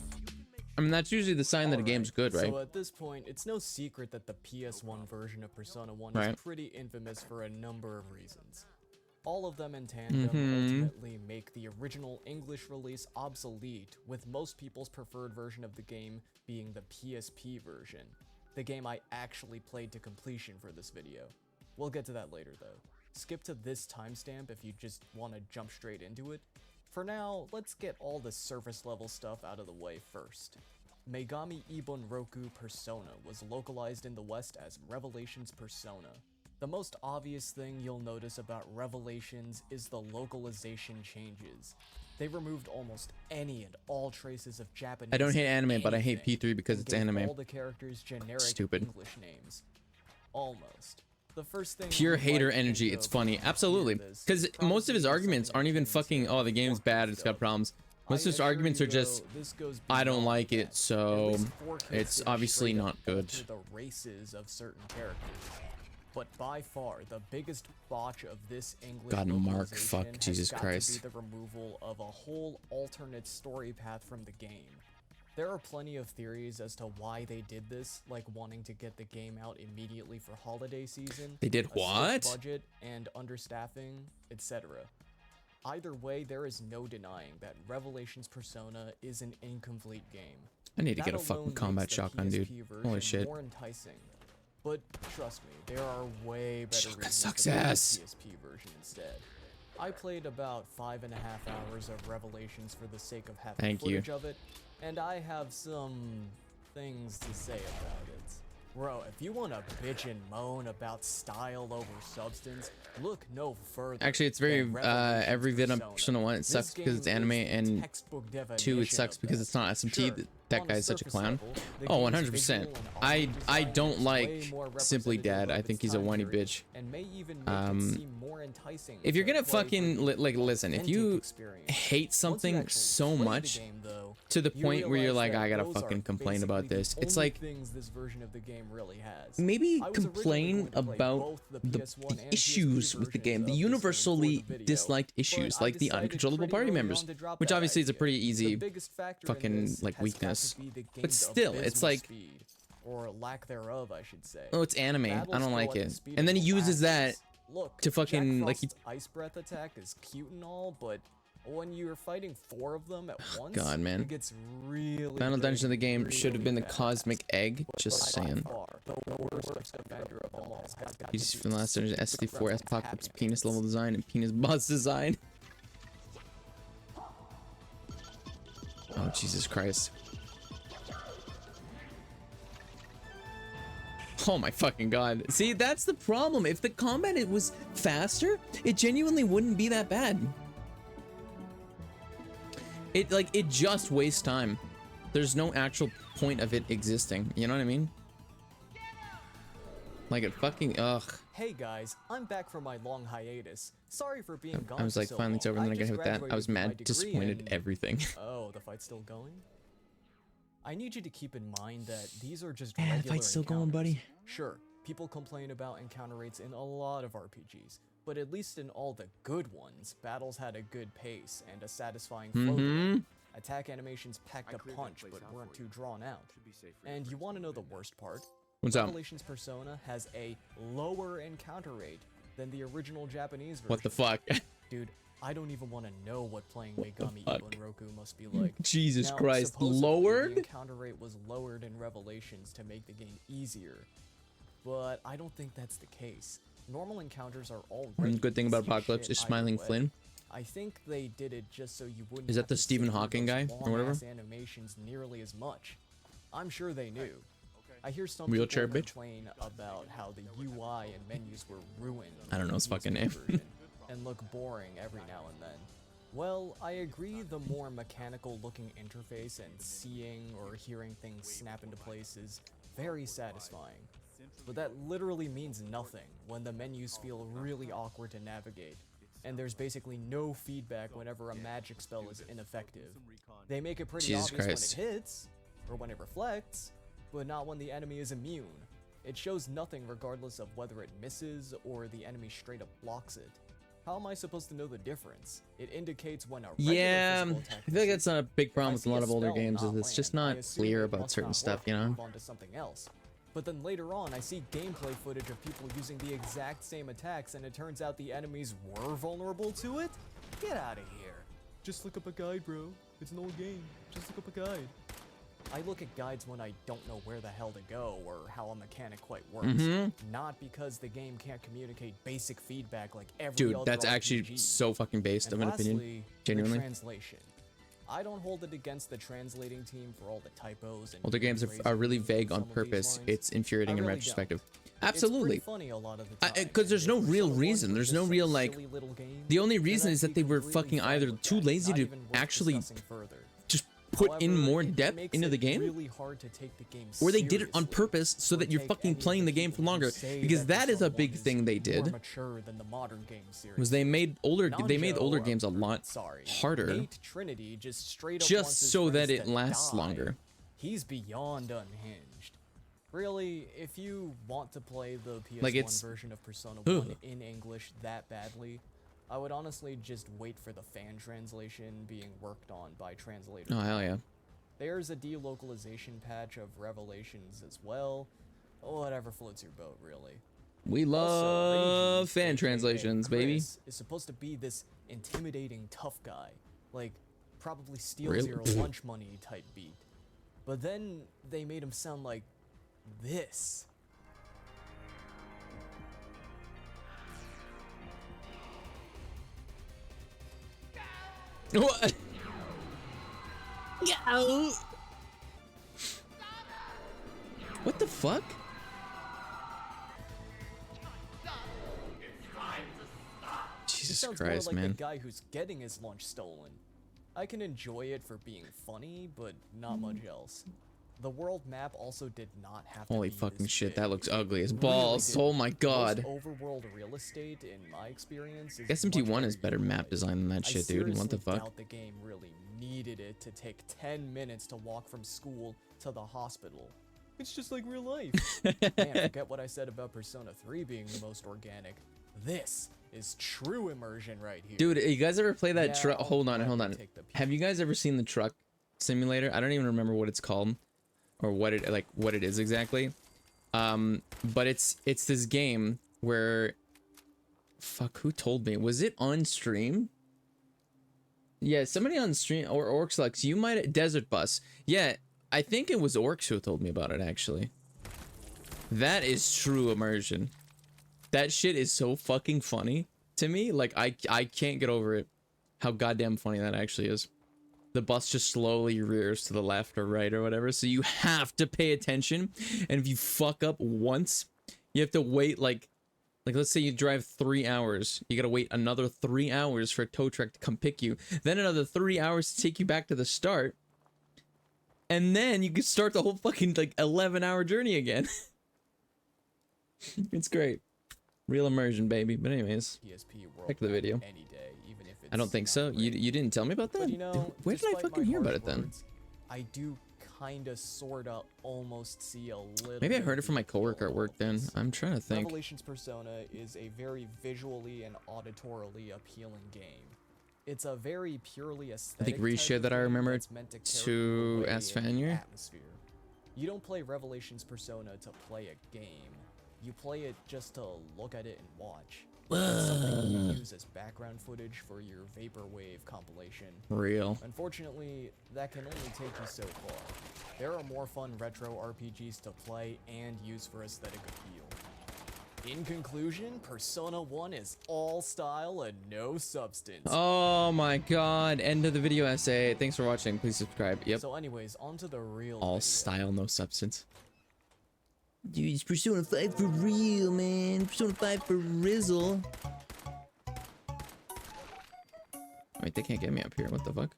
[SPEAKER 1] I mean, that's usually the sign that a game's good, right?
[SPEAKER 16] So at this point, it's no secret that the PS1 version of Persona 1
[SPEAKER 1] Right.
[SPEAKER 16] is pretty infamous for a number of reasons. All of them in tandem ultimately make the original English release obsolete, with most people's preferred version of the game being the PSP version, the game I actually played to completion for this video. We'll get to that later though. skip to this timestamp if you just want to jump straight into it. For now, let's get all the surface level stuff out of the way first. Megami Ibon Roku Persona was localized in the West as Revelations Persona. The most obvious thing you'll notice about Revelations is the localization changes. They removed almost any and all traces of Japanese.
[SPEAKER 1] I don't hate anime, but I hate P3 because it's anime.
[SPEAKER 16] All the characters generic
[SPEAKER 1] Stupid.
[SPEAKER 16] English names. Almost. The first thing
[SPEAKER 1] Pure
[SPEAKER 16] you
[SPEAKER 1] hater
[SPEAKER 16] might
[SPEAKER 1] energy.
[SPEAKER 16] think
[SPEAKER 1] It's
[SPEAKER 16] of
[SPEAKER 1] funny.
[SPEAKER 16] when you
[SPEAKER 1] Absolutely.
[SPEAKER 16] hear this
[SPEAKER 1] Because
[SPEAKER 16] probably
[SPEAKER 1] most of his
[SPEAKER 16] is
[SPEAKER 1] arguments
[SPEAKER 16] something
[SPEAKER 1] aren't even
[SPEAKER 16] akin
[SPEAKER 1] fucking,
[SPEAKER 16] to
[SPEAKER 1] oh, the game's bad, it's got problems. Most of his arguments are just, I don't like it, so it's obviously not good.
[SPEAKER 16] The races of certain characters. But by far, the biggest botch of this English
[SPEAKER 1] God, Mark,
[SPEAKER 16] localization
[SPEAKER 1] fuck,
[SPEAKER 16] has
[SPEAKER 1] Jesus
[SPEAKER 16] got
[SPEAKER 1] Christ.
[SPEAKER 16] to be the removal of a whole alternate story path from the game. There are plenty of theories as to why they did this, like wanting to get the game out immediately for holiday season.
[SPEAKER 1] They did
[SPEAKER 16] a strict
[SPEAKER 1] what?
[SPEAKER 16] Budget and understaffing, etc. Either way, there is no denying that Revelations Persona is an incomplete game.
[SPEAKER 1] I need to get a
[SPEAKER 16] That
[SPEAKER 1] fucking
[SPEAKER 16] alone
[SPEAKER 1] combat
[SPEAKER 16] makes the
[SPEAKER 1] shotgun, dude.
[SPEAKER 16] PSP
[SPEAKER 1] Holy
[SPEAKER 16] version
[SPEAKER 1] shit.
[SPEAKER 16] more enticing. But trust me, there are way better
[SPEAKER 1] Shotgun
[SPEAKER 16] reasons
[SPEAKER 1] sucks
[SPEAKER 16] to play
[SPEAKER 1] ass.
[SPEAKER 16] the PSP version instead. I played about 5.5 hours of Revelations for the sake of having
[SPEAKER 1] Thank you.
[SPEAKER 16] footage of it, and I have some things to say about it. Bro, if you want to bitch and moan about style over substance, look no further.
[SPEAKER 1] Actually, it's very,
[SPEAKER 16] than Revelations
[SPEAKER 1] every vid on
[SPEAKER 16] Persona.
[SPEAKER 1] Persona 1, it
[SPEAKER 16] This
[SPEAKER 1] sucks because it's
[SPEAKER 16] game
[SPEAKER 1] anime,
[SPEAKER 16] is the
[SPEAKER 1] and
[SPEAKER 16] textbook
[SPEAKER 1] 2, it
[SPEAKER 16] definition
[SPEAKER 1] sucks
[SPEAKER 16] of
[SPEAKER 1] because
[SPEAKER 16] that.
[SPEAKER 1] it's not SMT.
[SPEAKER 16] Sure,
[SPEAKER 1] That
[SPEAKER 16] on a
[SPEAKER 1] guy's such a
[SPEAKER 16] surface
[SPEAKER 1] clown.
[SPEAKER 16] level, the
[SPEAKER 1] Oh,
[SPEAKER 16] game's
[SPEAKER 1] 100%.
[SPEAKER 16] visual and
[SPEAKER 1] I
[SPEAKER 16] art
[SPEAKER 1] don't
[SPEAKER 16] design is
[SPEAKER 1] like
[SPEAKER 16] way more
[SPEAKER 1] Simply
[SPEAKER 16] representative
[SPEAKER 1] Dad.
[SPEAKER 16] of
[SPEAKER 1] I
[SPEAKER 16] its
[SPEAKER 1] think he's a
[SPEAKER 16] time
[SPEAKER 1] whiny
[SPEAKER 16] period,
[SPEAKER 1] bitch.
[SPEAKER 16] and may even make it seem more enticing
[SPEAKER 1] If you're
[SPEAKER 16] to
[SPEAKER 1] gonna
[SPEAKER 16] play for
[SPEAKER 1] fucking,
[SPEAKER 16] the
[SPEAKER 1] like, listen, if
[SPEAKER 16] authentic
[SPEAKER 1] you
[SPEAKER 16] experience.
[SPEAKER 1] hate
[SPEAKER 16] Once you
[SPEAKER 1] something
[SPEAKER 16] actually
[SPEAKER 1] so
[SPEAKER 16] play the
[SPEAKER 1] much
[SPEAKER 16] game, though,
[SPEAKER 1] to the
[SPEAKER 16] you
[SPEAKER 1] point where you're
[SPEAKER 16] realize
[SPEAKER 1] like,
[SPEAKER 16] that
[SPEAKER 1] I gotta
[SPEAKER 16] those are
[SPEAKER 1] fucking complain about
[SPEAKER 16] basically
[SPEAKER 1] this.
[SPEAKER 16] the
[SPEAKER 1] It's
[SPEAKER 16] only
[SPEAKER 1] like,
[SPEAKER 16] things this version of the game really has.
[SPEAKER 1] maybe
[SPEAKER 16] I was originally
[SPEAKER 1] complain
[SPEAKER 16] going to play
[SPEAKER 1] about
[SPEAKER 16] both the
[SPEAKER 1] the
[SPEAKER 16] PS1 and PSP
[SPEAKER 1] issues with the
[SPEAKER 16] versions
[SPEAKER 1] game, the
[SPEAKER 16] of this game for
[SPEAKER 1] universally
[SPEAKER 16] the video,
[SPEAKER 1] disliked
[SPEAKER 16] but
[SPEAKER 1] issues,
[SPEAKER 16] I
[SPEAKER 1] like the
[SPEAKER 16] decided
[SPEAKER 1] uncontrollable
[SPEAKER 16] pretty
[SPEAKER 1] party
[SPEAKER 16] early
[SPEAKER 1] members,
[SPEAKER 16] on to drop
[SPEAKER 1] which
[SPEAKER 16] that
[SPEAKER 1] obviously is a
[SPEAKER 16] idea.
[SPEAKER 1] pretty
[SPEAKER 16] The
[SPEAKER 1] easy
[SPEAKER 16] biggest factor in
[SPEAKER 1] fucking
[SPEAKER 16] this
[SPEAKER 1] like
[SPEAKER 16] has got to
[SPEAKER 1] weakness.
[SPEAKER 16] be the
[SPEAKER 1] But
[SPEAKER 16] game's
[SPEAKER 1] still, it's
[SPEAKER 16] abysmal
[SPEAKER 1] like,
[SPEAKER 16] speed, or lack thereof, I should say.
[SPEAKER 1] oh, it's anime. I
[SPEAKER 16] Battles
[SPEAKER 1] don't
[SPEAKER 16] go
[SPEAKER 1] like
[SPEAKER 16] at the
[SPEAKER 1] it.
[SPEAKER 16] speed
[SPEAKER 1] And
[SPEAKER 16] of
[SPEAKER 1] then he uses that
[SPEAKER 16] molasses. Look,
[SPEAKER 1] to fucking
[SPEAKER 16] Jack
[SPEAKER 1] like he.
[SPEAKER 16] Frost's ice breath attack is cute and all, but when you're fighting 4 of them at once,
[SPEAKER 1] God, man.
[SPEAKER 16] it gets really
[SPEAKER 1] Final dungeon of the game
[SPEAKER 16] really
[SPEAKER 1] should have been the
[SPEAKER 16] fast.
[SPEAKER 1] cosmic egg. Just
[SPEAKER 16] By
[SPEAKER 1] saying.
[SPEAKER 16] far, the worst offender of them all has got to
[SPEAKER 1] He's
[SPEAKER 16] be
[SPEAKER 1] from the last dungeon,
[SPEAKER 16] Secret
[SPEAKER 1] SD4,
[SPEAKER 16] Realms of
[SPEAKER 1] Apocalypse,
[SPEAKER 16] Happiness.
[SPEAKER 1] penis level design, and penis boss design. Oh, Jesus Christ. Oh my fucking god. See, that's the problem. If the combat it was faster, it genuinely wouldn't be that bad. It just wastes time. There's no actual point of it existing. You know what I mean? Like it fucking ugh.
[SPEAKER 16] Hey guys, I'm back from my long hiatus. Sorry for being gone.
[SPEAKER 1] I was
[SPEAKER 16] for
[SPEAKER 1] like,
[SPEAKER 16] so
[SPEAKER 1] finally it's
[SPEAKER 16] long.
[SPEAKER 1] over, and then I
[SPEAKER 16] just
[SPEAKER 1] got hit with that. I
[SPEAKER 16] graduated
[SPEAKER 1] was
[SPEAKER 16] with my
[SPEAKER 1] mad,
[SPEAKER 16] degree
[SPEAKER 1] disappointed,
[SPEAKER 16] and-
[SPEAKER 1] everything.
[SPEAKER 16] Oh, the fight's still going? I need you to keep in mind that these are just
[SPEAKER 1] Yeah, the
[SPEAKER 16] regular
[SPEAKER 1] fight's still going,
[SPEAKER 16] encounters.
[SPEAKER 1] buddy.
[SPEAKER 16] Sure, people complain about encounter rates in a lot of RPGs, but at least in all the good ones, battles had a good pace and a satisfying flow. to them. Attack animations packed a punch but weren't too drawn out. And you want to know the worst part?
[SPEAKER 1] What's up?
[SPEAKER 16] Revelations Persona has a lower encounter rate than the original Japanese version.
[SPEAKER 1] What the fuck?
[SPEAKER 16] Dude, I don't even want to know what playing Megami
[SPEAKER 1] fuck?
[SPEAKER 16] Ibon Roku must be like.
[SPEAKER 1] Jesus
[SPEAKER 16] Now,
[SPEAKER 1] Christ,
[SPEAKER 16] supposedly,
[SPEAKER 1] lowered?
[SPEAKER 16] The encounter rate was lowered in Revelations to make the game easier, but I don't think that's the case. Normal encounters are already
[SPEAKER 1] One good thing about
[SPEAKER 16] easy as
[SPEAKER 1] Apocalypse
[SPEAKER 16] shit
[SPEAKER 1] is
[SPEAKER 16] either
[SPEAKER 1] Smiling
[SPEAKER 16] way.
[SPEAKER 1] Flynn.
[SPEAKER 16] I think they did it just so you wouldn't.
[SPEAKER 1] Is that
[SPEAKER 16] have
[SPEAKER 1] the
[SPEAKER 16] to
[SPEAKER 1] Stephen
[SPEAKER 16] sit through
[SPEAKER 1] Hawking
[SPEAKER 16] those
[SPEAKER 1] guy or whatever?
[SPEAKER 16] long-ass animations nearly as much. I'm sure they knew. I hear some
[SPEAKER 1] Wheelchair
[SPEAKER 16] people
[SPEAKER 1] bitch?
[SPEAKER 16] complain about how the UI and menus were ruined.
[SPEAKER 1] I don't know his fucking name.
[SPEAKER 16] version and look boring every now and then. Well, I agree the more mechanical looking interface and seeing or hearing things snap into place is very satisfying. But that literally means nothing when the menus feel really awkward to navigate, and there's basically no feedback whenever a magic spell is ineffective. They make it pretty
[SPEAKER 1] Jesus
[SPEAKER 16] obvious
[SPEAKER 1] Christ.
[SPEAKER 16] when it hits, or when it reflects, but not when the enemy is immune. It shows nothing regardless of whether it misses or the enemy straight up blocks it. How am I supposed to know the difference? It indicates when a regular
[SPEAKER 1] Yeah,
[SPEAKER 16] physical attack
[SPEAKER 1] I feel like
[SPEAKER 16] misses.
[SPEAKER 1] that's not a big
[SPEAKER 16] If
[SPEAKER 1] problem
[SPEAKER 16] I
[SPEAKER 1] with a
[SPEAKER 16] see
[SPEAKER 1] lot of older
[SPEAKER 16] spell
[SPEAKER 1] games. Is
[SPEAKER 16] not
[SPEAKER 1] it's just
[SPEAKER 16] land, I
[SPEAKER 1] not
[SPEAKER 16] assume
[SPEAKER 1] clear
[SPEAKER 16] it
[SPEAKER 1] about
[SPEAKER 16] must
[SPEAKER 1] certain
[SPEAKER 16] not
[SPEAKER 1] stuff,
[SPEAKER 16] work
[SPEAKER 1] you
[SPEAKER 16] and
[SPEAKER 1] know?
[SPEAKER 16] move on to something else. But then later on, I see gameplay footage of people using the exact same attacks, and it turns out the enemies were vulnerable to it? Get out of here. Just look up a guide, bro. It's an old game. Just look up a guide. I look at guides when I don't know where the hell to go or how a mechanic quite works, not because the game can't communicate basic feedback like every
[SPEAKER 1] Dude,
[SPEAKER 16] other
[SPEAKER 1] that's
[SPEAKER 16] RPG.
[SPEAKER 1] actually so fucking based of an opinion.
[SPEAKER 16] Lastly,
[SPEAKER 1] Genuinely.
[SPEAKER 16] the translation. I don't hold it against the translating team for all the typos and
[SPEAKER 1] Older games are really vague on purpose. It's infuriating in retrospective. Absolutely.
[SPEAKER 16] It's funny a lot of the time.
[SPEAKER 1] Because there's no real reason. There's no real, like, the only reason is that they were fucking either too lazy to actually just put in more depth into the game,
[SPEAKER 16] really hard to take the game
[SPEAKER 1] or they did it on purpose so that you're fucking playing the game for longer. Because that is a big thing they did.
[SPEAKER 16] Mature than the modern game series.
[SPEAKER 1] Was they made older games a lot harder,
[SPEAKER 16] Nate Trinity just straight up
[SPEAKER 1] just
[SPEAKER 16] wants his
[SPEAKER 1] so that
[SPEAKER 16] friends
[SPEAKER 1] it
[SPEAKER 16] to
[SPEAKER 1] lasts
[SPEAKER 16] die.
[SPEAKER 1] longer.
[SPEAKER 16] He's beyond unhinged. Really, if you want to play the PS1
[SPEAKER 1] Like,
[SPEAKER 16] version of Persona 1 in English that badly, I would honestly just wait for the fan translation being worked on by translators.
[SPEAKER 1] Oh, hell yeah.
[SPEAKER 16] There's a delocalization patch of Revelations as well. Whatever floats your boat, really.
[SPEAKER 1] We love fan translations, baby.
[SPEAKER 16] Chris is supposed to be this intimidating tough guy, like probably steals
[SPEAKER 1] Really?
[SPEAKER 16] your lunch money type beat. But then they made him sound like this.
[SPEAKER 1] What? What the fuck? Jesus
[SPEAKER 16] Sounds
[SPEAKER 1] Christ,
[SPEAKER 16] more like
[SPEAKER 1] man.
[SPEAKER 16] the guy who's getting his lunch stolen. I can enjoy it for being funny, but not much else. The world map also did not have to
[SPEAKER 1] Holy
[SPEAKER 16] be
[SPEAKER 1] fucking
[SPEAKER 16] this
[SPEAKER 1] shit,
[SPEAKER 16] big.
[SPEAKER 1] that looks ugly as
[SPEAKER 16] Really
[SPEAKER 1] balls.
[SPEAKER 16] didn't.
[SPEAKER 1] Oh my god.
[SPEAKER 16] Most overworld real estate, in my experience, is
[SPEAKER 1] SMT1 is better map design than that shit, dude. What the fuck?
[SPEAKER 16] I doubt the game really needed it to take 10 minutes to walk from school to the hospital. It's just like real life. Man, forget what I said about Persona 3 being the most organic. This is true immersion right here.
[SPEAKER 1] Dude, you guys ever play that
[SPEAKER 16] Yeah,
[SPEAKER 1] truck?
[SPEAKER 16] I'll
[SPEAKER 1] Hold on.
[SPEAKER 16] gladly take the
[SPEAKER 1] Have you guys ever seen the truck simulator? I don't even remember what it's called or what it is exactly. But it's this game where, fuck, who told me? Was it on stream? Yeah, somebody on stream, or Orcs you might, Desert Bus. Yeah, I think it was Orcs who told me about it, actually. That is true immersion. That shit is so fucking funny to me. Like, I can't get over it. How goddamn funny that actually is. The bus just slowly rears to the left or right or whatever, so you have to pay attention. And if you fuck up once, you have to wait like let's say you drive 3 hours. You gotta wait another 3 hours for a tow truck to come pick you. Then another 3 hours to take you back to the start. And then you can start the whole fucking, like, 11-hour journey again. It's great. Real immersion, baby. But anyways, check the video.
[SPEAKER 16] Any day, even if
[SPEAKER 1] I don't think so. You didn't tell me about that?
[SPEAKER 16] But you know,
[SPEAKER 1] Dude, where did I
[SPEAKER 16] despite my
[SPEAKER 1] fucking hear about
[SPEAKER 16] harsh
[SPEAKER 1] it then?
[SPEAKER 16] words, I do kinda sorta almost see a little
[SPEAKER 1] Maybe I
[SPEAKER 16] bit
[SPEAKER 1] heard it
[SPEAKER 16] of
[SPEAKER 1] from my coworker at work then. I'm trying to think.
[SPEAKER 16] Revelations Persona is a very visually and auditorily appealing game. It's a very purely
[SPEAKER 1] I
[SPEAKER 16] aesthetic
[SPEAKER 1] think Reese
[SPEAKER 16] type
[SPEAKER 1] shared
[SPEAKER 16] of
[SPEAKER 1] that I
[SPEAKER 16] game
[SPEAKER 1] remember
[SPEAKER 16] that's meant to carry
[SPEAKER 1] to
[SPEAKER 16] you away
[SPEAKER 1] ask
[SPEAKER 16] in the
[SPEAKER 1] Fanier.
[SPEAKER 16] atmosphere. You don't play Revelations Persona to play a game. You play it just to look at it and watch. It's something you use as background footage for your Vaporwave compilation.
[SPEAKER 1] Real.
[SPEAKER 16] Unfortunately, that can only take you so far. There are more fun retro RPGs to play and use for aesthetic appeal. In conclusion, Persona 1 is all style and no substance.
[SPEAKER 1] Oh my god. End of the video essay. Thanks for watching. Please subscribe. Yep.
[SPEAKER 16] So anyways, on to the real
[SPEAKER 1] All style, no substance. Dude, it's Persona 5 for real, man. Persona 5 for rizzle. Wait, they can't get me up here. What the fuck?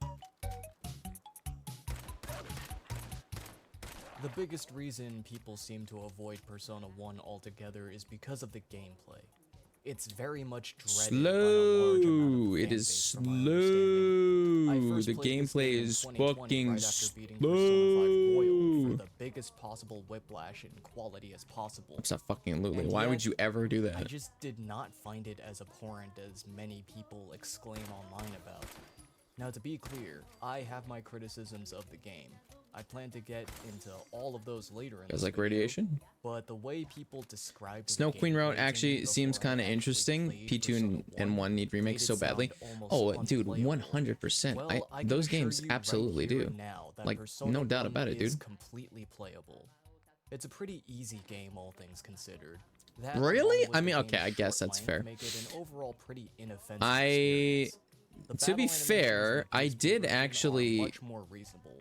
[SPEAKER 16] The biggest reason people seem to avoid Persona 1 altogether is because of the gameplay. It's very much dreaded by a large amount of
[SPEAKER 1] It
[SPEAKER 16] fan
[SPEAKER 1] is
[SPEAKER 16] base, from my understanding. I
[SPEAKER 1] slow.
[SPEAKER 16] first
[SPEAKER 1] The
[SPEAKER 16] played this
[SPEAKER 1] gameplay
[SPEAKER 16] game in
[SPEAKER 1] is
[SPEAKER 16] 2020
[SPEAKER 1] fucking
[SPEAKER 16] right after beating Persona 5 Royal
[SPEAKER 1] slow.
[SPEAKER 16] for the biggest possible whiplash in quality as possible.
[SPEAKER 1] Absolutely.
[SPEAKER 16] And
[SPEAKER 1] Why would
[SPEAKER 16] yet,
[SPEAKER 1] you ever do
[SPEAKER 16] I
[SPEAKER 1] that?
[SPEAKER 16] just did not find it as abhorrent as many people exclaim online about. Now, to be clear, I have my criticisms of the game. I plan to get into all of those later in
[SPEAKER 1] Guys
[SPEAKER 16] this
[SPEAKER 1] like
[SPEAKER 16] video,
[SPEAKER 1] radiation?
[SPEAKER 16] but the way people described
[SPEAKER 1] Snow
[SPEAKER 16] the
[SPEAKER 1] Queen
[SPEAKER 16] gameplay
[SPEAKER 1] route
[SPEAKER 16] to me
[SPEAKER 1] actually
[SPEAKER 16] before
[SPEAKER 1] seems
[SPEAKER 16] I
[SPEAKER 1] kind of
[SPEAKER 16] actually
[SPEAKER 1] interesting.
[SPEAKER 16] played
[SPEAKER 1] P2 and,
[SPEAKER 16] Persona 1
[SPEAKER 1] 1 need
[SPEAKER 16] made
[SPEAKER 1] remakes
[SPEAKER 16] it
[SPEAKER 1] so badly.
[SPEAKER 16] sound almost
[SPEAKER 1] Oh, dude,
[SPEAKER 16] unplayable.
[SPEAKER 1] 100%.
[SPEAKER 16] Well, I can
[SPEAKER 1] Those
[SPEAKER 16] assure
[SPEAKER 1] games
[SPEAKER 16] you right
[SPEAKER 1] absolutely
[SPEAKER 16] here
[SPEAKER 1] do.
[SPEAKER 16] and now that
[SPEAKER 1] Like,
[SPEAKER 16] Persona
[SPEAKER 1] no doubt
[SPEAKER 16] 1
[SPEAKER 1] about it,
[SPEAKER 16] is
[SPEAKER 1] dude.
[SPEAKER 16] completely playable. It's a pretty easy game, all things considered. That,
[SPEAKER 1] Really?
[SPEAKER 16] along with
[SPEAKER 1] I
[SPEAKER 16] the
[SPEAKER 1] mean,
[SPEAKER 16] game's
[SPEAKER 1] okay, I guess
[SPEAKER 16] short
[SPEAKER 1] that's
[SPEAKER 16] length,
[SPEAKER 1] fair.
[SPEAKER 16] make it an overall pretty inoffensive
[SPEAKER 1] I,
[SPEAKER 16] experience. The
[SPEAKER 1] to be
[SPEAKER 16] battle animations
[SPEAKER 1] fair,
[SPEAKER 16] in the
[SPEAKER 1] I
[SPEAKER 16] PSP
[SPEAKER 1] did
[SPEAKER 16] version are
[SPEAKER 1] actually,
[SPEAKER 16] much more reasonable,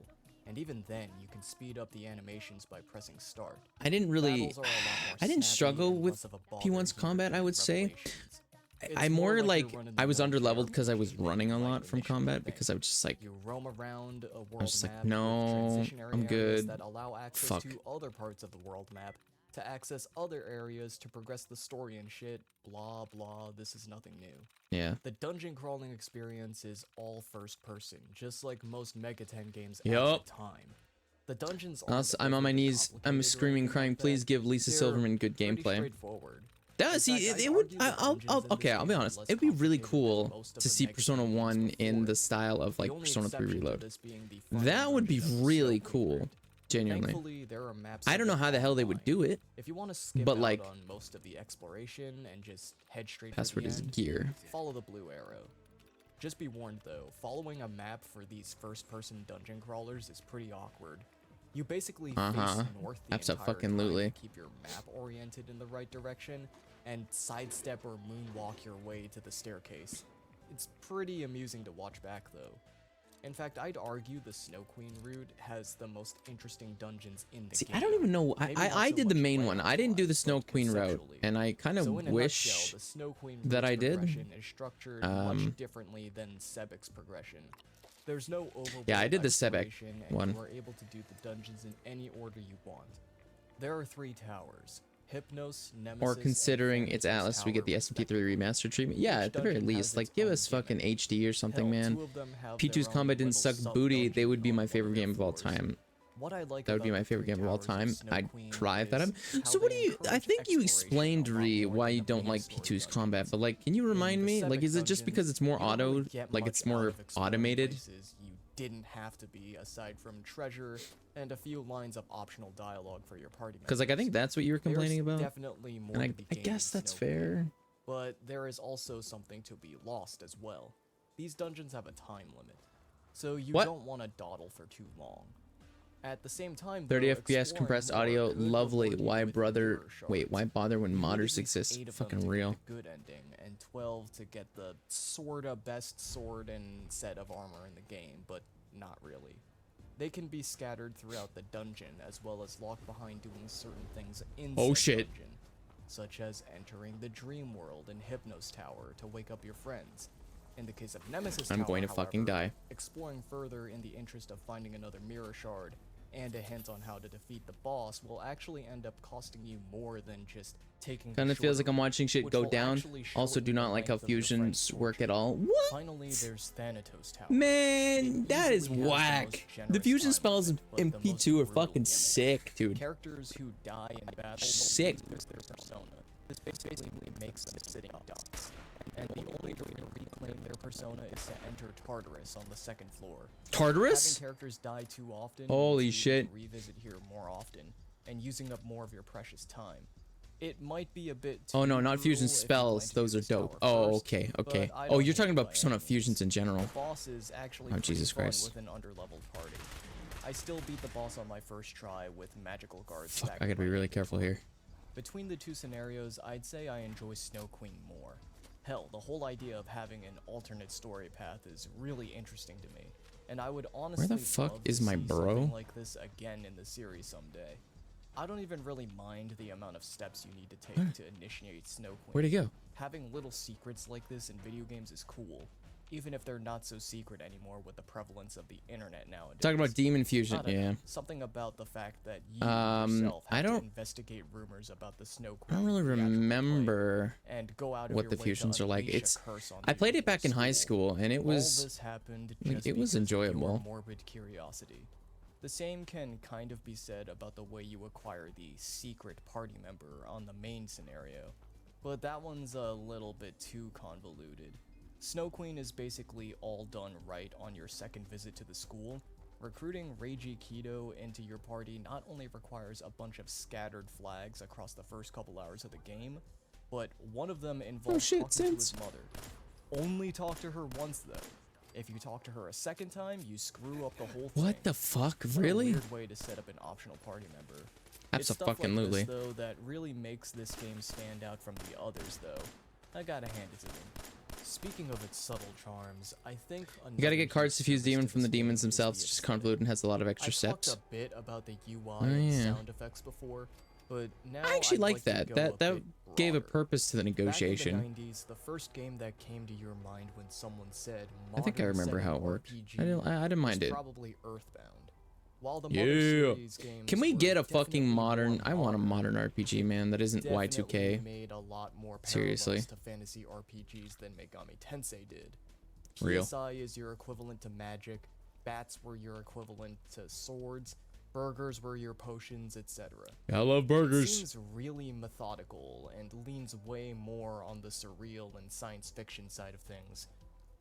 [SPEAKER 16] and even then, you can speed up the animations by pressing start.
[SPEAKER 1] I didn't really,
[SPEAKER 16] Battles are a lot more
[SPEAKER 1] I didn't
[SPEAKER 16] snappy
[SPEAKER 1] struggle
[SPEAKER 16] and
[SPEAKER 1] with
[SPEAKER 16] less of a bother
[SPEAKER 1] P1's
[SPEAKER 16] here
[SPEAKER 1] combat, I
[SPEAKER 16] during
[SPEAKER 1] would say.
[SPEAKER 16] revelations. It's
[SPEAKER 1] I more
[SPEAKER 16] like
[SPEAKER 1] like,
[SPEAKER 16] you're running
[SPEAKER 1] I
[SPEAKER 16] the
[SPEAKER 1] was
[SPEAKER 16] military
[SPEAKER 1] underleveled because I was
[SPEAKER 16] RPG than
[SPEAKER 1] running
[SPEAKER 16] you
[SPEAKER 1] a
[SPEAKER 16] might
[SPEAKER 1] lot from
[SPEAKER 16] initially
[SPEAKER 1] combat
[SPEAKER 16] think.
[SPEAKER 1] because I was just like,
[SPEAKER 16] You roam around a
[SPEAKER 1] I was
[SPEAKER 16] world
[SPEAKER 1] just like,
[SPEAKER 16] map with
[SPEAKER 1] no,
[SPEAKER 16] transition
[SPEAKER 1] I'm
[SPEAKER 16] areas
[SPEAKER 1] good.
[SPEAKER 16] that allow access
[SPEAKER 1] Fuck.
[SPEAKER 16] to other parts of the world map, to access other areas to progress the story and shit, blah blah, this is nothing new.
[SPEAKER 1] Yeah.
[SPEAKER 16] The dungeon crawling experience is all first person, just like most Mega 10 games
[SPEAKER 1] Yup.
[SPEAKER 16] at the time. The dungeons
[SPEAKER 1] I'm on my knees. I'm screaming, crying. Please give Lisa Silverman good
[SPEAKER 16] pretty
[SPEAKER 1] gameplay.
[SPEAKER 16] straightforward.
[SPEAKER 1] That, see, it would. Okay, I'll be honest. It'd be really cool to see Persona 1 in the style of like Persona 3 Reload. That would be really cool. Genuinely.
[SPEAKER 16] Thankfully, there are maps
[SPEAKER 1] I don't know how the hell they would do it.
[SPEAKER 16] If you want to skip
[SPEAKER 1] but
[SPEAKER 16] out
[SPEAKER 1] like,
[SPEAKER 16] on most of the exploration and just head straight
[SPEAKER 1] password
[SPEAKER 16] for the
[SPEAKER 1] is
[SPEAKER 16] end,
[SPEAKER 1] gear.
[SPEAKER 16] follow the blue arrow. Just be warned though, following a map for these first-person dungeon crawlers is pretty awkward. You basically face north the entire
[SPEAKER 1] Abso-fucking-lutely.
[SPEAKER 16] time to keep your map oriented in the right direction, and sidestep or moonwalk your way to the staircase. It's pretty amusing to watch back though. In fact, I'd argue the Snow Queen route has the most interesting dungeons in the
[SPEAKER 1] See,
[SPEAKER 16] game.
[SPEAKER 1] I don't even know.
[SPEAKER 16] Maybe not
[SPEAKER 1] I
[SPEAKER 16] so
[SPEAKER 1] did the
[SPEAKER 16] much
[SPEAKER 1] main one. I didn't do the Snow
[SPEAKER 16] but
[SPEAKER 1] Queen route,
[SPEAKER 16] conceptually.
[SPEAKER 1] and I kind of
[SPEAKER 16] So in a
[SPEAKER 1] wish
[SPEAKER 16] nutshell, the Snow Queen
[SPEAKER 1] that I
[SPEAKER 16] route's
[SPEAKER 1] did.
[SPEAKER 16] progression is structured much differently than Sebek's progression. There's no overworld
[SPEAKER 1] Yeah, I did the Sebek
[SPEAKER 16] exploration, and
[SPEAKER 1] one.
[SPEAKER 16] you are able to do the dungeons in any order you want. There are 3 towers: Hypnos, Nemesis,
[SPEAKER 1] Or
[SPEAKER 16] and
[SPEAKER 1] considering it's
[SPEAKER 16] Thanatos
[SPEAKER 1] Atlas, we get
[SPEAKER 16] Tower,
[SPEAKER 1] the SMT3 remastered treatment. Yeah,
[SPEAKER 16] Each
[SPEAKER 1] at the very
[SPEAKER 16] dungeon has
[SPEAKER 1] least, like
[SPEAKER 16] its
[SPEAKER 1] give
[SPEAKER 16] own
[SPEAKER 1] us fucking HD or something,
[SPEAKER 16] Hell,
[SPEAKER 1] man.
[SPEAKER 16] 2 of them have
[SPEAKER 1] P2's
[SPEAKER 16] their own
[SPEAKER 1] combat didn't
[SPEAKER 16] little
[SPEAKER 1] suck booty. They would be my
[SPEAKER 16] sub-dungeon
[SPEAKER 1] favorite
[SPEAKER 16] on
[SPEAKER 1] game of all
[SPEAKER 16] floors.
[SPEAKER 1] time.
[SPEAKER 16] What I like
[SPEAKER 1] That would be
[SPEAKER 16] about
[SPEAKER 1] my
[SPEAKER 16] the
[SPEAKER 1] favorite
[SPEAKER 16] 3
[SPEAKER 1] game of all
[SPEAKER 16] towers
[SPEAKER 1] time.
[SPEAKER 16] Snow
[SPEAKER 1] I'd
[SPEAKER 16] Queen
[SPEAKER 1] drive that up.
[SPEAKER 16] is
[SPEAKER 1] So
[SPEAKER 16] how
[SPEAKER 1] what
[SPEAKER 16] they
[SPEAKER 1] do you? I
[SPEAKER 16] encourage
[SPEAKER 1] think you
[SPEAKER 16] exploration
[SPEAKER 1] explained,
[SPEAKER 16] a lot
[SPEAKER 1] Ree,
[SPEAKER 16] more
[SPEAKER 1] why
[SPEAKER 16] than
[SPEAKER 1] you
[SPEAKER 16] the
[SPEAKER 1] don't
[SPEAKER 16] main
[SPEAKER 1] like
[SPEAKER 16] story
[SPEAKER 1] P2's
[SPEAKER 16] dungeons.
[SPEAKER 1] combat. But like, can you remind
[SPEAKER 16] In the
[SPEAKER 1] me? Like,
[SPEAKER 16] Sebek
[SPEAKER 1] is it just because
[SPEAKER 16] dungeons,
[SPEAKER 1] it's more
[SPEAKER 16] you don't really
[SPEAKER 1] auto?
[SPEAKER 16] get
[SPEAKER 1] Like,
[SPEAKER 16] much
[SPEAKER 1] it's
[SPEAKER 16] out
[SPEAKER 1] more
[SPEAKER 16] of exploring
[SPEAKER 1] automated?
[SPEAKER 16] places you didn't have to be, aside from treasure and a few lines of optional dialogue for your party members.
[SPEAKER 1] Because like, I think that's what you were complaining
[SPEAKER 16] There's
[SPEAKER 1] about.
[SPEAKER 16] definitely more
[SPEAKER 1] And
[SPEAKER 16] to be
[SPEAKER 1] I
[SPEAKER 16] gained
[SPEAKER 1] guess
[SPEAKER 16] in
[SPEAKER 1] that's
[SPEAKER 16] Snow Queen,
[SPEAKER 1] fair.
[SPEAKER 16] but there is also something to be lost as well. These dungeons have a time limit, so you
[SPEAKER 1] What?
[SPEAKER 16] don't want to dawdle for too long. At the same time,
[SPEAKER 1] 30
[SPEAKER 16] though,
[SPEAKER 1] FPS
[SPEAKER 16] exploring
[SPEAKER 1] compressed
[SPEAKER 16] more
[SPEAKER 1] audio,
[SPEAKER 16] could
[SPEAKER 1] lovely.
[SPEAKER 16] reward you
[SPEAKER 1] Why
[SPEAKER 16] with
[SPEAKER 1] brother?
[SPEAKER 16] mirror
[SPEAKER 1] Wait,
[SPEAKER 16] shards.
[SPEAKER 1] why bother when
[SPEAKER 16] You need at
[SPEAKER 1] modders
[SPEAKER 16] least
[SPEAKER 1] exist?
[SPEAKER 16] 8 of them
[SPEAKER 1] Fucking
[SPEAKER 16] to
[SPEAKER 1] real.
[SPEAKER 16] get the good ending, and 12 to get the sorta best sword and set of armor in the game, but not really. They can be scattered throughout the dungeon, as well as locked behind doing certain things in
[SPEAKER 1] Oh,
[SPEAKER 16] said
[SPEAKER 1] shit.
[SPEAKER 16] dungeon, such as entering the Dream World in Hypnos Tower to wake up your friends. In the case of Nemesis
[SPEAKER 1] I'm
[SPEAKER 16] Tower,
[SPEAKER 1] going to fucking
[SPEAKER 16] however,
[SPEAKER 1] die.
[SPEAKER 16] exploring further in the interest of finding another mirror shard and a hint on how to defeat the boss will actually end up costing you more than just taking the
[SPEAKER 1] Kind of feels like
[SPEAKER 16] shorter
[SPEAKER 1] I'm watching shit
[SPEAKER 16] which
[SPEAKER 1] go
[SPEAKER 16] will
[SPEAKER 1] down.
[SPEAKER 16] actually
[SPEAKER 1] Also, do
[SPEAKER 16] shorten the
[SPEAKER 1] not like how
[SPEAKER 16] length of your friend's
[SPEAKER 1] fusions work at all.
[SPEAKER 16] fortune.
[SPEAKER 1] What?
[SPEAKER 16] Finally, there's Thanatos Tower.
[SPEAKER 1] Man, that is
[SPEAKER 16] easily has the
[SPEAKER 1] whack.
[SPEAKER 16] most
[SPEAKER 1] The
[SPEAKER 16] generous
[SPEAKER 1] fusion
[SPEAKER 16] time
[SPEAKER 1] spells
[SPEAKER 16] limit, but
[SPEAKER 1] in
[SPEAKER 16] the most
[SPEAKER 1] P2 are
[SPEAKER 16] brutal
[SPEAKER 1] fucking
[SPEAKER 16] gimmick.
[SPEAKER 1] sick, dude.
[SPEAKER 16] Characters who die in battle
[SPEAKER 1] Sick.
[SPEAKER 16] lose their persona. This basically makes them sitting ducks. And the only way to reclaim their persona is to enter Tartarus on the 2nd floor.
[SPEAKER 1] Tartarus?
[SPEAKER 16] Having characters die too often
[SPEAKER 1] Holy
[SPEAKER 16] means you
[SPEAKER 1] shit.
[SPEAKER 16] need to revisit here more often, and using up more of your precious time. It might be a bit too
[SPEAKER 1] Oh no, not fusion
[SPEAKER 16] brutal if you
[SPEAKER 1] spells.
[SPEAKER 16] plan to
[SPEAKER 1] Those
[SPEAKER 16] do
[SPEAKER 1] are
[SPEAKER 16] this tower
[SPEAKER 1] dope. Oh,
[SPEAKER 16] first,
[SPEAKER 1] okay, okay.
[SPEAKER 16] but I
[SPEAKER 1] Oh,
[SPEAKER 16] don't
[SPEAKER 1] you're
[SPEAKER 16] hate
[SPEAKER 1] talking
[SPEAKER 16] it
[SPEAKER 1] about
[SPEAKER 16] by
[SPEAKER 1] Persona
[SPEAKER 16] any means.
[SPEAKER 1] fusions in general.
[SPEAKER 16] The boss is actually
[SPEAKER 1] Oh,
[SPEAKER 16] pretty
[SPEAKER 1] Jesus
[SPEAKER 16] fun
[SPEAKER 1] Christ.
[SPEAKER 16] with an underleveled party. I still beat the boss on my first try with magical guards.
[SPEAKER 1] Fuck,
[SPEAKER 16] stacked
[SPEAKER 1] I gotta be
[SPEAKER 16] right
[SPEAKER 1] really
[SPEAKER 16] into
[SPEAKER 1] careful
[SPEAKER 16] it.
[SPEAKER 1] here.
[SPEAKER 16] Between the 2 scenarios, I'd say I enjoy Snow Queen more. Hell, the whole idea of having an alternate story path is really interesting to me, and I would honestly
[SPEAKER 1] fuck
[SPEAKER 16] love
[SPEAKER 1] is
[SPEAKER 16] to
[SPEAKER 1] my
[SPEAKER 16] see
[SPEAKER 1] bro?
[SPEAKER 16] something like this again in the series someday. I don't even really mind the amount of steps you need to take to initiate Snow Queen.
[SPEAKER 1] Where'd he go?
[SPEAKER 16] Having little secrets like this in video games is cool, even if they're not so secret anymore with the prevalence of the internet nowadays.
[SPEAKER 1] Talking about demon fusion,
[SPEAKER 16] I don't know,
[SPEAKER 1] yeah.
[SPEAKER 16] something about the fact that you
[SPEAKER 1] Um,
[SPEAKER 16] yourself
[SPEAKER 1] I
[SPEAKER 16] have
[SPEAKER 1] don't-
[SPEAKER 16] to investigate rumors about the Snow
[SPEAKER 1] I
[SPEAKER 16] Queen.
[SPEAKER 1] don't really
[SPEAKER 16] theatrical play
[SPEAKER 1] remember
[SPEAKER 16] and go out of
[SPEAKER 1] what
[SPEAKER 16] your
[SPEAKER 1] the
[SPEAKER 16] way to
[SPEAKER 1] fusions are like.
[SPEAKER 16] unleash a
[SPEAKER 1] It's
[SPEAKER 16] curse on
[SPEAKER 1] I
[SPEAKER 16] the
[SPEAKER 1] played it
[SPEAKER 16] evil
[SPEAKER 1] back in high school, and it
[SPEAKER 16] All
[SPEAKER 1] was
[SPEAKER 16] this happened
[SPEAKER 1] like,
[SPEAKER 16] just
[SPEAKER 1] it was
[SPEAKER 16] because of your
[SPEAKER 1] enjoyable.
[SPEAKER 16] morbid curiosity. The same can kind of be said about the way you acquire the secret party member on the main scenario, but that one's a little bit too convoluted. Snow Queen is basically all done right on your second visit to the school, recruiting Reiji Kido into your party not only requires a bunch of scattered flags across the first couple hours of the game, but one of them involves talking to his mother. Only talk to her once though. If you talk to her a second time, you screw up the whole thing.
[SPEAKER 1] What the fuck?
[SPEAKER 16] What a
[SPEAKER 1] Really?
[SPEAKER 16] weird way to set up an optional party member. It's stuff like
[SPEAKER 1] Abso-fucking-lutely.
[SPEAKER 16] this, though, that really makes this game stand out from the others, though. I gotta hand it to them. Speaking of its subtle charms, I think
[SPEAKER 1] You gotta get cards to fuse demon from the demons themselves. It's just convoluted and has a lot of extra
[SPEAKER 16] I've
[SPEAKER 1] steps.
[SPEAKER 16] talked a bit about the UI
[SPEAKER 1] Oh,
[SPEAKER 16] and
[SPEAKER 1] yeah.
[SPEAKER 16] sound effects before, but now
[SPEAKER 1] I actually
[SPEAKER 16] I'd
[SPEAKER 1] like
[SPEAKER 16] to
[SPEAKER 1] that.
[SPEAKER 16] go
[SPEAKER 1] That
[SPEAKER 16] a
[SPEAKER 1] that
[SPEAKER 16] bit
[SPEAKER 1] gave a
[SPEAKER 16] broader.
[SPEAKER 1] purpose to the negotiation.
[SPEAKER 16] Back in the 90s, the first game that came to your mind when someone said
[SPEAKER 1] I think I
[SPEAKER 16] modern
[SPEAKER 1] remember how it
[SPEAKER 16] setting
[SPEAKER 1] worked.
[SPEAKER 16] RPG
[SPEAKER 1] I didn't mind
[SPEAKER 16] was
[SPEAKER 1] it.
[SPEAKER 16] probably Earthbound. While the Mother
[SPEAKER 1] Yeah.
[SPEAKER 16] series games
[SPEAKER 1] Can we
[SPEAKER 16] were
[SPEAKER 1] get a
[SPEAKER 16] definitely
[SPEAKER 1] fucking modern? I want a modern RPG, man. That isn't
[SPEAKER 16] definitely
[SPEAKER 1] Y2K.
[SPEAKER 16] made a lot more
[SPEAKER 1] Seriously.
[SPEAKER 16] parallels to fantasy RPGs than Megami Tensei did.
[SPEAKER 1] Real.
[SPEAKER 16] PSI is your equivalent to magic, bats were your equivalent to swords, burgers were your potions, etc.
[SPEAKER 1] I love burgers.
[SPEAKER 16] It seems really methodical and leans way more on the surreal and science fiction side of things.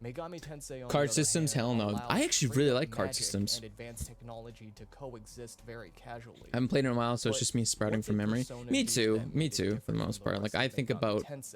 [SPEAKER 16] Megami Tensei on
[SPEAKER 1] Card
[SPEAKER 16] the other
[SPEAKER 1] systems?
[SPEAKER 16] hand,
[SPEAKER 1] Hell no.
[SPEAKER 16] allows
[SPEAKER 1] I actually
[SPEAKER 16] straight
[SPEAKER 1] really
[SPEAKER 16] up
[SPEAKER 1] like card
[SPEAKER 16] magic
[SPEAKER 1] systems.
[SPEAKER 16] and advanced technology to coexist very casually.
[SPEAKER 1] I haven't played in a while, so it's
[SPEAKER 16] But
[SPEAKER 1] just me sprouting
[SPEAKER 16] what
[SPEAKER 1] from
[SPEAKER 16] did
[SPEAKER 1] memory.
[SPEAKER 16] Persona
[SPEAKER 1] Me
[SPEAKER 16] do
[SPEAKER 1] too.
[SPEAKER 16] that
[SPEAKER 1] Me
[SPEAKER 16] made it
[SPEAKER 1] too, for
[SPEAKER 16] different
[SPEAKER 1] the
[SPEAKER 16] from
[SPEAKER 1] most
[SPEAKER 16] the
[SPEAKER 1] part. Like
[SPEAKER 16] rest
[SPEAKER 1] I
[SPEAKER 16] of
[SPEAKER 1] think
[SPEAKER 16] Megami
[SPEAKER 1] about,
[SPEAKER 16] Tensei?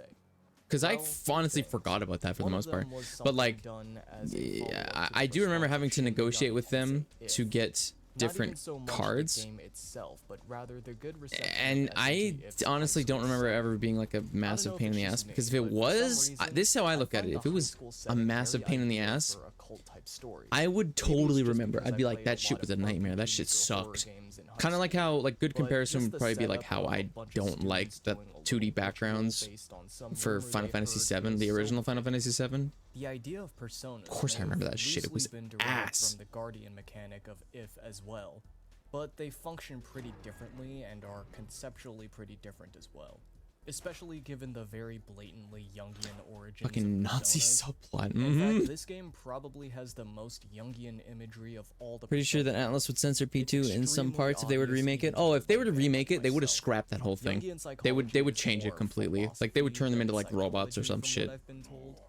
[SPEAKER 1] because I
[SPEAKER 16] Well,
[SPEAKER 1] honestly forgot about that for the
[SPEAKER 16] One of
[SPEAKER 1] most part.
[SPEAKER 16] them was
[SPEAKER 1] But
[SPEAKER 16] something
[SPEAKER 1] like,
[SPEAKER 16] done as a
[SPEAKER 1] yeah,
[SPEAKER 16] follow-up to
[SPEAKER 1] I
[SPEAKER 16] the
[SPEAKER 1] do remember
[SPEAKER 16] Persona
[SPEAKER 1] having to
[SPEAKER 16] Shin
[SPEAKER 1] negotiate
[SPEAKER 16] Megami
[SPEAKER 1] with them
[SPEAKER 16] Tensei
[SPEAKER 1] to
[SPEAKER 16] If.
[SPEAKER 1] get
[SPEAKER 16] Not even
[SPEAKER 1] different
[SPEAKER 16] so much
[SPEAKER 1] cards.
[SPEAKER 16] the game itself, but rather the good reception
[SPEAKER 1] And
[SPEAKER 16] of
[SPEAKER 1] I
[SPEAKER 16] SMT If's
[SPEAKER 1] honestly don't
[SPEAKER 16] price
[SPEAKER 1] remember
[SPEAKER 16] was.
[SPEAKER 1] ever being like a massive
[SPEAKER 16] if
[SPEAKER 1] pain in
[SPEAKER 16] it's
[SPEAKER 1] the
[SPEAKER 16] just
[SPEAKER 1] ass,
[SPEAKER 16] me,
[SPEAKER 1] because if it
[SPEAKER 16] but for some
[SPEAKER 1] was,
[SPEAKER 16] reason,
[SPEAKER 1] this is how I
[SPEAKER 16] I
[SPEAKER 1] look at
[SPEAKER 16] find
[SPEAKER 1] it.
[SPEAKER 16] the
[SPEAKER 1] If it
[SPEAKER 16] high
[SPEAKER 1] was
[SPEAKER 16] school
[SPEAKER 1] a
[SPEAKER 16] setting
[SPEAKER 1] massive
[SPEAKER 16] very
[SPEAKER 1] pain in the
[SPEAKER 16] ideal
[SPEAKER 1] ass,
[SPEAKER 16] for a cult-type story.
[SPEAKER 1] I would
[SPEAKER 16] Maybe it's
[SPEAKER 1] totally
[SPEAKER 16] just
[SPEAKER 1] remember.
[SPEAKER 16] because
[SPEAKER 1] I'd be
[SPEAKER 16] I
[SPEAKER 1] like,
[SPEAKER 16] played
[SPEAKER 1] that
[SPEAKER 16] a
[SPEAKER 1] shit
[SPEAKER 16] lot
[SPEAKER 1] was
[SPEAKER 16] of
[SPEAKER 1] a nightmare. That shit
[SPEAKER 16] RPGs or horror
[SPEAKER 1] sucked.
[SPEAKER 16] games in high
[SPEAKER 1] Kind of like how, like, good
[SPEAKER 16] But
[SPEAKER 1] comparison
[SPEAKER 16] just
[SPEAKER 1] would
[SPEAKER 16] the
[SPEAKER 1] probably be like
[SPEAKER 16] setup
[SPEAKER 1] how
[SPEAKER 16] of a
[SPEAKER 1] I
[SPEAKER 16] bunch of
[SPEAKER 1] don't like
[SPEAKER 16] students
[SPEAKER 1] the
[SPEAKER 16] doing a
[SPEAKER 1] 2D
[SPEAKER 16] little ritual
[SPEAKER 1] backgrounds
[SPEAKER 16] based on some
[SPEAKER 1] for
[SPEAKER 16] rumor
[SPEAKER 1] Final
[SPEAKER 16] they'd
[SPEAKER 1] Fantasy
[SPEAKER 16] heard
[SPEAKER 1] VII,
[SPEAKER 16] was
[SPEAKER 1] the
[SPEAKER 16] so
[SPEAKER 1] original Final Fantasy VII.
[SPEAKER 16] The idea of Persona
[SPEAKER 1] Of course I remember that shit. It was
[SPEAKER 16] been derived
[SPEAKER 1] ass.
[SPEAKER 16] from the Guardian mechanic of If as well, but they function pretty differently and are conceptually pretty different as well. Especially given the very blatantly Jungian origins
[SPEAKER 1] Fucking
[SPEAKER 16] of
[SPEAKER 1] Nazi
[SPEAKER 16] Personas.
[SPEAKER 1] subplot.
[SPEAKER 16] In
[SPEAKER 1] Mhm.
[SPEAKER 16] fact, this game probably has the most Jungian imagery of all the
[SPEAKER 1] Pretty sure that Atlas would censor P2 in some parts if they were to remake it. Oh, if they were to remake it, they would have scrapped that whole thing. They would change it completely. Like they would turn them into like robots or some shit.
[SPEAKER 16] I've been told.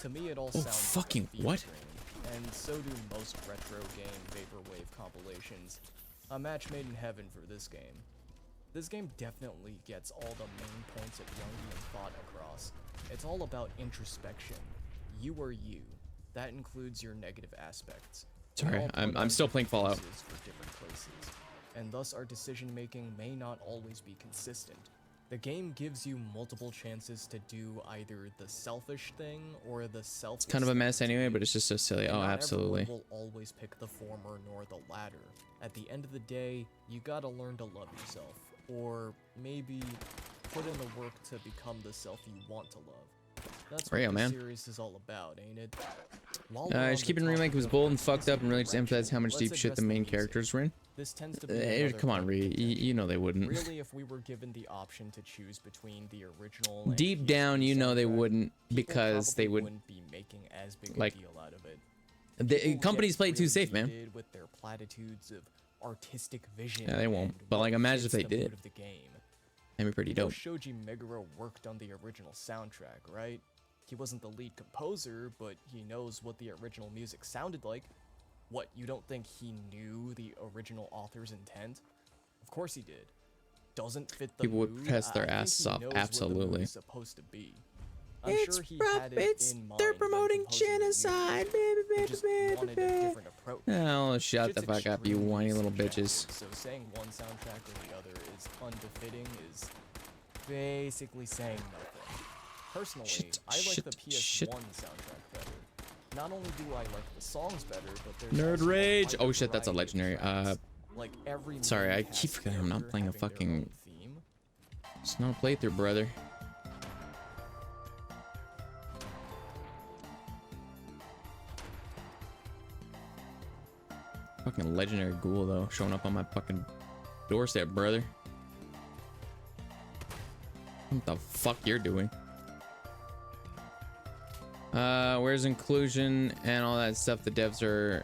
[SPEAKER 16] To me, it all
[SPEAKER 1] Oh,
[SPEAKER 16] sounds
[SPEAKER 1] fucking
[SPEAKER 16] like a
[SPEAKER 1] what?
[SPEAKER 16] fever dream, and so do most retro game vaporwave compilations. A match made in heaven for this game. This game definitely gets all the main points of Jungian thought across. It's all about introspection. You are you. That includes your negative aspects. We
[SPEAKER 1] Sorry,
[SPEAKER 16] all
[SPEAKER 1] I'm
[SPEAKER 16] put on
[SPEAKER 1] still playing
[SPEAKER 16] different
[SPEAKER 1] Fallout.
[SPEAKER 16] faces for different places, and thus our decision making may not always be consistent. The game gives you multiple chances to do either the selfish thing or the selfless.
[SPEAKER 1] It's kind of a
[SPEAKER 16] thing
[SPEAKER 1] mess
[SPEAKER 16] to
[SPEAKER 1] anyway,
[SPEAKER 16] do.
[SPEAKER 1] but it's just so silly.
[SPEAKER 16] And
[SPEAKER 1] Oh,
[SPEAKER 16] not
[SPEAKER 1] absolutely.
[SPEAKER 16] everyone will always pick the former nor the latter. At the end of the day, you gotta learn to love yourself, or maybe put in the work to become the self you want to love. That's what
[SPEAKER 1] Real,
[SPEAKER 16] this
[SPEAKER 1] man.
[SPEAKER 16] series is all about, ain't it? While we're on
[SPEAKER 1] Just
[SPEAKER 16] the
[SPEAKER 1] keeping the remake
[SPEAKER 16] topic
[SPEAKER 1] was
[SPEAKER 16] of
[SPEAKER 1] bold and
[SPEAKER 16] artistic
[SPEAKER 1] fucked up and really just emphasized how much
[SPEAKER 16] direction,
[SPEAKER 1] deep shit
[SPEAKER 16] let's
[SPEAKER 1] the main
[SPEAKER 16] address the music.
[SPEAKER 1] characters were in.
[SPEAKER 16] This tends to be another
[SPEAKER 1] Come on,
[SPEAKER 16] point
[SPEAKER 1] Ree.
[SPEAKER 16] of contention.
[SPEAKER 1] You know they wouldn't.
[SPEAKER 16] Really, if we were given the option to choose between the original and
[SPEAKER 1] Deep
[SPEAKER 16] PS2
[SPEAKER 1] down, you know they
[SPEAKER 16] soundtrack,
[SPEAKER 1] wouldn't,
[SPEAKER 16] people
[SPEAKER 1] because they
[SPEAKER 16] probably
[SPEAKER 1] would.
[SPEAKER 16] wouldn't be making as big
[SPEAKER 1] like,
[SPEAKER 16] a deal out of it.
[SPEAKER 1] The
[SPEAKER 16] People
[SPEAKER 1] companies
[SPEAKER 16] get
[SPEAKER 1] play it too
[SPEAKER 16] really
[SPEAKER 1] safe, man.
[SPEAKER 16] heated with their platitudes of artistic vision.
[SPEAKER 1] Yeah, they won't.
[SPEAKER 16] and
[SPEAKER 1] But
[SPEAKER 16] what
[SPEAKER 1] like, imagine if
[SPEAKER 16] fits
[SPEAKER 1] they
[SPEAKER 16] the mood
[SPEAKER 1] did.
[SPEAKER 16] of the game.
[SPEAKER 1] That'd be pretty
[SPEAKER 16] You know
[SPEAKER 1] dope.
[SPEAKER 16] Shoji Meguro worked on the original soundtrack, right? He wasn't the lead composer, but he knows what the original music sounded like. What, you don't think he knew the original author's intent? Of course he did. Doesn't fit the
[SPEAKER 1] People would
[SPEAKER 16] mood?
[SPEAKER 1] press their
[SPEAKER 16] I think
[SPEAKER 1] asses
[SPEAKER 16] he
[SPEAKER 1] off,
[SPEAKER 16] knows where the mood
[SPEAKER 1] absolutely.
[SPEAKER 16] is supposed to be. I'm
[SPEAKER 1] It's
[SPEAKER 16] sure he
[SPEAKER 1] rough,
[SPEAKER 16] had it in mind
[SPEAKER 1] they're
[SPEAKER 16] when
[SPEAKER 1] promoting
[SPEAKER 16] composing the music.
[SPEAKER 1] genocide.
[SPEAKER 16] He just wanted a different approach.
[SPEAKER 1] Oh, shut
[SPEAKER 16] Shit's
[SPEAKER 1] the fuck up, you
[SPEAKER 16] extremely
[SPEAKER 1] whiny little
[SPEAKER 16] subjective,
[SPEAKER 1] bitches.
[SPEAKER 16] So saying one soundtrack or the other is unbefitting is basically saying nothing. Personally, I like the PS1 soundtrack better. Not only do I like the songs better, but there's
[SPEAKER 1] Nerd
[SPEAKER 16] also a
[SPEAKER 1] rage.
[SPEAKER 16] wider
[SPEAKER 1] Oh shit, that's a
[SPEAKER 16] variety of
[SPEAKER 1] legendary.
[SPEAKER 16] tracks. Like every
[SPEAKER 1] Sorry, I
[SPEAKER 16] main
[SPEAKER 1] keep
[SPEAKER 16] cast
[SPEAKER 1] forgetting I'm not
[SPEAKER 16] character
[SPEAKER 1] playing a
[SPEAKER 16] having their
[SPEAKER 1] fucking.
[SPEAKER 16] own theme.
[SPEAKER 1] It's not a playthrough, brother. Fucking legendary ghoul though, showing up on my fucking doorstep, brother. What the fuck you're doing? Where's inclusion and all that stuff? The devs are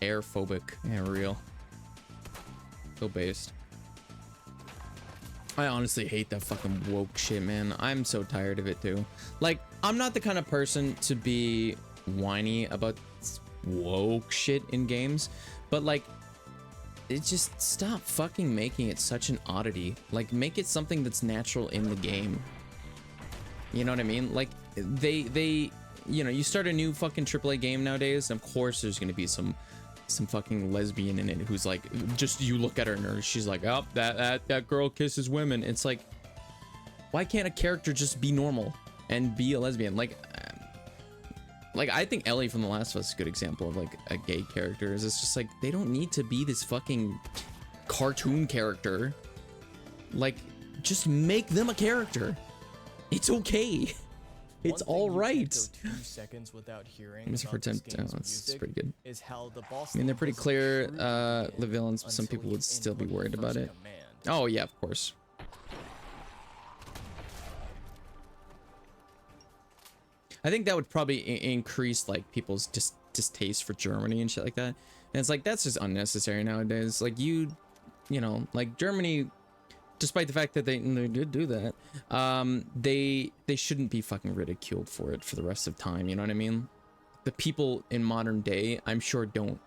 [SPEAKER 1] airphobic. Yeah, real. So based. I honestly hate that fucking woke shit, man. I'm so tired of it too. Like, I'm not the kind of person to be whiny about woke shit in games, but like, it just stop fucking making it such an oddity. Like, make it something that's natural in the game. You know what I mean? Like, they you know, you start a new fucking AAA game nowadays, and of course there's gonna be some fucking lesbian in it who's like, just you look at her and she's like, oh, that girl kisses women. It's like, why can't a character just be normal and be a lesbian? Like I think Ellie from The Last of Us is a good example of like a gay character. It's just like, they don't need to be this fucking cartoon character. Like, just make them a character. It's okay. It's all right.
[SPEAKER 16] 2 seconds without hearing
[SPEAKER 1] Mr.
[SPEAKER 16] about this
[SPEAKER 1] Pretend,
[SPEAKER 16] game's
[SPEAKER 1] that's
[SPEAKER 16] music
[SPEAKER 1] pretty good.
[SPEAKER 16] is how the boss
[SPEAKER 1] I mean, they're
[SPEAKER 16] theme
[SPEAKER 1] pretty
[SPEAKER 16] doesn't
[SPEAKER 1] clear,
[SPEAKER 16] truly
[SPEAKER 1] the
[SPEAKER 16] begin
[SPEAKER 1] villains, but some
[SPEAKER 16] until
[SPEAKER 1] people
[SPEAKER 16] you
[SPEAKER 1] would still be
[SPEAKER 16] input
[SPEAKER 1] worried
[SPEAKER 16] your
[SPEAKER 1] about
[SPEAKER 16] first
[SPEAKER 1] it.
[SPEAKER 16] command.
[SPEAKER 1] Oh yeah, of course. I think that would probably increase like people's distaste for Germany and shit like that. And it's like, that's just unnecessary nowadays. Like, you know, like Germany, despite the fact that they did do that, they shouldn't be fucking ridiculed for it for the rest of time. You know what I mean? The people in modern day, I'm sure don't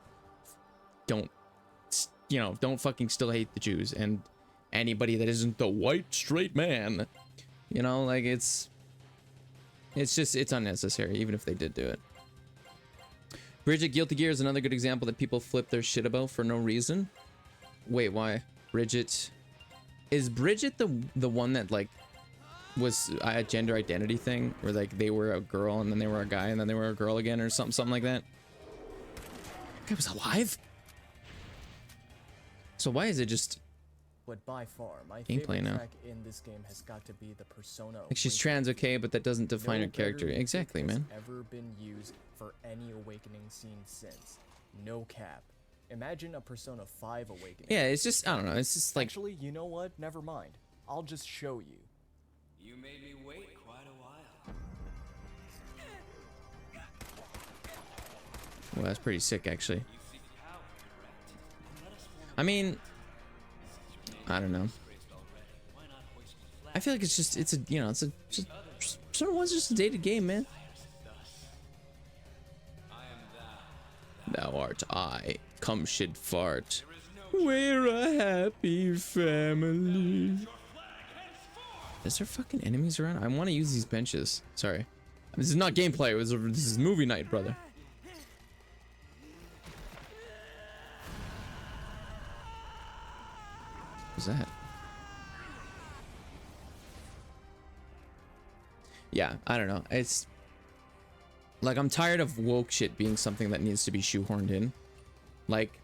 [SPEAKER 1] you know, don't fucking still hate the Jews and anybody that isn't the white straight man. You know, like, it's just, it's unnecessary, even if they did do it. Bridget Guilty Gear is another good example that people flip their shit about for no reason. Wait, why? Bridget... Is Bridget the one that, like, was a gender identity thing? Where, like, they were a girl and then they were a guy and then they were a girl again or something like that? That guy was alive? So why is it just...
[SPEAKER 16] But by far, my
[SPEAKER 1] gameplay
[SPEAKER 16] favorite
[SPEAKER 1] now?
[SPEAKER 16] track in this game has got to be the Persona.
[SPEAKER 1] Like, she's
[SPEAKER 16] Awakening
[SPEAKER 1] trans,
[SPEAKER 16] theme.
[SPEAKER 1] okay, but that doesn't define
[SPEAKER 16] No
[SPEAKER 1] her character.
[SPEAKER 16] better music
[SPEAKER 1] Exactly,
[SPEAKER 16] has
[SPEAKER 1] man.
[SPEAKER 16] ever been used for any Awakening scene since. No cap. Imagine a Persona 5 Awakening.
[SPEAKER 1] Yeah, it's just, I don't know, it's just like...
[SPEAKER 16] Actually, you know what? Never mind. I'll just show you.
[SPEAKER 17] You made me wait quite a while.
[SPEAKER 1] Well, that's pretty sick, actually. I mean... I don't know. I feel like it's just, it's a, you know, it's a, just, Persona 1's just a dated game, man. Thou art I, come shit fart. We're a happy family. Is there fucking enemies around? I want to use these benches. Sorry. This is not gameplay, this is movie night, brother. What's that? Yeah, I don't know. It's like, I'm tired of woke shit being something that needs to be shoehorned in. Like,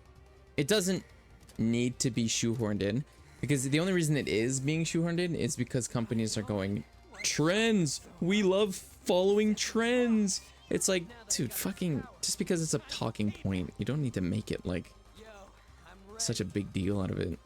[SPEAKER 1] it doesn't need to be shoehorned in, because the only reason it is being shoehorned in is because companies are going, trends, we love following trends. It's like, dude, fucking, just because it's a talking point, you don't need to make it like such a big deal out of it.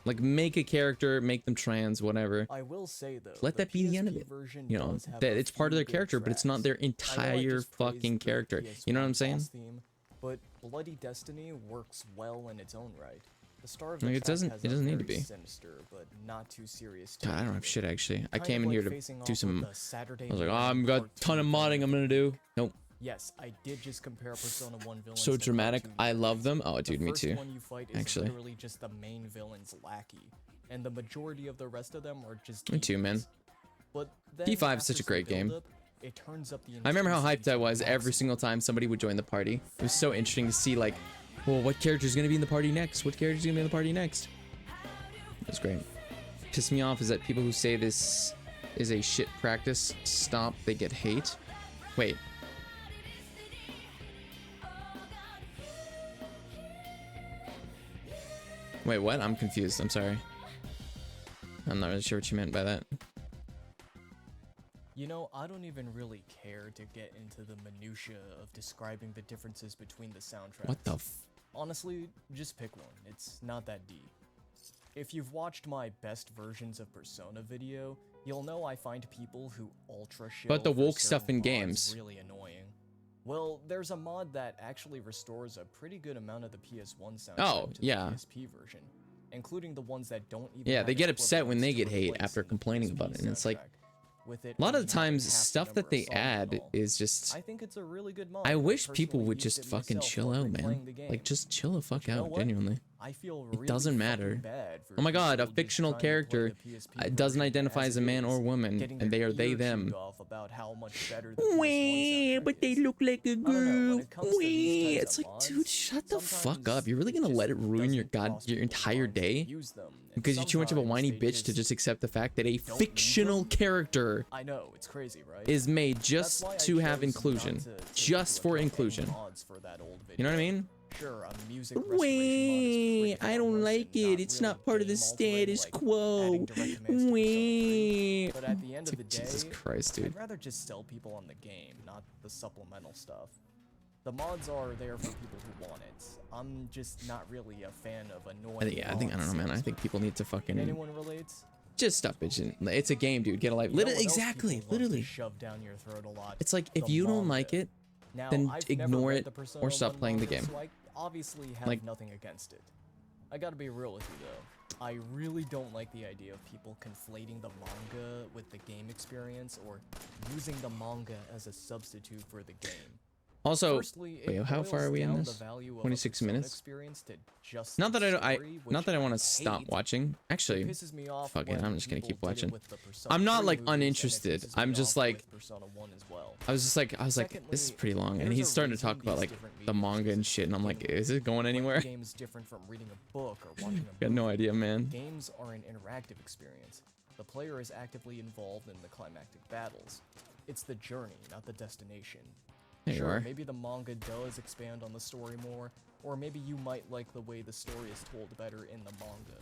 [SPEAKER 1] Like, make a character, make them trans, whatever.
[SPEAKER 16] I will say though,
[SPEAKER 1] Let that be the end of it. You know, that it's part of their character, but it's not their entire fucking character. You know what I'm saying?
[SPEAKER 16] Theme, but Bloody Destiny works well in its own right. The star of
[SPEAKER 1] Like,
[SPEAKER 16] the
[SPEAKER 1] it
[SPEAKER 16] track
[SPEAKER 1] doesn't-
[SPEAKER 16] has
[SPEAKER 1] it
[SPEAKER 16] a
[SPEAKER 1] doesn't need to
[SPEAKER 16] very
[SPEAKER 1] be.
[SPEAKER 16] sinister, but not too serious
[SPEAKER 1] God, I
[SPEAKER 16] tone
[SPEAKER 1] don't have
[SPEAKER 16] to
[SPEAKER 1] shit,
[SPEAKER 16] it.
[SPEAKER 1] actually. I
[SPEAKER 16] Kind
[SPEAKER 1] came
[SPEAKER 16] of
[SPEAKER 1] in here
[SPEAKER 16] like
[SPEAKER 1] to
[SPEAKER 16] facing
[SPEAKER 1] do
[SPEAKER 16] off
[SPEAKER 1] some...
[SPEAKER 16] with the Saturday
[SPEAKER 1] I was like, oh,
[SPEAKER 16] Night
[SPEAKER 1] I've got a
[SPEAKER 16] Part
[SPEAKER 1] ton of
[SPEAKER 16] 2
[SPEAKER 1] modding I'm gonna do. Nope.
[SPEAKER 16] Yes, I did just compare Persona 1 villains.
[SPEAKER 1] So
[SPEAKER 16] to
[SPEAKER 1] dramatic.
[SPEAKER 16] cartoon
[SPEAKER 1] I love them.
[SPEAKER 16] villains.
[SPEAKER 1] Oh, dude,
[SPEAKER 16] the
[SPEAKER 1] me
[SPEAKER 16] first
[SPEAKER 1] too.
[SPEAKER 16] one you fight is
[SPEAKER 1] Actually.
[SPEAKER 16] literally just the main villain's lackey, and the majority of the rest of them are just.
[SPEAKER 1] Me too, man.
[SPEAKER 16] evils. But then
[SPEAKER 1] P5 is
[SPEAKER 16] after
[SPEAKER 1] such a
[SPEAKER 16] some
[SPEAKER 1] great game.
[SPEAKER 16] build-up, it turns up the
[SPEAKER 1] I remember how
[SPEAKER 16] intensity
[SPEAKER 1] hyped I
[SPEAKER 16] to
[SPEAKER 1] was every
[SPEAKER 16] maximum.
[SPEAKER 1] single time somebody would join the party. It was so interesting to see, like, well, what character's gonna be in the party next? What character's gonna be in the party next? It was great. Piss me off is that people who say this is a shit practice stop, they get hate. Wait. Wait, what? I'm confused. I'm sorry. I'm not really sure what you meant by that.
[SPEAKER 16] You know, I don't even really care to get into the minutia of describing the differences between the soundtracks.
[SPEAKER 1] What the
[SPEAKER 16] Honestly, just pick one. It's not that deep. If you've watched my best versions of Persona video, you'll know I find people who ultra shill
[SPEAKER 1] But the
[SPEAKER 16] for
[SPEAKER 1] woke stuff
[SPEAKER 16] certain
[SPEAKER 1] in
[SPEAKER 16] mods
[SPEAKER 1] games.
[SPEAKER 16] really annoying. Well, there's a mod that actually restores a pretty good amount of the PS1 soundtrack
[SPEAKER 1] Oh,
[SPEAKER 16] to the
[SPEAKER 1] yeah.
[SPEAKER 16] PSP version, including the ones that don't even
[SPEAKER 1] Yeah,
[SPEAKER 16] have
[SPEAKER 1] they get upset when
[SPEAKER 16] equivalents
[SPEAKER 1] they
[SPEAKER 16] to
[SPEAKER 1] get hate
[SPEAKER 16] replace
[SPEAKER 1] after
[SPEAKER 16] in the
[SPEAKER 1] complaining
[SPEAKER 16] PSP
[SPEAKER 1] about it, and it's like,
[SPEAKER 16] soundtrack. with it.
[SPEAKER 1] A lot of
[SPEAKER 16] when
[SPEAKER 1] the
[SPEAKER 16] you
[SPEAKER 1] times,
[SPEAKER 16] have to
[SPEAKER 1] stuff
[SPEAKER 16] remember
[SPEAKER 1] that they
[SPEAKER 16] a song and
[SPEAKER 1] add
[SPEAKER 16] all.
[SPEAKER 1] is just.
[SPEAKER 16] I think it's a really good mod.
[SPEAKER 1] I wish people
[SPEAKER 16] personally
[SPEAKER 1] would
[SPEAKER 16] used
[SPEAKER 1] just
[SPEAKER 16] it
[SPEAKER 1] fucking
[SPEAKER 16] myself
[SPEAKER 1] chill
[SPEAKER 16] while
[SPEAKER 1] out, man.
[SPEAKER 16] replaying the game.
[SPEAKER 1] Like, just chill the fuck
[SPEAKER 16] But you know
[SPEAKER 1] out,
[SPEAKER 16] what?
[SPEAKER 1] genuinely.
[SPEAKER 16] I feel
[SPEAKER 1] It
[SPEAKER 16] really
[SPEAKER 1] doesn't
[SPEAKER 16] fucking
[SPEAKER 1] matter.
[SPEAKER 16] bad for
[SPEAKER 1] Oh my god, a
[SPEAKER 16] people just
[SPEAKER 1] fictional
[SPEAKER 16] trying to play
[SPEAKER 1] character
[SPEAKER 16] the PSP
[SPEAKER 1] doesn't
[SPEAKER 16] version
[SPEAKER 1] identify as a man
[SPEAKER 16] is,
[SPEAKER 1] or woman,
[SPEAKER 16] getting
[SPEAKER 1] and they
[SPEAKER 16] their
[SPEAKER 1] are they
[SPEAKER 16] ear
[SPEAKER 1] them.
[SPEAKER 16] chewed off about how much better the PS1 soundtrack
[SPEAKER 1] But they
[SPEAKER 16] is.
[SPEAKER 1] look like a
[SPEAKER 16] I don't know,
[SPEAKER 1] girl.
[SPEAKER 16] when it comes to these types
[SPEAKER 1] It's
[SPEAKER 16] of
[SPEAKER 1] like, dude,
[SPEAKER 16] mods,
[SPEAKER 1] shut the fuck up.
[SPEAKER 16] sometimes
[SPEAKER 1] You're really gonna let it ruin your your entire
[SPEAKER 16] minds to
[SPEAKER 1] day
[SPEAKER 16] use them, and
[SPEAKER 1] because you're too much of a
[SPEAKER 16] sometimes
[SPEAKER 1] whiny
[SPEAKER 16] they
[SPEAKER 1] bitch to just accept the fact that a
[SPEAKER 16] don't need
[SPEAKER 1] fictional
[SPEAKER 16] them.
[SPEAKER 1] character
[SPEAKER 16] I know, it's crazy, right?
[SPEAKER 1] is made
[SPEAKER 16] That's
[SPEAKER 1] just
[SPEAKER 16] why I
[SPEAKER 1] to have
[SPEAKER 16] chose
[SPEAKER 1] inclusion,
[SPEAKER 16] not to take
[SPEAKER 1] just
[SPEAKER 16] into
[SPEAKER 1] for
[SPEAKER 16] account any
[SPEAKER 1] inclusion.
[SPEAKER 16] mods for that old
[SPEAKER 1] You know what I
[SPEAKER 16] video.
[SPEAKER 1] mean?
[SPEAKER 16] Sure, a music restoration mod is pretty
[SPEAKER 1] I don't
[SPEAKER 16] harmless
[SPEAKER 1] like
[SPEAKER 16] and
[SPEAKER 1] it. It's
[SPEAKER 16] really
[SPEAKER 1] not part of the
[SPEAKER 16] game altering,
[SPEAKER 1] status
[SPEAKER 16] like
[SPEAKER 1] quo.
[SPEAKER 16] adding direct commands to Persona 3. But at the end of the day,
[SPEAKER 1] Jesus Christ, dude.
[SPEAKER 16] I'd rather just sell people on the game, not the supplemental stuff. The mods are there for people who want it. I'm just not really a fan of annoying.
[SPEAKER 1] Yeah, I don't know, man. I think people need to fucking
[SPEAKER 16] Anyone relates?
[SPEAKER 1] just stop bitching. It's a game, dude. Get a life.
[SPEAKER 16] You know what else
[SPEAKER 1] Exactly,
[SPEAKER 16] people love to
[SPEAKER 1] literally.
[SPEAKER 16] shove down your throat a lot?
[SPEAKER 1] It's like if
[SPEAKER 16] The
[SPEAKER 1] you don't
[SPEAKER 16] manga.
[SPEAKER 1] like it,
[SPEAKER 16] Now,
[SPEAKER 1] then
[SPEAKER 16] I've never
[SPEAKER 1] ignore
[SPEAKER 16] read
[SPEAKER 1] it
[SPEAKER 16] the Persona
[SPEAKER 1] or stop
[SPEAKER 16] 1
[SPEAKER 1] playing the
[SPEAKER 16] manga,
[SPEAKER 1] game.
[SPEAKER 16] So I obviously have
[SPEAKER 1] Like-
[SPEAKER 16] nothing against it. I gotta be real with you though. I really don't like the idea of people conflating the manga with the game experience or using the manga as a substitute for the game.
[SPEAKER 1] Also,
[SPEAKER 16] Firstly,
[SPEAKER 1] wait,
[SPEAKER 16] it
[SPEAKER 1] how far
[SPEAKER 16] boils
[SPEAKER 1] are we in
[SPEAKER 16] down
[SPEAKER 1] this?
[SPEAKER 16] the value of a
[SPEAKER 1] 26
[SPEAKER 16] Persona
[SPEAKER 1] minutes.
[SPEAKER 16] experience to just
[SPEAKER 1] Not that
[SPEAKER 16] the
[SPEAKER 1] I
[SPEAKER 16] story,
[SPEAKER 1] not
[SPEAKER 16] which
[SPEAKER 1] that I want
[SPEAKER 16] I
[SPEAKER 1] to stop
[SPEAKER 16] hate.
[SPEAKER 1] watching. Actually,
[SPEAKER 16] It pisses me off
[SPEAKER 1] fuck it.
[SPEAKER 16] when
[SPEAKER 1] I'm just gonna
[SPEAKER 16] people
[SPEAKER 1] keep
[SPEAKER 16] did it
[SPEAKER 1] watching.
[SPEAKER 16] with the Persona
[SPEAKER 1] I'm not
[SPEAKER 16] 3
[SPEAKER 1] like
[SPEAKER 16] movies, and it
[SPEAKER 1] uninterested.
[SPEAKER 16] pisses
[SPEAKER 1] I'm
[SPEAKER 16] me
[SPEAKER 1] just
[SPEAKER 16] off
[SPEAKER 1] like
[SPEAKER 16] with Persona 1 as well.
[SPEAKER 1] I was like this is pretty long, and
[SPEAKER 16] there's
[SPEAKER 1] he's
[SPEAKER 16] a
[SPEAKER 1] starting to
[SPEAKER 16] reason
[SPEAKER 1] talk about
[SPEAKER 16] these
[SPEAKER 1] like
[SPEAKER 16] different
[SPEAKER 1] the
[SPEAKER 16] mediums
[SPEAKER 1] manga and shit, and I'm like, is it going
[SPEAKER 16] Playing
[SPEAKER 1] anywhere?
[SPEAKER 16] a game is different from reading a book or watching a
[SPEAKER 1] Got no
[SPEAKER 16] movie.
[SPEAKER 1] idea, man.
[SPEAKER 16] Games are an interactive experience. The player is actively involved in the climactic battles. It's the journey, not the destination.
[SPEAKER 1] There you
[SPEAKER 16] Sure,
[SPEAKER 1] are.
[SPEAKER 16] maybe the manga does expand on the story more, or maybe you might like the way the story is told better in the manga.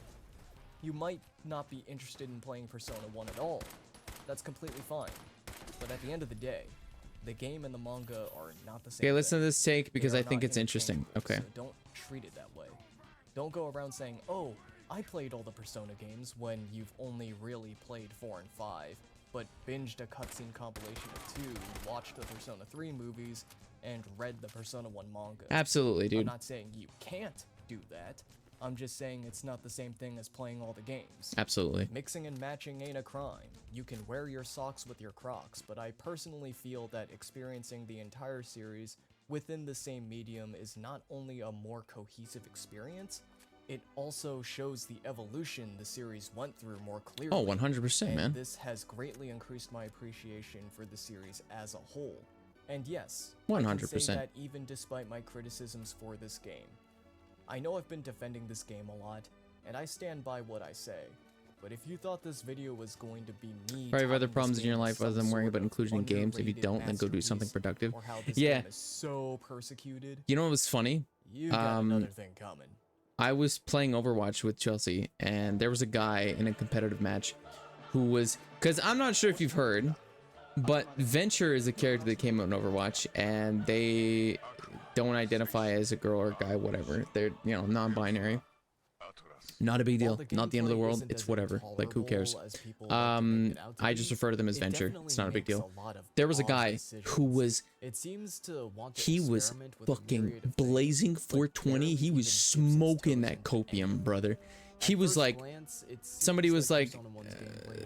[SPEAKER 16] You might not be interested in playing Persona 1 at all. That's completely fine. But at the end of the day, the game and the manga are not the same
[SPEAKER 1] Okay, listen
[SPEAKER 16] thing.
[SPEAKER 1] to this take because
[SPEAKER 16] They
[SPEAKER 1] I
[SPEAKER 16] are
[SPEAKER 1] think
[SPEAKER 16] not
[SPEAKER 1] it's interesting.
[SPEAKER 16] interchangeable,
[SPEAKER 1] Okay.
[SPEAKER 16] so don't treat it that way. Don't go around saying, oh, I played all the Persona games when you've only really played 4 and 5, but binged a cutscene compilation of 2, watched the Persona 3 movies, and read the Persona 1 manga.
[SPEAKER 1] Absolutely, dude.
[SPEAKER 16] I'm not saying you can't do that. I'm just saying it's not the same thing as playing all the games.
[SPEAKER 1] Absolutely.
[SPEAKER 16] Mixing and matching ain't a crime. You can wear your socks with your Crocs, but I personally feel that experiencing the entire series within the same medium is not only a more cohesive experience, it also shows the evolution the series went through more clearly.
[SPEAKER 1] Oh, 100%,
[SPEAKER 16] and
[SPEAKER 1] man.
[SPEAKER 16] This has greatly increased my appreciation for the series as a whole. And yes, I can say
[SPEAKER 1] 100%.
[SPEAKER 16] that even despite my criticisms for this game. I know I've been defending this game a lot, and I stand by what I say. But if you thought this video was going to be me
[SPEAKER 1] Probably have other
[SPEAKER 16] touting this
[SPEAKER 1] problems in your
[SPEAKER 16] game as
[SPEAKER 1] life other
[SPEAKER 16] some
[SPEAKER 1] than worrying
[SPEAKER 16] sort
[SPEAKER 1] about
[SPEAKER 16] of
[SPEAKER 1] inclusion in games. If you
[SPEAKER 16] underrated
[SPEAKER 1] don't, then go do something
[SPEAKER 16] masterpiece,
[SPEAKER 1] productive.
[SPEAKER 16] or how this
[SPEAKER 1] Yeah.
[SPEAKER 16] game is so persecuted,
[SPEAKER 1] You know what was funny?
[SPEAKER 16] you got another thing coming.
[SPEAKER 1] I was playing Overwatch with Chelsea, and there was a guy in a competitive match who was, because I'm not sure if you've heard, but Venture is a character that came out in Overwatch, and they don't identify as a girl or a guy, whatever. They're, you know, non-binary. Not a big deal. Not the end of the world. It's whatever. Like, who cares? I just refer to them as Venture. It's not a big deal. There was a guy who was, he was fucking blazing 420. He was smoking that copium, brother. He was like, somebody was like,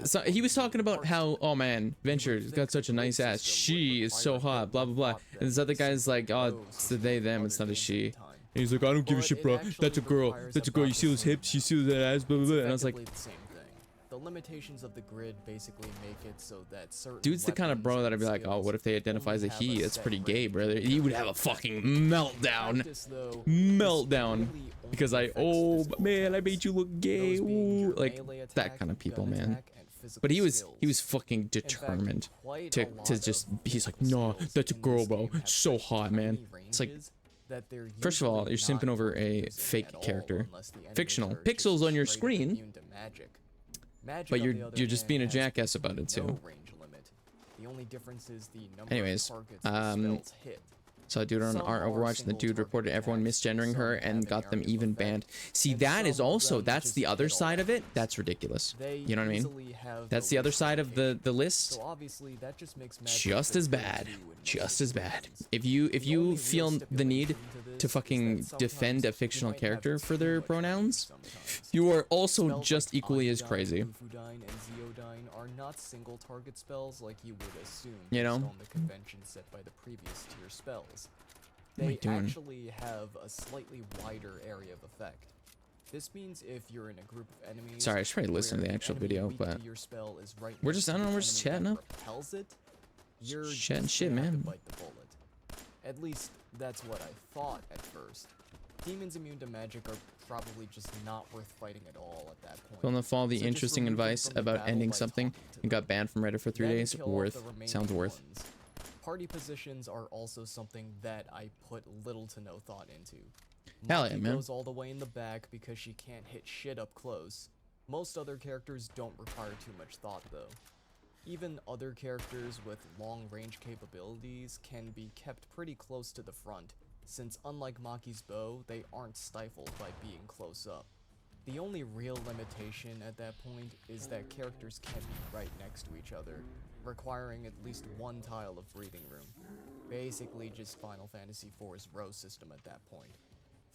[SPEAKER 1] so he was talking about how, oh man, Venture's got such a nice ass. She is so hot, blah, blah, blah. And this other guy's like, oh, it's a they, them, it's not a she. And he's like, I don't give a shit, bro. That's a girl. That's a girl. You see those hips? You see that ass? Blah, blah, blah. And I was like,
[SPEAKER 16] the same thing. The limitations of the grid basically make it so that certain
[SPEAKER 1] dude's the kind of bro that I'd be like, oh, what if they identify as a he? That's pretty gay, brother. He would have a fucking meltdown. Meltdown. Because oh, man, I made you look gay. Ooh. Like, that kind of people, man. But he was fucking determined to just, he's like, no, that's a girl, bro. So hot, man. It's like, first of all, you're simping over a fake character. Fictional. Pixels on your screen. But you're just being a jackass about it too.
[SPEAKER 16] The only difference is the number
[SPEAKER 1] Anyways,
[SPEAKER 16] of targets the spells hit.
[SPEAKER 1] Saw a dude on our Overwatch, and the dude reported everyone misgendering her and got them even banned. See, that is also, that's the other side of it. That's ridiculous. You know what I mean? That's the other side of the list.
[SPEAKER 16] So obviously that just makes
[SPEAKER 1] Just as bad. Just as bad. If you feel the need to fucking defend a fictional character for their pronouns, you are also just equally as crazy.
[SPEAKER 16] Fufudyne and Zeodyne are not single target spells like you would assume
[SPEAKER 1] You know?
[SPEAKER 16] based on the convention set by the previous tier spells.
[SPEAKER 1] What am I
[SPEAKER 16] They
[SPEAKER 1] doing?
[SPEAKER 16] actually have a slightly wider area of effect. This means if you're in a group of enemies,
[SPEAKER 1] Sorry, I should probably listen to the
[SPEAKER 16] where
[SPEAKER 1] actual
[SPEAKER 16] an enemy
[SPEAKER 1] video,
[SPEAKER 16] weak to
[SPEAKER 1] but
[SPEAKER 16] your spell is right
[SPEAKER 1] we're
[SPEAKER 16] next
[SPEAKER 1] just, I
[SPEAKER 16] to
[SPEAKER 1] don't know,
[SPEAKER 16] the
[SPEAKER 1] we're just
[SPEAKER 16] enemy
[SPEAKER 1] chatting
[SPEAKER 16] that
[SPEAKER 1] up.
[SPEAKER 16] repels it, you're
[SPEAKER 1] Chatting
[SPEAKER 16] just
[SPEAKER 1] shit,
[SPEAKER 16] gonna have to
[SPEAKER 1] man.
[SPEAKER 16] bite the bullet. At least that's what I thought at first. Demons immune to magic are probably just not worth fighting at all at that point.
[SPEAKER 1] Don't follow the
[SPEAKER 16] So just
[SPEAKER 1] interesting
[SPEAKER 16] remove them
[SPEAKER 1] advice
[SPEAKER 16] from the
[SPEAKER 1] about
[SPEAKER 16] battle
[SPEAKER 1] ending
[SPEAKER 16] by
[SPEAKER 1] something
[SPEAKER 16] talking to
[SPEAKER 1] and got banned from Reddit for 3
[SPEAKER 16] then
[SPEAKER 1] days.
[SPEAKER 16] kill off
[SPEAKER 1] Worth.
[SPEAKER 16] the remaining
[SPEAKER 1] Sounds worth.
[SPEAKER 16] ones. Party positions are also something that I put little to no thought into.
[SPEAKER 1] Hell yeah,
[SPEAKER 16] Maki
[SPEAKER 1] man.
[SPEAKER 16] goes all the way in the back because she can't hit shit up close. Most other characters don't require too much thought though. Even other characters with long range capabilities can be kept pretty close to the front, since unlike Maki's bow, they aren't stifled by being close up. The only real limitation at that point is that characters can't be right next to each other, requiring at least one tile of breathing room. Basically just Final Fantasy IV's row system at that point.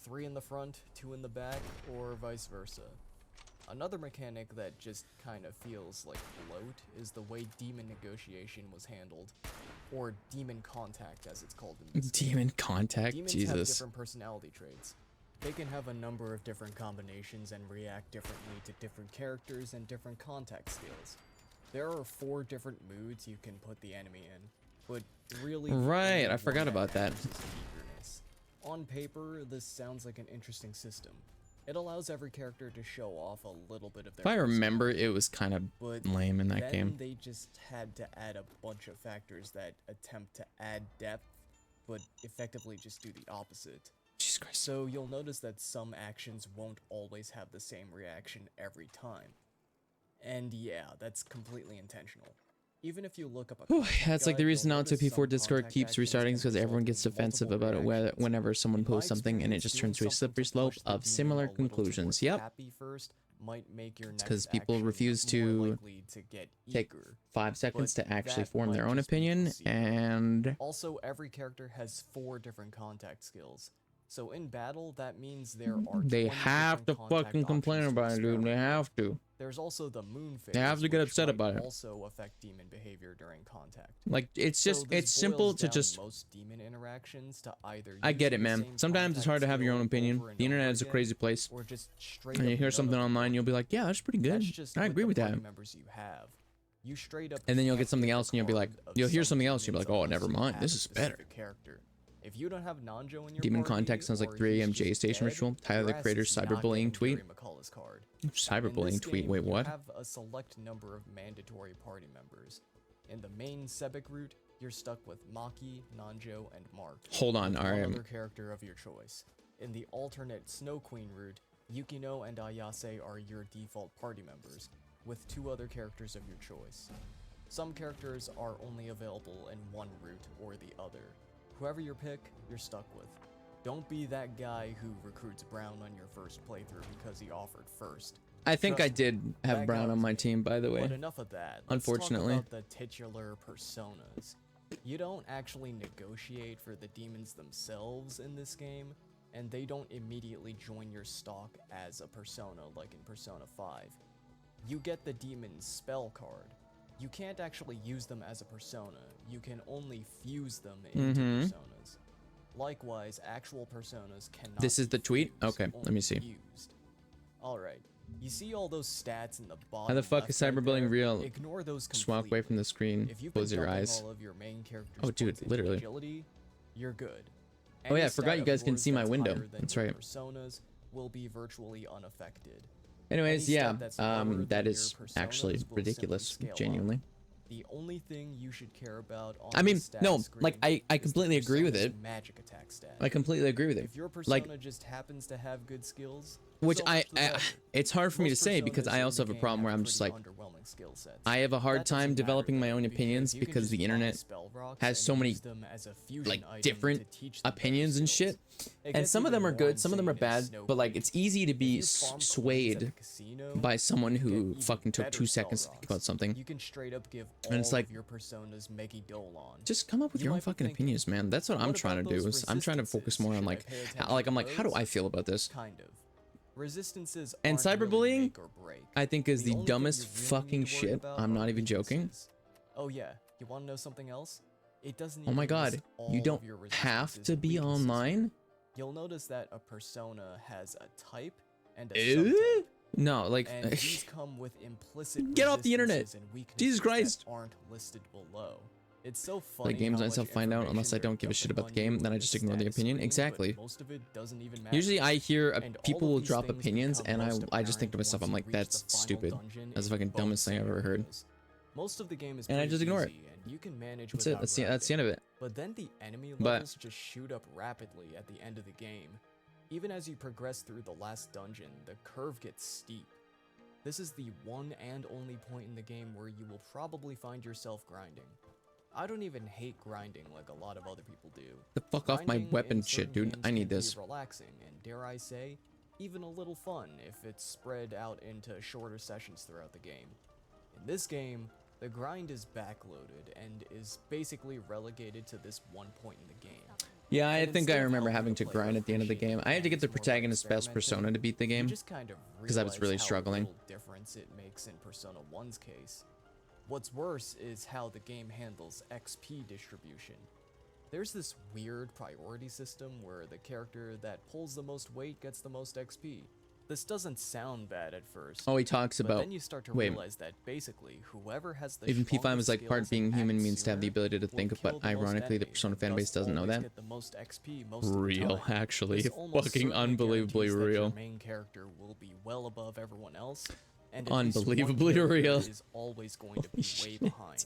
[SPEAKER 16] 3 in the front, 2 in the back, or vice versa. Another mechanic that just kind of feels like bloat is the way demon negotiation was handled, or demon contact as it's called in this game.
[SPEAKER 1] Demon contact?
[SPEAKER 16] Demons have
[SPEAKER 1] Jesus.
[SPEAKER 16] different personality traits. They can have a number of different combinations and react differently to different characters and different contact skills. There are 4 different moods you can put the enemy in, but really
[SPEAKER 1] Right,
[SPEAKER 16] only
[SPEAKER 1] I forgot
[SPEAKER 16] one
[SPEAKER 1] about that.
[SPEAKER 16] matters is eagerness. On paper, this sounds like an interesting system. It allows every character to show off a little bit of their
[SPEAKER 1] If I remember, it was kind of
[SPEAKER 16] but
[SPEAKER 1] lame in that
[SPEAKER 16] then
[SPEAKER 1] game.
[SPEAKER 16] they just had to add a bunch of factors that attempt to add depth, but effectively just do the opposite.
[SPEAKER 1] Jesus Christ.
[SPEAKER 16] So you'll notice that some actions won't always have the same reaction every time. And yeah, that's completely intentional. Even if you look up a
[SPEAKER 1] That's like the
[SPEAKER 16] guide,
[SPEAKER 1] reason
[SPEAKER 16] you'll
[SPEAKER 1] now
[SPEAKER 16] notice
[SPEAKER 1] 2P4
[SPEAKER 16] some
[SPEAKER 1] Discord
[SPEAKER 16] contact
[SPEAKER 1] keeps
[SPEAKER 16] actions
[SPEAKER 1] restarting
[SPEAKER 16] can
[SPEAKER 1] because
[SPEAKER 16] result
[SPEAKER 1] everyone
[SPEAKER 16] in
[SPEAKER 1] gets defensive
[SPEAKER 16] multiple
[SPEAKER 1] about it
[SPEAKER 16] reactions.
[SPEAKER 1] whenever someone
[SPEAKER 16] In my
[SPEAKER 1] posts something and it just turns to a
[SPEAKER 16] experience,
[SPEAKER 1] slippery
[SPEAKER 16] doing
[SPEAKER 1] slope
[SPEAKER 16] something to
[SPEAKER 1] of
[SPEAKER 16] push the
[SPEAKER 1] similar
[SPEAKER 16] demon a little
[SPEAKER 1] conclusions.
[SPEAKER 16] towards
[SPEAKER 1] Yep.
[SPEAKER 16] happy first might make your
[SPEAKER 1] It's
[SPEAKER 16] next
[SPEAKER 1] because people
[SPEAKER 16] action
[SPEAKER 1] refuse
[SPEAKER 16] more
[SPEAKER 1] to
[SPEAKER 16] likely to get
[SPEAKER 1] take
[SPEAKER 16] eager.
[SPEAKER 1] 5 seconds
[SPEAKER 16] But
[SPEAKER 1] to actually
[SPEAKER 16] that
[SPEAKER 1] form
[SPEAKER 16] might
[SPEAKER 1] their own
[SPEAKER 16] just be
[SPEAKER 1] opinion,
[SPEAKER 16] placebo.
[SPEAKER 1] and
[SPEAKER 16] Also, every character has 4 different contact skills. So in battle, that means there are
[SPEAKER 1] they
[SPEAKER 16] 20
[SPEAKER 1] have to
[SPEAKER 16] different contact
[SPEAKER 1] fucking complain
[SPEAKER 16] options to
[SPEAKER 1] about it, dude. They
[SPEAKER 16] experiment
[SPEAKER 1] have
[SPEAKER 16] with.
[SPEAKER 1] to.
[SPEAKER 16] There's also the moon phase.
[SPEAKER 1] They have to get
[SPEAKER 16] which
[SPEAKER 1] upset
[SPEAKER 16] might
[SPEAKER 1] about it.
[SPEAKER 16] also affect demon behavior during contact.
[SPEAKER 1] Like, it's
[SPEAKER 16] So
[SPEAKER 1] just,
[SPEAKER 16] this
[SPEAKER 1] it's simple
[SPEAKER 16] boils
[SPEAKER 1] to
[SPEAKER 16] down
[SPEAKER 1] just...
[SPEAKER 16] most demon interactions to either
[SPEAKER 1] I get
[SPEAKER 16] using
[SPEAKER 1] it,
[SPEAKER 16] the
[SPEAKER 1] man.
[SPEAKER 16] same
[SPEAKER 1] Sometimes it's
[SPEAKER 16] contact
[SPEAKER 1] hard to have your own
[SPEAKER 16] skill
[SPEAKER 1] opinion.
[SPEAKER 16] over and
[SPEAKER 1] The internet
[SPEAKER 16] over
[SPEAKER 1] is a
[SPEAKER 16] again,
[SPEAKER 1] crazy place.
[SPEAKER 16] or just straight
[SPEAKER 1] And you
[SPEAKER 16] up
[SPEAKER 1] hear
[SPEAKER 16] none
[SPEAKER 1] something
[SPEAKER 16] of them
[SPEAKER 1] online,
[SPEAKER 16] work.
[SPEAKER 1] you'll be like, yeah, that's pretty good.
[SPEAKER 16] That's just
[SPEAKER 1] I
[SPEAKER 16] with
[SPEAKER 1] agree
[SPEAKER 16] the
[SPEAKER 1] with that.
[SPEAKER 16] party members you have. You straight up
[SPEAKER 1] And then you'll
[SPEAKER 16] can't
[SPEAKER 1] get something
[SPEAKER 16] pick a
[SPEAKER 1] else and you'll be like,
[SPEAKER 16] card of
[SPEAKER 1] you'll hear
[SPEAKER 16] some
[SPEAKER 1] something else and you'll be
[SPEAKER 16] demons
[SPEAKER 1] like, oh,
[SPEAKER 16] unless
[SPEAKER 1] never
[SPEAKER 16] you
[SPEAKER 1] mind,
[SPEAKER 16] have
[SPEAKER 1] this
[SPEAKER 16] a
[SPEAKER 1] is better.
[SPEAKER 16] specific character. If you don't have Nanjo in your
[SPEAKER 1] Demon
[SPEAKER 16] party,
[SPEAKER 1] contact sounds like
[SPEAKER 16] or
[SPEAKER 1] 3
[SPEAKER 16] he's
[SPEAKER 1] AM
[SPEAKER 16] just
[SPEAKER 1] J Station
[SPEAKER 16] dead,
[SPEAKER 1] ritual. Tyler the
[SPEAKER 16] your ass
[SPEAKER 1] creator's
[SPEAKER 16] is not
[SPEAKER 1] cyberbullying
[SPEAKER 16] getting
[SPEAKER 1] tweet.
[SPEAKER 16] Jerry McCullough's card.
[SPEAKER 1] Cyberbullying
[SPEAKER 16] In this
[SPEAKER 1] tweet,
[SPEAKER 16] game,
[SPEAKER 1] wait,
[SPEAKER 16] you
[SPEAKER 1] what?
[SPEAKER 16] have a select number of mandatory party members. In the main Sebek route, you're stuck with Maki, Nanjo, and Mark.
[SPEAKER 1] Hold on,
[SPEAKER 16] with one
[SPEAKER 1] alright.
[SPEAKER 16] other character of your choice. In the alternate Snow Queen route, Yukino and Ayase are your default party members, with 2 other characters of your choice. Some characters are only available in one route or the other. Whoever you pick, you're stuck with. Don't be that guy who recruits Brown on your first playthrough because he offered first.
[SPEAKER 1] I think I
[SPEAKER 16] Trust me,
[SPEAKER 1] did have
[SPEAKER 16] that
[SPEAKER 1] Brown
[SPEAKER 16] guy
[SPEAKER 1] on
[SPEAKER 16] was
[SPEAKER 1] my
[SPEAKER 16] me.
[SPEAKER 1] team, by the way.
[SPEAKER 16] But enough of that.
[SPEAKER 1] Unfortunately.
[SPEAKER 16] Let's talk about the titular personas. You don't actually negotiate for the demons themselves in this game, and they don't immediately join your stock as a persona like in Persona 5. You get the demon's spell card. You can't actually use them as a persona, you can only fuse them into personas. Likewise, actual personas cannot
[SPEAKER 1] This is
[SPEAKER 16] be
[SPEAKER 1] the tweet?
[SPEAKER 16] fused,
[SPEAKER 1] Okay, let me
[SPEAKER 16] only
[SPEAKER 1] see.
[SPEAKER 16] fused. Alright, you see all those stats in the bottom
[SPEAKER 1] How the fuck is
[SPEAKER 16] left right
[SPEAKER 1] cyberbullying
[SPEAKER 16] there?
[SPEAKER 1] real?
[SPEAKER 16] Ignore those
[SPEAKER 1] Just walk away
[SPEAKER 16] completely.
[SPEAKER 1] from the screen,
[SPEAKER 16] If you've
[SPEAKER 1] close
[SPEAKER 16] been
[SPEAKER 1] your
[SPEAKER 16] dumping
[SPEAKER 1] eyes.
[SPEAKER 16] all of your main character's
[SPEAKER 1] Oh, dude,
[SPEAKER 16] points into
[SPEAKER 1] literally.
[SPEAKER 16] agility, you're good.
[SPEAKER 1] Oh
[SPEAKER 16] Any
[SPEAKER 1] yeah, I forgot
[SPEAKER 16] stat
[SPEAKER 1] you
[SPEAKER 16] of
[SPEAKER 1] guys can
[SPEAKER 16] yours
[SPEAKER 1] see my
[SPEAKER 16] that's
[SPEAKER 1] window.
[SPEAKER 16] higher than
[SPEAKER 1] That's
[SPEAKER 16] your
[SPEAKER 1] right.
[SPEAKER 16] Personas will be virtually unaffected.
[SPEAKER 1] Anyways,
[SPEAKER 16] Any
[SPEAKER 1] yeah,
[SPEAKER 16] stat that's lower than
[SPEAKER 1] that
[SPEAKER 16] your
[SPEAKER 1] is actually
[SPEAKER 16] personas will
[SPEAKER 1] ridiculous,
[SPEAKER 16] simply scale up.
[SPEAKER 1] genuinely.
[SPEAKER 16] The only thing you should care about on
[SPEAKER 1] I mean,
[SPEAKER 16] the stat
[SPEAKER 1] no,
[SPEAKER 16] screen
[SPEAKER 1] like, I
[SPEAKER 16] is the
[SPEAKER 1] completely agree with
[SPEAKER 16] persona's
[SPEAKER 1] it.
[SPEAKER 16] magic attack stat.
[SPEAKER 1] I completely agree with it.
[SPEAKER 16] If your persona
[SPEAKER 1] Like,
[SPEAKER 16] just happens to have good skills,
[SPEAKER 1] Which
[SPEAKER 16] So
[SPEAKER 1] I
[SPEAKER 16] much the better.
[SPEAKER 1] it's hard for me to
[SPEAKER 16] Most
[SPEAKER 1] say because
[SPEAKER 16] personas
[SPEAKER 1] I
[SPEAKER 16] in
[SPEAKER 1] also
[SPEAKER 16] the
[SPEAKER 1] have a
[SPEAKER 16] game
[SPEAKER 1] problem where
[SPEAKER 16] have
[SPEAKER 1] I'm just
[SPEAKER 16] pretty
[SPEAKER 1] like,
[SPEAKER 16] underwhelming skill sets.
[SPEAKER 1] I have a hard
[SPEAKER 16] That
[SPEAKER 1] time
[SPEAKER 16] doesn't
[SPEAKER 1] developing
[SPEAKER 16] matter,
[SPEAKER 1] my own
[SPEAKER 16] though,
[SPEAKER 1] opinions
[SPEAKER 16] you can
[SPEAKER 1] because
[SPEAKER 16] just
[SPEAKER 1] the
[SPEAKER 16] buy
[SPEAKER 1] internet
[SPEAKER 16] spell rocks
[SPEAKER 1] has
[SPEAKER 16] and
[SPEAKER 1] so many
[SPEAKER 16] use them as a fusion
[SPEAKER 1] like
[SPEAKER 16] item
[SPEAKER 1] different
[SPEAKER 16] to teach them better
[SPEAKER 1] opinions and
[SPEAKER 16] skills.
[SPEAKER 1] shit.
[SPEAKER 16] It
[SPEAKER 1] And
[SPEAKER 16] gets
[SPEAKER 1] some of
[SPEAKER 16] even
[SPEAKER 1] them are
[SPEAKER 16] more
[SPEAKER 1] good, some of them are
[SPEAKER 16] insane in
[SPEAKER 1] bad,
[SPEAKER 16] Snow
[SPEAKER 1] but like
[SPEAKER 16] Queen.
[SPEAKER 1] it's easy to
[SPEAKER 16] If
[SPEAKER 1] be
[SPEAKER 16] you farm coins at
[SPEAKER 1] swayed
[SPEAKER 16] the casino,
[SPEAKER 1] by someone
[SPEAKER 16] you
[SPEAKER 1] who
[SPEAKER 16] get even
[SPEAKER 1] fucking took
[SPEAKER 16] better
[SPEAKER 1] 2
[SPEAKER 16] spell
[SPEAKER 1] seconds to think
[SPEAKER 16] rocks.
[SPEAKER 1] about something.
[SPEAKER 16] You can straight up give
[SPEAKER 1] And it's
[SPEAKER 16] all
[SPEAKER 1] like,
[SPEAKER 16] of your personas Megidolon.
[SPEAKER 1] just come up with
[SPEAKER 16] You
[SPEAKER 1] your own
[SPEAKER 16] might be
[SPEAKER 1] fucking
[SPEAKER 16] thinking,
[SPEAKER 1] opinions, man. That's what I'm
[SPEAKER 16] what
[SPEAKER 1] trying to
[SPEAKER 16] about
[SPEAKER 1] do.
[SPEAKER 16] those
[SPEAKER 1] Is I'm trying to focus more on
[SPEAKER 16] resistances?
[SPEAKER 1] like,
[SPEAKER 16] Should I pay attention
[SPEAKER 1] like
[SPEAKER 16] to
[SPEAKER 1] I'm like, how do
[SPEAKER 16] those?
[SPEAKER 1] I feel about this?
[SPEAKER 16] Kind of. Resistances
[SPEAKER 1] And
[SPEAKER 16] aren't really
[SPEAKER 1] cyberbullying,
[SPEAKER 16] make or break.
[SPEAKER 1] I think is the
[SPEAKER 16] only thing
[SPEAKER 1] dumbest
[SPEAKER 16] you really
[SPEAKER 1] fucking
[SPEAKER 16] need to worry
[SPEAKER 1] shit.
[SPEAKER 16] about
[SPEAKER 1] I'm
[SPEAKER 16] are
[SPEAKER 1] not even joking.
[SPEAKER 16] weaknesses. Oh yeah, you want to know something else? It doesn't
[SPEAKER 1] Oh my
[SPEAKER 16] even list
[SPEAKER 1] god,
[SPEAKER 16] all
[SPEAKER 1] you
[SPEAKER 16] of
[SPEAKER 1] don't
[SPEAKER 16] your
[SPEAKER 1] have
[SPEAKER 16] resistances
[SPEAKER 1] to
[SPEAKER 16] and
[SPEAKER 1] be
[SPEAKER 16] weaknesses
[SPEAKER 1] online?
[SPEAKER 16] here. You'll notice that a persona has a type and a
[SPEAKER 1] Eh?
[SPEAKER 16] subtype.
[SPEAKER 1] No, like,
[SPEAKER 16] And these come with implicit
[SPEAKER 1] get off the internet.
[SPEAKER 16] resistances and weaknesses
[SPEAKER 1] Jesus Christ.
[SPEAKER 16] that aren't listed below. It's so funny
[SPEAKER 1] Play games
[SPEAKER 16] how
[SPEAKER 1] myself
[SPEAKER 16] much
[SPEAKER 1] find out unless I
[SPEAKER 16] information
[SPEAKER 1] don't give a
[SPEAKER 16] they're
[SPEAKER 1] shit about the
[SPEAKER 16] dumping on
[SPEAKER 1] game,
[SPEAKER 16] you
[SPEAKER 1] then I
[SPEAKER 16] in
[SPEAKER 1] just
[SPEAKER 16] the
[SPEAKER 1] ignore the
[SPEAKER 16] status
[SPEAKER 1] opinion.
[SPEAKER 16] screen, but
[SPEAKER 1] Exactly.
[SPEAKER 16] most of it doesn't even matter.
[SPEAKER 1] Usually I hear
[SPEAKER 16] And all
[SPEAKER 1] people
[SPEAKER 16] of
[SPEAKER 1] will
[SPEAKER 16] these
[SPEAKER 1] drop
[SPEAKER 16] things
[SPEAKER 1] opinions
[SPEAKER 16] become
[SPEAKER 1] and
[SPEAKER 16] most
[SPEAKER 1] I just think to
[SPEAKER 16] apparent
[SPEAKER 1] myself, I'm
[SPEAKER 16] once
[SPEAKER 1] like,
[SPEAKER 16] you reach
[SPEAKER 1] that's
[SPEAKER 16] the final
[SPEAKER 1] stupid.
[SPEAKER 16] dungeon
[SPEAKER 1] That's the
[SPEAKER 16] in
[SPEAKER 1] fucking
[SPEAKER 16] both
[SPEAKER 1] dumbest thing I've ever heard.
[SPEAKER 16] scenarios. Most of the game is
[SPEAKER 1] And I
[SPEAKER 16] pretty
[SPEAKER 1] just ignore it.
[SPEAKER 16] easy, and you can manage
[SPEAKER 1] That's it.
[SPEAKER 16] without
[SPEAKER 1] That's the
[SPEAKER 16] grinding.
[SPEAKER 1] end of it.
[SPEAKER 16] But then the enemy
[SPEAKER 1] But-
[SPEAKER 16] levels just shoot up rapidly at the end of the game. Even as you progress through the last dungeon, the curve gets steep. This is the one and only point in the game where you will probably find yourself grinding. I don't even hate grinding like a lot of other people do.
[SPEAKER 1] The fuck off my
[SPEAKER 16] Grinding
[SPEAKER 1] weapon
[SPEAKER 16] in
[SPEAKER 1] shit,
[SPEAKER 16] certain
[SPEAKER 1] dude.
[SPEAKER 16] games
[SPEAKER 1] I need
[SPEAKER 16] can be
[SPEAKER 1] this.
[SPEAKER 16] relaxing and, dare I say, even a little fun if it's spread out into shorter sessions throughout the game. In this game, the grind is backloaded and is basically relegated to this one point in the game.
[SPEAKER 1] Yeah, I
[SPEAKER 16] And
[SPEAKER 1] think I
[SPEAKER 16] instead of
[SPEAKER 1] remember
[SPEAKER 16] helping
[SPEAKER 1] having
[SPEAKER 16] the
[SPEAKER 1] to
[SPEAKER 16] player
[SPEAKER 1] grind at the end of the
[SPEAKER 16] appreciate
[SPEAKER 1] game. I had to get the
[SPEAKER 16] mechanics more by
[SPEAKER 1] protagonist's best
[SPEAKER 16] experimenting,
[SPEAKER 1] persona to beat the game
[SPEAKER 16] you just kind of
[SPEAKER 1] because I was
[SPEAKER 16] realize
[SPEAKER 1] really
[SPEAKER 16] how
[SPEAKER 1] struggling.
[SPEAKER 16] little difference it makes in Persona 1's case. What's worse is how the game handles XP distribution. There's this weird priority system where the character that pulls the most weight gets the most XP. This doesn't sound bad at first.
[SPEAKER 1] Oh, he talks
[SPEAKER 16] but
[SPEAKER 1] about-
[SPEAKER 16] then you start to
[SPEAKER 1] wait.
[SPEAKER 16] realize that basically whoever has the
[SPEAKER 1] Even P5 was
[SPEAKER 16] strongest
[SPEAKER 1] like, part
[SPEAKER 16] skills
[SPEAKER 1] being
[SPEAKER 16] and
[SPEAKER 1] human
[SPEAKER 16] acts
[SPEAKER 1] means to have the
[SPEAKER 16] sooner
[SPEAKER 1] ability to
[SPEAKER 16] will
[SPEAKER 1] think,
[SPEAKER 16] kill
[SPEAKER 1] but
[SPEAKER 16] the most
[SPEAKER 1] ironically, the
[SPEAKER 16] enemies
[SPEAKER 1] Persona
[SPEAKER 16] and
[SPEAKER 1] fan base
[SPEAKER 16] thus
[SPEAKER 1] doesn't know
[SPEAKER 16] always
[SPEAKER 1] that.
[SPEAKER 16] get the most XP most of the
[SPEAKER 1] Real,
[SPEAKER 16] time.
[SPEAKER 1] actually.
[SPEAKER 16] This almost
[SPEAKER 1] Fucking
[SPEAKER 16] certainly
[SPEAKER 1] unbelievably
[SPEAKER 16] guarantees that your
[SPEAKER 1] real.
[SPEAKER 16] main character will be well above everyone else, and at least one
[SPEAKER 1] Unbelievably
[SPEAKER 16] character
[SPEAKER 1] real.
[SPEAKER 16] is always going to be way behind.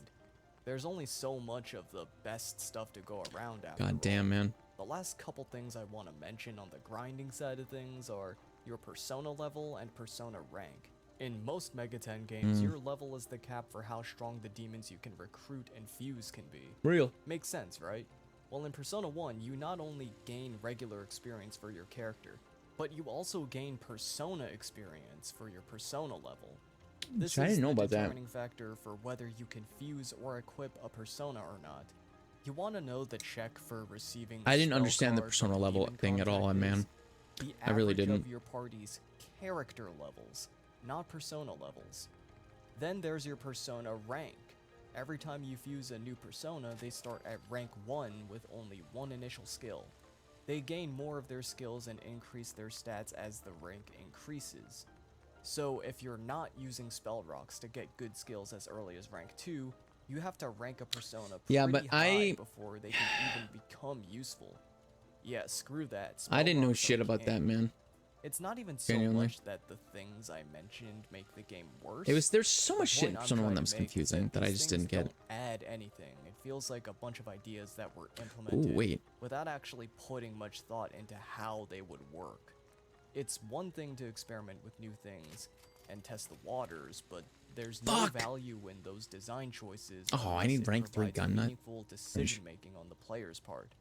[SPEAKER 16] There's only so much of the best stuff to go around after
[SPEAKER 1] God
[SPEAKER 16] all.
[SPEAKER 1] damn, man.
[SPEAKER 16] The last couple things I want to mention on the grinding side of things are your persona level and persona rank. In most Mega 10 games, your level is the cap for how strong the demons you can recruit and fuse can be.
[SPEAKER 1] Real.
[SPEAKER 16] Makes sense, right? Well, in Persona 1, you not only gain regular experience for your character, but you also gain persona experience for your persona level. This
[SPEAKER 1] I
[SPEAKER 16] is
[SPEAKER 1] didn't know
[SPEAKER 16] the
[SPEAKER 1] about that.
[SPEAKER 16] determining factor for whether you can fuse or equip a persona or not. You want to know the check for receiving
[SPEAKER 1] I didn't
[SPEAKER 16] spell
[SPEAKER 1] understand the
[SPEAKER 16] cards
[SPEAKER 1] persona
[SPEAKER 16] from
[SPEAKER 1] level
[SPEAKER 16] demon
[SPEAKER 1] thing at all,
[SPEAKER 16] contact
[SPEAKER 1] man.
[SPEAKER 16] is the
[SPEAKER 1] I really
[SPEAKER 16] average
[SPEAKER 1] didn't.
[SPEAKER 16] of your party's character levels, not persona levels. Then there's your persona rank. Every time you fuse a new persona, they start at rank 1 with only one initial skill. They gain more of their skills and increase their stats as the rank increases. So if you're not using spell rocks to get good skills as early as rank 2, you have to rank a persona pretty
[SPEAKER 1] Yeah, but
[SPEAKER 16] high before they can even become useful. Yeah, screw that.
[SPEAKER 1] I
[SPEAKER 16] Spell
[SPEAKER 1] didn't know
[SPEAKER 16] rocks
[SPEAKER 1] shit
[SPEAKER 16] are
[SPEAKER 1] about that,
[SPEAKER 16] king.
[SPEAKER 1] man.
[SPEAKER 16] It's not even so
[SPEAKER 1] Genuinely.
[SPEAKER 16] much that the things I mentioned make the game worse.
[SPEAKER 1] There's so
[SPEAKER 16] The
[SPEAKER 1] much shit in
[SPEAKER 16] point I'm
[SPEAKER 1] Persona 1
[SPEAKER 16] trying
[SPEAKER 1] that
[SPEAKER 16] to
[SPEAKER 1] was
[SPEAKER 16] make is
[SPEAKER 1] confusing that I
[SPEAKER 16] these
[SPEAKER 1] just
[SPEAKER 16] things
[SPEAKER 1] didn't get.
[SPEAKER 16] don't add anything. It feels like a bunch of ideas that were implemented
[SPEAKER 1] wait.
[SPEAKER 16] without actually putting much thought into how they would work. It's one thing to experiment with new things and test the waters, but there's no
[SPEAKER 1] Fuck.
[SPEAKER 16] value in those design choices.
[SPEAKER 1] Oh, I
[SPEAKER 16] unless
[SPEAKER 1] need
[SPEAKER 16] it
[SPEAKER 1] rank 3
[SPEAKER 16] provides
[SPEAKER 1] gun nut.
[SPEAKER 16] meaningful decision making on the player's part.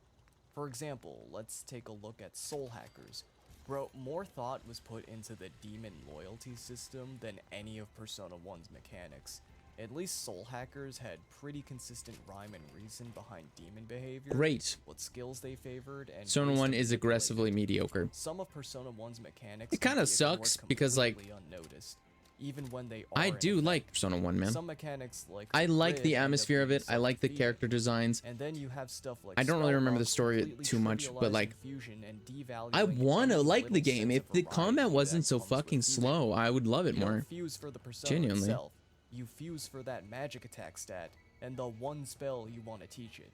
[SPEAKER 16] For example, let's take a look at Soul Hackers. Bro, more thought was put into the demon loyalty system than any of Persona 1's mechanics. At least Soul Hackers had pretty consistent rhyme and reason behind demon behavior.
[SPEAKER 1] Great.
[SPEAKER 16] What skills they favored, and
[SPEAKER 1] Persona
[SPEAKER 16] ways
[SPEAKER 1] 1
[SPEAKER 16] to
[SPEAKER 1] is
[SPEAKER 16] manipulate
[SPEAKER 1] aggressively mediocre.
[SPEAKER 16] some of Persona 1's mechanics
[SPEAKER 1] It
[SPEAKER 16] can
[SPEAKER 1] kinda
[SPEAKER 16] be ignored
[SPEAKER 1] sucks because, like,
[SPEAKER 16] completely unnoticed, even when they are
[SPEAKER 1] I
[SPEAKER 16] in
[SPEAKER 1] do
[SPEAKER 16] effect.
[SPEAKER 1] like Persona 1, man.
[SPEAKER 16] Some mechanics like
[SPEAKER 1] I like
[SPEAKER 16] grid
[SPEAKER 1] the
[SPEAKER 16] end up
[SPEAKER 1] atmosphere of
[SPEAKER 16] being
[SPEAKER 1] it. I like the
[SPEAKER 16] self-defeating.
[SPEAKER 1] character designs.
[SPEAKER 16] And then you have stuff like
[SPEAKER 1] I don't really
[SPEAKER 16] spell
[SPEAKER 1] remember the
[SPEAKER 16] rocks
[SPEAKER 1] story
[SPEAKER 16] completely
[SPEAKER 1] too much, but like,
[SPEAKER 16] trivializing fusion and devaluing
[SPEAKER 1] I want to
[SPEAKER 16] any
[SPEAKER 1] like the
[SPEAKER 16] little
[SPEAKER 1] game.
[SPEAKER 16] sense
[SPEAKER 1] If
[SPEAKER 16] of
[SPEAKER 1] the
[SPEAKER 16] variety
[SPEAKER 1] combat
[SPEAKER 16] that
[SPEAKER 1] wasn't so
[SPEAKER 16] comes with
[SPEAKER 1] fucking
[SPEAKER 16] fusing.
[SPEAKER 1] slow, I would love it
[SPEAKER 16] You
[SPEAKER 1] more.
[SPEAKER 16] don't fuse for the persona
[SPEAKER 1] Genuinely.
[SPEAKER 16] itself. You fuse for that magic attack stat and the one spell you want to teach it.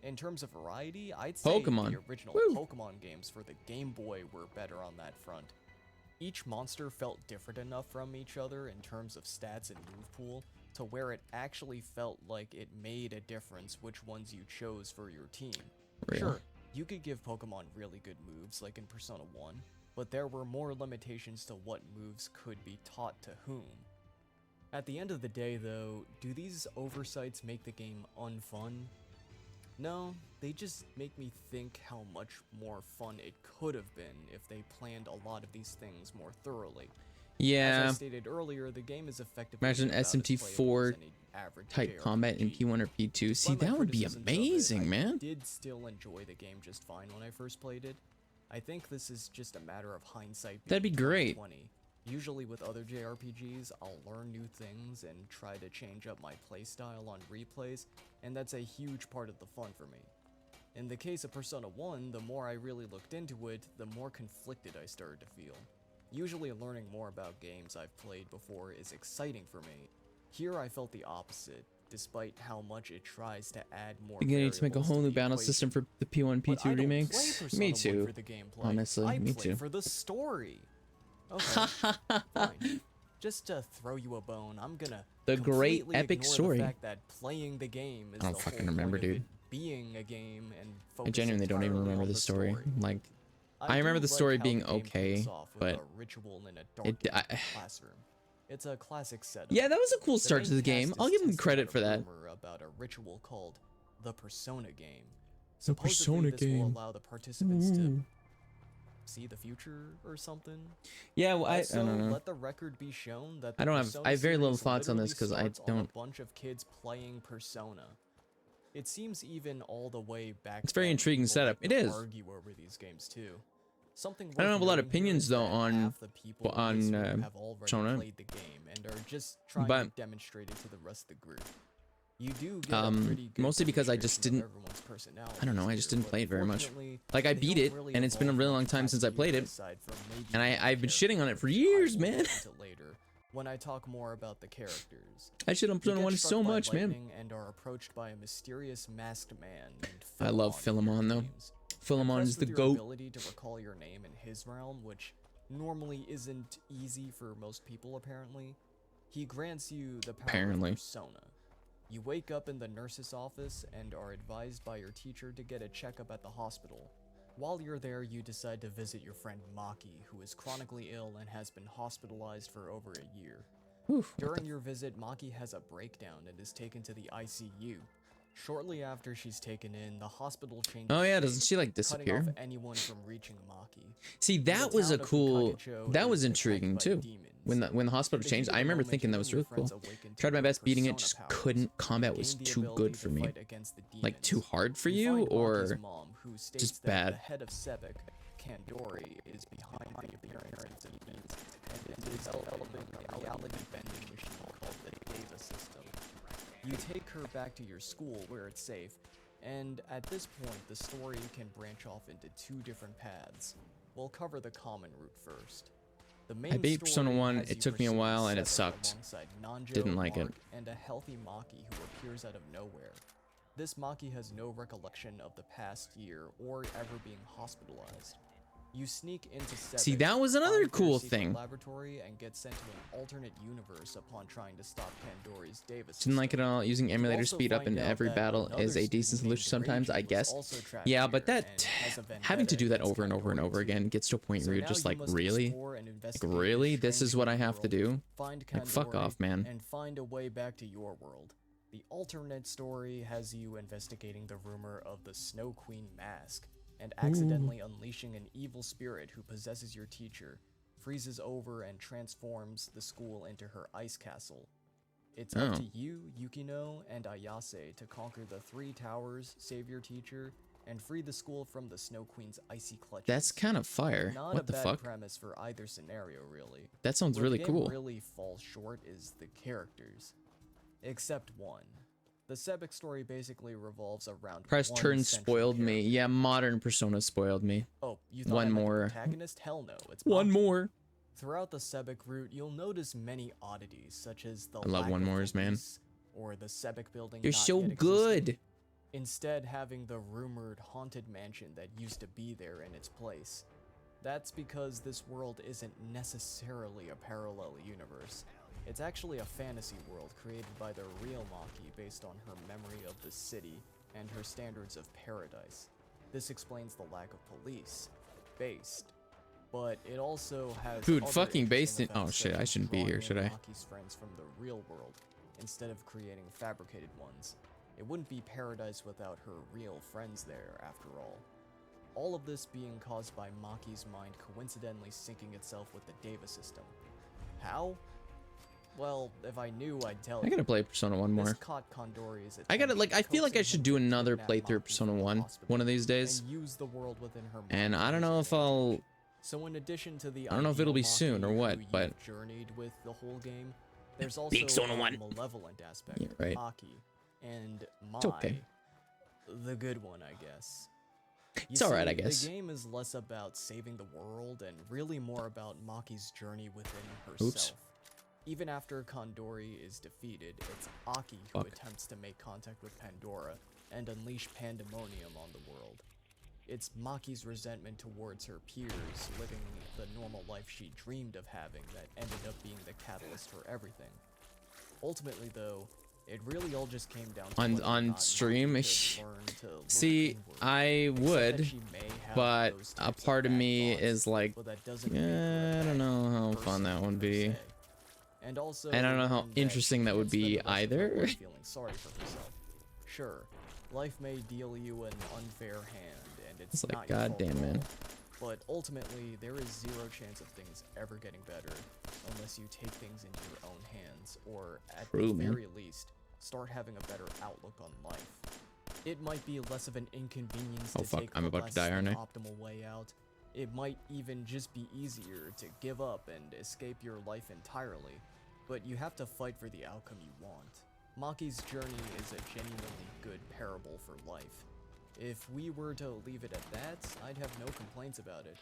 [SPEAKER 16] In terms of variety, I'd say
[SPEAKER 1] Pokemon.
[SPEAKER 16] the original
[SPEAKER 1] Woo.
[SPEAKER 16] Pokemon games for the Game Boy were better on that front. Each monster felt different enough from each other in terms of stats and move pool to where it actually felt like it made a difference which ones you chose for your team.
[SPEAKER 1] Real.
[SPEAKER 16] Sure, you could give Pokemon really good moves like in Persona 1, but there were more limitations to what moves could be taught to whom. At the end of the day though, do these oversights make the game unfun? No, they just make me think how much more fun it could have been if they planned a lot of these things more thoroughly.
[SPEAKER 1] Yeah.
[SPEAKER 16] As I stated earlier, the game is effectively
[SPEAKER 1] Imagine
[SPEAKER 16] about as
[SPEAKER 1] SMT4
[SPEAKER 16] playable as any average
[SPEAKER 1] type
[SPEAKER 16] JRPG.
[SPEAKER 1] combat in P1 or P2. See,
[SPEAKER 16] Despite my
[SPEAKER 1] that would be
[SPEAKER 16] criticisms of it,
[SPEAKER 1] amazing,
[SPEAKER 16] I
[SPEAKER 1] man.
[SPEAKER 16] did still enjoy the game just fine when I first played it. I think this is just a matter of hindsight.
[SPEAKER 1] That'd be
[SPEAKER 16] being
[SPEAKER 1] great.
[SPEAKER 16] 2020. Usually with other JRPGs, I'll learn new things and try to change up my playstyle on replays, and that's a huge part of the fun for me. In the case of Persona 1, the more I really looked into it, the more conflicted I started to feel. Usually learning more about games I've played before is exciting for me. Here I felt the opposite, despite how much it tries to add more
[SPEAKER 1] Beginning to make a
[SPEAKER 16] variables
[SPEAKER 1] whole
[SPEAKER 16] to
[SPEAKER 1] new
[SPEAKER 16] the
[SPEAKER 1] battle
[SPEAKER 16] equation.
[SPEAKER 1] system for the P1,
[SPEAKER 16] But I
[SPEAKER 1] P2
[SPEAKER 16] don't
[SPEAKER 1] remakes.
[SPEAKER 16] play Persona
[SPEAKER 1] Me
[SPEAKER 16] 1
[SPEAKER 1] too.
[SPEAKER 16] for the gameplay.
[SPEAKER 1] Honestly,
[SPEAKER 16] I
[SPEAKER 1] me
[SPEAKER 16] play
[SPEAKER 1] too.
[SPEAKER 16] for the story. Okay, fine. Just to throw you a bone, I'm gonna
[SPEAKER 1] The great
[SPEAKER 16] completely
[SPEAKER 1] epic
[SPEAKER 16] ignore
[SPEAKER 1] story.
[SPEAKER 16] the fact that playing the game is
[SPEAKER 1] I don't
[SPEAKER 16] the
[SPEAKER 1] fucking
[SPEAKER 16] whole
[SPEAKER 1] remember,
[SPEAKER 16] point of
[SPEAKER 1] dude.
[SPEAKER 16] it being a game and
[SPEAKER 1] I
[SPEAKER 16] focus
[SPEAKER 1] genuinely don't even
[SPEAKER 16] entirely
[SPEAKER 1] remember
[SPEAKER 16] on
[SPEAKER 1] the story. Like, I
[SPEAKER 16] do
[SPEAKER 1] remember the
[SPEAKER 16] like
[SPEAKER 1] story
[SPEAKER 16] how
[SPEAKER 1] being
[SPEAKER 16] the game
[SPEAKER 1] okay,
[SPEAKER 16] kicks off with
[SPEAKER 1] but
[SPEAKER 16] a ritual in a dark classroom. It's a classic setup.
[SPEAKER 1] yeah, that was a cool start
[SPEAKER 16] main
[SPEAKER 1] to the
[SPEAKER 16] cast
[SPEAKER 1] game.
[SPEAKER 16] is
[SPEAKER 1] I'll give them
[SPEAKER 16] testing
[SPEAKER 1] credit
[SPEAKER 16] out
[SPEAKER 1] for
[SPEAKER 16] a
[SPEAKER 1] that.
[SPEAKER 16] rumor about a ritual called the Persona game.
[SPEAKER 1] The
[SPEAKER 16] Supposedly,
[SPEAKER 1] Persona
[SPEAKER 16] this will
[SPEAKER 1] game.
[SPEAKER 16] allow the participants to
[SPEAKER 1] Ooh.
[SPEAKER 16] see the future or something.
[SPEAKER 1] Yeah, well, I
[SPEAKER 16] Also,
[SPEAKER 1] don't know.
[SPEAKER 16] let the record be shown that the
[SPEAKER 1] I don't have.
[SPEAKER 16] Persona
[SPEAKER 1] I have very little
[SPEAKER 16] series
[SPEAKER 1] thoughts on this
[SPEAKER 16] literally
[SPEAKER 1] because I
[SPEAKER 16] starts on
[SPEAKER 1] don't.
[SPEAKER 16] a bunch of kids playing Persona. It seems even all the way back.
[SPEAKER 1] It's a very
[SPEAKER 16] then,
[SPEAKER 1] intriguing
[SPEAKER 16] people
[SPEAKER 1] setup.
[SPEAKER 16] like
[SPEAKER 1] It
[SPEAKER 16] to
[SPEAKER 1] is.
[SPEAKER 16] argue over these games too. Something
[SPEAKER 1] I don't
[SPEAKER 16] worth
[SPEAKER 1] have a lot of
[SPEAKER 16] noting here
[SPEAKER 1] opinions
[SPEAKER 16] is
[SPEAKER 1] though
[SPEAKER 16] that
[SPEAKER 1] on
[SPEAKER 16] half the people in this room have already
[SPEAKER 1] Persona.
[SPEAKER 16] played the game and are just trying
[SPEAKER 1] But
[SPEAKER 16] to demonstrate it to the rest of the group. You do get a pretty good
[SPEAKER 1] mostly because I just
[SPEAKER 16] demonstration
[SPEAKER 1] didn't.
[SPEAKER 16] of everyone's personalities
[SPEAKER 1] I don't know. I just
[SPEAKER 16] here,
[SPEAKER 1] didn't
[SPEAKER 16] but
[SPEAKER 1] play it very much.
[SPEAKER 16] fortunately,
[SPEAKER 1] Like I
[SPEAKER 16] they
[SPEAKER 1] beat
[SPEAKER 16] don't
[SPEAKER 1] it,
[SPEAKER 16] really
[SPEAKER 1] and it's been a
[SPEAKER 16] evolve
[SPEAKER 1] really
[SPEAKER 16] much
[SPEAKER 1] long time
[SPEAKER 16] past
[SPEAKER 1] since I
[SPEAKER 16] you,
[SPEAKER 1] played it,
[SPEAKER 16] aside from maybe
[SPEAKER 1] and
[SPEAKER 16] one
[SPEAKER 1] I've been
[SPEAKER 16] character.
[SPEAKER 1] shitting on it for years,
[SPEAKER 16] I will
[SPEAKER 1] man.
[SPEAKER 16] get into later when I talk more about the characters.
[SPEAKER 1] I shit on
[SPEAKER 16] You
[SPEAKER 1] Persona
[SPEAKER 16] get
[SPEAKER 1] 1
[SPEAKER 16] struck
[SPEAKER 1] so
[SPEAKER 16] by
[SPEAKER 1] much, man.
[SPEAKER 16] lightning and are approached by a mysterious masked man named
[SPEAKER 1] I love Philemon though. Philemon is
[SPEAKER 16] Impressed
[SPEAKER 1] the
[SPEAKER 16] with your
[SPEAKER 1] goat.
[SPEAKER 16] ability to recall your name in his realm, which normally isn't easy for most people apparently. He grants you the power
[SPEAKER 1] Apparently.
[SPEAKER 16] of Persona. You wake up in the nurse's office and are advised by your teacher to get a checkup at the hospital. While you're there, you decide to visit your friend Maki, who is chronically ill and has been hospitalized for over a year. During your visit, Maki has a breakdown and is taken to the ICU. Shortly after she's taken in, the hospital changes.
[SPEAKER 1] Oh yeah, doesn't she like
[SPEAKER 16] cutting
[SPEAKER 1] disappear?
[SPEAKER 16] off anyone from reaching Maki.
[SPEAKER 1] See, that was a cool. That was intriguing too. When the hospital changed, I remember thinking that was really cool. Tried my best beating it, just couldn't. Combat was too good for me. Like too hard for you, or just
[SPEAKER 16] The
[SPEAKER 1] bad.
[SPEAKER 16] head of Sebek, Kandori, is behind the appearance of demons and is developing a reality bending machine called the Data System. You take her back to your school where it's safe, and at this point the story can branch off into two different paths. We'll cover the common route first. The main
[SPEAKER 1] I beat Persona
[SPEAKER 16] story
[SPEAKER 1] 1.
[SPEAKER 16] has
[SPEAKER 1] It
[SPEAKER 16] you
[SPEAKER 1] took me a
[SPEAKER 16] pursue
[SPEAKER 1] while and it
[SPEAKER 16] Sebek
[SPEAKER 1] sucked.
[SPEAKER 16] alongside Nanjo,
[SPEAKER 1] Didn't like it.
[SPEAKER 16] Mark, and a healthy Maki who appears out of nowhere. This Maki has no recollection of the past year or ever being hospitalized. You sneak into Sebek,
[SPEAKER 1] See, that was another
[SPEAKER 16] find their
[SPEAKER 1] cool
[SPEAKER 16] secret
[SPEAKER 1] thing.
[SPEAKER 16] laboratory and get sent to an alternate universe upon trying to stop Kandori's Davis.
[SPEAKER 1] Didn't like it at all. Using emulator
[SPEAKER 16] also
[SPEAKER 1] speed up
[SPEAKER 16] find
[SPEAKER 1] in
[SPEAKER 16] out
[SPEAKER 1] every
[SPEAKER 16] that
[SPEAKER 1] battle
[SPEAKER 16] another
[SPEAKER 1] is a decent
[SPEAKER 16] student named
[SPEAKER 1] solution sometimes, I
[SPEAKER 16] Reiji was
[SPEAKER 1] guess.
[SPEAKER 16] also trapped
[SPEAKER 1] Yeah,
[SPEAKER 16] here
[SPEAKER 1] but that
[SPEAKER 16] and has a
[SPEAKER 1] having to
[SPEAKER 16] vendetta
[SPEAKER 1] do that
[SPEAKER 16] against
[SPEAKER 1] over and over and over again gets to a point
[SPEAKER 16] So
[SPEAKER 1] where you're
[SPEAKER 16] now
[SPEAKER 1] just
[SPEAKER 16] you
[SPEAKER 1] like,
[SPEAKER 16] must
[SPEAKER 1] really?
[SPEAKER 16] explore and
[SPEAKER 1] Like,
[SPEAKER 16] investigate
[SPEAKER 1] really?
[SPEAKER 16] this
[SPEAKER 1] This is
[SPEAKER 16] strange
[SPEAKER 1] what I
[SPEAKER 16] new
[SPEAKER 1] have to
[SPEAKER 16] world,
[SPEAKER 1] do?
[SPEAKER 16] Find
[SPEAKER 1] Like, fuck
[SPEAKER 16] Kandori,
[SPEAKER 1] off, man.
[SPEAKER 16] and find a way back to your world. The alternate story has you investigating the rumor of the Snow Queen mask and accidentally unleashing an evil spirit who possesses your teacher, freezes over and transforms the school into her ice castle. It's up
[SPEAKER 1] Oh.
[SPEAKER 16] to you, Yukino, and Ayase to conquer the 3 towers, save your teacher, and free the school from the Snow Queen's icy clutches.
[SPEAKER 1] That's kind of fire.
[SPEAKER 16] Not
[SPEAKER 1] What
[SPEAKER 16] a
[SPEAKER 1] the
[SPEAKER 16] bad
[SPEAKER 1] fuck?
[SPEAKER 16] premise for either scenario, really.
[SPEAKER 1] That sounds
[SPEAKER 16] Where
[SPEAKER 1] really
[SPEAKER 16] the game
[SPEAKER 1] cool.
[SPEAKER 16] really falls short is the characters, except one. The Sebek story basically revolves around
[SPEAKER 1] Press
[SPEAKER 16] one
[SPEAKER 1] turn
[SPEAKER 16] central
[SPEAKER 1] spoiled me. Yeah, modern Persona spoiled me.
[SPEAKER 16] Oh, you thought
[SPEAKER 1] One
[SPEAKER 16] I meant the
[SPEAKER 1] more.
[SPEAKER 16] protagonist? Hell no, it's
[SPEAKER 1] One
[SPEAKER 16] Maki.
[SPEAKER 1] more.
[SPEAKER 16] Throughout the Sebek route, you'll notice many oddities, such as the
[SPEAKER 1] I love
[SPEAKER 16] lack
[SPEAKER 1] one
[SPEAKER 16] of
[SPEAKER 1] mores, man.
[SPEAKER 16] police, or the Sebek building
[SPEAKER 1] You're
[SPEAKER 16] not
[SPEAKER 1] so
[SPEAKER 16] yet
[SPEAKER 1] good.
[SPEAKER 16] existing. Instead, having the rumored haunted mansion that used to be there in its place. That's because this world isn't necessarily a parallel universe. It's actually a fantasy world created by the real Maki based on her memory of the city and her standards of paradise. This explains the lack of police, based but it also has
[SPEAKER 1] Dude,
[SPEAKER 16] other
[SPEAKER 1] fucking based
[SPEAKER 16] interesting
[SPEAKER 1] in. Oh
[SPEAKER 16] effects
[SPEAKER 1] shit,
[SPEAKER 16] that
[SPEAKER 1] I shouldn't be
[SPEAKER 16] draw
[SPEAKER 1] here,
[SPEAKER 16] in
[SPEAKER 1] should I?
[SPEAKER 16] Maki's friends from the real world instead of creating fabricated ones. It wouldn't be paradise without her real friends there, after all. All of this being caused by Maki's mind coincidentally syncing itself with the Deva system. How? Well, if I knew, I'd tell you.
[SPEAKER 1] I gotta play Persona 1 more.
[SPEAKER 16] This caught Kandori's
[SPEAKER 1] I gotta, like, I feel like I
[SPEAKER 16] attention,
[SPEAKER 1] should do
[SPEAKER 16] coaxing him to
[SPEAKER 1] another
[SPEAKER 16] kidnap
[SPEAKER 1] playthrough
[SPEAKER 16] Maki
[SPEAKER 1] of Persona
[SPEAKER 16] from the
[SPEAKER 1] 1
[SPEAKER 16] hospital
[SPEAKER 1] one of these days.
[SPEAKER 16] and use the world within her mind
[SPEAKER 1] And I
[SPEAKER 16] to
[SPEAKER 1] don't
[SPEAKER 16] his
[SPEAKER 1] know if I'll.
[SPEAKER 16] So in addition to the
[SPEAKER 1] I don't know if it'll be
[SPEAKER 16] ideal
[SPEAKER 1] soon or
[SPEAKER 16] Maki
[SPEAKER 1] what,
[SPEAKER 16] who you've
[SPEAKER 1] but
[SPEAKER 16] journeyed with the whole game, there's also
[SPEAKER 1] Big Persona
[SPEAKER 16] a
[SPEAKER 1] 1.
[SPEAKER 16] malevolent aspect,
[SPEAKER 1] Yeah, right.
[SPEAKER 16] Maki, and Mai,
[SPEAKER 1] It's okay.
[SPEAKER 16] the good one, I guess.
[SPEAKER 1] It's alright, I guess.
[SPEAKER 16] The game is less about saving the world and really more about Maki's journey within herself.
[SPEAKER 1] Oops.
[SPEAKER 16] Even after Kandori is defeated, it's Aki who
[SPEAKER 1] Fuck.
[SPEAKER 16] attempts to make contact with Pandora and unleash pandemonium on the world. It's Maki's resentment towards her peers living the normal life she dreamed of having that ended up being the catalyst for everything. Ultimately, though, it really all just came down to whether or
[SPEAKER 1] on
[SPEAKER 16] not
[SPEAKER 1] stream.
[SPEAKER 16] Maki could learn to look
[SPEAKER 1] See,
[SPEAKER 16] inward.
[SPEAKER 1] I
[SPEAKER 16] Except that
[SPEAKER 1] would,
[SPEAKER 16] she may have
[SPEAKER 1] but
[SPEAKER 16] those
[SPEAKER 1] a
[SPEAKER 16] types of
[SPEAKER 1] part of
[SPEAKER 16] bad
[SPEAKER 1] me
[SPEAKER 16] thoughts,
[SPEAKER 1] is like,
[SPEAKER 16] but that doesn't make her a
[SPEAKER 1] I don't
[SPEAKER 16] bad
[SPEAKER 1] know how
[SPEAKER 16] person
[SPEAKER 1] fun that would
[SPEAKER 16] per
[SPEAKER 1] be.
[SPEAKER 16] se. And also,
[SPEAKER 1] And I don't know how
[SPEAKER 16] learn that
[SPEAKER 1] interesting
[SPEAKER 16] she
[SPEAKER 1] that would
[SPEAKER 16] can't spend
[SPEAKER 1] be
[SPEAKER 16] the rest of her
[SPEAKER 1] either.
[SPEAKER 16] life feeling sorry for herself. Sure, life may deal you an unfair hand, and it's
[SPEAKER 1] It's like,
[SPEAKER 16] not your fault
[SPEAKER 1] goddamn,
[SPEAKER 16] at
[SPEAKER 1] man.
[SPEAKER 16] all. But ultimately, there is zero chance of things ever getting better unless you take things into your own hands, or at
[SPEAKER 1] True,
[SPEAKER 16] the
[SPEAKER 1] man.
[SPEAKER 16] very least, start having a better outlook on life. It might be less of an inconvenience
[SPEAKER 1] Oh,
[SPEAKER 16] to
[SPEAKER 1] fuck,
[SPEAKER 16] take
[SPEAKER 1] I'm
[SPEAKER 16] the
[SPEAKER 1] about to
[SPEAKER 16] less
[SPEAKER 1] die, aren't
[SPEAKER 16] than
[SPEAKER 1] I?
[SPEAKER 16] optimal way out. It might even just be easier to give up and escape your life entirely, but you have to fight for the outcome you want. Maki's journey is a genuinely good parable for life. If we were to leave it at that, I'd have no complaints about it.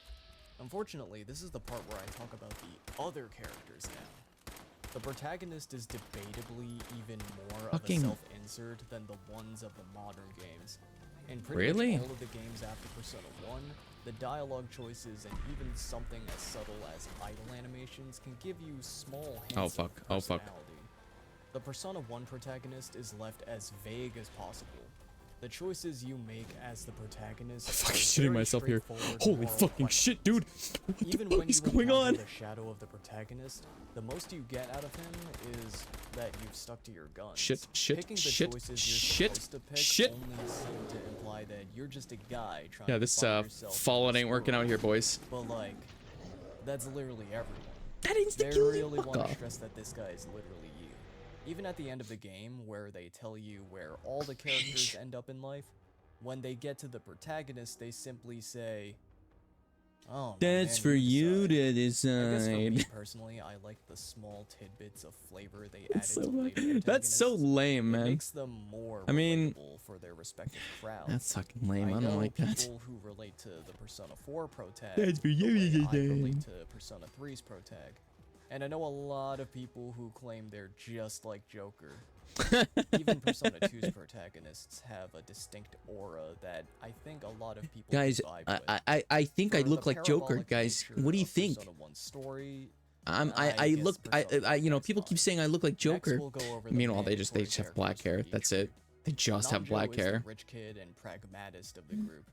[SPEAKER 16] Unfortunately, this is the part where I talk about the other characters now. The protagonist is debatably even more
[SPEAKER 1] Fucking-
[SPEAKER 16] of a self-insert than the ones of the modern games. In pretty
[SPEAKER 1] Really?
[SPEAKER 16] much all of the games after Persona 1, the dialogue choices and even something as subtle as idle animations can give you small hints
[SPEAKER 1] Oh,
[SPEAKER 16] of
[SPEAKER 1] fuck. Oh, fuck.
[SPEAKER 16] personality. The Persona 1 protagonist is left as vague as possible. The choices you make as the protagonist
[SPEAKER 1] I'm fucking
[SPEAKER 16] are
[SPEAKER 1] shitting
[SPEAKER 16] very
[SPEAKER 1] myself here.
[SPEAKER 16] straightforward
[SPEAKER 1] Holy
[SPEAKER 16] moral
[SPEAKER 1] fucking
[SPEAKER 16] questions.
[SPEAKER 1] shit, dude. What the
[SPEAKER 16] Even
[SPEAKER 1] fuck
[SPEAKER 16] when
[SPEAKER 1] is
[SPEAKER 16] you
[SPEAKER 1] going
[SPEAKER 16] encounter
[SPEAKER 1] on?
[SPEAKER 16] the shadow of the protagonist, the most you get out of him is that you've stuck to your guns.
[SPEAKER 1] Shit, shit,
[SPEAKER 16] Picking the
[SPEAKER 1] shit,
[SPEAKER 16] choices you're
[SPEAKER 1] shit,
[SPEAKER 16] supposed to pick
[SPEAKER 1] shit.
[SPEAKER 16] only seem to imply that you're just a guy trying
[SPEAKER 1] Yeah,
[SPEAKER 16] to
[SPEAKER 1] this
[SPEAKER 16] find yourself in
[SPEAKER 1] Fallout
[SPEAKER 16] this
[SPEAKER 1] ain't working out
[SPEAKER 16] world.
[SPEAKER 1] here, boys.
[SPEAKER 16] But like, that's literally everyone.
[SPEAKER 1] That is the
[SPEAKER 16] They
[SPEAKER 1] cutie
[SPEAKER 16] really want
[SPEAKER 1] fucker.
[SPEAKER 16] to stress that this guy is literally you. Even at the end of the game, where they tell you where all the characters end up in life, when they get to the protagonist, they simply say, "Oh,
[SPEAKER 1] That's
[SPEAKER 16] man,
[SPEAKER 1] for
[SPEAKER 16] you
[SPEAKER 1] you to
[SPEAKER 16] I guess for me
[SPEAKER 1] decide.
[SPEAKER 16] personally, I like the small tidbits of flavor they added
[SPEAKER 1] That's
[SPEAKER 16] to
[SPEAKER 1] so,
[SPEAKER 16] later
[SPEAKER 1] that's so
[SPEAKER 16] protagonists.
[SPEAKER 1] lame,
[SPEAKER 16] It
[SPEAKER 1] man.
[SPEAKER 16] makes them more
[SPEAKER 1] I mean,
[SPEAKER 16] relatable for their respective crowds.
[SPEAKER 1] that's fucking lame. I don't
[SPEAKER 16] know
[SPEAKER 1] like that.
[SPEAKER 16] people who relate to the Persona 4 protag.
[SPEAKER 1] That's for you
[SPEAKER 16] the way
[SPEAKER 1] to
[SPEAKER 16] I relate
[SPEAKER 1] decide.
[SPEAKER 16] to Persona 3's protag. And I know a lot of people who claim they're just like Joker. Even Persona 2's protagonists have a distinct aura that I think a lot of people
[SPEAKER 1] Guys,
[SPEAKER 16] can vibe with.
[SPEAKER 1] I think I
[SPEAKER 16] For
[SPEAKER 1] look
[SPEAKER 16] the
[SPEAKER 1] like Joker,
[SPEAKER 16] parabolic
[SPEAKER 1] guys.
[SPEAKER 16] nature
[SPEAKER 1] What do you
[SPEAKER 16] of
[SPEAKER 1] think?
[SPEAKER 16] Persona 1 story,
[SPEAKER 1] I
[SPEAKER 16] guess
[SPEAKER 1] look,
[SPEAKER 16] Persona
[SPEAKER 1] you know, people keep saying I look like Joker.
[SPEAKER 16] we'll go over the
[SPEAKER 1] Meanwhile, they just
[SPEAKER 16] mandatory
[SPEAKER 1] have black hair. That's it. They just have
[SPEAKER 16] Nanjo
[SPEAKER 1] black
[SPEAKER 16] is the
[SPEAKER 1] hair.
[SPEAKER 16] rich kid and pragmatist of the group.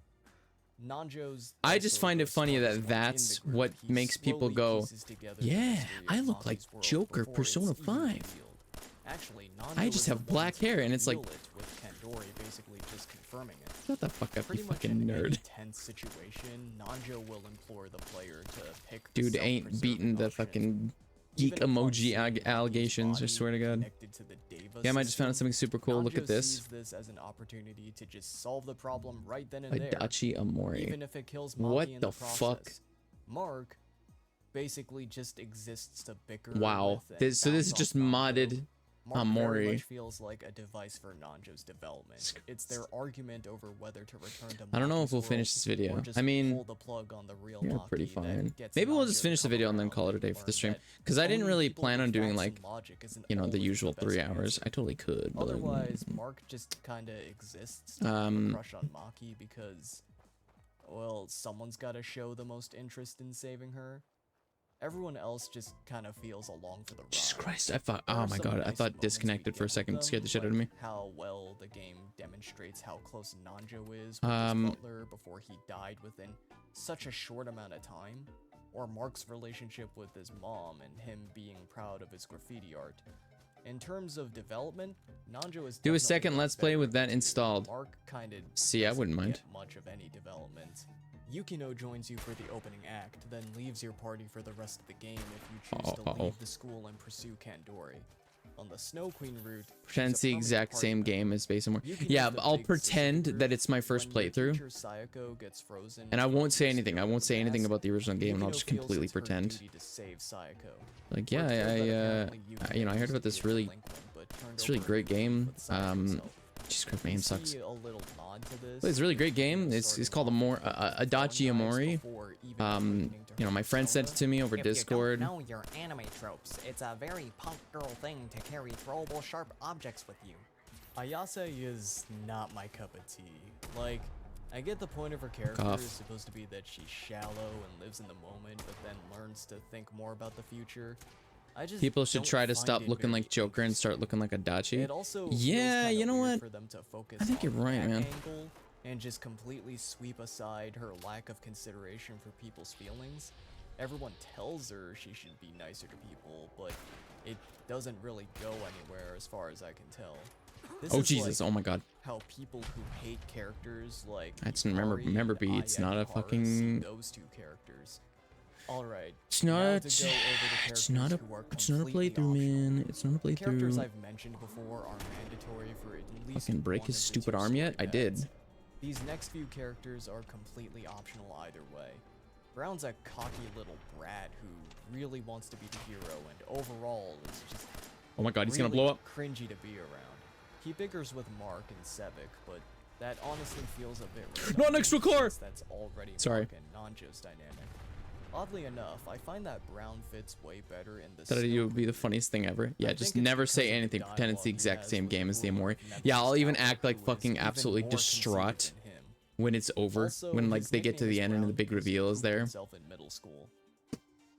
[SPEAKER 16] Nanjo's
[SPEAKER 1] I just
[SPEAKER 16] also
[SPEAKER 1] find it
[SPEAKER 16] the
[SPEAKER 1] funny
[SPEAKER 16] smartest
[SPEAKER 1] that
[SPEAKER 16] one in
[SPEAKER 1] that's
[SPEAKER 16] the group.
[SPEAKER 1] what
[SPEAKER 16] He
[SPEAKER 1] makes people
[SPEAKER 16] slowly
[SPEAKER 1] go,
[SPEAKER 16] pieces together the
[SPEAKER 1] yeah,
[SPEAKER 16] mystery
[SPEAKER 1] I
[SPEAKER 16] of
[SPEAKER 1] look like
[SPEAKER 16] Maki's world
[SPEAKER 1] Joker
[SPEAKER 16] before
[SPEAKER 1] Persona
[SPEAKER 16] it's even
[SPEAKER 1] 5.
[SPEAKER 16] revealed. Actually, Nanjo
[SPEAKER 1] I
[SPEAKER 16] is
[SPEAKER 1] just
[SPEAKER 16] the
[SPEAKER 1] have
[SPEAKER 16] one
[SPEAKER 1] black
[SPEAKER 16] to
[SPEAKER 1] hair, and it's like,
[SPEAKER 16] reveal it, with Kandori basically just confirming it.
[SPEAKER 1] shut the fuck up,
[SPEAKER 16] Pretty
[SPEAKER 1] you
[SPEAKER 16] much
[SPEAKER 1] fucking
[SPEAKER 16] in any
[SPEAKER 1] nerd.
[SPEAKER 16] tense situation, Nanjo will implore the player to pick
[SPEAKER 1] Dude
[SPEAKER 16] the
[SPEAKER 1] ain't
[SPEAKER 16] self-preserving
[SPEAKER 1] beating the
[SPEAKER 16] option.
[SPEAKER 1] fucking geek
[SPEAKER 16] Even upon
[SPEAKER 1] emoji
[SPEAKER 16] seeing Maki's
[SPEAKER 1] allegations, I
[SPEAKER 16] body
[SPEAKER 1] swear to God.
[SPEAKER 16] connected to the Deva
[SPEAKER 1] Yeah, I just found
[SPEAKER 16] system,
[SPEAKER 1] something super cool. Look
[SPEAKER 16] Nanjo
[SPEAKER 1] at this.
[SPEAKER 16] sees this as an opportunity to just solve the problem right then and there.
[SPEAKER 1] Adachi Amori.
[SPEAKER 16] Even if it kills Maki
[SPEAKER 1] What
[SPEAKER 16] in
[SPEAKER 1] the
[SPEAKER 16] the process.
[SPEAKER 1] fuck?
[SPEAKER 16] Mark basically just exists to bicker
[SPEAKER 1] Wow.
[SPEAKER 16] with and
[SPEAKER 1] So this is
[SPEAKER 16] bounce
[SPEAKER 1] just
[SPEAKER 16] off Nanjo.
[SPEAKER 1] modded
[SPEAKER 16] Mark very
[SPEAKER 1] Amori.
[SPEAKER 16] much feels like a device for Nanjo's development. It's their argument over whether to return to
[SPEAKER 1] I don't know if
[SPEAKER 16] Maki's
[SPEAKER 1] we'll
[SPEAKER 16] world
[SPEAKER 1] finish this video.
[SPEAKER 16] or just
[SPEAKER 1] I mean,
[SPEAKER 16] pull the plug on the real
[SPEAKER 1] you're
[SPEAKER 16] Maki
[SPEAKER 1] pretty
[SPEAKER 16] that
[SPEAKER 1] fine.
[SPEAKER 16] gets
[SPEAKER 1] Maybe we'll
[SPEAKER 16] Nanjo
[SPEAKER 1] just
[SPEAKER 16] to
[SPEAKER 1] finish the
[SPEAKER 16] come
[SPEAKER 1] video and then
[SPEAKER 16] around
[SPEAKER 1] call it a day for
[SPEAKER 16] learn
[SPEAKER 1] the stream.
[SPEAKER 16] that
[SPEAKER 1] Because I didn't
[SPEAKER 16] owning
[SPEAKER 1] really
[SPEAKER 16] people
[SPEAKER 1] plan
[SPEAKER 16] with
[SPEAKER 1] on doing
[SPEAKER 16] facts
[SPEAKER 1] like,
[SPEAKER 16] and logic isn't
[SPEAKER 1] you know, the
[SPEAKER 16] always
[SPEAKER 1] usual
[SPEAKER 16] best
[SPEAKER 1] 3 hours.
[SPEAKER 16] answer.
[SPEAKER 1] I totally could. But
[SPEAKER 16] Otherwise, Mark just kinda exists to have a crush on Maki because, well, someone's gotta show the most interest in saving her. Everyone else just kind of feels along for the ride.
[SPEAKER 1] Jesus Christ, I thought,
[SPEAKER 16] There
[SPEAKER 1] oh
[SPEAKER 16] are
[SPEAKER 1] my
[SPEAKER 16] some
[SPEAKER 1] God, I
[SPEAKER 16] nice
[SPEAKER 1] thought
[SPEAKER 16] moments we
[SPEAKER 1] disconnected for a
[SPEAKER 16] get with
[SPEAKER 1] second,
[SPEAKER 16] them,
[SPEAKER 1] scared the shit out of
[SPEAKER 16] like
[SPEAKER 1] me.
[SPEAKER 16] how well the game demonstrates how close Nanjo is with his butler before he died within such a short amount of time. or Mark's relationship with his mom and him being proud of his graffiti art. In terms of development, Nanjo is
[SPEAKER 1] Do a second Let's Play with that installed.
[SPEAKER 16] Mark kinda
[SPEAKER 1] See, I wouldn't mind.
[SPEAKER 16] get much of any development. Yukino joins you for the opening act, then leaves your party for the rest of the game if you choose to leave the school and pursue Kandori. On the Snow Queen route,
[SPEAKER 1] Pretend it's the exact same game as Base More. Yeah, but I'll pretend that it's my first playthrough.
[SPEAKER 16] Sayako gets frozen,
[SPEAKER 1] And I won't say anything. I won't say anything about the original game, and I'll just completely pretend. Like, yeah, you know, I heard about this really great game. Jesus Christ, my name sucks. It's a really great game. It's called Adachi Amori. You know, my friend sent it to me over Discord.
[SPEAKER 18] If you don't know your anime tropes, it's a very punk girl thing to carry throwable sharp objects with you.
[SPEAKER 16] Ayase is not my cup of tea. Like, I get the point of her character is supposed to be that she's shallow and lives in the moment, but then learns to think more about the future. I just
[SPEAKER 1] People should try to stop looking like Joker and start looking like Adachi. Yeah, you know what? I think you're right, man.
[SPEAKER 16] And just completely sweep aside her lack of consideration for people's feelings. Everyone tells her she should be nicer to people, but it doesn't really go anywhere as far as I can tell. This
[SPEAKER 1] Oh
[SPEAKER 16] is
[SPEAKER 1] Jesus!
[SPEAKER 16] like
[SPEAKER 1] Oh my God!
[SPEAKER 16] How people who hate characters like
[SPEAKER 1] That's remember B. It's not a fucking.
[SPEAKER 16] those two characters. All right.
[SPEAKER 1] It's not a playthrough, man. It's not a
[SPEAKER 16] The characters
[SPEAKER 1] playthrough.
[SPEAKER 16] I've mentioned before are mandatory for at least
[SPEAKER 1] Fucking break
[SPEAKER 16] one
[SPEAKER 1] his
[SPEAKER 16] of the
[SPEAKER 1] stupid
[SPEAKER 16] two
[SPEAKER 1] arm yet?
[SPEAKER 16] story
[SPEAKER 1] I did.
[SPEAKER 16] paths. These next few characters are completely optional either way. Brown's a cocky little brat who really wants to be the hero and overall is just
[SPEAKER 1] Oh my God! He's gonna
[SPEAKER 16] really
[SPEAKER 1] blow up.
[SPEAKER 16] cringy to be around. He bickers with Mark and Sevik, but that honestly feels a bit
[SPEAKER 1] Not next to a car!
[SPEAKER 16] since that's already
[SPEAKER 1] Sorry.
[SPEAKER 16] Mark and Nanjo's dynamic. Oddly enough, I find that Brown fits way better in the
[SPEAKER 1] That idea would be the funniest thing ever. Yeah, just never say anything. Pretend it's the exact same game as the Amori. Yeah, I'll even act like fucking absolutely distraught when it's over. When like they get to the end and the big reveal is there.
[SPEAKER 16] Himself in middle school.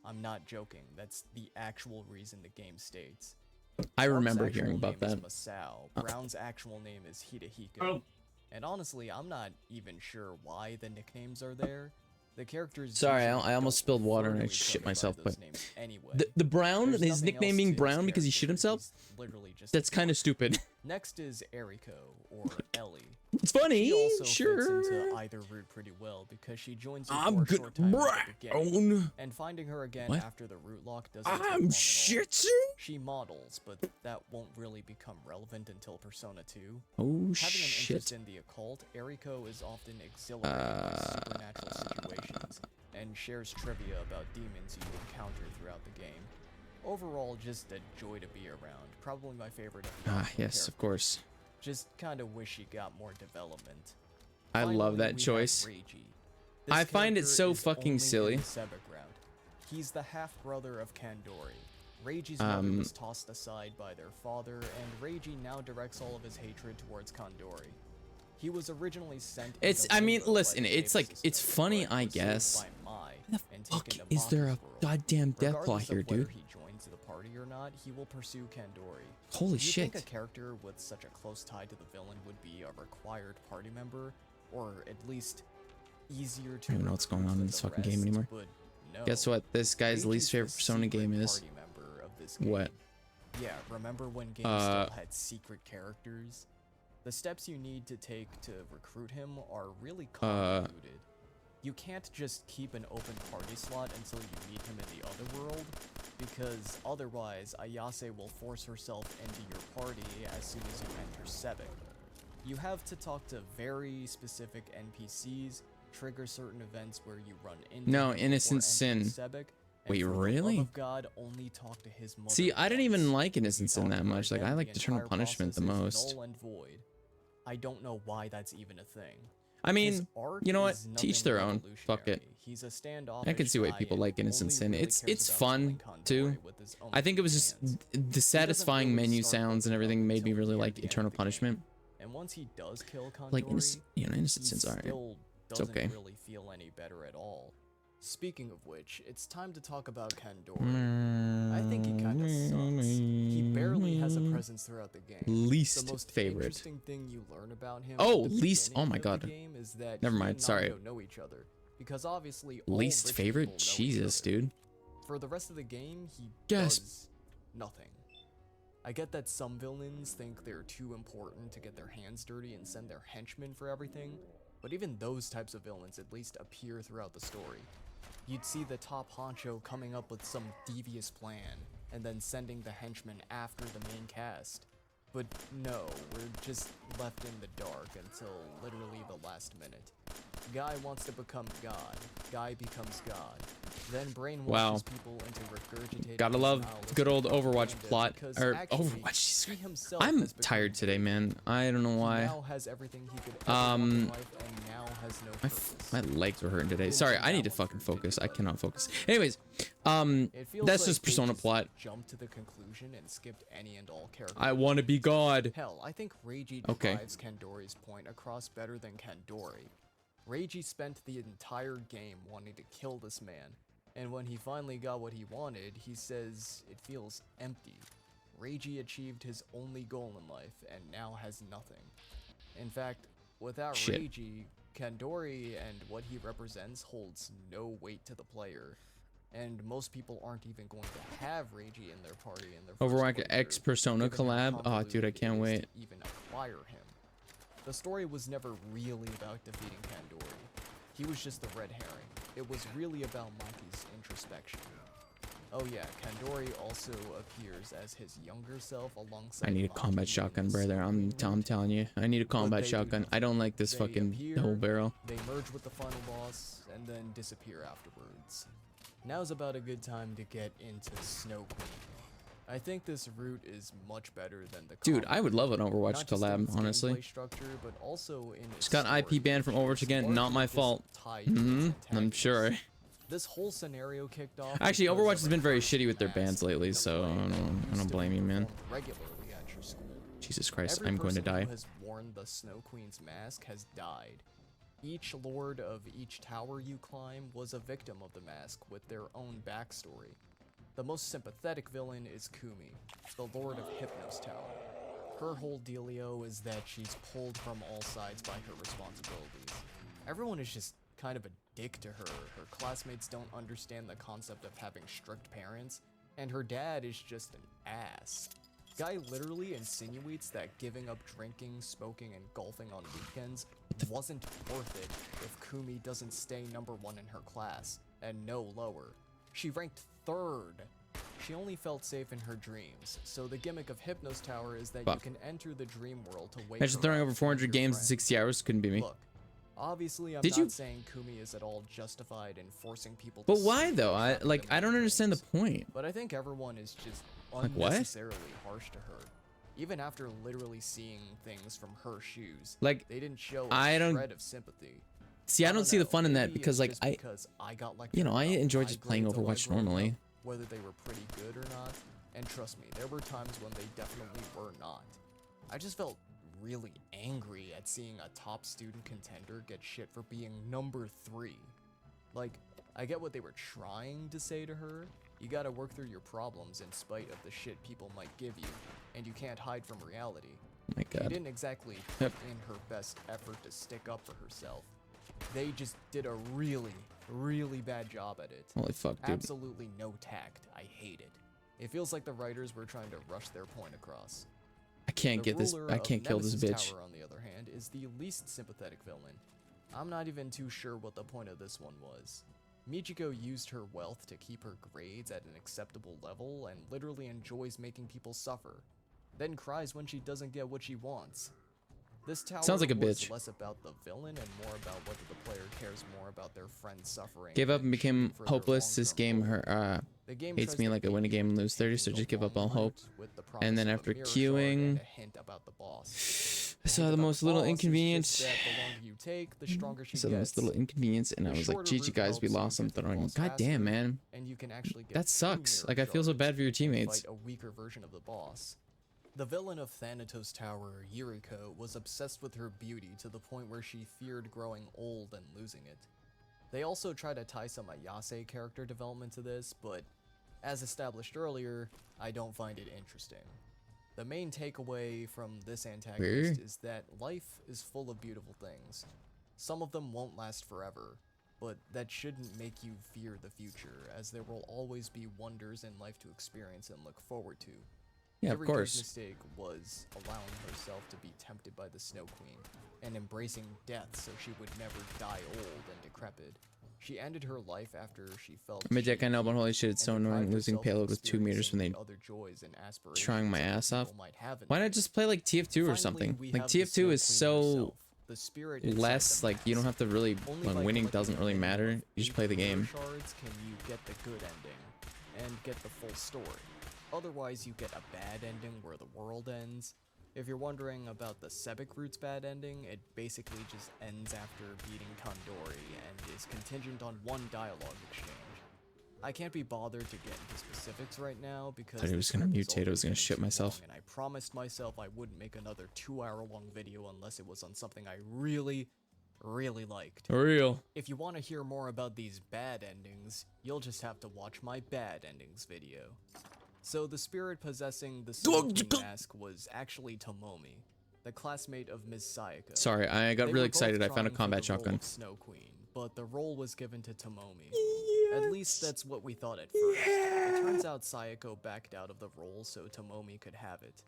[SPEAKER 16] I'm not joking. That's the actual reason the game states.
[SPEAKER 1] I
[SPEAKER 16] Mark's
[SPEAKER 1] remember
[SPEAKER 16] actual
[SPEAKER 1] hearing about
[SPEAKER 16] name
[SPEAKER 1] that.
[SPEAKER 16] is Masao. Brown's actual name is Hidehiko. And honestly, I'm not even sure why the nicknames are there. The characters.
[SPEAKER 1] Sorry,
[SPEAKER 16] usually
[SPEAKER 1] I almost
[SPEAKER 16] don't
[SPEAKER 1] spilled water and I
[SPEAKER 16] refer to each
[SPEAKER 1] shit
[SPEAKER 16] other by
[SPEAKER 1] myself.
[SPEAKER 16] those
[SPEAKER 1] But
[SPEAKER 16] names anyway.
[SPEAKER 1] the Brown,
[SPEAKER 16] There's
[SPEAKER 1] his
[SPEAKER 16] nothing
[SPEAKER 1] nickname
[SPEAKER 16] else
[SPEAKER 1] being
[SPEAKER 16] to his
[SPEAKER 1] Brown because he shit
[SPEAKER 16] character.
[SPEAKER 1] himself.
[SPEAKER 16] He's literally just
[SPEAKER 1] That's kind of stupid.
[SPEAKER 16] Next is Eriko, or Ellie.
[SPEAKER 1] It's funny,
[SPEAKER 16] She also
[SPEAKER 1] sure.
[SPEAKER 16] fits into either route pretty well because she joins you
[SPEAKER 1] I'm
[SPEAKER 16] for a
[SPEAKER 1] good
[SPEAKER 16] short time at the beginning,
[SPEAKER 1] Brown.
[SPEAKER 16] and finding her again
[SPEAKER 1] What?
[SPEAKER 16] after the route lock doesn't take
[SPEAKER 1] I'm
[SPEAKER 16] long at all.
[SPEAKER 1] shitting.
[SPEAKER 16] She models, but that won't really become relevant until Persona 2.
[SPEAKER 1] Oh
[SPEAKER 16] Having an
[SPEAKER 1] shit.
[SPEAKER 16] interest in the occult, Eriko is often exhilarated by supernatural situations, and shares trivia about demons you encounter throughout the game. Overall, just a joy to be around. Probably my favorite of the
[SPEAKER 1] Ah,
[SPEAKER 16] optional
[SPEAKER 1] yes, of course.
[SPEAKER 16] Just kinda wish she got more development.
[SPEAKER 1] I love that
[SPEAKER 16] we have
[SPEAKER 1] choice.
[SPEAKER 16] Reiji.
[SPEAKER 1] I find it
[SPEAKER 16] character
[SPEAKER 1] so
[SPEAKER 16] is
[SPEAKER 1] fucking
[SPEAKER 16] only in
[SPEAKER 1] silly.
[SPEAKER 16] the Sebek route. He's the half-brother of Kandori. Reiji's mother was tossed aside by their father, and Reiji now directs all of his hatred towards Kandori. He was originally sent.
[SPEAKER 1] It's.
[SPEAKER 16] into
[SPEAKER 1] I mean,
[SPEAKER 16] limbo
[SPEAKER 1] listen.
[SPEAKER 16] by the
[SPEAKER 1] It's like
[SPEAKER 16] Cave
[SPEAKER 1] it's
[SPEAKER 16] System,
[SPEAKER 1] funny,
[SPEAKER 16] but
[SPEAKER 1] I
[SPEAKER 16] was saved
[SPEAKER 1] guess.
[SPEAKER 16] by Mai
[SPEAKER 1] Why
[SPEAKER 16] and
[SPEAKER 1] the fuck
[SPEAKER 16] taken to
[SPEAKER 1] is there a
[SPEAKER 16] Maki's world.
[SPEAKER 1] goddamn death plot
[SPEAKER 16] Regardless
[SPEAKER 1] here,
[SPEAKER 16] of whether
[SPEAKER 1] dude?
[SPEAKER 16] he joins the party or not, he will pursue Kandori.
[SPEAKER 1] Holy
[SPEAKER 16] Do you
[SPEAKER 1] shit.
[SPEAKER 16] think a character with such a close tie to the villain would be a required party member, or at least easier to
[SPEAKER 1] I don't even know what's going on in this fucking game anymore.
[SPEAKER 16] But no.
[SPEAKER 1] Guess what? This guy's
[SPEAKER 16] Reiji's
[SPEAKER 1] least
[SPEAKER 16] the
[SPEAKER 1] favorite Persona
[SPEAKER 16] secret
[SPEAKER 1] game is.
[SPEAKER 16] party member of this game.
[SPEAKER 1] What?
[SPEAKER 16] Yeah, remember when games still had secret characters? The steps you need to take to recruit him are really convoluted. You can't just keep an open party slot until you meet him in the other world, because otherwise Ayase will force herself into your party as soon as you enter Sebek. You have to talk to very specific NPCs, trigger certain events where you run into
[SPEAKER 1] No,
[SPEAKER 16] him
[SPEAKER 1] Innocent
[SPEAKER 16] before entering
[SPEAKER 1] Sin.
[SPEAKER 16] Sebek, and
[SPEAKER 1] Wait,
[SPEAKER 16] for the love
[SPEAKER 1] really?
[SPEAKER 16] of God, only talk to his mother
[SPEAKER 1] See, I didn't even like Innocent Sin that
[SPEAKER 16] Talking to
[SPEAKER 1] much.
[SPEAKER 16] her
[SPEAKER 1] Like, I
[SPEAKER 16] again,
[SPEAKER 1] liked
[SPEAKER 16] the
[SPEAKER 1] Eternal
[SPEAKER 16] entire
[SPEAKER 1] Punishment the
[SPEAKER 16] process is
[SPEAKER 1] most.
[SPEAKER 16] null and void. I don't know why that's even a thing.
[SPEAKER 1] I mean,
[SPEAKER 16] His arc
[SPEAKER 1] you know what?
[SPEAKER 16] is
[SPEAKER 1] Teach
[SPEAKER 16] nothing
[SPEAKER 1] their own. Fuck it.
[SPEAKER 16] revolutionary. He's a standoffish
[SPEAKER 1] I can see why
[SPEAKER 16] guy
[SPEAKER 1] people
[SPEAKER 16] and
[SPEAKER 1] like Innocent
[SPEAKER 16] only
[SPEAKER 1] Sin.
[SPEAKER 16] really
[SPEAKER 1] It's
[SPEAKER 16] cares about
[SPEAKER 1] fun
[SPEAKER 16] killing Kandori
[SPEAKER 1] too.
[SPEAKER 16] with his own
[SPEAKER 1] I think it was just
[SPEAKER 16] hands.
[SPEAKER 1] the satisfying
[SPEAKER 16] really
[SPEAKER 1] menu
[SPEAKER 16] start
[SPEAKER 1] sounds and
[SPEAKER 16] opening up
[SPEAKER 1] everything made me
[SPEAKER 16] until
[SPEAKER 1] really
[SPEAKER 16] near
[SPEAKER 1] like
[SPEAKER 16] the end of
[SPEAKER 1] Eternal
[SPEAKER 16] the game.
[SPEAKER 1] Punishment.
[SPEAKER 16] And once he does kill Kandori,
[SPEAKER 1] Like Innocent Sin's
[SPEAKER 16] he
[SPEAKER 1] alright.
[SPEAKER 16] still
[SPEAKER 1] It's
[SPEAKER 16] doesn't
[SPEAKER 1] okay.
[SPEAKER 16] really feel any better at all. Speaking of which, it's time to talk about Kandori. I think he kinda sucks. He barely has a presence throughout the game.
[SPEAKER 1] Least
[SPEAKER 16] the most
[SPEAKER 1] favorite.
[SPEAKER 16] interesting thing you learn about him
[SPEAKER 1] Oh,
[SPEAKER 16] at the
[SPEAKER 1] least. Oh
[SPEAKER 16] beginning
[SPEAKER 1] my
[SPEAKER 16] of
[SPEAKER 1] god.
[SPEAKER 16] the game is that
[SPEAKER 1] Never
[SPEAKER 16] he
[SPEAKER 1] mind.
[SPEAKER 16] and
[SPEAKER 1] Sorry.
[SPEAKER 16] Nando know each other because obviously all
[SPEAKER 1] Least
[SPEAKER 16] rich
[SPEAKER 1] favorite?
[SPEAKER 16] people know each
[SPEAKER 1] Jesus,
[SPEAKER 16] other.
[SPEAKER 1] dude.
[SPEAKER 16] For the rest of the game, he
[SPEAKER 1] Yes.
[SPEAKER 16] does nothing. I get that some villains think they're too important to get their hands dirty and send their henchmen for everything, but even those types of villains at least appear throughout the story. You'd see the top honcho coming up with some devious plan, and then sending the henchmen after the main cast. But no, we're just left in the dark until literally the last minute. Guy wants to become God. Guy becomes God. Then brainwashes
[SPEAKER 1] Wow.
[SPEAKER 16] people into regurgitating.
[SPEAKER 1] Gotta
[SPEAKER 16] his
[SPEAKER 1] love
[SPEAKER 16] nihilistic
[SPEAKER 1] good old Overwatch
[SPEAKER 16] propaganda
[SPEAKER 1] plot.
[SPEAKER 16] because
[SPEAKER 1] Or
[SPEAKER 16] actually,
[SPEAKER 1] Overwatch.
[SPEAKER 16] he himself
[SPEAKER 1] I'm
[SPEAKER 16] has become
[SPEAKER 1] tired today, man. I don't know
[SPEAKER 16] He
[SPEAKER 1] why.
[SPEAKER 16] now has everything he could ever want in life and now has no purpose.
[SPEAKER 1] My legs were hurting today. Sorry, I need to fucking focus. I cannot focus. Anyways,
[SPEAKER 16] It feels
[SPEAKER 1] that's
[SPEAKER 16] like
[SPEAKER 1] just
[SPEAKER 16] they
[SPEAKER 1] Persona
[SPEAKER 16] just
[SPEAKER 1] plot.
[SPEAKER 16] Jumped to the conclusion and skipped any and all characters.
[SPEAKER 1] I want to be God.
[SPEAKER 16] Hell, I think Reiji
[SPEAKER 1] Okay.
[SPEAKER 16] drives Kandori's point across better than Kandori. Reiji spent the entire game wanting to kill this man, and when he finally got what he wanted, he says it feels empty. Reiji achieved his only goal in life and now has nothing. In fact, without
[SPEAKER 1] Shit.
[SPEAKER 16] Reiji, Kandori and what he represents holds no weight to the player. And most people aren't even going to have Reiji in their party in their first
[SPEAKER 1] Overwatch
[SPEAKER 16] playthrough,
[SPEAKER 1] X Persona
[SPEAKER 16] given how
[SPEAKER 1] collab. Oh, dude, I
[SPEAKER 16] convoluted
[SPEAKER 1] can't
[SPEAKER 16] it is
[SPEAKER 1] wait.
[SPEAKER 16] to even acquire him. The story was never really about defeating Kandori. He was just the red herring. It was really about Monkey's introspection. Oh yeah, Kandori also appears as his younger self alongside
[SPEAKER 1] I need a
[SPEAKER 16] Maki
[SPEAKER 1] combat
[SPEAKER 16] in
[SPEAKER 1] shotgun,
[SPEAKER 16] the
[SPEAKER 1] brother. I'm telling you. I need a combat
[SPEAKER 16] they do
[SPEAKER 1] shotgun. I don't like this
[SPEAKER 16] They
[SPEAKER 1] fucking
[SPEAKER 16] appear,
[SPEAKER 1] double barrel.
[SPEAKER 16] They merge with the final boss, and then disappear afterwards. Now's about a good time to get into Snow Queen. I think this route is much better than the
[SPEAKER 1] Dude, I would love an Overwatch
[SPEAKER 16] not just in
[SPEAKER 1] collab,
[SPEAKER 16] its
[SPEAKER 1] honestly.
[SPEAKER 16] gameplay structure, but also in its
[SPEAKER 1] Just got
[SPEAKER 16] story,
[SPEAKER 1] IP banned from
[SPEAKER 16] which
[SPEAKER 1] Overwatch
[SPEAKER 16] is
[SPEAKER 1] again. Not
[SPEAKER 16] largely
[SPEAKER 1] my
[SPEAKER 16] just
[SPEAKER 1] fault.
[SPEAKER 16] tied to its
[SPEAKER 1] I'm
[SPEAKER 16] antagonist.
[SPEAKER 1] sure.
[SPEAKER 16] This whole scenario kicked off.
[SPEAKER 1] Actually,
[SPEAKER 16] because
[SPEAKER 1] Overwatch
[SPEAKER 16] of
[SPEAKER 1] has
[SPEAKER 16] a
[SPEAKER 1] been very
[SPEAKER 16] person
[SPEAKER 1] shitty with their
[SPEAKER 16] mask
[SPEAKER 1] bans lately,
[SPEAKER 16] in the
[SPEAKER 1] so
[SPEAKER 16] play
[SPEAKER 1] I
[SPEAKER 16] that
[SPEAKER 1] don't
[SPEAKER 16] used to
[SPEAKER 1] blame
[SPEAKER 16] be
[SPEAKER 1] you, man.
[SPEAKER 16] performed regularly at your school.
[SPEAKER 1] Jesus Christ,
[SPEAKER 16] Every
[SPEAKER 1] I'm going to
[SPEAKER 16] person
[SPEAKER 1] die.
[SPEAKER 16] who has worn the Snow Queen's mask has died. Each lord of each tower you climb was a victim of the mask with their own backstory. The most sympathetic villain is Kumi, the lord of Hypnos Tower. Her whole dealio is that she's pulled from all sides by her responsibilities. Everyone is just kind of a dick to her. Her classmates don't understand the concept of having strict parents, and her dad is just an ass. Guy literally insinuates that giving up drinking, smoking, and golfing on weekends wasn't worth it if Kumi doesn't stay #1 in her class, and no lower. She ranked 3rd. She only felt safe in her dreams, so the gimmick of Hypnos Tower is that you can enter the dream world to wake
[SPEAKER 1] Imagine
[SPEAKER 16] her
[SPEAKER 1] throwing
[SPEAKER 16] up
[SPEAKER 1] over
[SPEAKER 16] with
[SPEAKER 1] 400
[SPEAKER 16] your
[SPEAKER 1] games in
[SPEAKER 16] friends.
[SPEAKER 1] 60 hours. Couldn't be me.
[SPEAKER 16] Look, obviously I'm
[SPEAKER 1] Did
[SPEAKER 16] not
[SPEAKER 1] you-
[SPEAKER 16] saying Kumi is at all justified in forcing people to
[SPEAKER 1] But why
[SPEAKER 16] sleep
[SPEAKER 1] though?
[SPEAKER 16] and
[SPEAKER 1] I
[SPEAKER 16] trapping
[SPEAKER 1] like.
[SPEAKER 16] them
[SPEAKER 1] I
[SPEAKER 16] in
[SPEAKER 1] don't
[SPEAKER 16] their
[SPEAKER 1] understand the
[SPEAKER 16] dreams.
[SPEAKER 1] point.
[SPEAKER 16] But I think everyone is just
[SPEAKER 1] Like what?
[SPEAKER 16] unnecessarily harsh to her. Even after literally seeing things from her shoes,
[SPEAKER 1] Like,
[SPEAKER 16] they didn't show a
[SPEAKER 1] I don't-
[SPEAKER 16] shred of sympathy.
[SPEAKER 1] See, I don't see the
[SPEAKER 16] know,
[SPEAKER 1] fun in that
[SPEAKER 16] maybe
[SPEAKER 1] because
[SPEAKER 16] it's
[SPEAKER 1] like
[SPEAKER 16] just because I got lectured
[SPEAKER 1] you know, I
[SPEAKER 16] about
[SPEAKER 1] enjoy
[SPEAKER 16] my
[SPEAKER 1] just playing
[SPEAKER 16] grades a lot
[SPEAKER 1] Overwatch
[SPEAKER 16] growing
[SPEAKER 1] normally.
[SPEAKER 16] up, whether they were pretty good or not. And trust me, there were times when they definitely were not. I just felt really angry at seeing a top student contender get shit for being #3. Like, I get what they were trying to say to her. You gotta work through your problems in spite of the shit people might give you, and you can't hide from reality.
[SPEAKER 1] Oh my
[SPEAKER 16] She
[SPEAKER 1] God.
[SPEAKER 16] didn't exactly put in her best effort to stick up for herself. They just did a really, really bad job at it.
[SPEAKER 1] Holy fuck, dude.
[SPEAKER 16] Absolutely no tact. I hate it. It feels like the writers were trying to rush their point across.
[SPEAKER 1] I can't
[SPEAKER 16] The
[SPEAKER 1] get this.
[SPEAKER 16] ruler
[SPEAKER 1] I
[SPEAKER 16] of
[SPEAKER 1] can't kill this
[SPEAKER 16] Nemesis
[SPEAKER 1] bitch.
[SPEAKER 16] Tower, on the other hand, is the least sympathetic villain. I'm not even too sure what the point of this one was. Michiko used her wealth to keep her grades at an acceptable level and literally enjoys making people suffer, then cries when she doesn't get what she wants. This tower
[SPEAKER 1] Sounds like a
[SPEAKER 16] was
[SPEAKER 1] bitch.
[SPEAKER 16] less about the villain and more about whether the player cares more about their friend's suffering.
[SPEAKER 1] Gave up
[SPEAKER 16] than
[SPEAKER 1] and became
[SPEAKER 16] shooting for their
[SPEAKER 1] hopeless. This
[SPEAKER 16] long-term
[SPEAKER 1] game
[SPEAKER 16] goal.
[SPEAKER 1] her
[SPEAKER 16] The game
[SPEAKER 1] hates
[SPEAKER 16] tries
[SPEAKER 1] me
[SPEAKER 16] to
[SPEAKER 1] like I win a game and lose 30, so just give up all hope.
[SPEAKER 16] with the
[SPEAKER 1] And then
[SPEAKER 16] promise of a
[SPEAKER 1] after
[SPEAKER 16] mirror shard and
[SPEAKER 1] queuing,
[SPEAKER 16] a hint about the boss.
[SPEAKER 1] I saw the most little
[SPEAKER 16] boss is
[SPEAKER 1] inconvenience.
[SPEAKER 16] just that the longer you take, the stronger she
[SPEAKER 1] I saw the most
[SPEAKER 16] gets.
[SPEAKER 1] little inconvenience, and I
[SPEAKER 16] The
[SPEAKER 1] was like,
[SPEAKER 16] shorter
[SPEAKER 1] "GG
[SPEAKER 16] route
[SPEAKER 1] guys, we
[SPEAKER 16] helps you
[SPEAKER 1] lost
[SPEAKER 16] get
[SPEAKER 1] something."
[SPEAKER 16] the
[SPEAKER 1] I'm
[SPEAKER 16] boss
[SPEAKER 1] God damn,
[SPEAKER 16] faster,
[SPEAKER 1] man.
[SPEAKER 16] and you can actually get
[SPEAKER 1] That
[SPEAKER 16] two
[SPEAKER 1] sucks.
[SPEAKER 16] mirror
[SPEAKER 1] Like I feel so
[SPEAKER 16] shards
[SPEAKER 1] bad for your
[SPEAKER 16] and
[SPEAKER 1] teammates.
[SPEAKER 16] fight a weaker version of the boss. The villain of Thanatos Tower, Yuriko, was obsessed with her beauty to the point where she feared growing old and losing it. They also try to tie some Ayase character development to this, but as established earlier, I don't find it interesting. The main takeaway from this antagonist is that life is full of beautiful things. Some of them won't last forever. but that shouldn't make you fear the future, as there will always be wonders in life to experience and look forward to.
[SPEAKER 1] Yeah, of
[SPEAKER 16] Every
[SPEAKER 1] course.
[SPEAKER 16] kid's mistake was allowing herself to be tempted by the Snow Queen, and embracing death so she would never die old and decrepit. She ended her life after she felt
[SPEAKER 1] I'm a dick, I know, but
[SPEAKER 16] cheated
[SPEAKER 1] holy shit, it's so
[SPEAKER 16] and
[SPEAKER 1] annoying
[SPEAKER 16] deprived
[SPEAKER 1] losing
[SPEAKER 16] herself of
[SPEAKER 1] payload with 2 meters when they
[SPEAKER 16] experiencing the other joys and aspirations
[SPEAKER 1] trying my
[SPEAKER 16] other
[SPEAKER 1] ass off.
[SPEAKER 16] people might have in
[SPEAKER 1] Why not
[SPEAKER 16] life.
[SPEAKER 1] just play like TF2 or
[SPEAKER 16] Finally,
[SPEAKER 1] something?
[SPEAKER 16] we
[SPEAKER 1] Like
[SPEAKER 16] have the
[SPEAKER 1] TF2
[SPEAKER 16] Snow
[SPEAKER 1] is
[SPEAKER 16] Queen
[SPEAKER 1] so
[SPEAKER 16] herself, the spirit inside
[SPEAKER 1] less
[SPEAKER 16] the
[SPEAKER 1] like you don't have to really
[SPEAKER 16] Only
[SPEAKER 1] when
[SPEAKER 16] by
[SPEAKER 1] winning
[SPEAKER 16] collecting
[SPEAKER 1] doesn't
[SPEAKER 16] a
[SPEAKER 1] really
[SPEAKER 16] minimum
[SPEAKER 1] matter.
[SPEAKER 16] of
[SPEAKER 1] You just
[SPEAKER 16] 8
[SPEAKER 1] play the game.
[SPEAKER 16] shards can you get the good ending and get the full story. Otherwise, you get a bad ending where the world ends. If you're wondering about the Sebek Root's bad ending, it basically just ends after beating Kandori and is contingent on one dialogue exchange. I can't be bothered to get into specifics right now because
[SPEAKER 1] I thought he was
[SPEAKER 16] this
[SPEAKER 1] gonna
[SPEAKER 16] script is
[SPEAKER 1] mutate, I was
[SPEAKER 16] already
[SPEAKER 1] gonna shit
[SPEAKER 16] too
[SPEAKER 1] myself.
[SPEAKER 16] long, and I promised myself I wouldn't make another 2-hour-long video unless it was on something I really liked.
[SPEAKER 1] For real.
[SPEAKER 16] If you want to hear more about these bad endings, you'll just have to watch my bad endings video. So the spirit possessing the Snow Queen mask was actually Tomomi, the classmate of Ms. Sayako.
[SPEAKER 1] Sorry, I got
[SPEAKER 16] They
[SPEAKER 1] really
[SPEAKER 16] were both
[SPEAKER 1] excited. I found a
[SPEAKER 16] trying for
[SPEAKER 1] combat
[SPEAKER 16] the role
[SPEAKER 1] shotgun.
[SPEAKER 16] of Snow Queen, but the role was given to Tomomi. At least that's what we thought at first. It turns out Sayako backed out of the role so Tomomi could have it.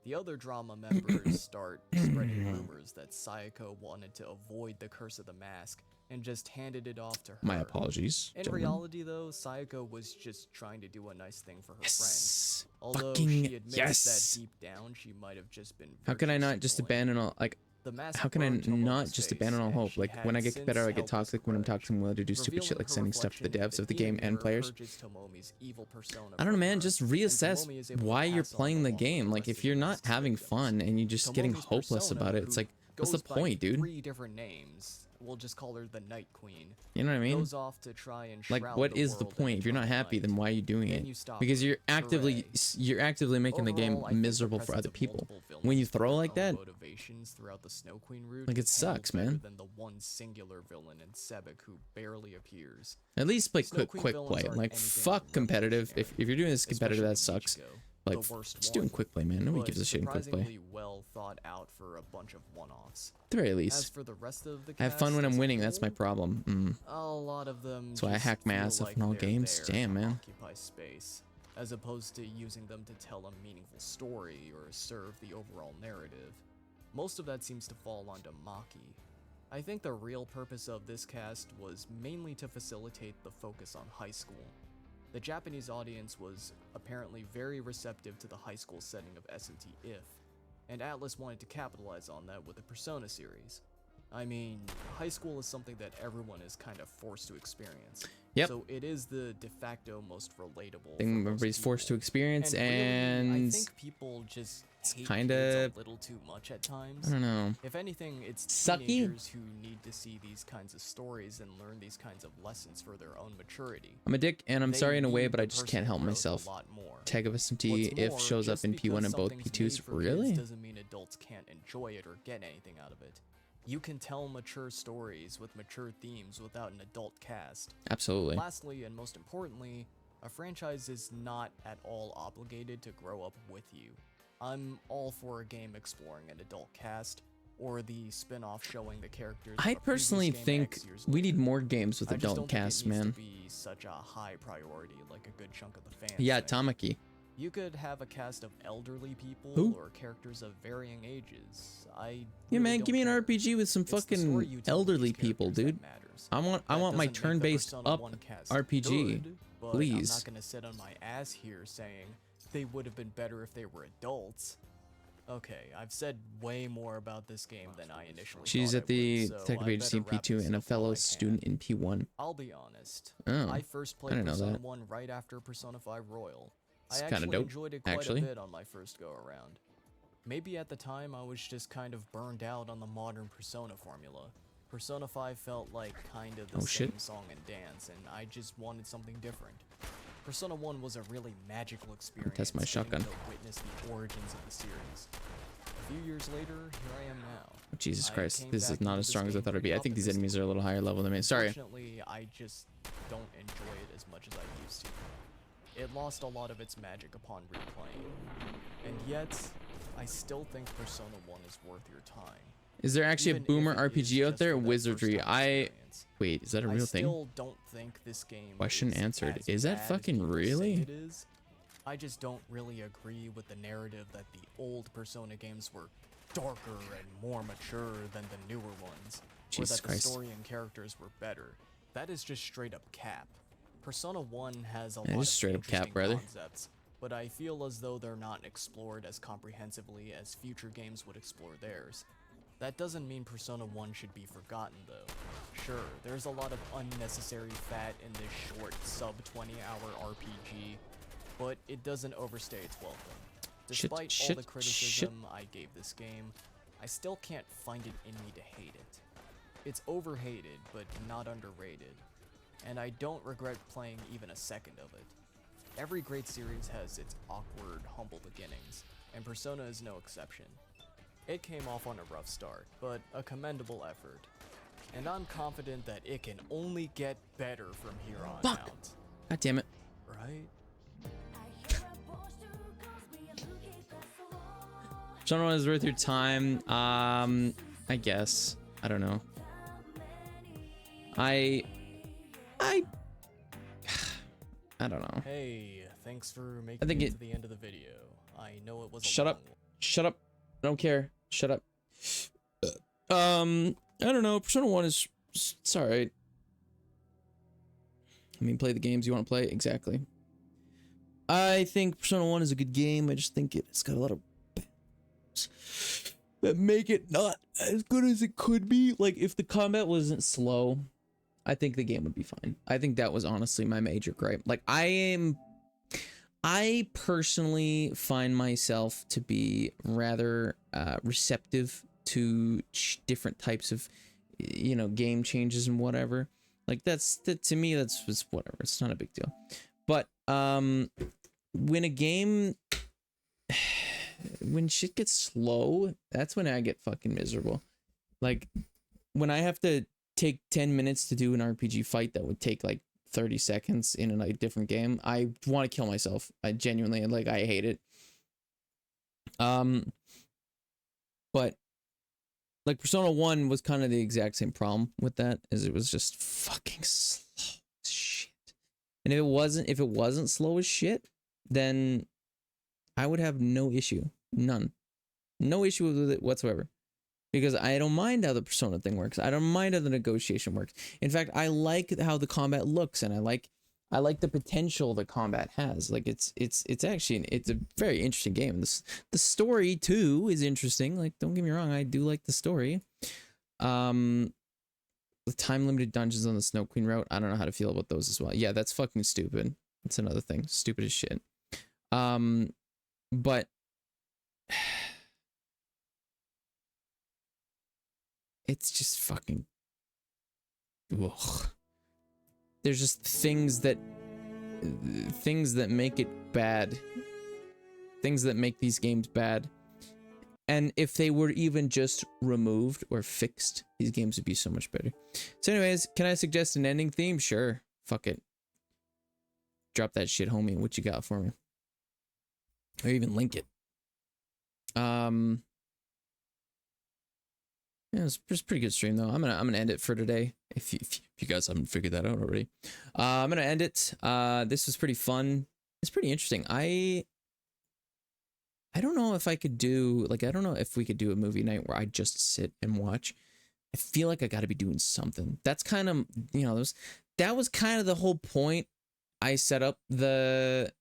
[SPEAKER 16] The other drama members start spreading rumors that Sayako wanted to avoid the curse of the mask and just handed it off to her.
[SPEAKER 1] My apologies,
[SPEAKER 16] In
[SPEAKER 1] gentlemen.
[SPEAKER 16] reality, though, Sayako was just trying to do a nice thing for her
[SPEAKER 1] Yes.
[SPEAKER 16] friend. Although
[SPEAKER 1] Fucking
[SPEAKER 16] she admits
[SPEAKER 1] yes.
[SPEAKER 16] that deep down she might have just been.
[SPEAKER 1] How can I
[SPEAKER 16] virtue
[SPEAKER 1] not just
[SPEAKER 16] signaling.
[SPEAKER 1] abandon all like?
[SPEAKER 16] The mask
[SPEAKER 1] How can I
[SPEAKER 16] burned Tomomi's
[SPEAKER 1] not just
[SPEAKER 16] face,
[SPEAKER 1] abandon all
[SPEAKER 16] and
[SPEAKER 1] hope?
[SPEAKER 16] she
[SPEAKER 1] Like when I
[SPEAKER 16] had
[SPEAKER 1] get
[SPEAKER 16] since
[SPEAKER 1] better, I get
[SPEAKER 16] held this
[SPEAKER 1] toxic. When I'm toxic, I'm willing to do stupid shit
[SPEAKER 16] Revealing
[SPEAKER 1] like
[SPEAKER 16] her
[SPEAKER 1] sending stuff to the
[SPEAKER 16] reflection
[SPEAKER 1] devs
[SPEAKER 16] in
[SPEAKER 1] of the game
[SPEAKER 16] demon
[SPEAKER 1] and
[SPEAKER 16] mirror
[SPEAKER 1] players.
[SPEAKER 16] purges Tomomi's evil persona
[SPEAKER 1] I don't know,
[SPEAKER 16] from
[SPEAKER 1] man.
[SPEAKER 16] her,
[SPEAKER 1] Just
[SPEAKER 16] and
[SPEAKER 1] reassess
[SPEAKER 16] Tomomi is able to
[SPEAKER 1] why you're
[SPEAKER 16] pass on
[SPEAKER 1] playing the
[SPEAKER 16] along
[SPEAKER 1] game. Like if you're not having fun and you're just getting
[SPEAKER 16] Tomomi's
[SPEAKER 1] hopeless
[SPEAKER 16] persona,
[SPEAKER 1] about it, it's
[SPEAKER 16] who
[SPEAKER 1] like, what's the
[SPEAKER 16] goes by
[SPEAKER 1] point, dude?
[SPEAKER 16] 3 different names. We'll just call her the Night Queen.
[SPEAKER 1] You know what I mean?
[SPEAKER 16] Goes off to try and
[SPEAKER 1] Like,
[SPEAKER 16] shroud
[SPEAKER 1] what
[SPEAKER 16] the
[SPEAKER 1] is the
[SPEAKER 16] world in
[SPEAKER 1] point? If you're not
[SPEAKER 16] eternal
[SPEAKER 1] happy,
[SPEAKER 16] night.
[SPEAKER 1] then why are you doing
[SPEAKER 16] Then
[SPEAKER 1] it?
[SPEAKER 16] you stop
[SPEAKER 1] Because
[SPEAKER 16] her.
[SPEAKER 1] you're actively making the game
[SPEAKER 16] Overall, I think the
[SPEAKER 1] miserable for
[SPEAKER 16] presence
[SPEAKER 1] other
[SPEAKER 16] of
[SPEAKER 1] people.
[SPEAKER 16] multiple villains
[SPEAKER 1] When you
[SPEAKER 16] with
[SPEAKER 1] throw
[SPEAKER 16] their
[SPEAKER 1] like
[SPEAKER 16] own
[SPEAKER 1] that,
[SPEAKER 16] motivations throughout the Snow Queen route
[SPEAKER 1] like, it
[SPEAKER 16] is handled
[SPEAKER 1] sucks,
[SPEAKER 16] better
[SPEAKER 1] man.
[SPEAKER 16] Than the one singular villain in Sebek who barely appears.
[SPEAKER 1] at least play
[SPEAKER 16] Snow
[SPEAKER 1] quick
[SPEAKER 16] Queen
[SPEAKER 1] play.
[SPEAKER 16] villains aren't
[SPEAKER 1] Like
[SPEAKER 16] anything
[SPEAKER 1] fuck competitive. If you're doing this competitive, that
[SPEAKER 16] especially
[SPEAKER 1] sucks.
[SPEAKER 16] Ichigo,
[SPEAKER 1] Like
[SPEAKER 16] the worst
[SPEAKER 1] just doing
[SPEAKER 16] one,
[SPEAKER 1] quick play, man. Nobody
[SPEAKER 16] but
[SPEAKER 1] gives a shit in quick play.
[SPEAKER 16] surprisingly well thought out for a bunch of one-offs.
[SPEAKER 1] At the very
[SPEAKER 16] As
[SPEAKER 1] least,
[SPEAKER 16] for the rest of the
[SPEAKER 1] I have fun
[SPEAKER 16] cast
[SPEAKER 1] when I'm
[SPEAKER 16] as a
[SPEAKER 1] winning. That's my
[SPEAKER 16] whole,
[SPEAKER 1] problem.
[SPEAKER 16] a lot of them
[SPEAKER 1] That's why I
[SPEAKER 16] just
[SPEAKER 1] hack my
[SPEAKER 16] feel
[SPEAKER 1] ass off
[SPEAKER 16] like
[SPEAKER 1] in all
[SPEAKER 16] they're
[SPEAKER 1] games.
[SPEAKER 16] there
[SPEAKER 1] Damn,
[SPEAKER 16] to
[SPEAKER 1] man.
[SPEAKER 16] occupy space, as opposed to using them to tell a meaningful story or serve the overall narrative. Most of that seems to fall onto Maki. I think the real purpose of this cast was mainly to facilitate the focus on high school. The Japanese audience was apparently very receptive to the high school setting of S&T If, and Atlas wanted to capitalize on that with the Persona series. I mean, high school is something that everyone is kind of forced to experience.
[SPEAKER 1] Yep.
[SPEAKER 16] So it is the de facto most relatable.
[SPEAKER 1] Thing
[SPEAKER 16] for most
[SPEAKER 1] everybody's forced to
[SPEAKER 16] people.
[SPEAKER 1] experience,
[SPEAKER 16] really,
[SPEAKER 1] and
[SPEAKER 16] I think people just
[SPEAKER 1] it's
[SPEAKER 16] hate
[SPEAKER 1] kinda-
[SPEAKER 16] kids a little too much at times.
[SPEAKER 1] I don't know.
[SPEAKER 16] If anything, it's
[SPEAKER 1] Sucky?
[SPEAKER 16] teenagers who need to see these kinds of stories and learn these kinds of lessons for their own maturity.
[SPEAKER 1] I'm a dick, and I'm
[SPEAKER 16] They
[SPEAKER 1] sorry in a way,
[SPEAKER 16] need
[SPEAKER 1] but I
[SPEAKER 16] the
[SPEAKER 1] just can't
[SPEAKER 16] personal
[SPEAKER 1] help
[SPEAKER 16] growth
[SPEAKER 1] myself.
[SPEAKER 16] a lot more.
[SPEAKER 1] Tag of SMT
[SPEAKER 16] What's
[SPEAKER 1] if
[SPEAKER 16] more,
[SPEAKER 1] shows up
[SPEAKER 16] just
[SPEAKER 1] in P1
[SPEAKER 16] because
[SPEAKER 1] and both
[SPEAKER 16] something's
[SPEAKER 1] P2s.
[SPEAKER 16] made for
[SPEAKER 1] Really?
[SPEAKER 16] kids doesn't mean adults can't enjoy it or get anything out of it. You can tell mature stories with mature themes without an adult cast.
[SPEAKER 1] Absolutely.
[SPEAKER 16] Lastly, and most importantly, a franchise is not at all obligated to grow up with you. I'm all for a game exploring an adult cast, or the spin-off showing the characters. of
[SPEAKER 1] I
[SPEAKER 16] a previous
[SPEAKER 1] personally
[SPEAKER 16] game
[SPEAKER 1] think
[SPEAKER 16] X years
[SPEAKER 1] we need more games with
[SPEAKER 16] I just
[SPEAKER 1] adult
[SPEAKER 16] don't think
[SPEAKER 1] casts,
[SPEAKER 16] it needs
[SPEAKER 1] man.
[SPEAKER 16] to be such a high priority like a good chunk of the fans.
[SPEAKER 1] Yeah,
[SPEAKER 16] think.
[SPEAKER 1] Tamaki.
[SPEAKER 16] You could have a cast of elderly people
[SPEAKER 1] Who?
[SPEAKER 16] or characters of varying ages.
[SPEAKER 1] Yeah,
[SPEAKER 16] really
[SPEAKER 1] man,
[SPEAKER 16] don't
[SPEAKER 1] give me an
[SPEAKER 16] care.
[SPEAKER 1] RPG with some
[SPEAKER 16] It's the story
[SPEAKER 1] fucking
[SPEAKER 16] you tell with
[SPEAKER 1] elderly
[SPEAKER 16] these
[SPEAKER 1] people,
[SPEAKER 16] characters
[SPEAKER 1] dude.
[SPEAKER 16] that matters.
[SPEAKER 1] I want
[SPEAKER 16] That
[SPEAKER 1] my
[SPEAKER 16] doesn't make the
[SPEAKER 1] turn-based
[SPEAKER 16] Persona
[SPEAKER 1] up
[SPEAKER 16] 1 cast
[SPEAKER 1] RPG,
[SPEAKER 16] good, but I'm
[SPEAKER 1] please.
[SPEAKER 16] not gonna sit on my ass here saying they would have been better if they were adults. Okay, I've said way more about this game than I initially
[SPEAKER 1] She's
[SPEAKER 16] thought
[SPEAKER 1] at
[SPEAKER 16] I
[SPEAKER 1] the
[SPEAKER 16] would, so
[SPEAKER 1] Detective
[SPEAKER 16] I
[SPEAKER 1] Agency in
[SPEAKER 16] better wrap
[SPEAKER 1] P2
[SPEAKER 16] this
[SPEAKER 1] and a
[SPEAKER 16] up while
[SPEAKER 1] fellow
[SPEAKER 16] I
[SPEAKER 1] student in P1.
[SPEAKER 16] I'll be honest.
[SPEAKER 1] Oh,
[SPEAKER 16] I first
[SPEAKER 1] I
[SPEAKER 16] played
[SPEAKER 1] didn't know
[SPEAKER 16] Persona
[SPEAKER 1] that.
[SPEAKER 16] 1 right after Persona 5 Royal.
[SPEAKER 1] It's
[SPEAKER 16] I
[SPEAKER 1] kinda
[SPEAKER 16] actually
[SPEAKER 1] dope,
[SPEAKER 16] enjoyed it quite
[SPEAKER 1] actually.
[SPEAKER 16] a bit on my first go around. Maybe at the time I was just kind of burned out on the modern Persona formula. Persona 5 felt like kind of the
[SPEAKER 1] Oh,
[SPEAKER 16] same
[SPEAKER 1] shit.
[SPEAKER 16] song and dance, and I just wanted something different. Persona 1 was a really magical experience.
[SPEAKER 1] Test my
[SPEAKER 16] getting
[SPEAKER 1] shotgun.
[SPEAKER 16] to witness the origins of the series. A few years later, here I am now.
[SPEAKER 1] Jesus
[SPEAKER 16] I
[SPEAKER 1] Christ,
[SPEAKER 16] came
[SPEAKER 1] this is
[SPEAKER 16] back
[SPEAKER 1] not
[SPEAKER 16] into
[SPEAKER 1] as
[SPEAKER 16] this
[SPEAKER 1] strong as I
[SPEAKER 16] game
[SPEAKER 1] thought it'd be. I
[SPEAKER 16] pretty
[SPEAKER 1] think these
[SPEAKER 16] optimistic.
[SPEAKER 1] enemies are a little higher level than me. Sorry.
[SPEAKER 16] Unfortunately, I just don't enjoy it as much as I used to. It lost a lot of its magic upon replaying. And yet, I still think Persona 1 is worth your time.
[SPEAKER 1] Is there actually a
[SPEAKER 16] Even if
[SPEAKER 1] boomer
[SPEAKER 16] it is
[SPEAKER 1] RPG out
[SPEAKER 16] just
[SPEAKER 1] there?
[SPEAKER 16] for that
[SPEAKER 1] Wizardry.
[SPEAKER 16] first-time
[SPEAKER 1] I
[SPEAKER 16] experience. games.
[SPEAKER 1] Wait, is that a
[SPEAKER 16] I
[SPEAKER 1] real thing?
[SPEAKER 16] still don't think this game
[SPEAKER 1] Question
[SPEAKER 16] is
[SPEAKER 1] answered.
[SPEAKER 16] as
[SPEAKER 1] Is that
[SPEAKER 16] bad as
[SPEAKER 1] fucking
[SPEAKER 16] people say
[SPEAKER 1] really?
[SPEAKER 16] it is. I just don't really agree with the narrative that the old Persona games were darker and more mature than the newer ones, or
[SPEAKER 1] Jesus
[SPEAKER 16] that the
[SPEAKER 1] Christ.
[SPEAKER 16] story and characters were better. That is just straight up cap. Persona 1 has a
[SPEAKER 1] Yeah,
[SPEAKER 16] lot
[SPEAKER 1] just
[SPEAKER 16] of
[SPEAKER 1] straight up cap,
[SPEAKER 16] interesting
[SPEAKER 1] brother.
[SPEAKER 16] concepts, but I feel as though they're not explored as comprehensively as future games would explore theirs. That doesn't mean Persona 1 should be forgotten though. Sure, there's a lot of unnecessary fat in this short sub-20-hour RPG, but it doesn't overstay its welcome. Despite all the criticism I gave this game, I still can't find it in me to hate it. It's overhated, but not underrated, and I don't regret playing even a second of it. Every great series has its awkward, humble beginnings, and Persona is no exception. It came off on a rough start, but a commendable effort, and I'm confident that it can only get better from here on out.
[SPEAKER 1] God damn it.
[SPEAKER 16] Right?
[SPEAKER 1] Persona 1 is worth your time. I guess. I don't know. I don't know.
[SPEAKER 16] Hey, thanks for
[SPEAKER 1] I
[SPEAKER 16] making
[SPEAKER 1] think
[SPEAKER 16] it to the end of the video. I know it was a
[SPEAKER 1] Shut
[SPEAKER 16] long
[SPEAKER 1] up. Shut up. I don't care. Shut up. I don't know. Persona 1 is it's alright. I mean, play the games you want to play. Exactly. I think Persona 1 is a good game. I just think it's got a lot of bugs that make it not as good as it could be. Like, if the combat wasn't slow, I think the game would be fine. I think that was honestly my major gripe. Like, I personally find myself to be rather receptive to different types of, you know, game changes and whatever. Like, to me, that's whatever. It's not a big deal. But when a game, when shit gets slow, that's when I get fucking miserable. Like, when I have to take 10 minutes to do an RPG fight that would take like 30 seconds in a different game, I want to kill myself. I genuinely, like, I hate it. But like Persona 1 was kind of the exact same problem with that, as it was just fucking slow as shit. And if it wasn't slow as shit, then I would have no issue. None. No issue with it whatsoever. Because I don't mind how the Persona thing works. I don't mind how the negotiation works. In fact, I like how the combat looks, and I like the potential the combat has. Like, it's a very interesting game. The story too is interesting. Like, don't get me wrong, I do like the story. The time limited dungeons on the Snow Queen route, I don't know how to feel about those as well. Yeah, that's fucking stupid. That's another thing. Stupid as shit. But it's just fucking, ugh. There's just things that make it bad. Things that make these games bad. And if they were even just removed or fixed, these games would be so much better. So anyways, can I suggest an ending theme? Sure. Fuck it. Drop that shit, homie. What you got for me? Or even link it. Yeah, it's a pretty good stream though. I'm gonna end it for today. If you guys haven't figured that out already, I'm gonna end it. This was pretty fun. It's pretty interesting. I don't know if I could do, like, I don't know if we could do a movie night where I just sit and watch. I feel like I got to be doing something. That's kind of, you know, that was kind of the whole point. I set up the,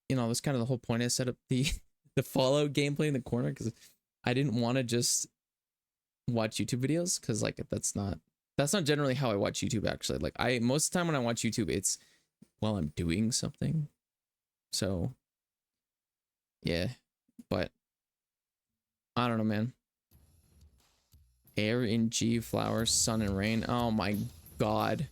[SPEAKER 1] you know, that's kind of the whole point. I set up the Fallout gameplay in the corner because I didn't want to just watch YouTube videos, because like that's not generally how I watch YouTube. Actually, like, most of the time when I watch YouTube, it's while I'm doing something. So yeah, but I don't know, man. Air in G, flowers, sun and rain. Oh my god.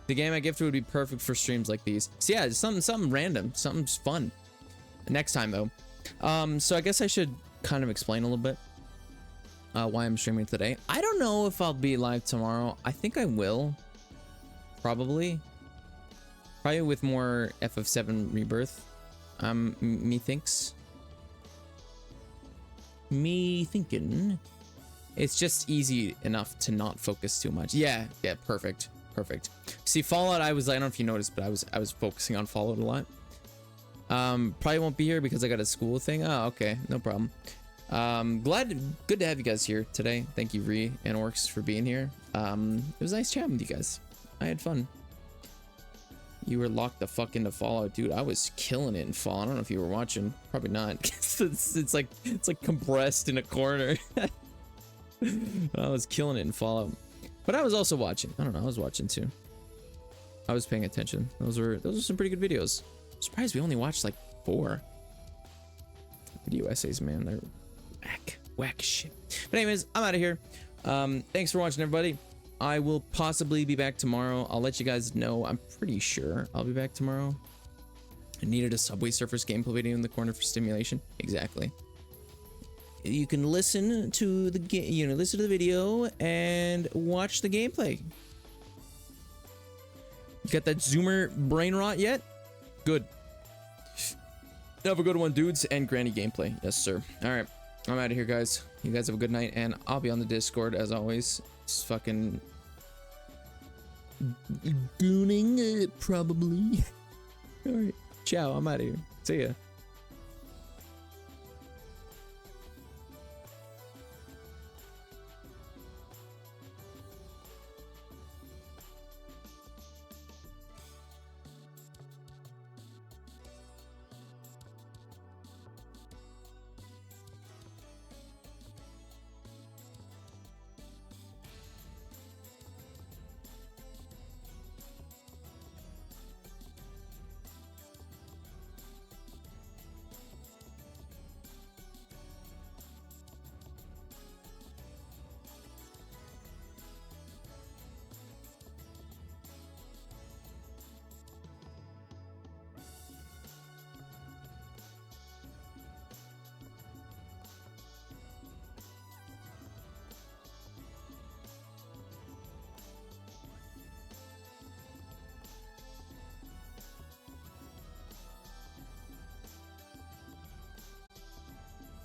[SPEAKER 1] The game I gifted would be perfect for streams like these. So yeah, something random, something fun. Next time though. So I guess I should kind of explain a little bit why I'm streaming today. I don't know if I'll be live tomorrow. I think I will. Probably with more FF7 Rebirth. Methinks. me thinking. It's just easy enough to not focus too much. Yeah, perfect. See, Fallout, I don't know if you noticed, but I was focusing on Fallout a lot. Probably won't be here because I got a school thing. Oh, okay, no problem. Good to have you guys here today. Thank you, Ree and Orcs, for being here. It was nice chatting with you guys. I had fun. You were locked the fuck into Fallout, dude. I was killing it in Fallout. I don't know if you were watching. Probably not. it's like compressed in a corner. I was killing it in Fallout. But I was also watching. I don't know. I was watching too. I was paying attention. Those were some pretty good videos. I'm surprised we only watched like 4 video essays, man. They're whack shit. But anyways, I'm out of here. Thanks for watching, everybody. I will possibly be back tomorrow. I'll let you guys know. I'm pretty sure I'll be back tomorrow. I needed a Subway Surfers gameplay video in the corner for stimulation. Exactly. You can listen to the listen to the video and watch the gameplay. You got that Zoomer brain rot yet? Good. Have a good one, dudes, and granny gameplay. Yes, sir. All right, I'm out of here, guys. You guys have a good night, and I'll be on the Discord as always. Just fucking gooning, probably. All right, ciao. I'm out of here. See ya.